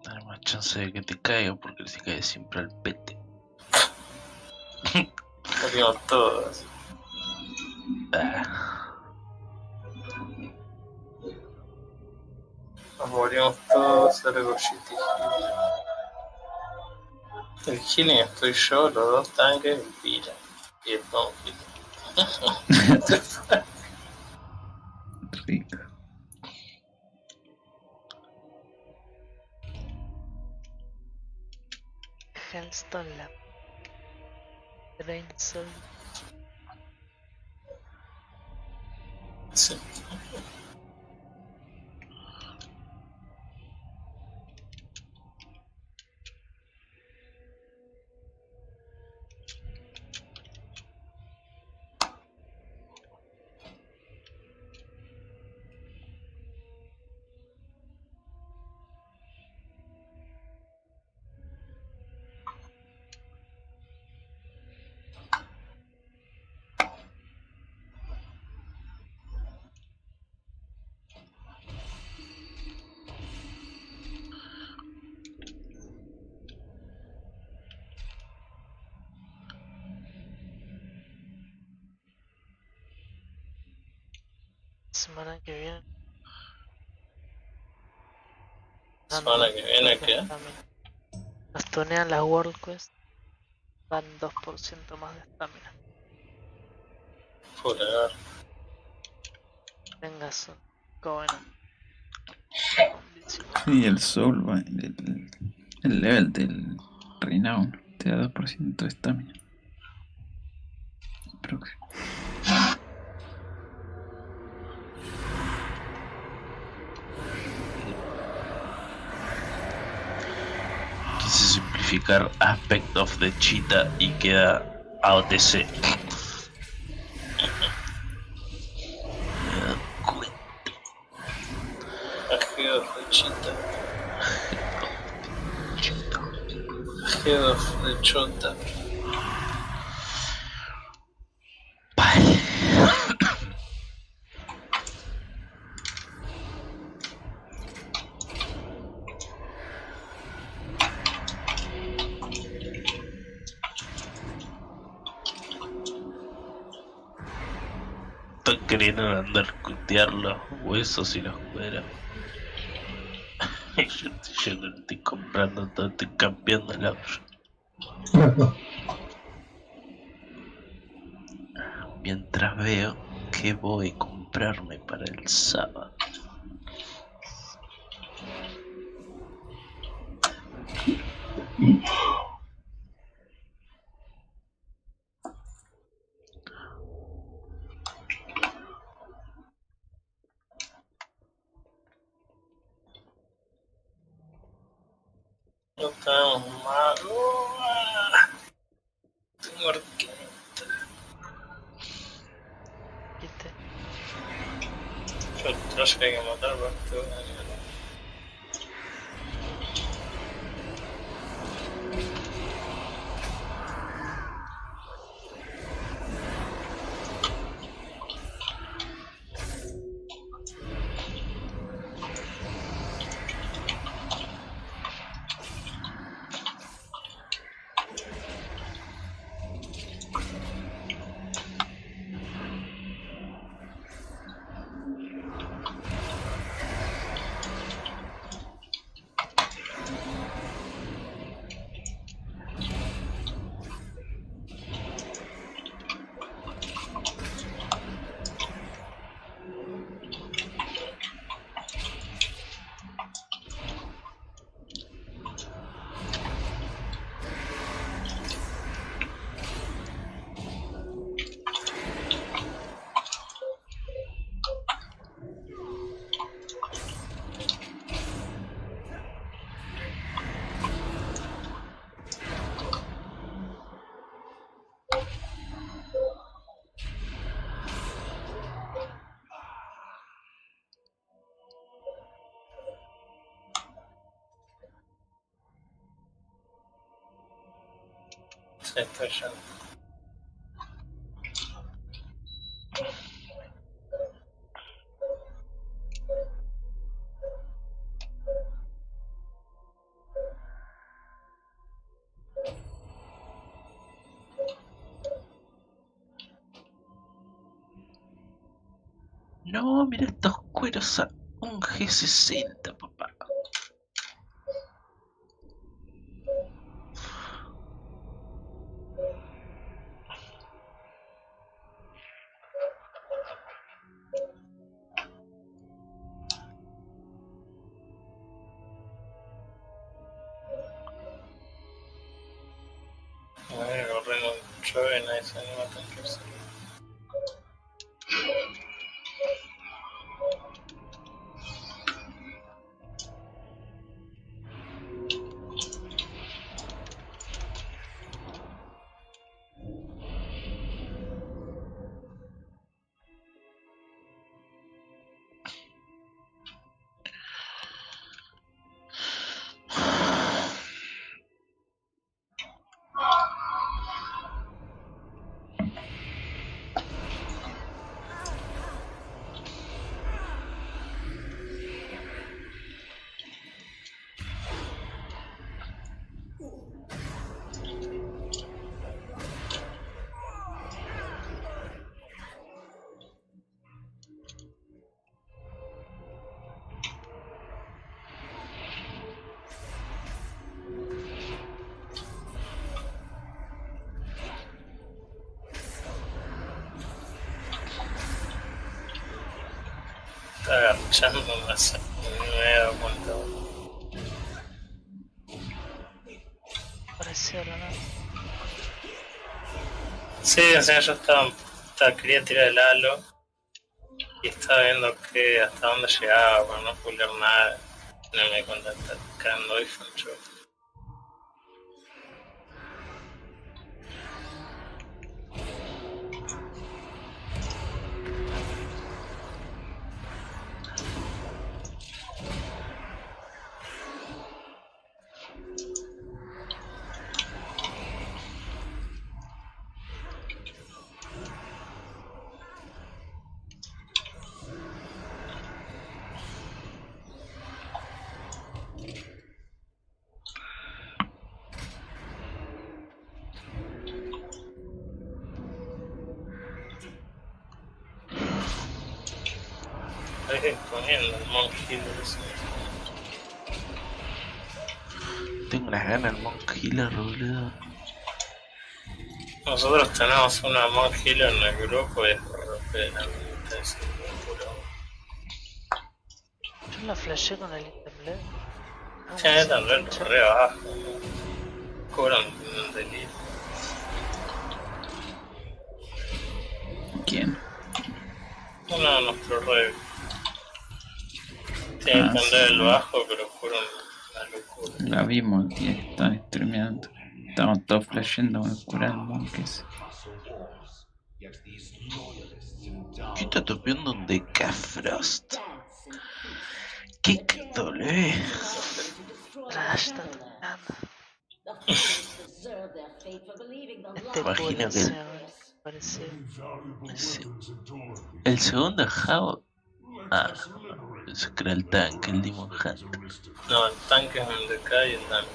hay más chance de que te caiga porque te cae siempre al pete. Morimos todos. Nos morimos todos, el Goshiti. El healing estoy yo, los dos tanques pira. Y el Donkey. Rico. Hellstone Lab. Drain Soul. Sí. Semana que viene. Semana que viene, ¿qué? Nos tunean las World Quest. Dan 2% más de estamina. Furar. Venga, son Covenant. Sí, el Soul, el level del Renown te da 2% de estamina. Próximo. Quise simplificar Aspect of the Cheetah y queda AOTC. Head of the Cheetah. Head of the Chota. Están queriendo undercutear los huesos y los cueros. Yo no estoy comprando todo, estoy cambiando el auto. Mientras veo qué voy a comprarme para el sábado. No estamos mal. Tengo arqueta. Yo el trash que hay que matar para que te vaya a ganar. Se está yendo. No, mira estos cueros a un G60, papá. mucho y nadie se anima a tanquearse. Está agachando más. No me he dado cuenta. Pareció la nada. Sí, o sea, yo quería tirar el halo y estaba viendo que hasta dónde llegaba para no spoiler nada. No me di cuenta que está quedando y fue un show. Dejen comiendo el Monk Healer. Tengo unas ganas del Monk Healer, boludo. Nosotros tenemos una Monk Healer en el grupo y es re la Yo la flashé con el internet. sí, también re abajo. Cobran un delirio. ¿Quién? Uno de nuestros rey. Tienen que andar el bajo, pero cobran una locura. La vimos y están streameando. Estamos todos flasheando con el cura del monk ese. ¿Qué está topeando un Decafrost? ¿Qué W? Imagino que el segundo Jao. Ah, eso que era el tanque, el Demon Hunter. No, el tanque es un DK y el tanque.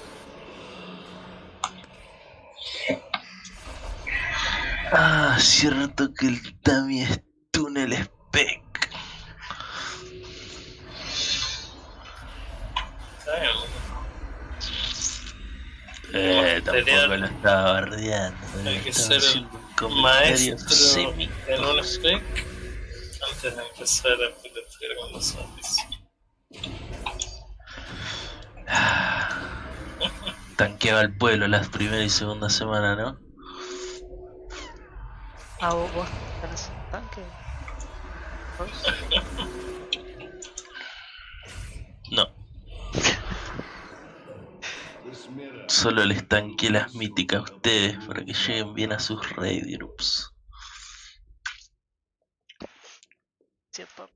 Ah, cierto que el Tami es túnel spec. Está bien. Tampoco lo estaba bardeando. Hay que ser maestro en un spec antes de empezar a pelear con los zombies. Tanqueaba al pueblo las primeras y segunda semana, ¿no? Ah, vos tenés un tanque. No. Solo les tanqué las míticas a ustedes para que lleguen bien a sus raid groups. Cierto.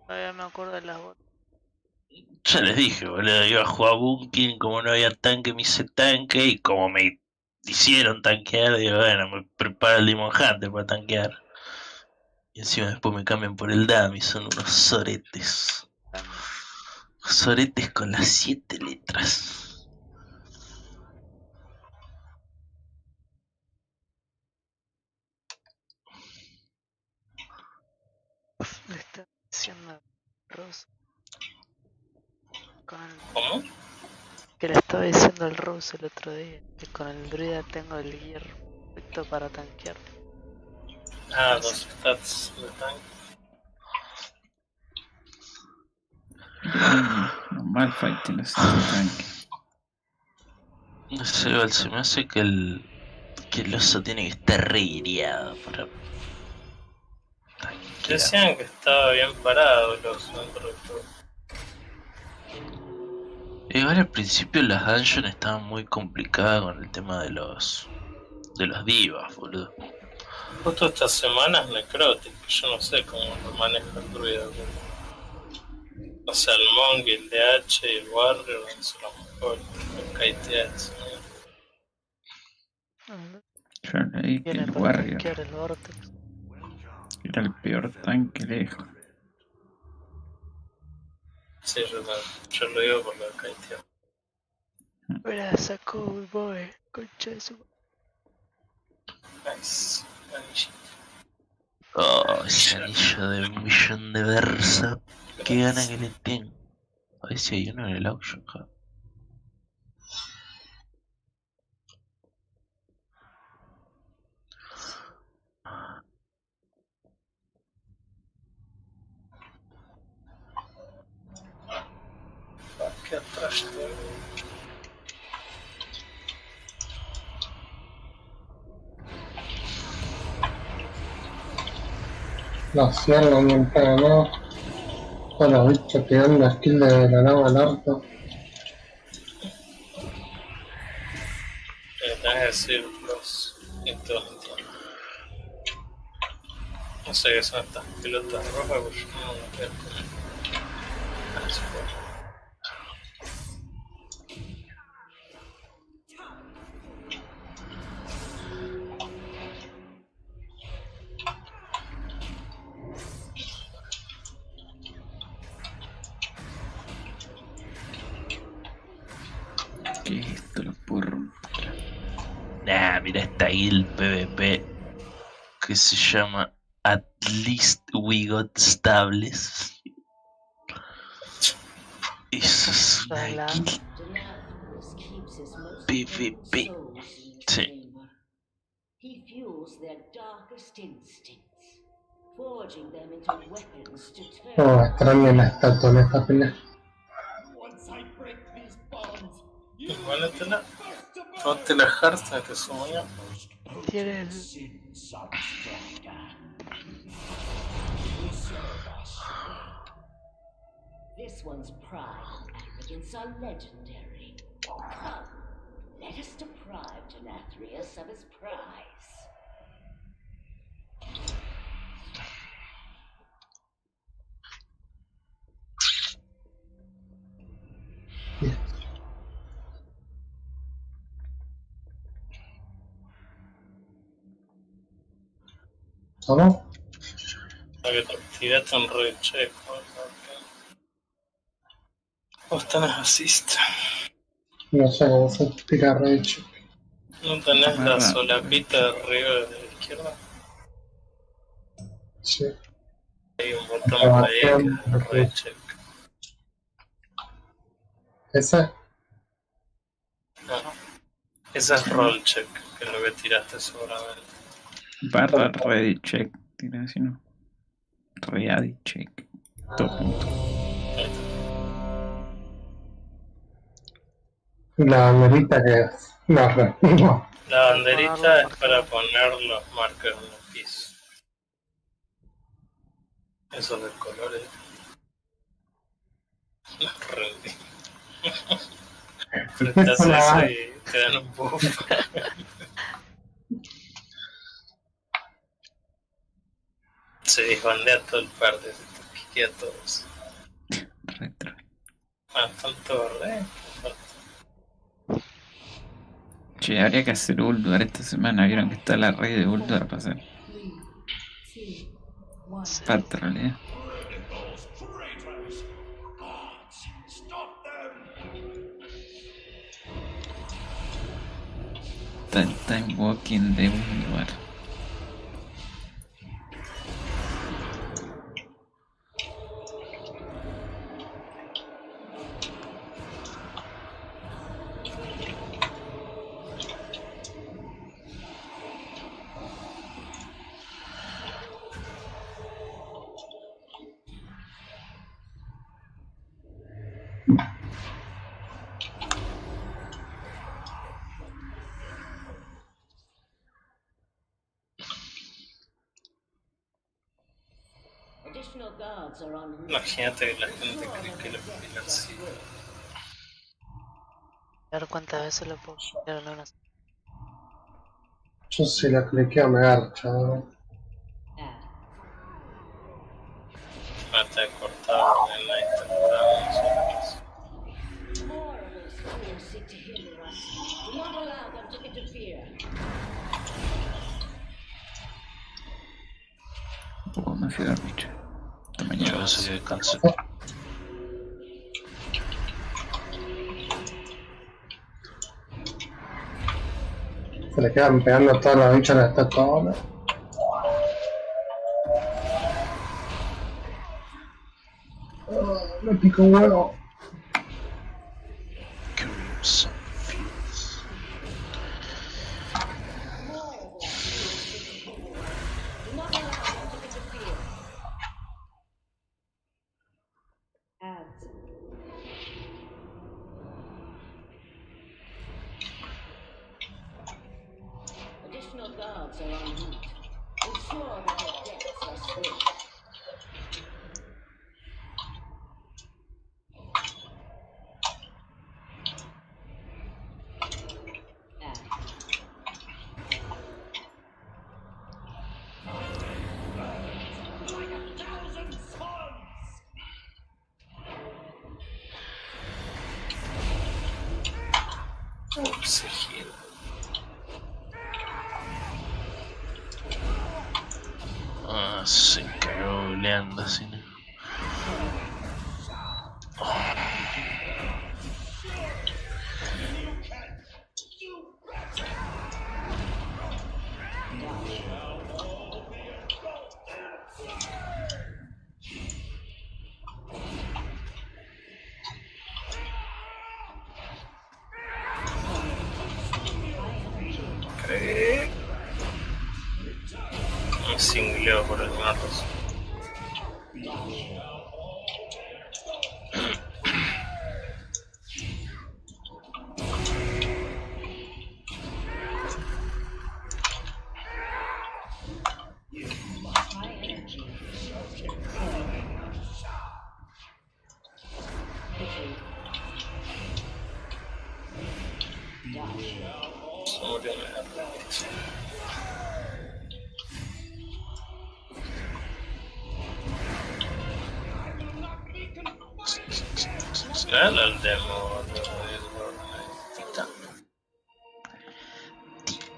Todavía me acuerdo de las botas. Ya les dije, boludo, iba a jugar Bunkin, como no había tanque me hice tanque y como me hicieron tanquear, digo, bueno, me preparo el Demon Hunter para tanquear. Y encima después me cambian por el Dummy, son unos soretes. Soretes con las 7 letras. Le está diciendo Rose. ¿Cómo? Que le estaba diciendo al Rose el otro día que con el druida tengo el gear perfecto para tanquear. Ah, dos stats de tanque. Normal fighting los tanque. No sé, se me hace que Que el oso tiene que estar reguireado para... Decían que estaba bien parado los dentro de todo. Igual al principio las dungeons estaban muy complicadas con el tema de los divas, boludo. Justo estas semanas necrotic, yo no sé cómo lo maneja el druida. O sea, el monk, el DH y el warrior son los mejores. El KTH. Yo leí que el Warrior era el peor tanque lejos. Sí, yo lo digo por lo de KTH. Mira esa cowboy, concha de su... Nice. Oh, ese anillo de 1.000.000 de versa. Qué gana que le tengo. A ver si hay uno en el auction, ja. Qué atrás La sierra aumentada, ¿no? Con los bichos tirando skill de la nave al orto. tenés que decir los estos. No sé qué son estas pelotas rojas, porque yo no las veo. Ah, se fue. ¿Qué es esto? Los porros. Nah, mira esta guild PvP que se llama At Least We Got Stables. Eso es una guild PvP. Sí. He fuels their darkest instincts, forging them into weapons to turn. Oh, extraño la estatua en esta pelea. Ponte la jarza que somos yo. Tiene el... This one's pride and arrogance are legendary. Come, let us deprive Denathrius of his prize. ¿Cómo? La que te tiraste un red check. Vos tenés assist. No sé cómo se tira recho. ¿No tenés la solapita de arriba de la izquierda? Sí. Hay un botón por ahí que es red check. ¿Ese? Ajá. Ese es roll check, que es lo que tiraste seguramente. Barra ready check. Tiene así, ¿no? Ready check. Todo punto. La banderita que es. No. La banderita es para poner los marcos en el piso. Esos de colores. Los rendí. Estás eso y te dan un buff. Se desbandea todo el par de piquea a todos. Retro. Ah, están todos re. Che, habría que hacer Uldar esta semana. Vieron que está la red de Uldar para hacer. Parte en realidad. Está el time walking de Uldar. Additional guards are on route. Imagínate que la gente cree que lo puede así. A ver cuántas veces lo puedo quitar en una. Yo si la cliqueo me garcha, ¿no? Trata de cortar en la instalación. More of those fools seek to hinder us. Do not allow them to interfere. Tampoco me fui a dormir. Hasta mañana. No sé qué descanse. Se le quedan pegando todas las bichas a la estatua ahora. Me pico un huevo. Crimson Fields. Do not allow them to interfere. Ads. Additional guards are en route. Ensure that their deaths are swift. Sigilo. Ah, se cagó goleando así, ¿no? Me singleo por alguna razón. Snälla el demo.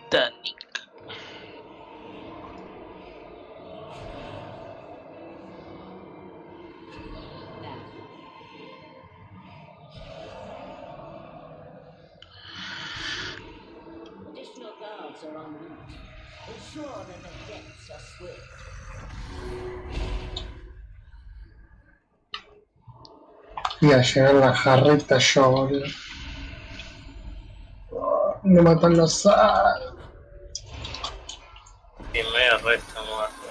Titanic. Additional guards are en route. Ensure that their deaths are swift. Y a llegar la jarrita yo, boludo. Me matan los Y me arresta muerto.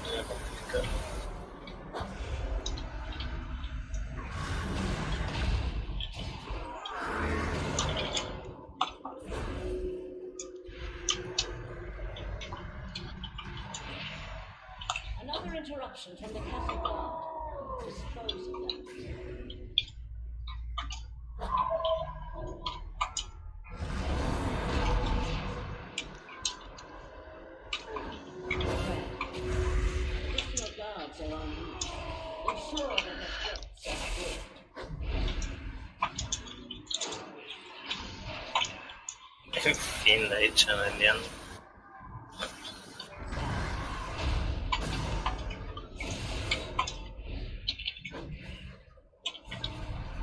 Me complica. Another interruption from the castle guard. Dispose of them. Additional guards are en route. Ensure that the deaths are swift. En fin, la hecha vendiendo.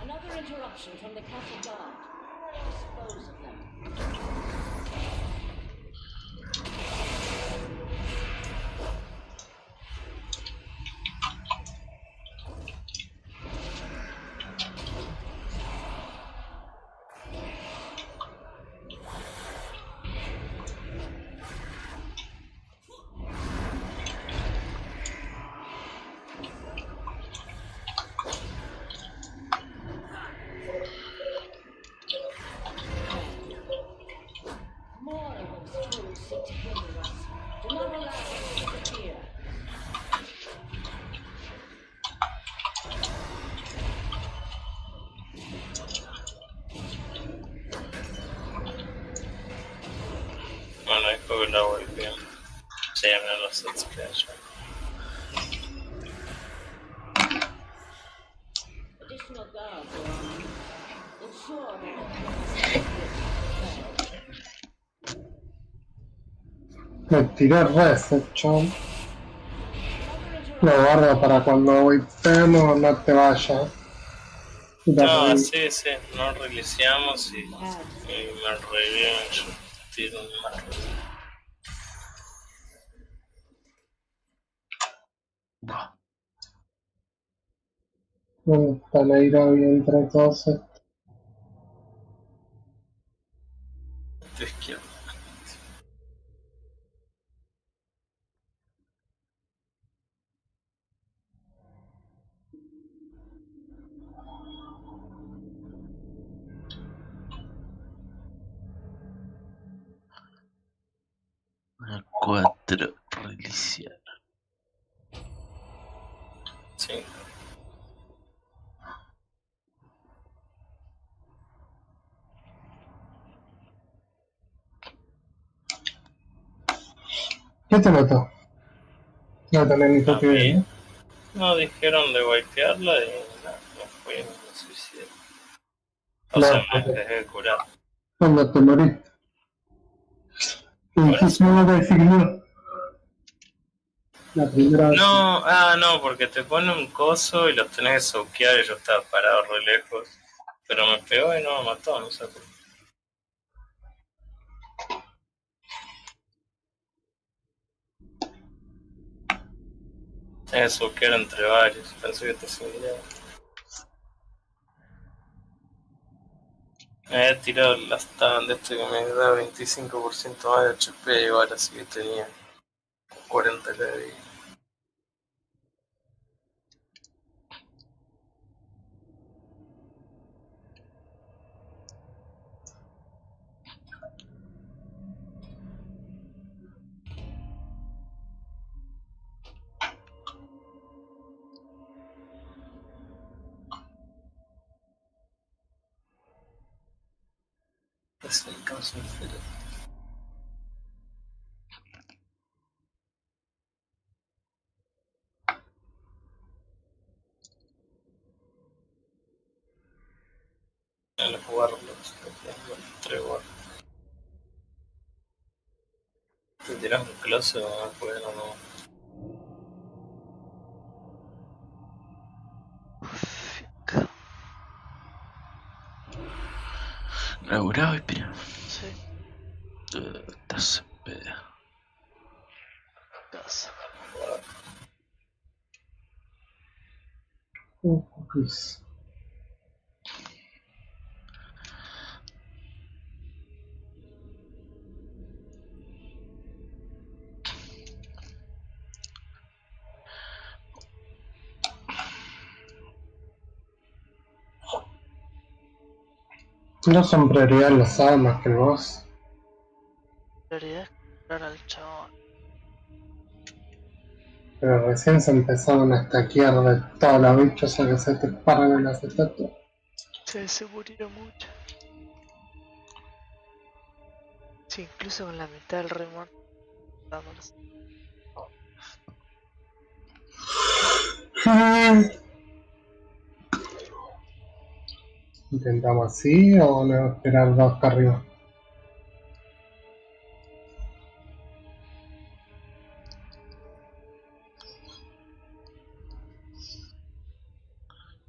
Another interruption from the castle guard. Dispose of them. Bueno, dijo que la voy viendo. Sí, me los sets que hay. Additional guards are on you. Ensure that the place is Me tiré reset, chon. Lo guardo para cuando vipemos no te vayas. Y la No, revivo. sí, sí, nos reiniciamos y me reviven. Yo tiro un marco. ¿Dónde está la ira entre todos? Tu izquierda. Una 4 reiniciar. 5. ¿Qué te mató? No tenés ni A copia de mí ¿no? no dijeron de wipearla y no fui, me suicidé. O No, sea, me dejé de curar. cuando te moriste. Y dijiste no te designó. La primera vez. No, no, porque te pone un coso y los tenés que soquear y yo estaba parado re lejos. Pero me pegó y no me mató, no sé por qué. Tenés que soquear entre varios, pensé que te seguía. Me había tirado el stand de este que me da 25% más de HP igual, así que tenía 40 de vida. Es el caso inferior. En los warlocks, entre warlocks. Te tiras un close o no, pues no. Laburado y pira. Sí. Estás en pedo. Casa. Pues. No son prioridad los almas que el boss. Prioridad es curar al chabón. Pero recién se empezaron a stackear de todos los bichos a que se te paran en las estatuas. Sí, se murieron mucho. Sí, incluso con la mitad del remor. Vámonos. ¿Intentamos así o no esperar dos para arriba?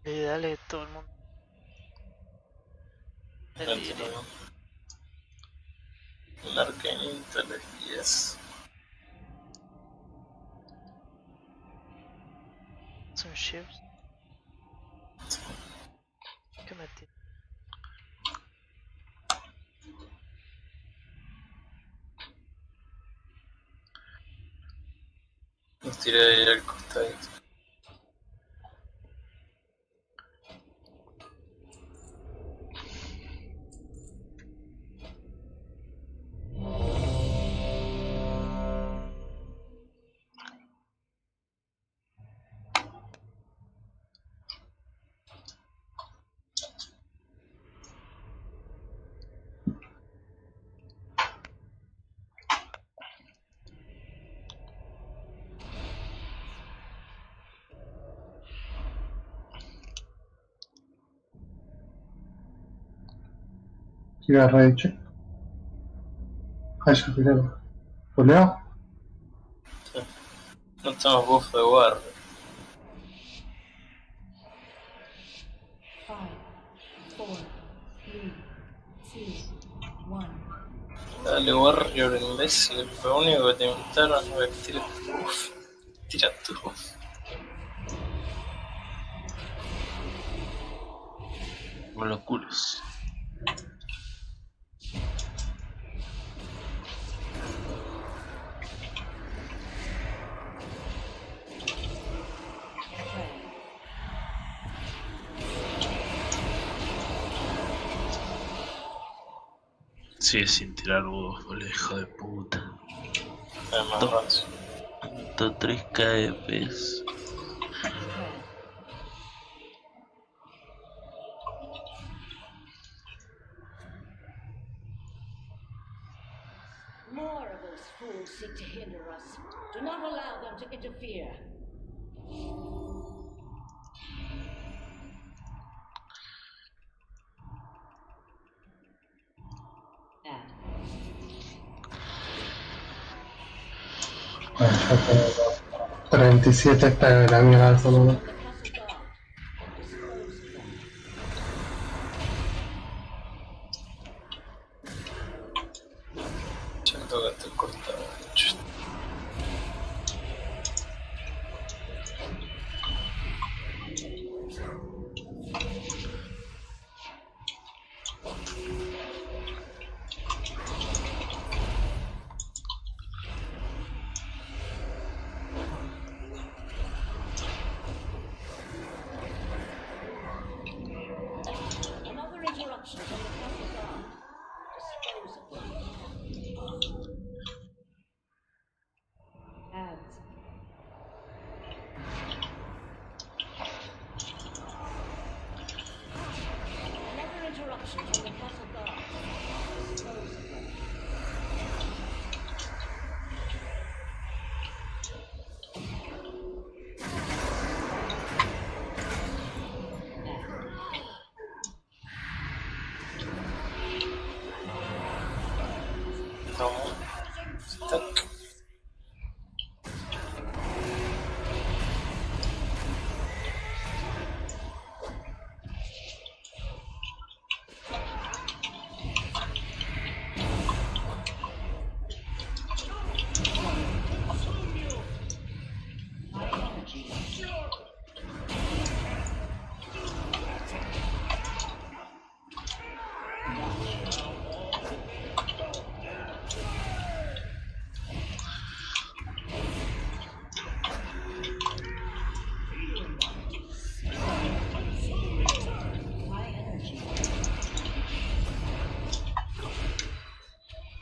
Y dale todo el mundo. Un arcane intellect, yes. Son ships. ¿Qué metí? Los tiré ahí al costadito. Tira Rage. Ya tiré. ¿Julio? No tenemos buff de guardia. 5, 4, 3, 2, 1. Dale, Warrior, imbécil. Lo único que te inventaron es que tira tu buff. Tira tu buff. No lo cures. Sigue sin tirar buff, boludo, hijo de puta. Además, 3 KPs. More of those fools seek to hinder us. Do not allow them to interfere. Yo tengo 37 de la mierda solo. siento que te corta mucho. Another interruption from the castle guard. Dispose of them. Ads. Another interruption from the castle guard. Dispose of them. No. Stuck.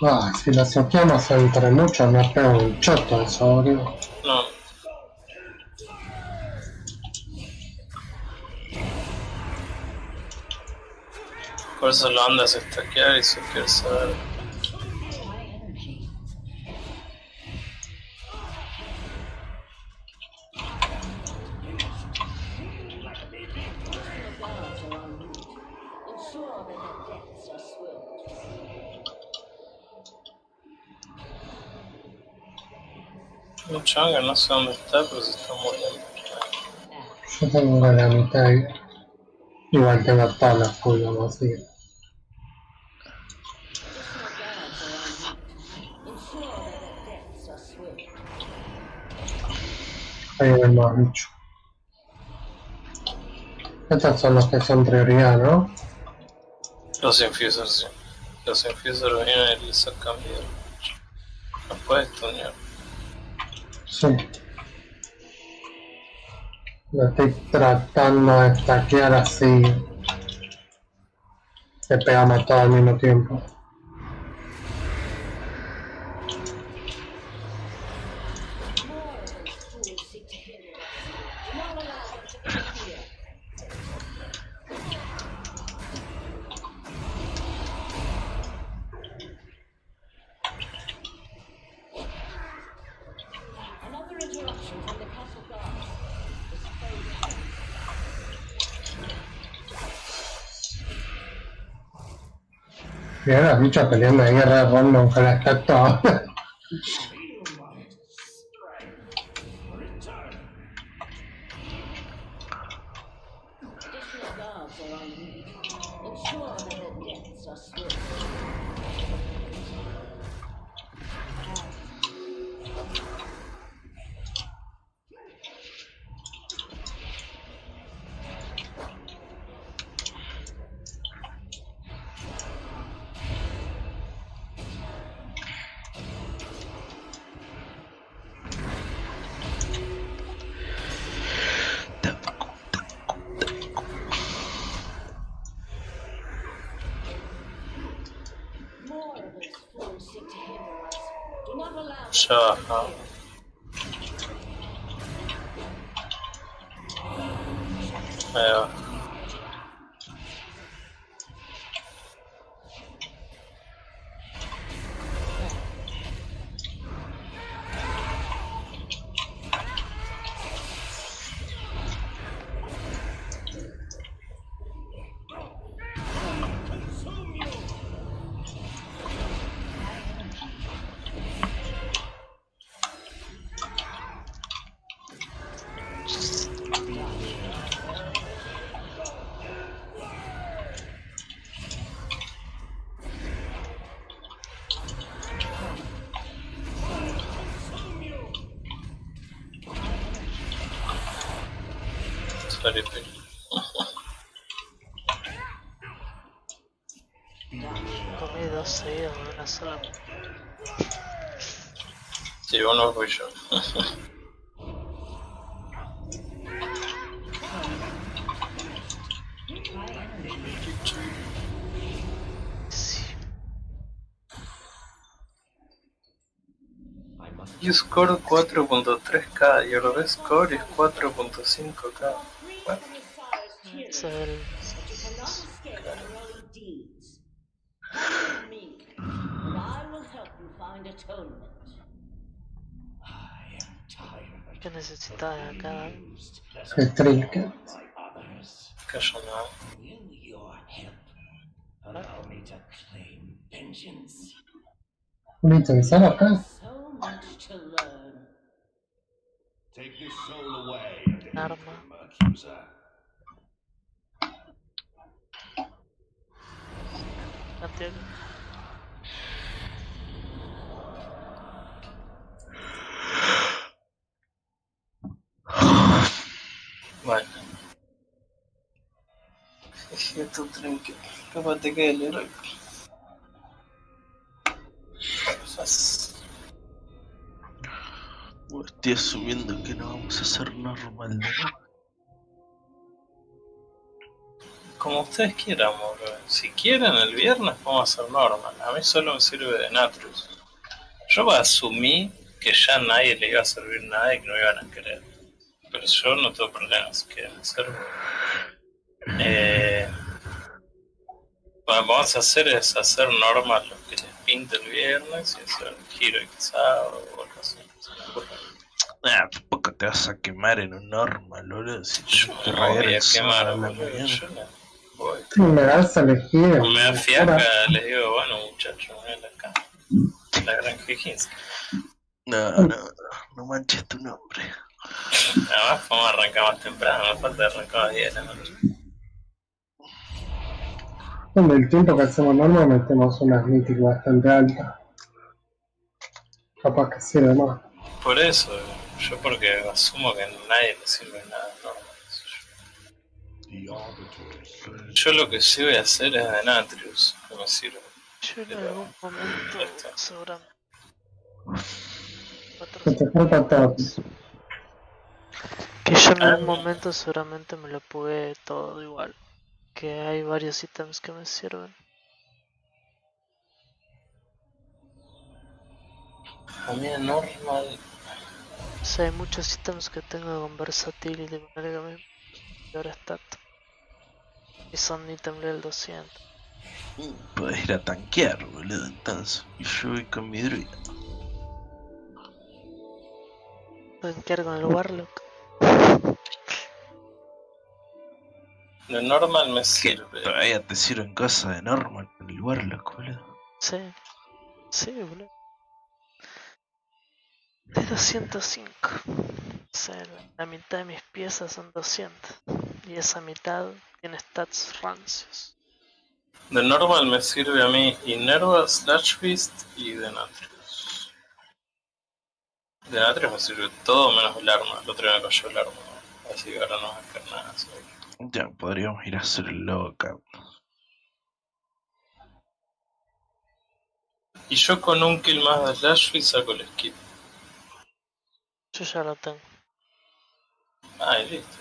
Ah, si la saqueamos entre muchos me pego un choto eso, boludo. No. Por eso lo andas a stackear y si quieres saber. Ensure that their deaths are swift. Un changa, no sé dónde está, pero se está muriendo. Yo tengo la mitad y igual tengo todas las pulgas así. Ensure that their deaths are swift. Ahí vemos mucho. Estos son los que son prioridad, ¿no? Los infusers, sí. Los infusers vienen y les sacan vida. No puedes tunear. Sí. Lo estoy tratando de stackear así. Que pegamos todo al mismo tiempo. Another interruption from the castle guard. Dispose of them. Mira las bichas peleando de guerra random con la estatua. Additional guards are en route. Ensure that their deaths are swift. More of those fools seek to hinder us. Do not allow them Ya, to ajá. interfere. Ahí va. Sorry, pero... Comí 2 seguidos de una sola. Sí, uno fui yo. Y score 4.3k y el score es 4.5k. Bueno. Es el... But you cannot escape your own deeds. Come with me, and I will help you find atonement. ¿Qué necesitas de acá? El trinket. Calla nada. Will your help allow me to claim vengeance? Un intentar acá. So much to learn. Take this soul away and hear Arma. from accuser. Entiendo. Bueno. Dije tu trinque. Capaz te quede el heroic. Estoy asumiendo que no vamos a hacer normal, ¿no? Como ustedes quieran, bro. Si quieren el viernes vamos a hacer normal. A mí solo me sirve de Natrus. Yo asumí que ya nadie le iba a servir nada y que no iban a querer. Pero yo no tengo problemas, que me sirve. Lo que vamos a hacer es hacer normal lo que les pinte el viernes y hacer giro y sábado o algo así. Tampoco te vas a quemar en un normal, boludo. Si Yo te me voy rayar a el sábado quemar, a la boludo. mañana. Yo no voy. Me das a elegir. No me da fiaca, les digo, bueno muchachos, ven acá. La granja 15. No manches tu nombre. Además vamos a arrancar más temprano, me falta arrancar a las 10 de la noche. En el tiempo que hacemos normal metemos unas míticas bastante altas. Capaz que sirve más. Por eso, yo porque asumo que a nadie le sirve nada, ¿no? Yo lo que sí voy a hacer es de Natrius, que me sirve. Yo en algún momento seguramente. Que te falta todo. Que yo en algún momento seguramente me lo pude todo igual. Que hay varios ítems que me sirven. A mí es normal. O sea, hay muchos ítems que tengo con versatility de manera que me peor stat. Y son ítem level 200. Podés ir a tanquear, boludo, entonces. Y yo voy con mi druida. Tanquear con el Warlock. De normal me sirve. Todavía te sirven cosas de normal con el Warlock, boludo. Sí, sí, boludo. De 205. O sea, la mitad de mis piezas son 200. Y esa mitad tiene stats rancios. De normal me sirve a mí Inerva, Slash Fist y Denatrius. Denatrius me sirve todo menos el arma. El otro día me cayó el arma. Así que ahora no va a hacer nada. Ya podríamos ir a hacer el lockout. Y yo con un kill más de Slash Fist saco el skip. Yo ya lo tengo. Ay, listo.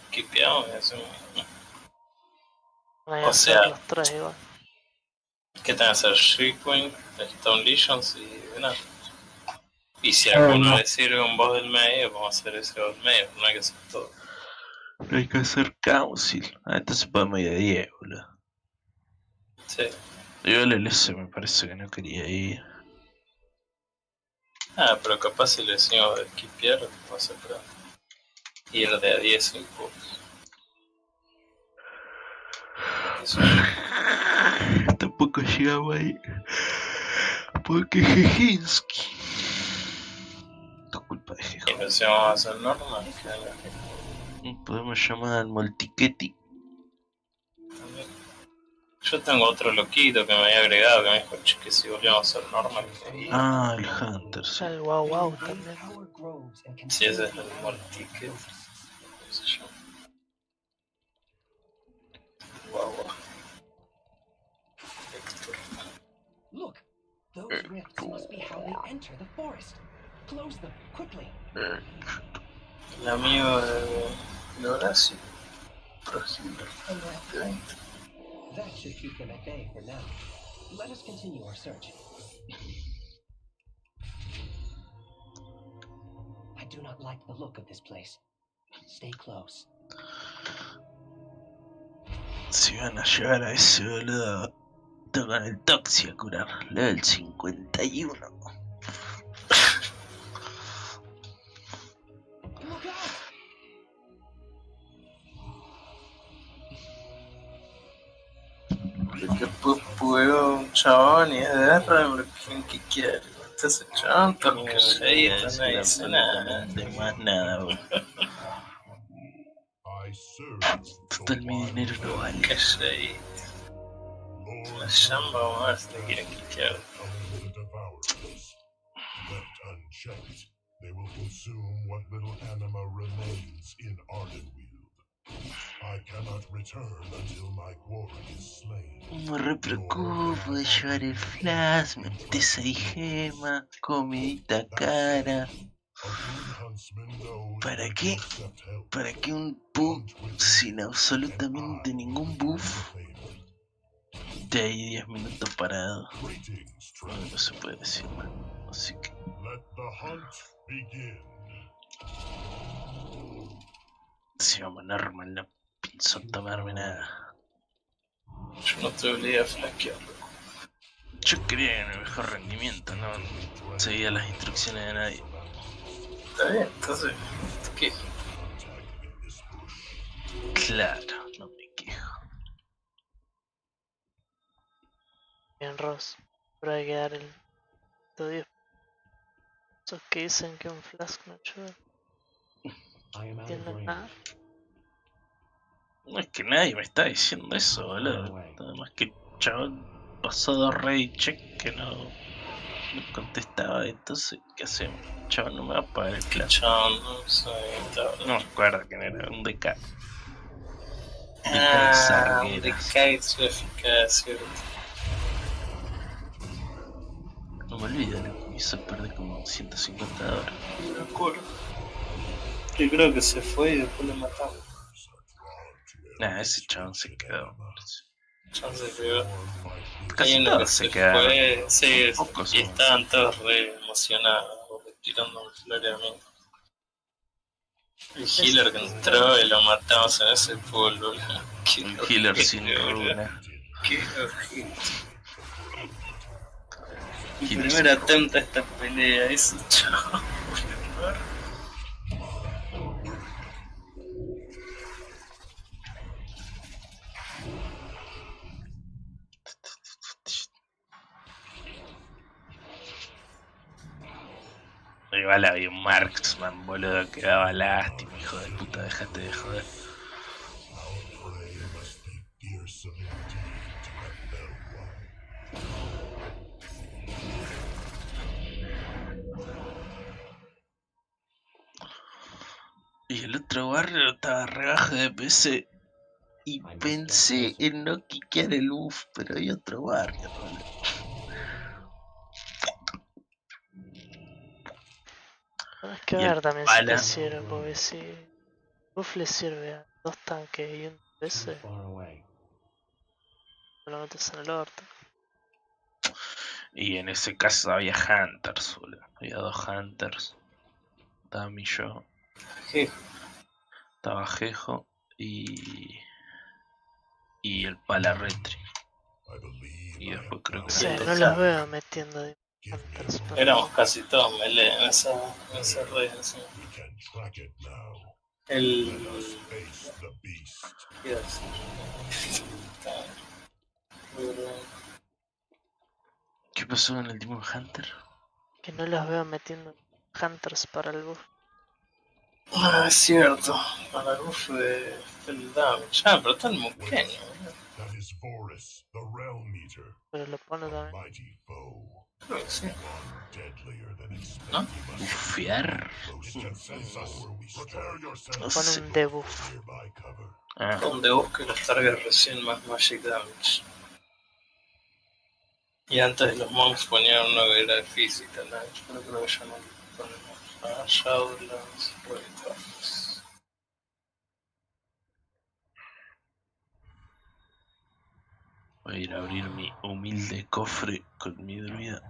Skipeamos y hacemos. Voy a O hacer sea, los tres igual. ¿qué tenés que hacer? Shriekwing, Stone Legions y Denatrius. Y si a alguno le sirve un boss del medio, vamos a hacer ese boss del medio. No hay que hacer todo. No hay que hacer council. Entonces podemos ir a 10, boludo. Sí. Yo el LS me parece que no quería ir. Ah, pero capaz si le decimos de skipear, va a ser para ir de a 10 impulsos. Tampoco llegamos ahí. Porque Jejinsky. Esto es culpa de Jejo. Y no se vamos a hacer normal. Podemos llamar al Moltiqueti. Yo tengo otro loquito que me había agregado que me dijo, che, que si volvíamos a hacer normal. Ah, el Hunter, sí. El wow wow también. Sí, ese es el Molticket. ¿Cómo se llama? Wow, wow. Look, those rifts must be how they enter the forest. Close them quickly. El amigo de Horacio. That should keep them at bay for now. Let us continue our search. I do not like the look of this place. Stay close. Si van a llegar a ese boludo, tocan el Toxi a curar. Level 51. Después puedo un chabón y es de R, ¿qué quiere? Entonces chabón, porque no dice nada. De más nada, boludo. Total, mi dinero no vale. Calladito. La llama, vamos a ver si le quieren quitar. Left unchecked, they will consume what little anima remains in Ardenweald. I cannot return until my quarry is slain. No me preocupo de llevar el flash, metes ahí gema, comidita cara. ¿Para qué? ¿Para qué un pug sin absolutamente ningún buff? De ahí 10 minutos parado. No se puede decir más. Así que... Si vamos normal, no pienso tomarme nada. Yo no te obligué a flanquearlo. Yo quería el mejor rendimiento, no seguía las instrucciones de nadie. Está bien, entonces, ¿qué? Claro, no me quejo. Bien, Ross. Pero hay que dar el 10. Esos que dicen que un flask no ayuda. No entienden nada. No es que nadie me está diciendo eso, boludo. Nada más que el chabón pasó 2 raid check que no contestaba. Entonces, ¿qué hacemos? El chabón no me va a pagar el clase. Chabón, no sé. No me acuerdo quién era, un DK. Un DK es su eficaz, ¿cierto? No me olvido, me hizo perder como $150. Me acuerdo. Yo creo que se fue y después lo matamos. Nah, ese chabón se quedó. Chabón se quedó. Casi Hay uno todos que se se quedaron. fue, sí, Pocos y son. estaban todos re emocionados, tirando flores a mí. El healer que entró y lo matamos en ese polvo. Un healer sin runa. Qué ojito. Mi primera atenta a esta pelea, ese chavo. Igual había un marksman, boludo, que daba lástima, hijo de puta, déjate de joder. Y el otro barrio estaba rebajo de PC. Y pensé en no quiquear el buff, pero hay otro barrio, boludo. Hay que Y el ver también si pala. le sirve, porque si buff le sirve a 2 tanques y un PC, lo metes en el orto. Y en ese caso había Hunters, boludo. Había 2 Hunters. Estaba mi yo. Estaba Jejo y el pala retri. Y después creo que Sí, eran no todos. los veo metiendo de Hunters. Pero... Éramos casi todos melee en esa red. Sí. ¿Qué pasó en el Demon Hunter? Que no los veo metiendo Hunters para el buff. Ah, es cierto. Para el buff del damage. Ah, pero tan muy pequeño. Pero lo pone también. Creo que sí. ¿No? Bufear. No Pone sé. un debuff. Ah. Un debuff que los targets recién más magic damage. Y antes los monks ponían uno que era de physical damage, pero creo que ya no lo ponemos. Ah, Shadowlands, Retratos. Voy a ir a abrir mi humilde cofre con mi druida.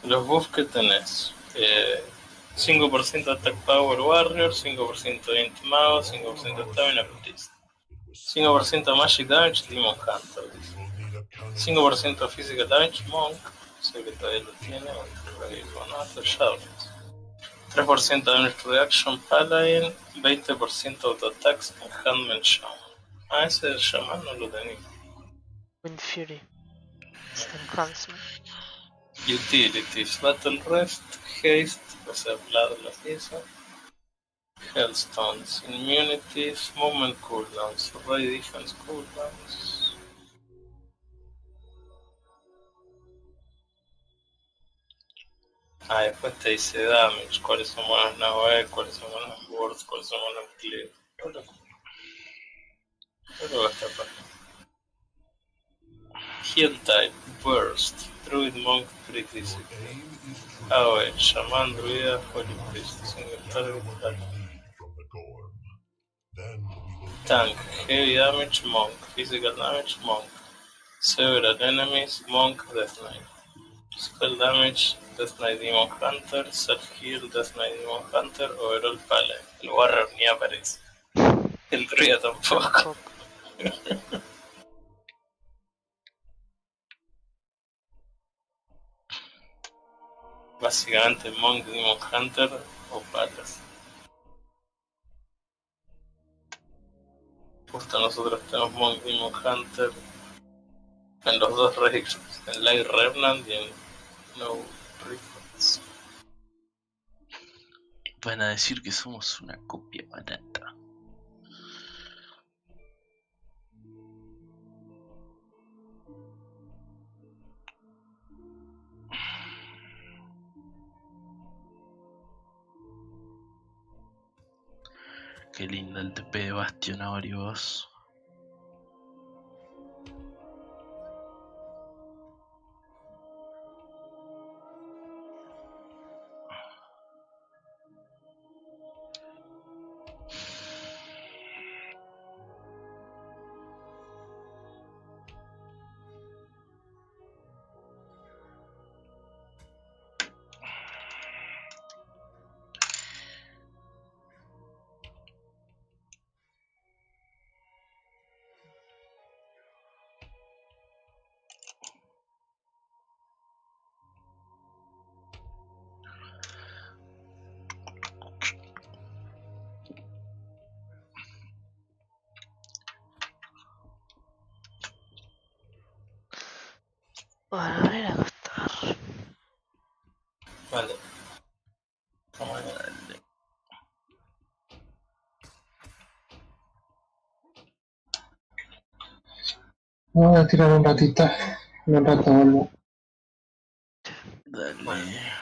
Los buffs que tenés. 5% Attack Power Warrior, 5% Int Mago, 5% Stamina Priest. 5% Magic Damage Demon Hunter. 5% Physical Damage Monk. Sé que todavía lo tiene, con otro Shadowlands. 3% Damage Reaction Paladin. 20% Auto Attacks Enhancement Shaman. Ah, ese Shaman no lo tenía. Wind Fury. Enhancement. Utilities, Battle Rest, Haste, o sea, Bloodlust y eso. Hellstones, Immunities, Movement Cooldowns, Ray Defense Cooldowns. Ah, después te dice Damage, cuáles son buenas naves, cuáles son buenas Words, cuáles son buenas Clear. Pero va a estar para. Heal Type, Burst, Druid Monk, Criticism. AOE, Shaman, Druida, Holy Priest, Single Target, Tank, Heavy Damage, Monk, Physical Damage, Monk, Several Enemies, Monk, Death Knight, Spell Damage, Death Knight Demon Hunter, Self Heal, Death Knight Demon Hunter, Overall Paladin. El Warrior ni aparece. El Druida tampoco. Básicamente Monk, Demon Hunter o Palas. Justo nosotros tenemos Monk, Demon Hunter en los dos registros, en Light Revenant y en No Reflex. Van a decir que somos una copia barata. Qué lindo el TP de Bastionarios. Bueno, voy a ir a acostar. Vale. Vamos a ver. Voy a tirar un ratito. En un rato vuelvo. Dale.